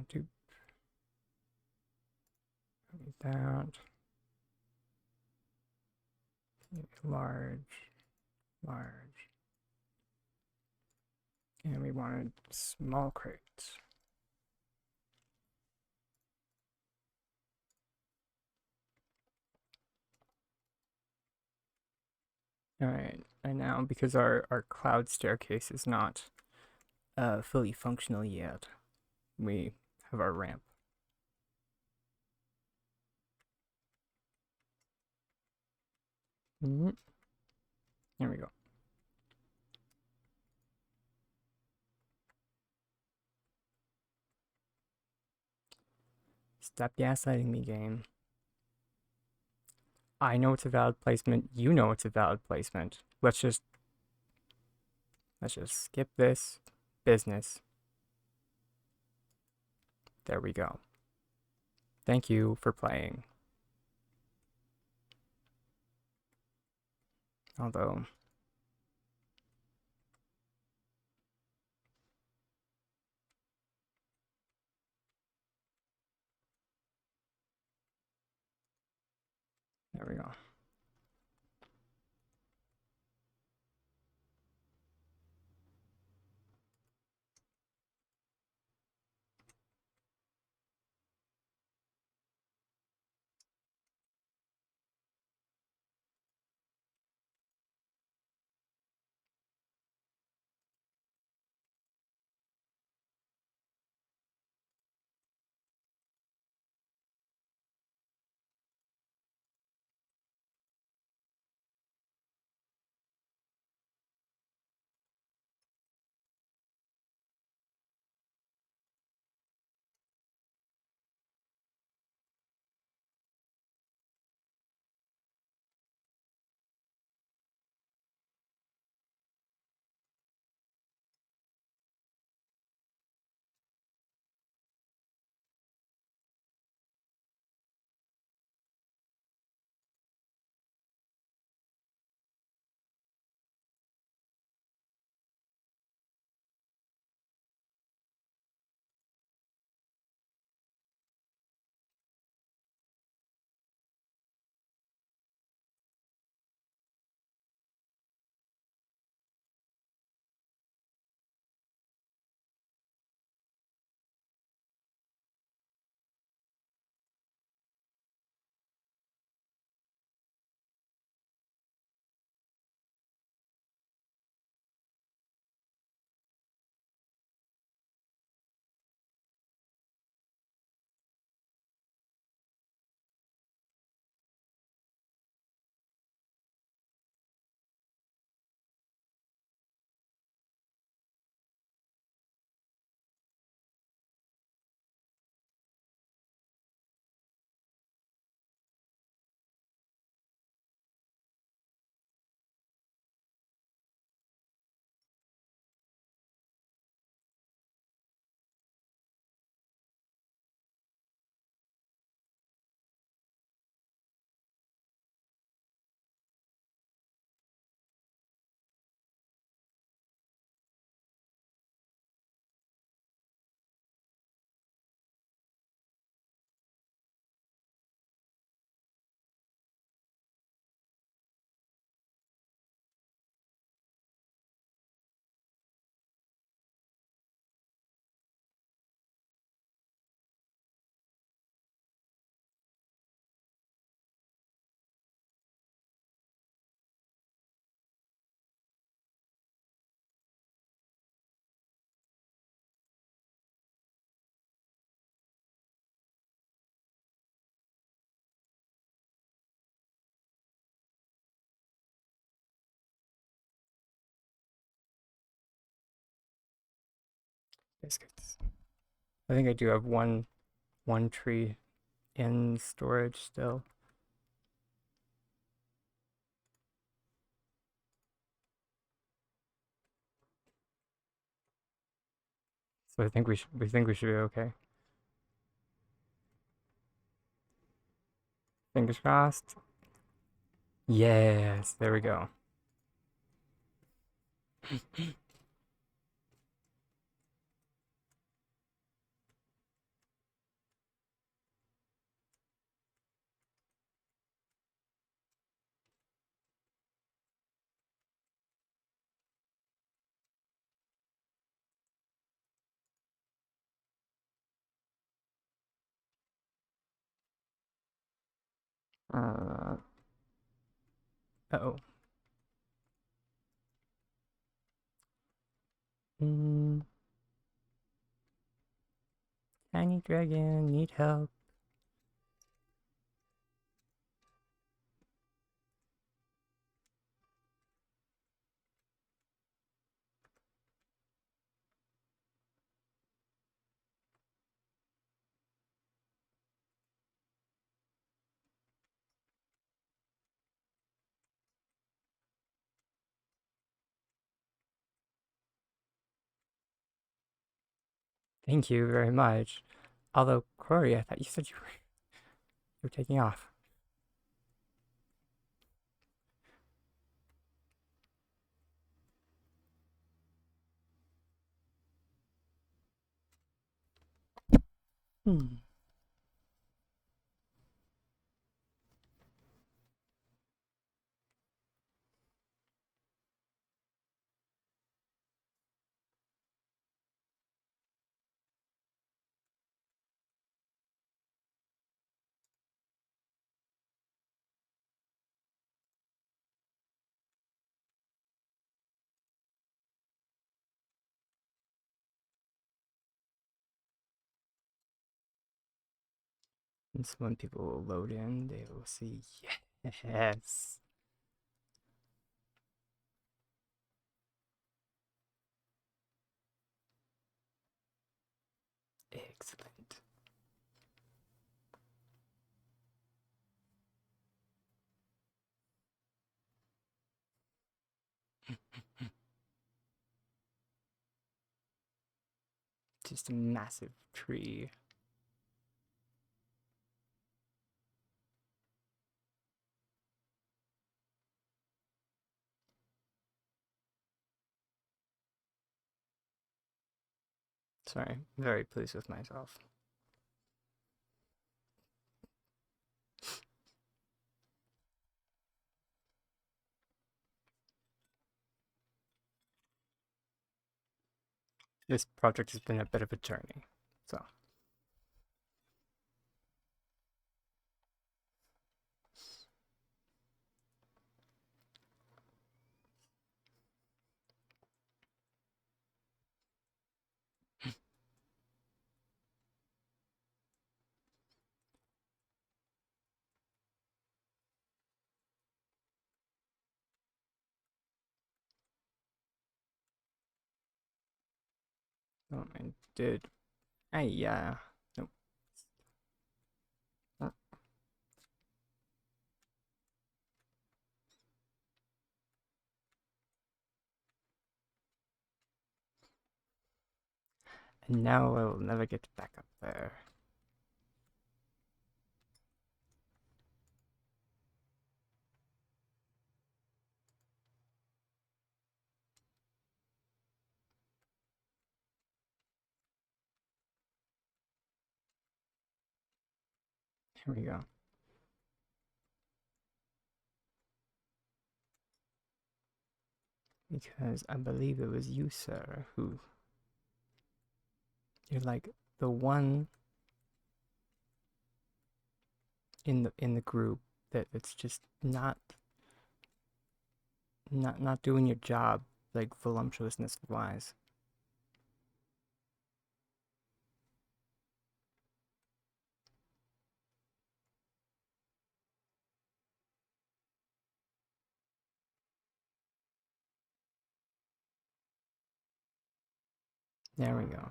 Do that. Large, large. And we wanted small crates. Alright, and now because our cloud staircase is not fully functional yet, we have our ramp. There we go. Stop gaslighting me, game. I know it's a valid placement. You know it's a valid placement. Let's just skip this business. There we go. Thank you for playing. Although, there we go. Biscuits. I think I do have one tree in storage still. So I think we should be okay. Fingers crossed. Yes, there we go. Uh-oh. Tiny dragon, need help. Thank you very much. Although, Corey, I thought you said you were taking off. Hmm. And so when people will load in, they will see, yes. Excellent. Just a massive tree. Sorry, very pleased with myself. This project has been a bit of a journey, so. Oh, I did. Yeah. Nope. And now I will never get back up there. Here we go. Because I believe it was you, sir, who you're like the one in the group that's just not doing your job, like voluptuousness wise. There we go.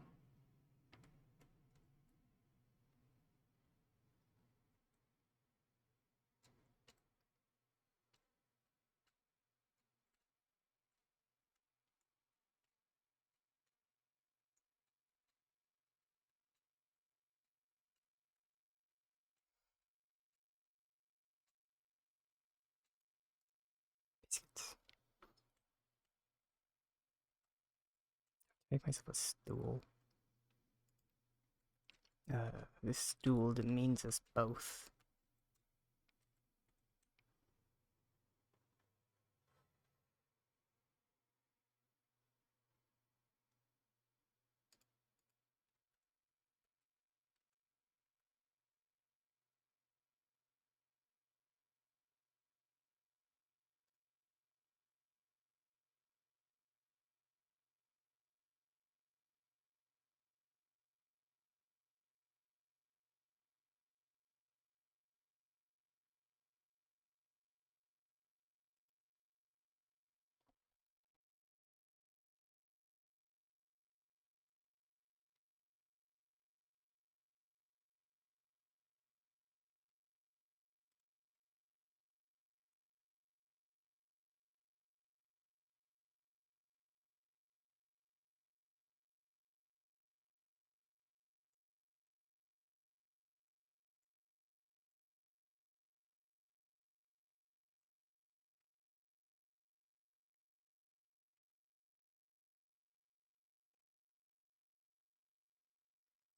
Make myself a stool. This stool demeans us both.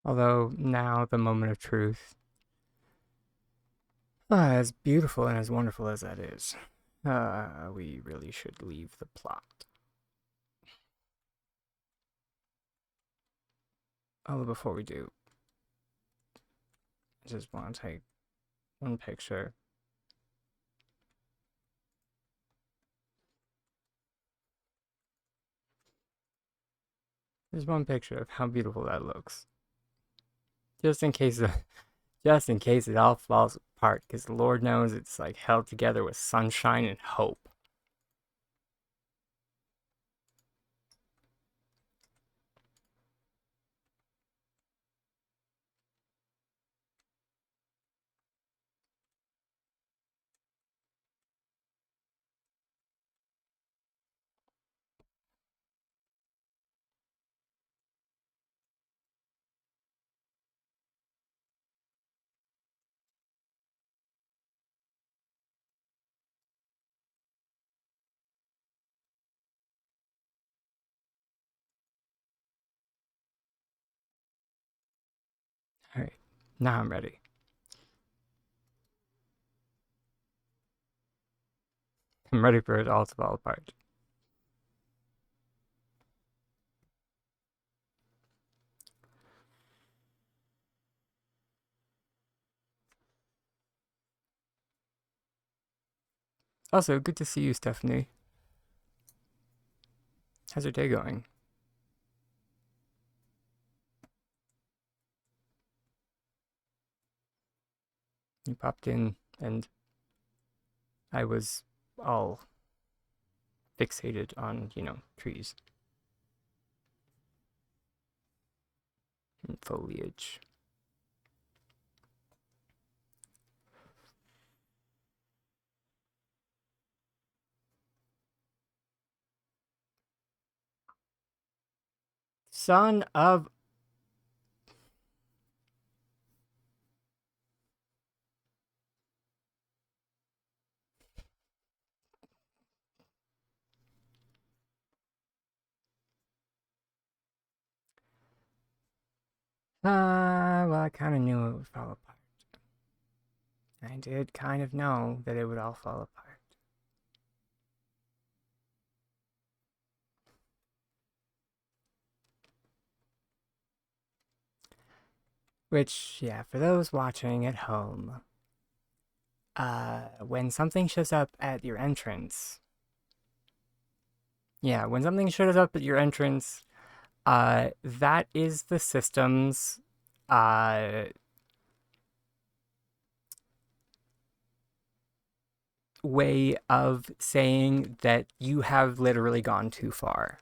Although now the moment of truth, as beautiful and as wonderful as that is, we really should leave the plot. Although before we do, I just want to take one picture. There's one picture of how beautiful that looks. Just in case it all falls apart, because the Lord knows it's like held together with sunshine and hope. Alright, now I'm ready. I'm ready for it all to fall apart. Also, good to see you, Stephanie. How's your day going? You popped in, and I was all fixated on, trees and foliage. Son of... well, I kind of knew it would fall apart. I did kind of know that it would all fall apart. Which, yeah, for those watching at home, when something shows up at your entrance, that is the system's, way of saying that you have literally gone too far.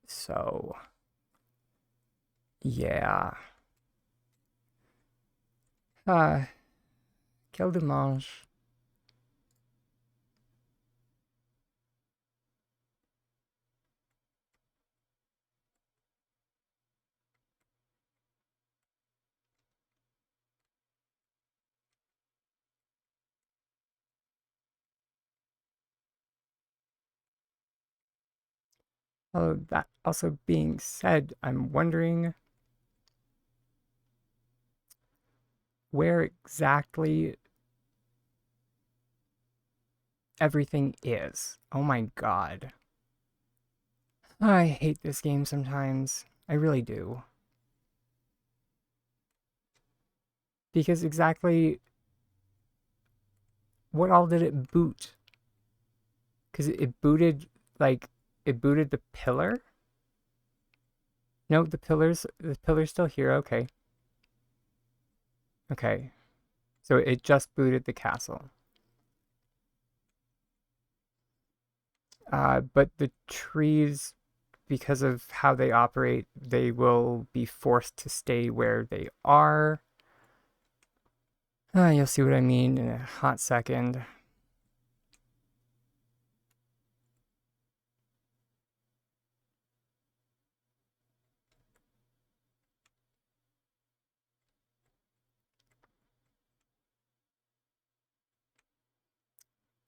So, yeah. Quel dommage. Although that also being said, I'm wondering where exactly everything is. Oh my god. I hate this game sometimes. I really do. Because exactly what all did it boot? Because it booted, like, it booted the pillar? No, the pillar's still here. Okay. Okay. So it just booted the castle. But the trees, because of how they operate, they will be forced to stay where they are. You'll see what I mean in a hot second.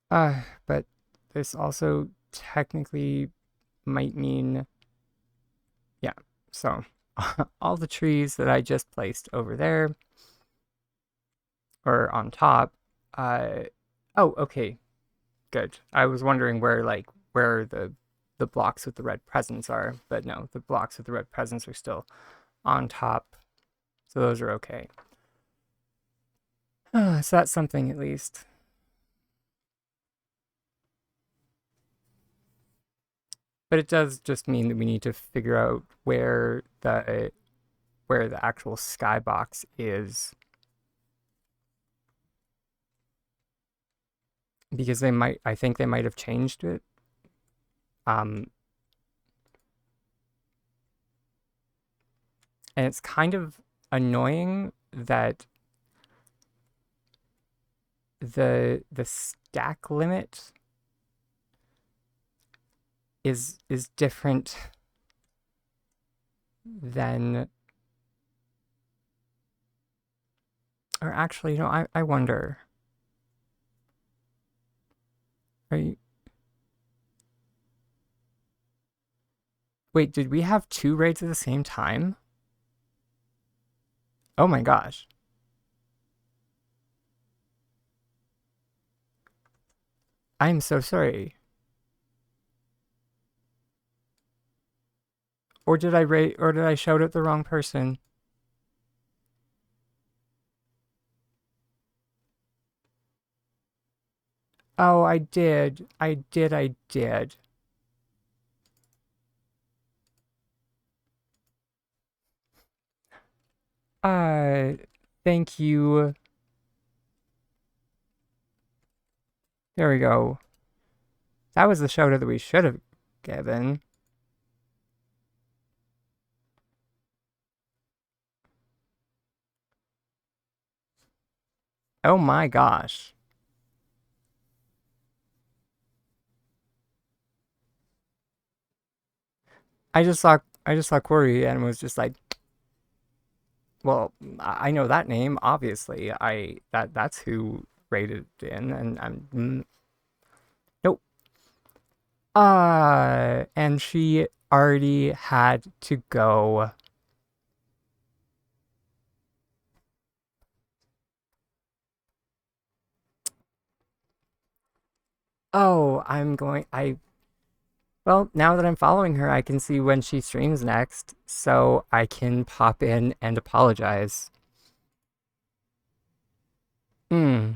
But this also technically might mean, yeah, so all the trees that I just placed over there or on top, uh, oh, okay, good. I was wondering where the blocks with the red presents are, but no, the blocks with the red presents are still on top, so those are okay. So that's something at least. But it does just mean that we need to figure out where the actual skybox is. Because I think they might have changed it. And it's kind of annoying that the stack limit is different than, or actually, I wonder. Are you, wait, did we have two raids at the same time? Oh my gosh. I'm so sorry. Or did I shout at the wrong person? Oh, I did. I did. Uh, Thank you. There we go. That was the shout out that we should have given. Oh my gosh. I just saw Corey and was just like, well, I know that name, obviously. That's who rated in, and nope. And she already had to go. Oh, well, now that I'm following her, I can see when she streams next, so I can pop in and apologize. Hmm.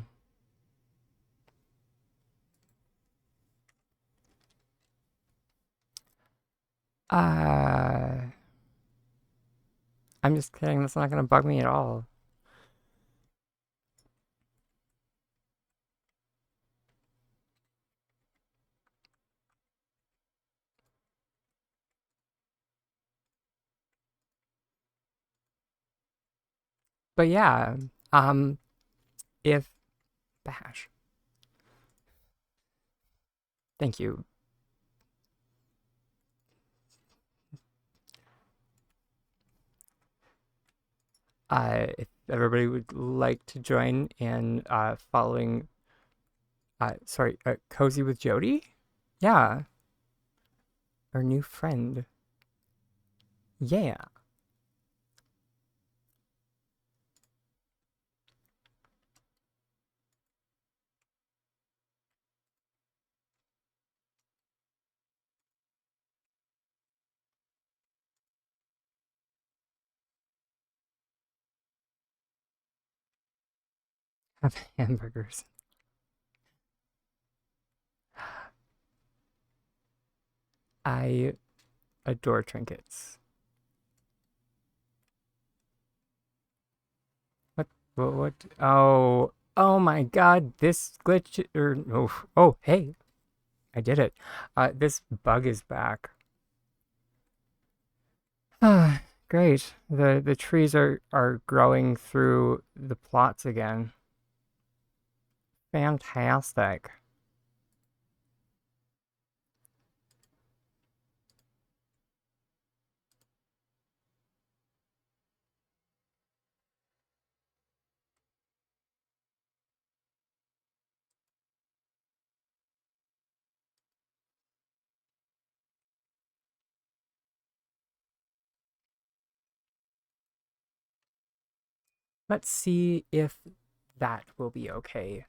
Uh, I'm just kidding. That's not gonna bug me at all. But yeah, um, if Bash, thank you. If everybody would like to join in following, sorry, Cozy with Jody? Yeah. our new friend. Yeah. Have hamburgers. I adore trinkets. What? Oh, oh my God! This glitch or oh, hey, I did it. This bug is back. Ah, great. The trees are growing through the plots again. Fantastic. Let's see if that will be okay.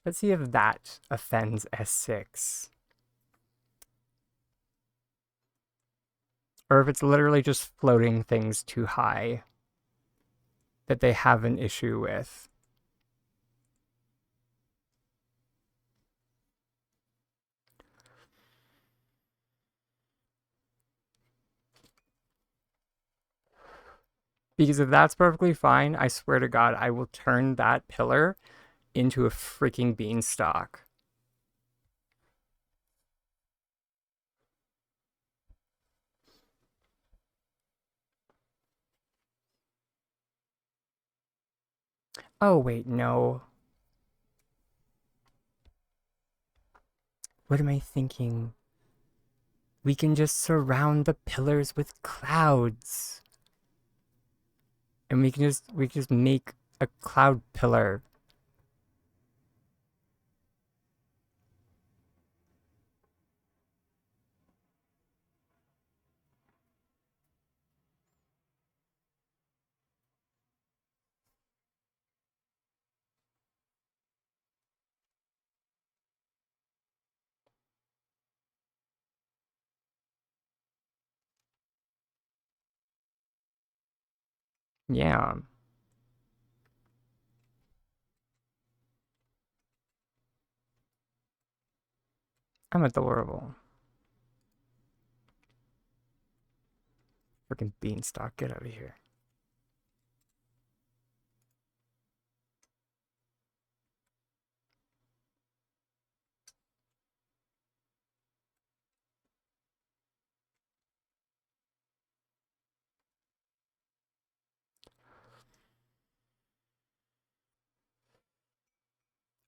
Let's see if that offends S6. Or if it's literally just floating things too high that they have an issue with. Because if that's perfectly fine, I swear to God, I will turn that pillar into a freaking beanstalk. Oh, wait, no. What am I thinking? We can just surround the pillars with clouds. And we can just make a cloud pillar. Yeah. I'm adorable. Freaking beanstalk, get out of here.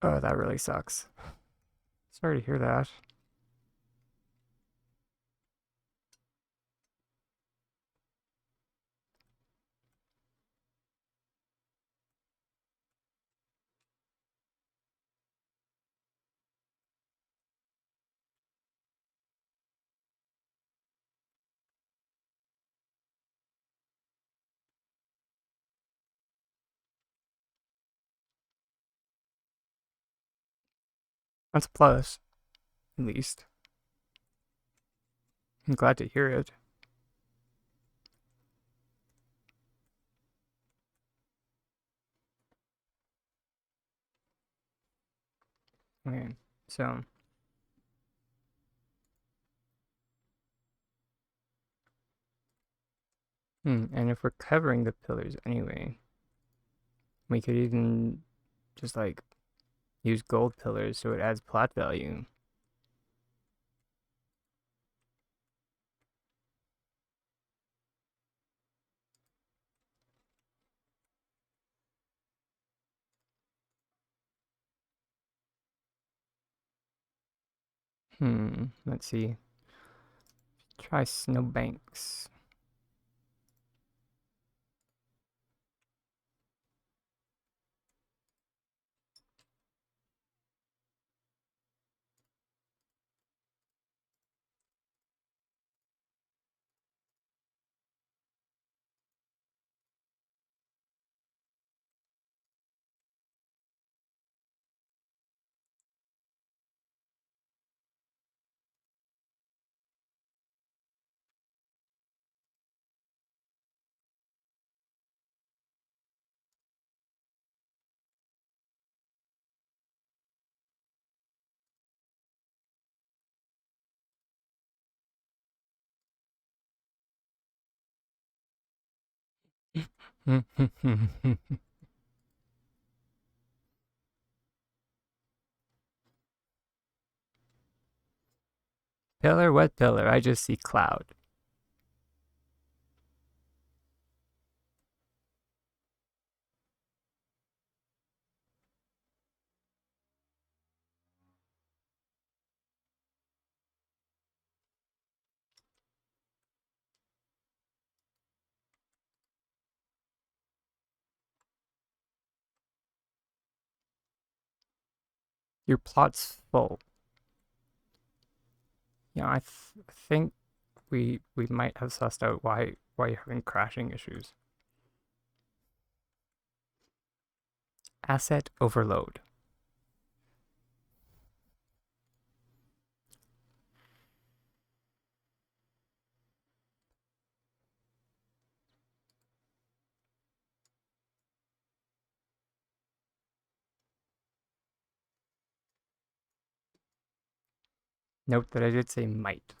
Oh, that really sucks. Sorry to hear that. That's a plus, at least. I'm glad to hear it. Okay, so and if we're covering the pillars anyway, we could even just like use gold pillars so it adds plot value. Let's see. Try snowbanks. Pillar? What pillar? I just see cloud. Your plot's full. Yeah, I think we might have sussed out why you're having crashing issues. Asset overload. Note that I did say might.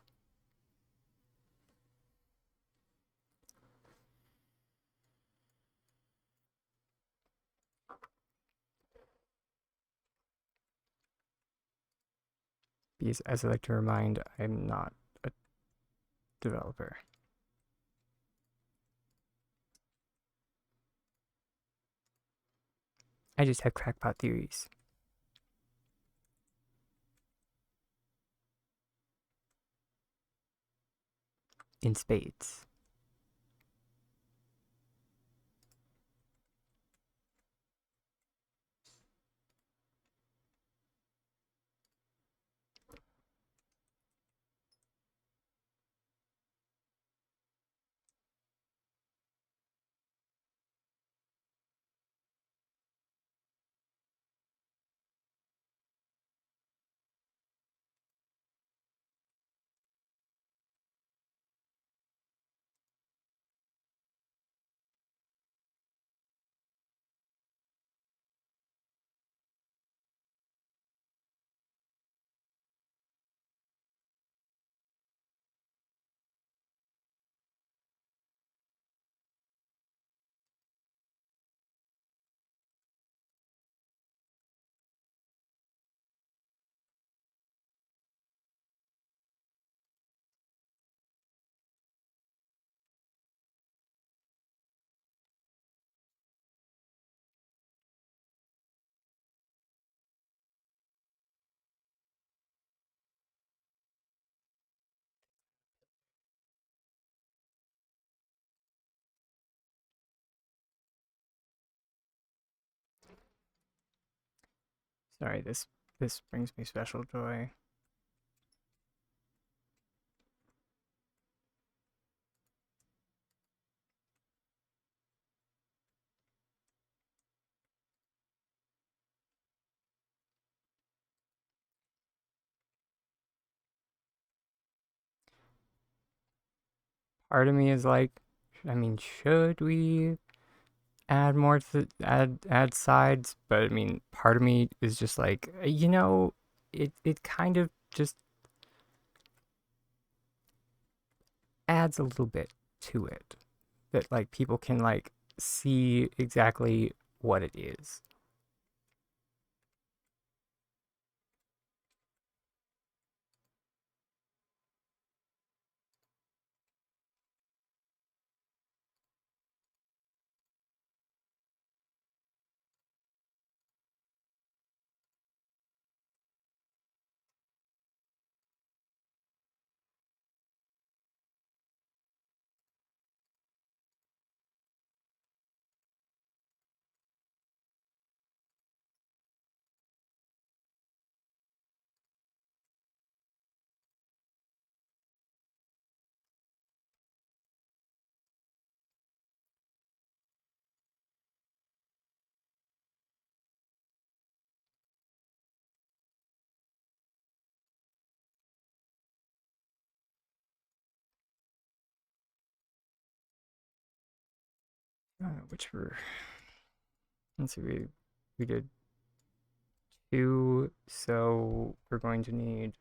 Because as I like to remind, I'm not a developer. I just have crackpot theories. In spades. Sorry, this brings me special joy. Part of me is like, I mean, should we add more to add sides? But I mean, part of me is just like, it kind of just adds a little bit to it that like people can like see exactly what it is. Which were let's see, we did 2, so we're going to need.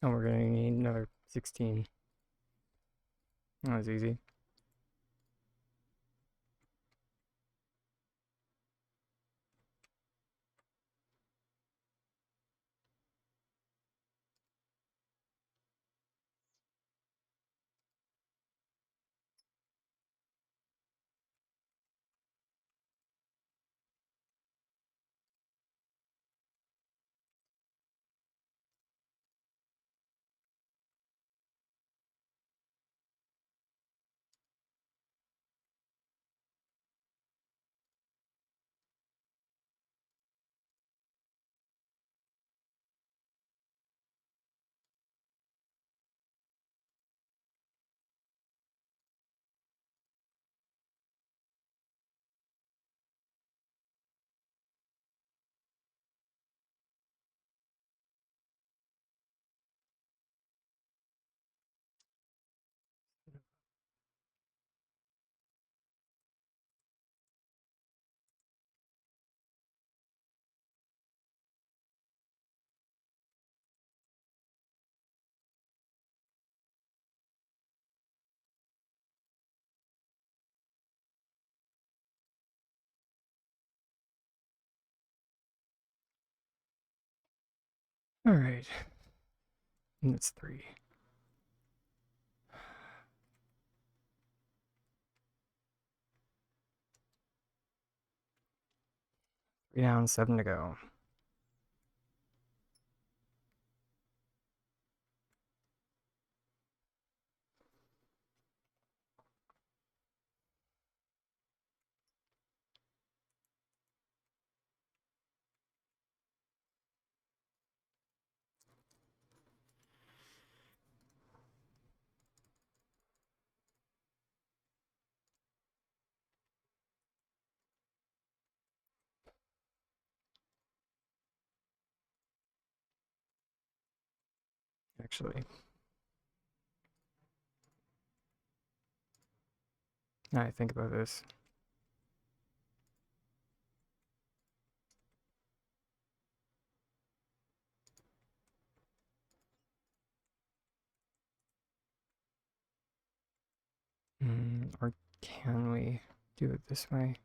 Oh, we're going to need another 16. That was easy. All right. And it's 3. 3 down, 7 to go. Actually, now I think about this. Or can we do it this way?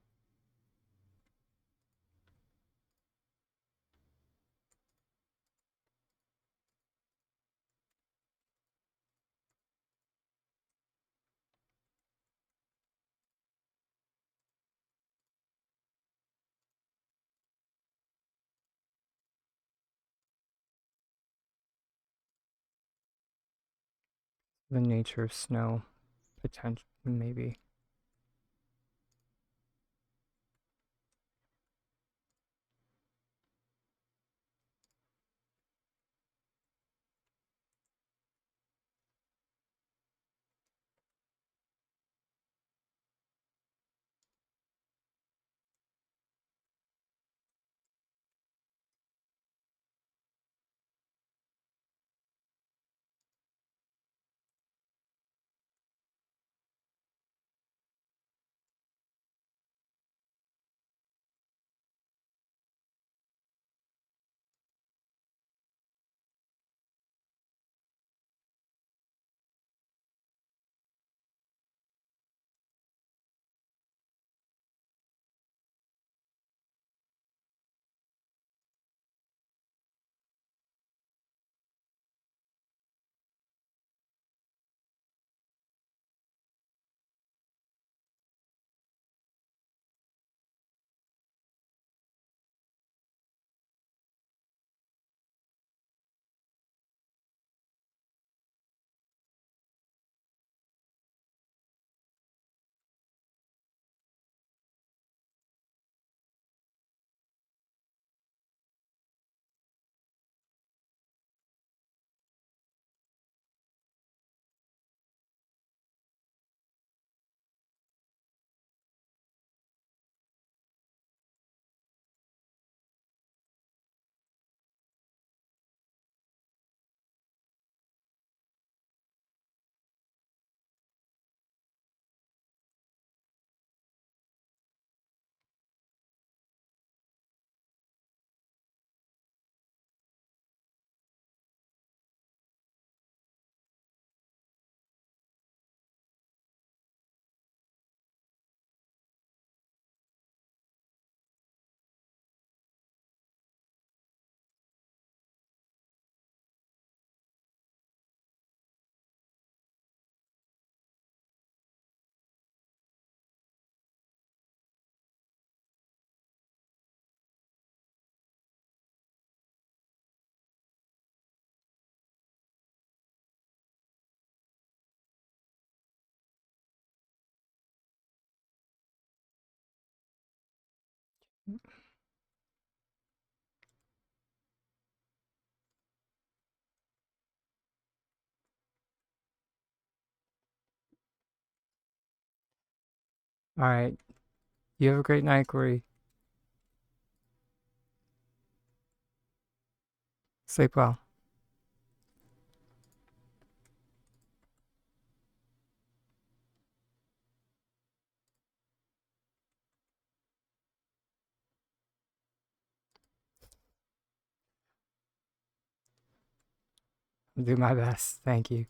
The nature of snow, potential, maybe. All right. You have a great night, Corey. Sleep well. I'll do my best. Thank you.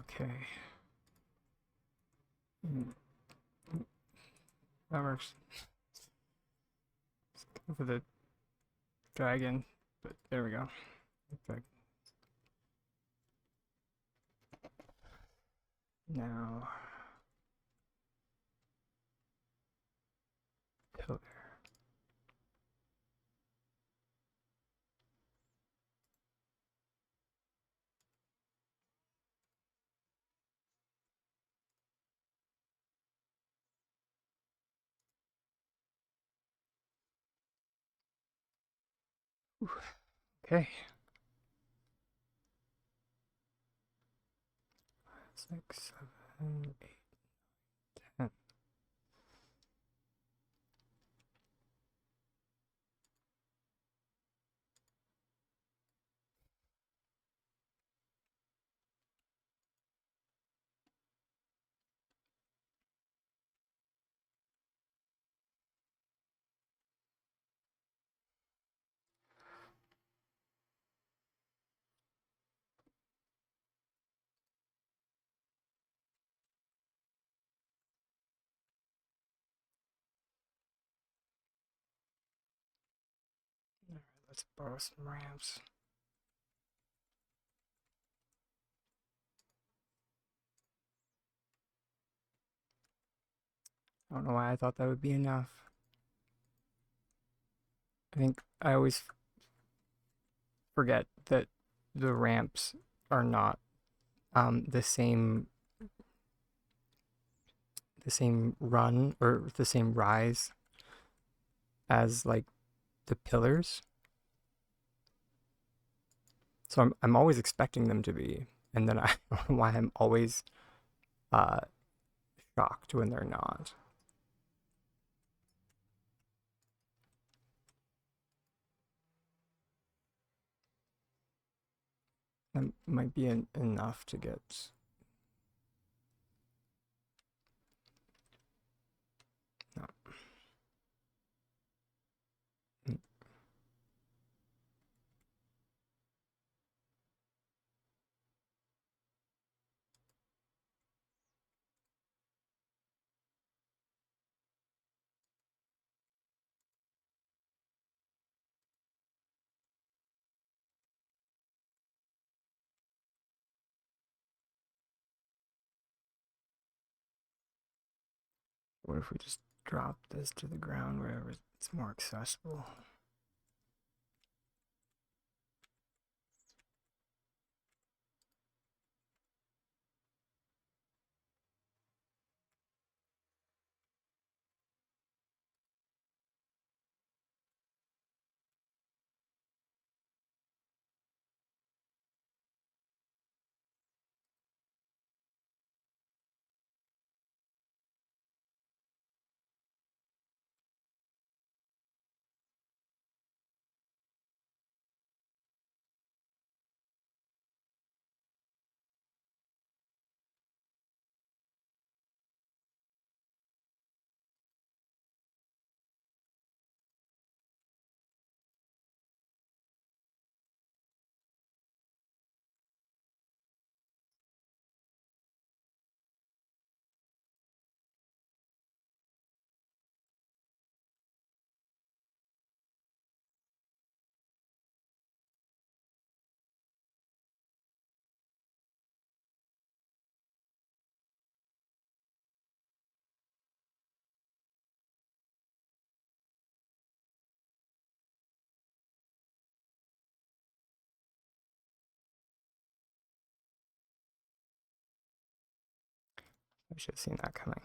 Okay. That works. Let's go for the dragon, but there we go. Okay. Now, pillar. Okay. 6, 7, 8, 10. All right, let's borrow some ramps. I don't know why I thought that would be enough. I think I always forget that the ramps are not the same run or the same rise as like the pillars. So I'm always expecting them to be, and then I don't know why I'm always uh shocked when they're not. That might be enough to get. No. What if we just drop this to the ground wherever it's more accessible? I should have seen that coming.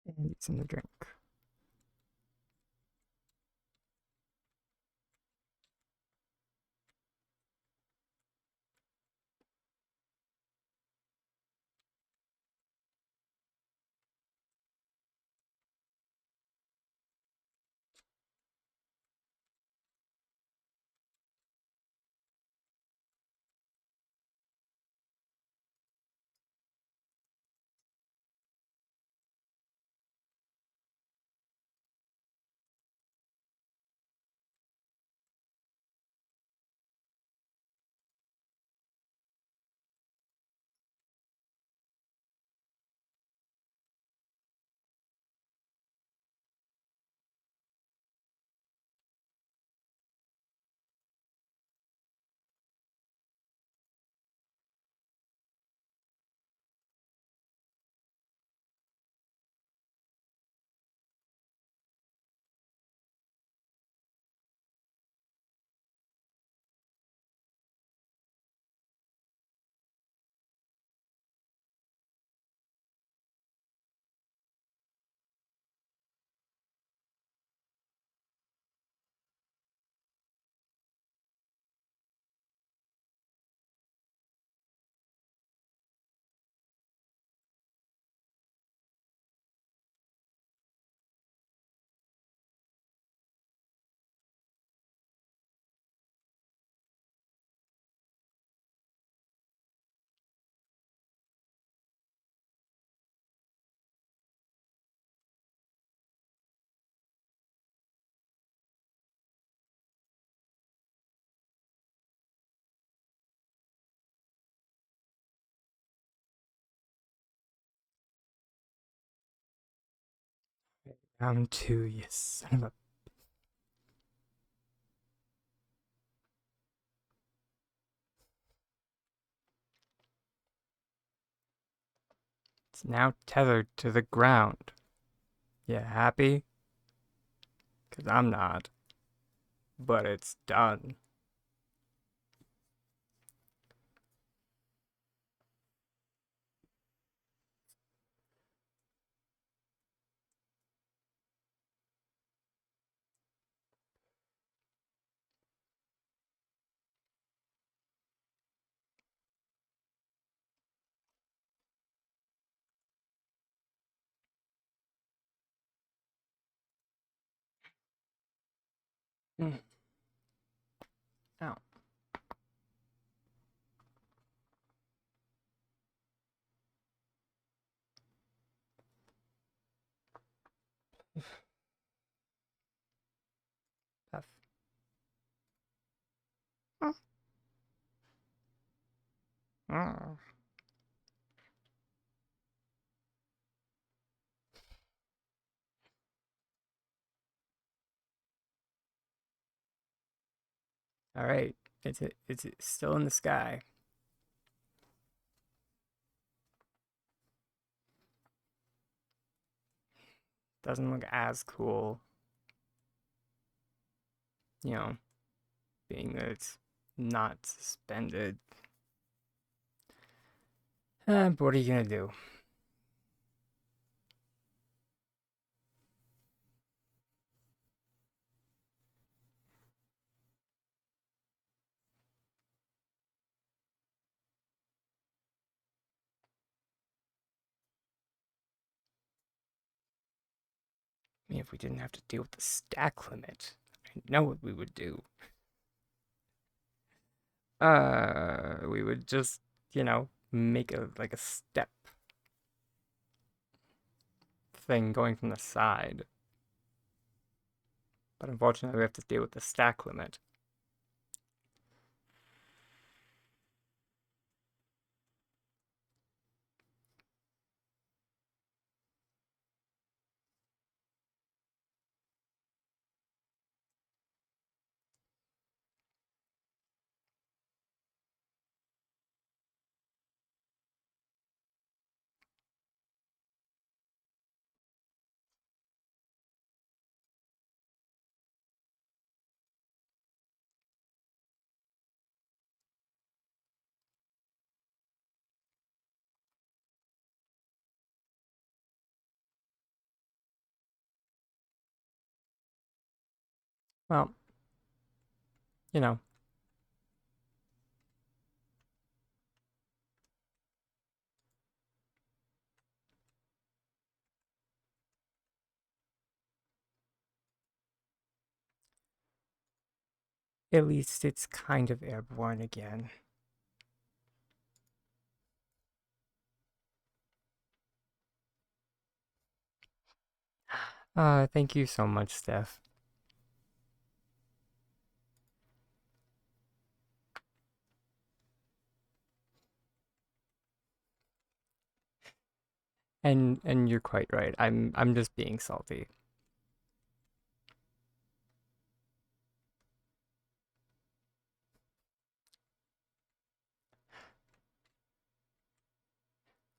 And it's in the drink. Round 2, you son of a... It's now tethered to the ground. You happy? 'Cause I'm not. But it's done. Mm. Ow. Puff. Mm. Alright, it's still in the sky. Doesn't look as cool. You know, being that it's not suspended. But what are you gonna do? I mean, if we didn't have to deal with the stack limit, I know what we would do. We would just, make a step thing going from the side. But unfortunately, we have to deal with the stack limit. Well, you know, at least it's kind of airborne again. Thank you so much, Steph. And you're quite right. I'm just being salty.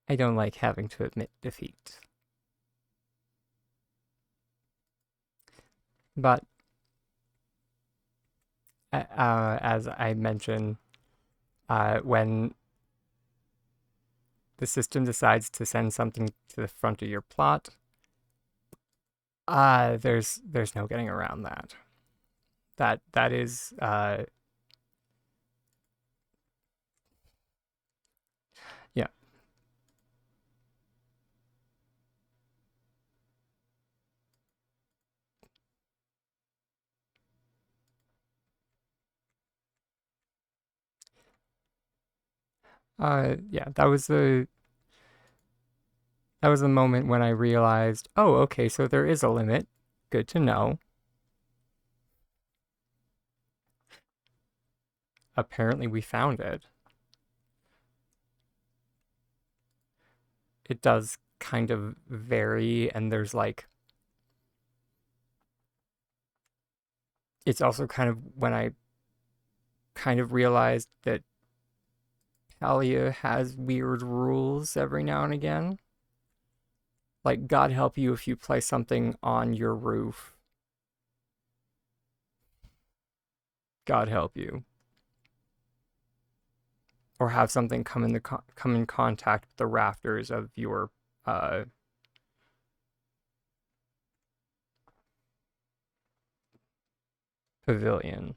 I don't like having to admit defeat. But as I mentioned, when the system decides to send something to the front of your plot, there's no getting around that. That is yeah. Yeah, that was the moment when I realized, oh, okay, so there is a limit. Good to know. Apparently we found it. It does kind of vary, and there's like it's also kind of when I kind of realized that Palia has weird rules every now and again. Like, God help you if you place something on your roof. God help you. Or have something come in contact with the rafters of your uh, pavilion.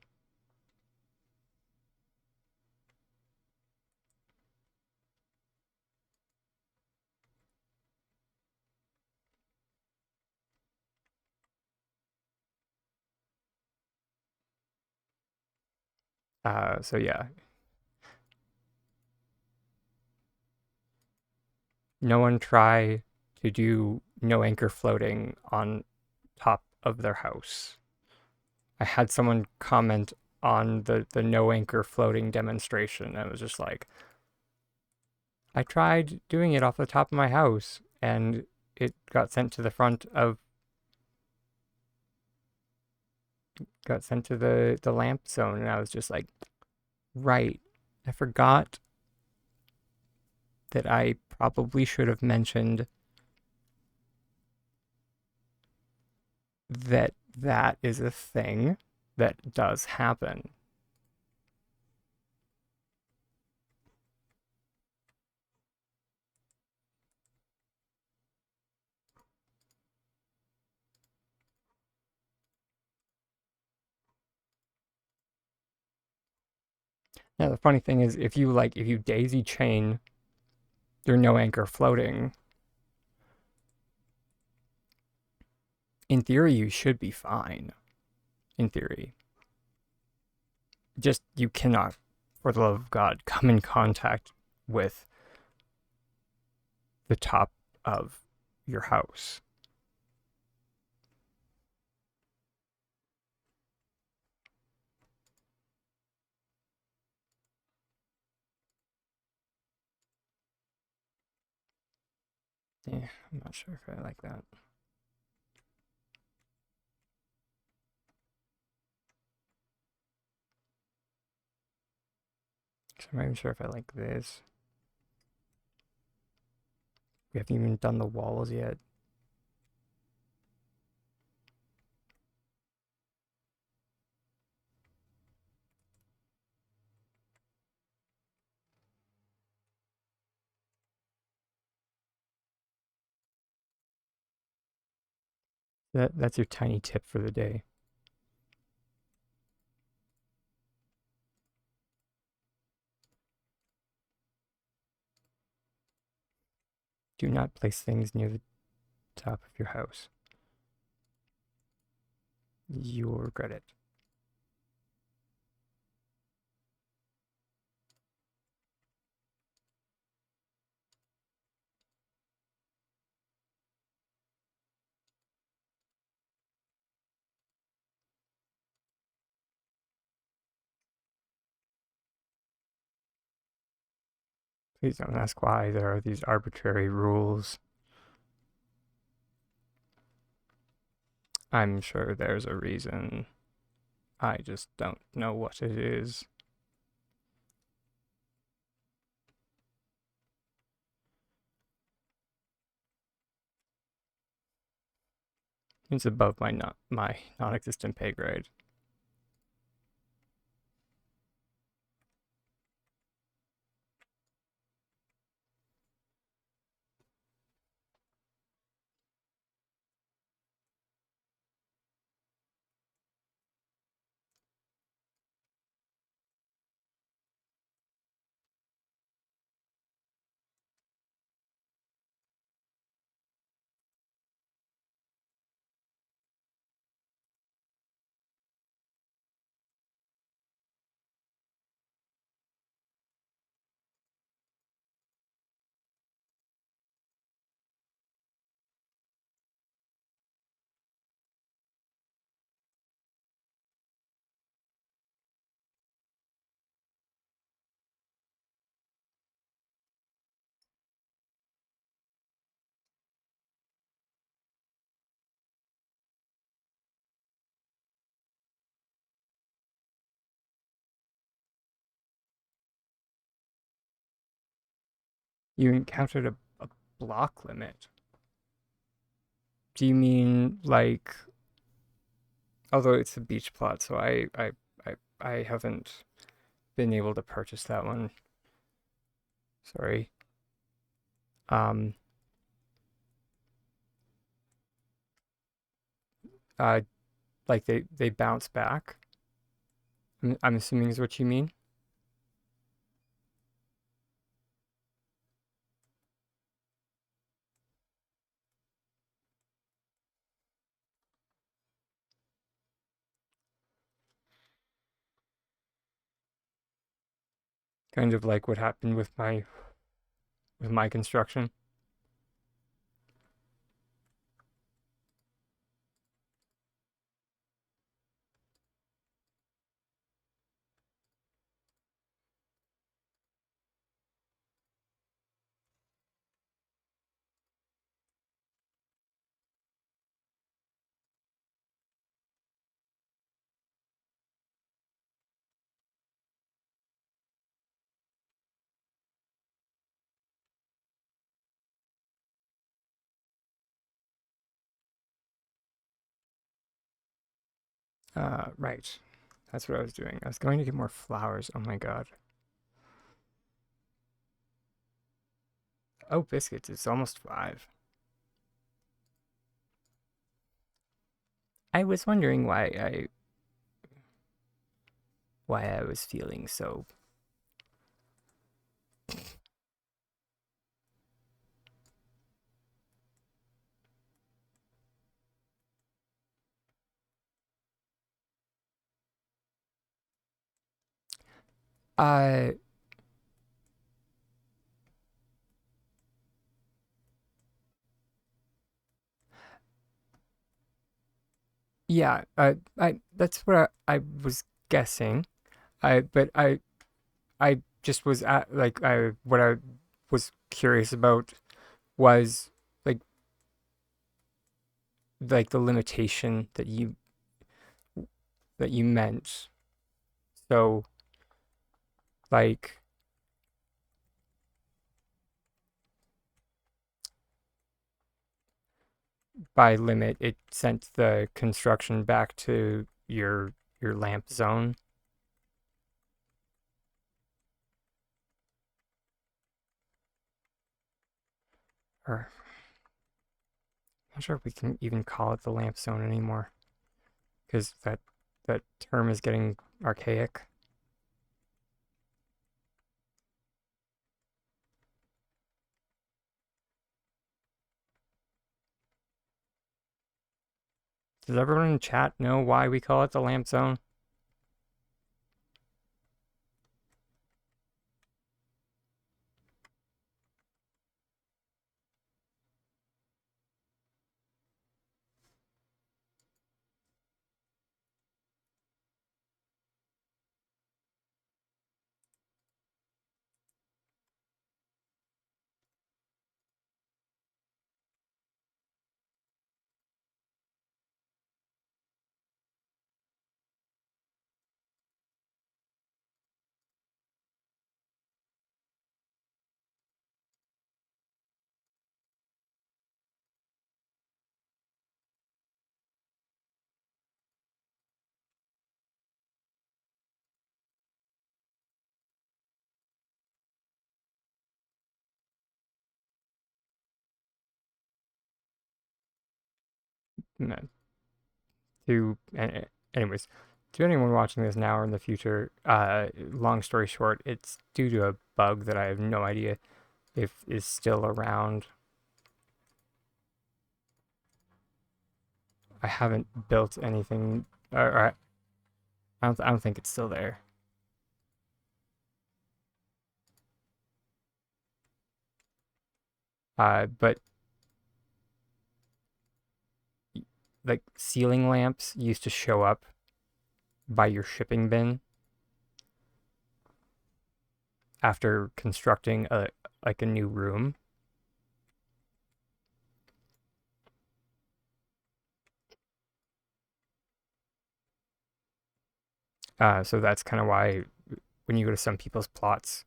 So yeah, no one try to do no anchor floating on top of their house. I had someone comment on the no anchor floating demonstration, and it was just like, I tried doing it off the top of my house, and it got sent to the front of got sent to the lamp zone, and I was just like, right, I forgot that I probably should have mentioned that that is a thing that does happen. Now the funny thing is, if you daisy chain your no anchor floating, in theory you should be fine. In theory, just you cannot, for the love of God, come in contact with the top of your house. Yeah, I'm not sure if I like that. I'm not even sure if I like this. We haven't even done the walls yet. That's your tiny tip for the day. Do not place things near the top of your house. You will regret it. Please don't ask why there are these arbitrary rules. I'm sure there's a reason. I just don't know what it is. It's above my non-existent pay grade. You encountered a block limit. Do you mean like, although it's a beach plot, so I haven't been able to purchase that one. Sorry. Um, uh, like they bounce back. I'm assuming is what you mean. Kind of like what happened with my construction. Right. That's what I was doing. I was going to get more flowers. Oh my god. Oh, biscuits. It's almost 5. I was wondering why I was feeling so. Uh, yeah. I that's what I was guessing. But I just was at like I what I was curious about was like the limitation that you meant. So like by limit, it sent the construction back to your lamp zone. Or I'm not sure if we can even call it the lamp zone anymore because that term is getting archaic. Does everyone in chat know why we call it the lamp zone? No, anyways, to anyone watching this now or in the future, long story short, it's due to a bug that I have no idea if is still around. I haven't built anything, or I don't think it's still there. But like ceiling lamps used to show up by your shipping bin after constructing a new room. So that's kind of why when you go to some people's plots,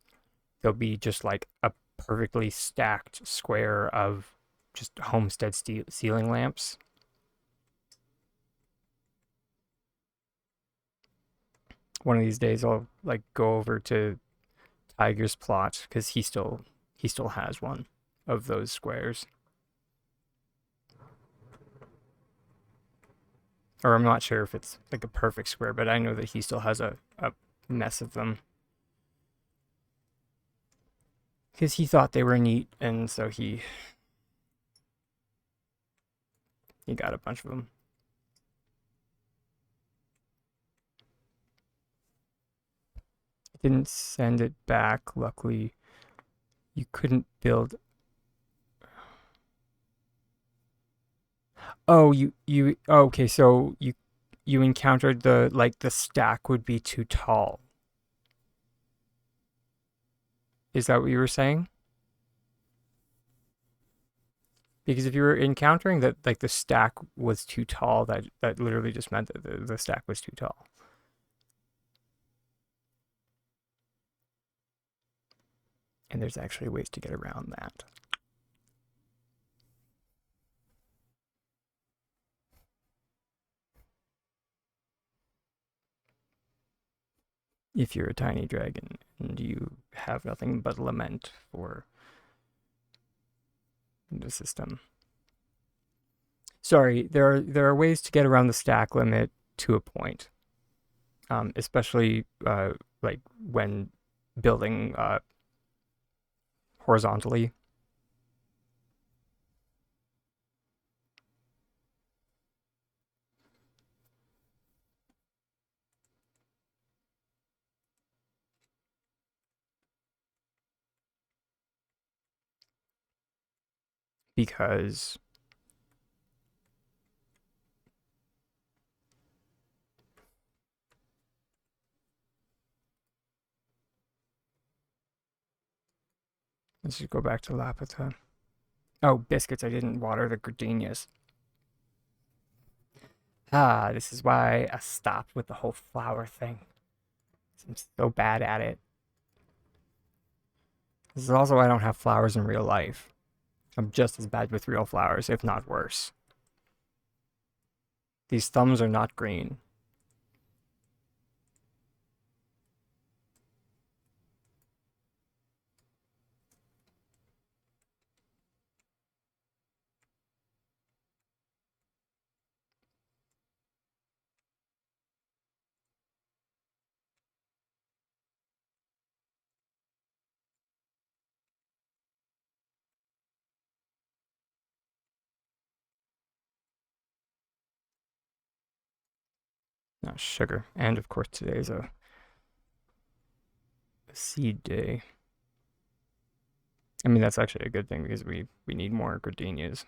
there'll be just like a perfectly stacked square of just homestead ceiling lamps. One of these days I'll like go over to Tiger's plot because he still has one of those squares. Or I'm not sure if it's like a perfect square, but I know that he still has a mess of them. Because he thought they were neat, and so he got a bunch of them. I didn't send it back, luckily. You couldn't build. Oh, okay, so you encountered the stack would be too tall. Is that what you were saying? Because if you were encountering that like the stack was too tall, that literally just meant that the stack was too tall. And there's actually ways to get around that. If you're a tiny dragon and you have nothing but lament for the system. Sorry, there are ways to get around the stack limit to a point, especially like when building horizontally. Because let's just go back to Lapita. Oh, biscuits, I didn't water the gardenias. Ah, this is why I stopped with the whole flower thing. I'm so bad at it. This is also why I don't have flowers in real life. I'm just as bad with real flowers, if not worse. These thumbs are not green. Not sugar. And of course today is a seed day. I mean, that's actually a good thing because we need more gardenias.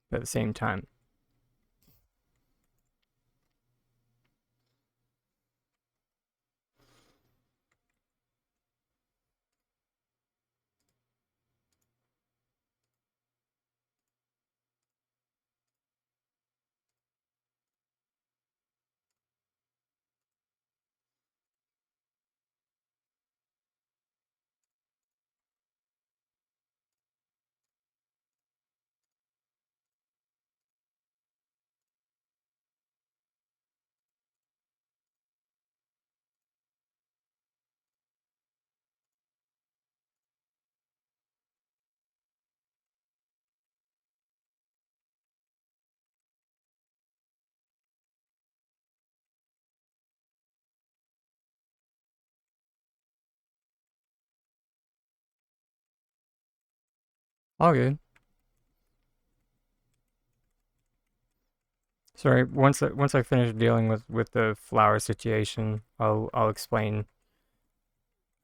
But at the same time, all good. Sorry, once I finish dealing with the flower situation, I'll explain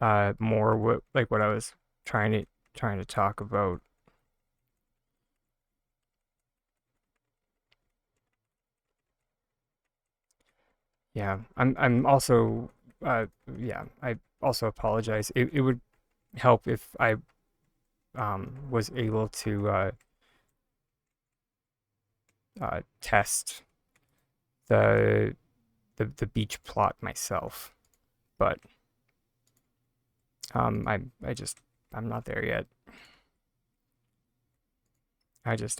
more what I was trying to talk about. Yeah, I'm also yeah, I also apologize. It would help if I was able to test the the beach plot myself, but I'm not there yet. It's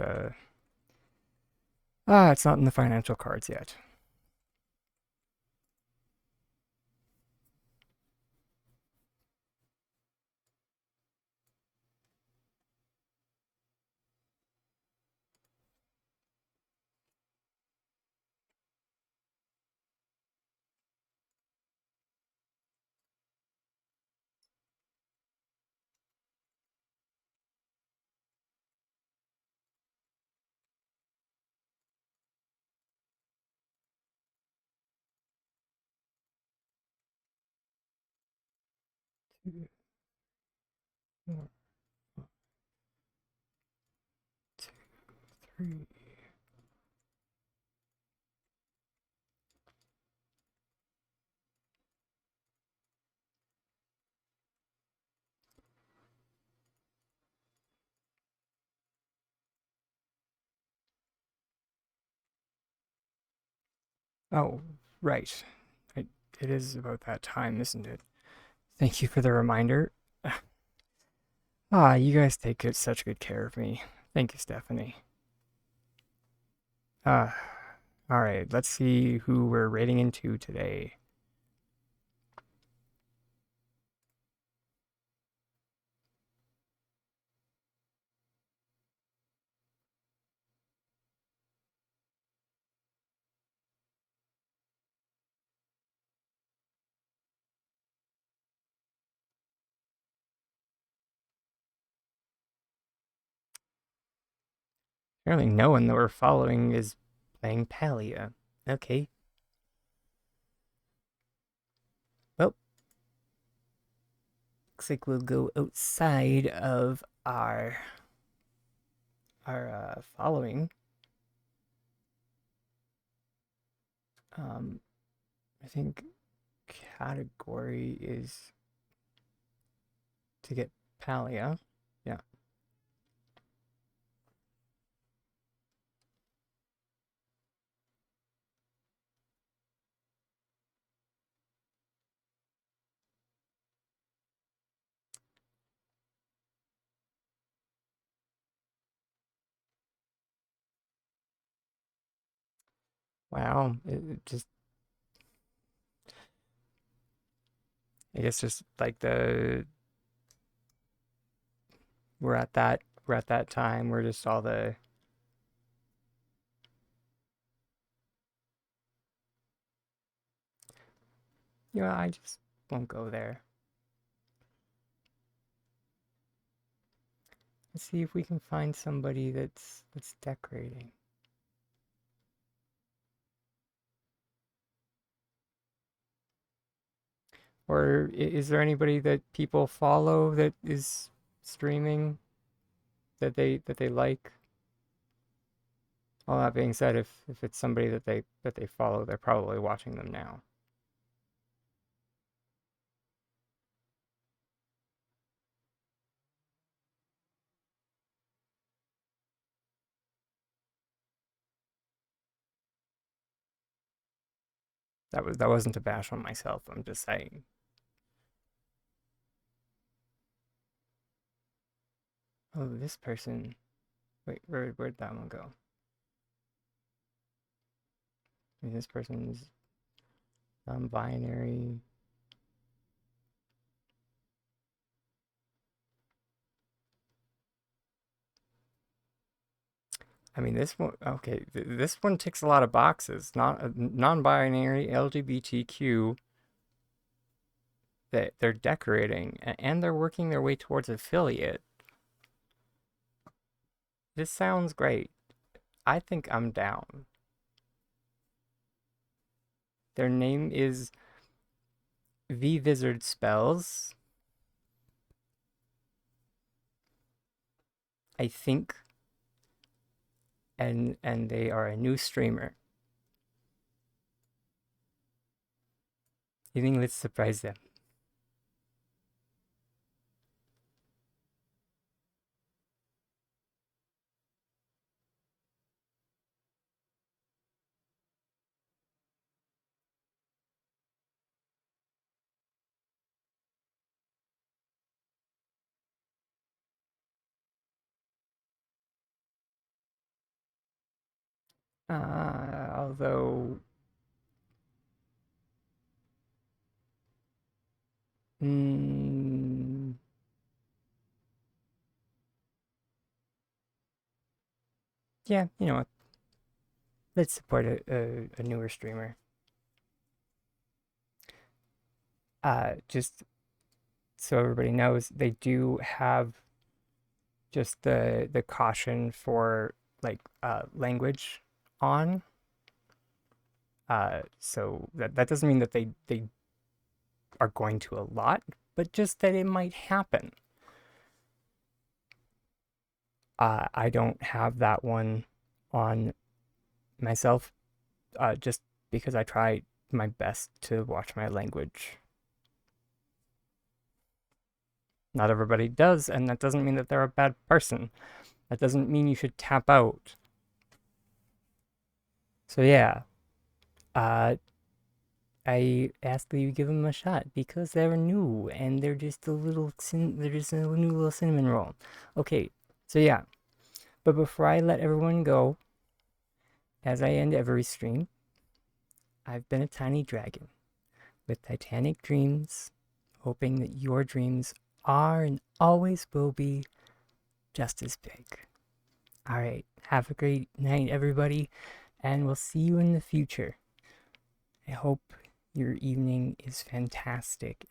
not in the financial cards yet. Two, four, 2, 3. Oh, right. It is about that time, isn't it? Thank you for the reminder. You guys take such good care of me. Thank you, Stephanie. All right, let's see who we're raiding into today. Apparently no one that we're following is playing Palia. Okay. Well, looks like we'll go outside of our following. I think category is to get Palia. Yeah. Wow. It just, I guess, just like we're at that time where just all the, I just won't go there. Let's see if we can find somebody that's decorating. Or is there anybody that people follow that is streaming that they like? All that being said, if it's somebody that they follow, they're probably watching them now. That wasn't a bash on myself. I'm just saying. Oh, this person. Wait, where'd that one go? I mean, this person's non-binary. I mean, this one. Okay, this one ticks a lot of boxes. Not non-binary, LGBTQ. That they're decorating and they're working their way towards affiliate. This sounds great. I think I'm down. Their name is V Wizard Spells. I think, and they are a new streamer. You think let's surprise them? Although... Mm, yeah, you know what? Let's support a newer streamer. Just so everybody knows, they do have just the caution for like language on. So that doesn't mean that they are going to a lot, but just that it might happen. I don't have that one on myself, just because I try my best to watch my language. Not everybody does, and that doesn't mean that they're a bad person. That doesn't mean you should tap out. So yeah, I ask that you give them a shot because they're new and they're just a new little cinnamon roll. Okay, so yeah, but before I let everyone go, as I end every stream, I've been a tiny dragon with titanic dreams, hoping that your dreams are and always will be just as big. Alright, have a great night, everybody, and we'll see you in the future. I hope your evening is fantastic.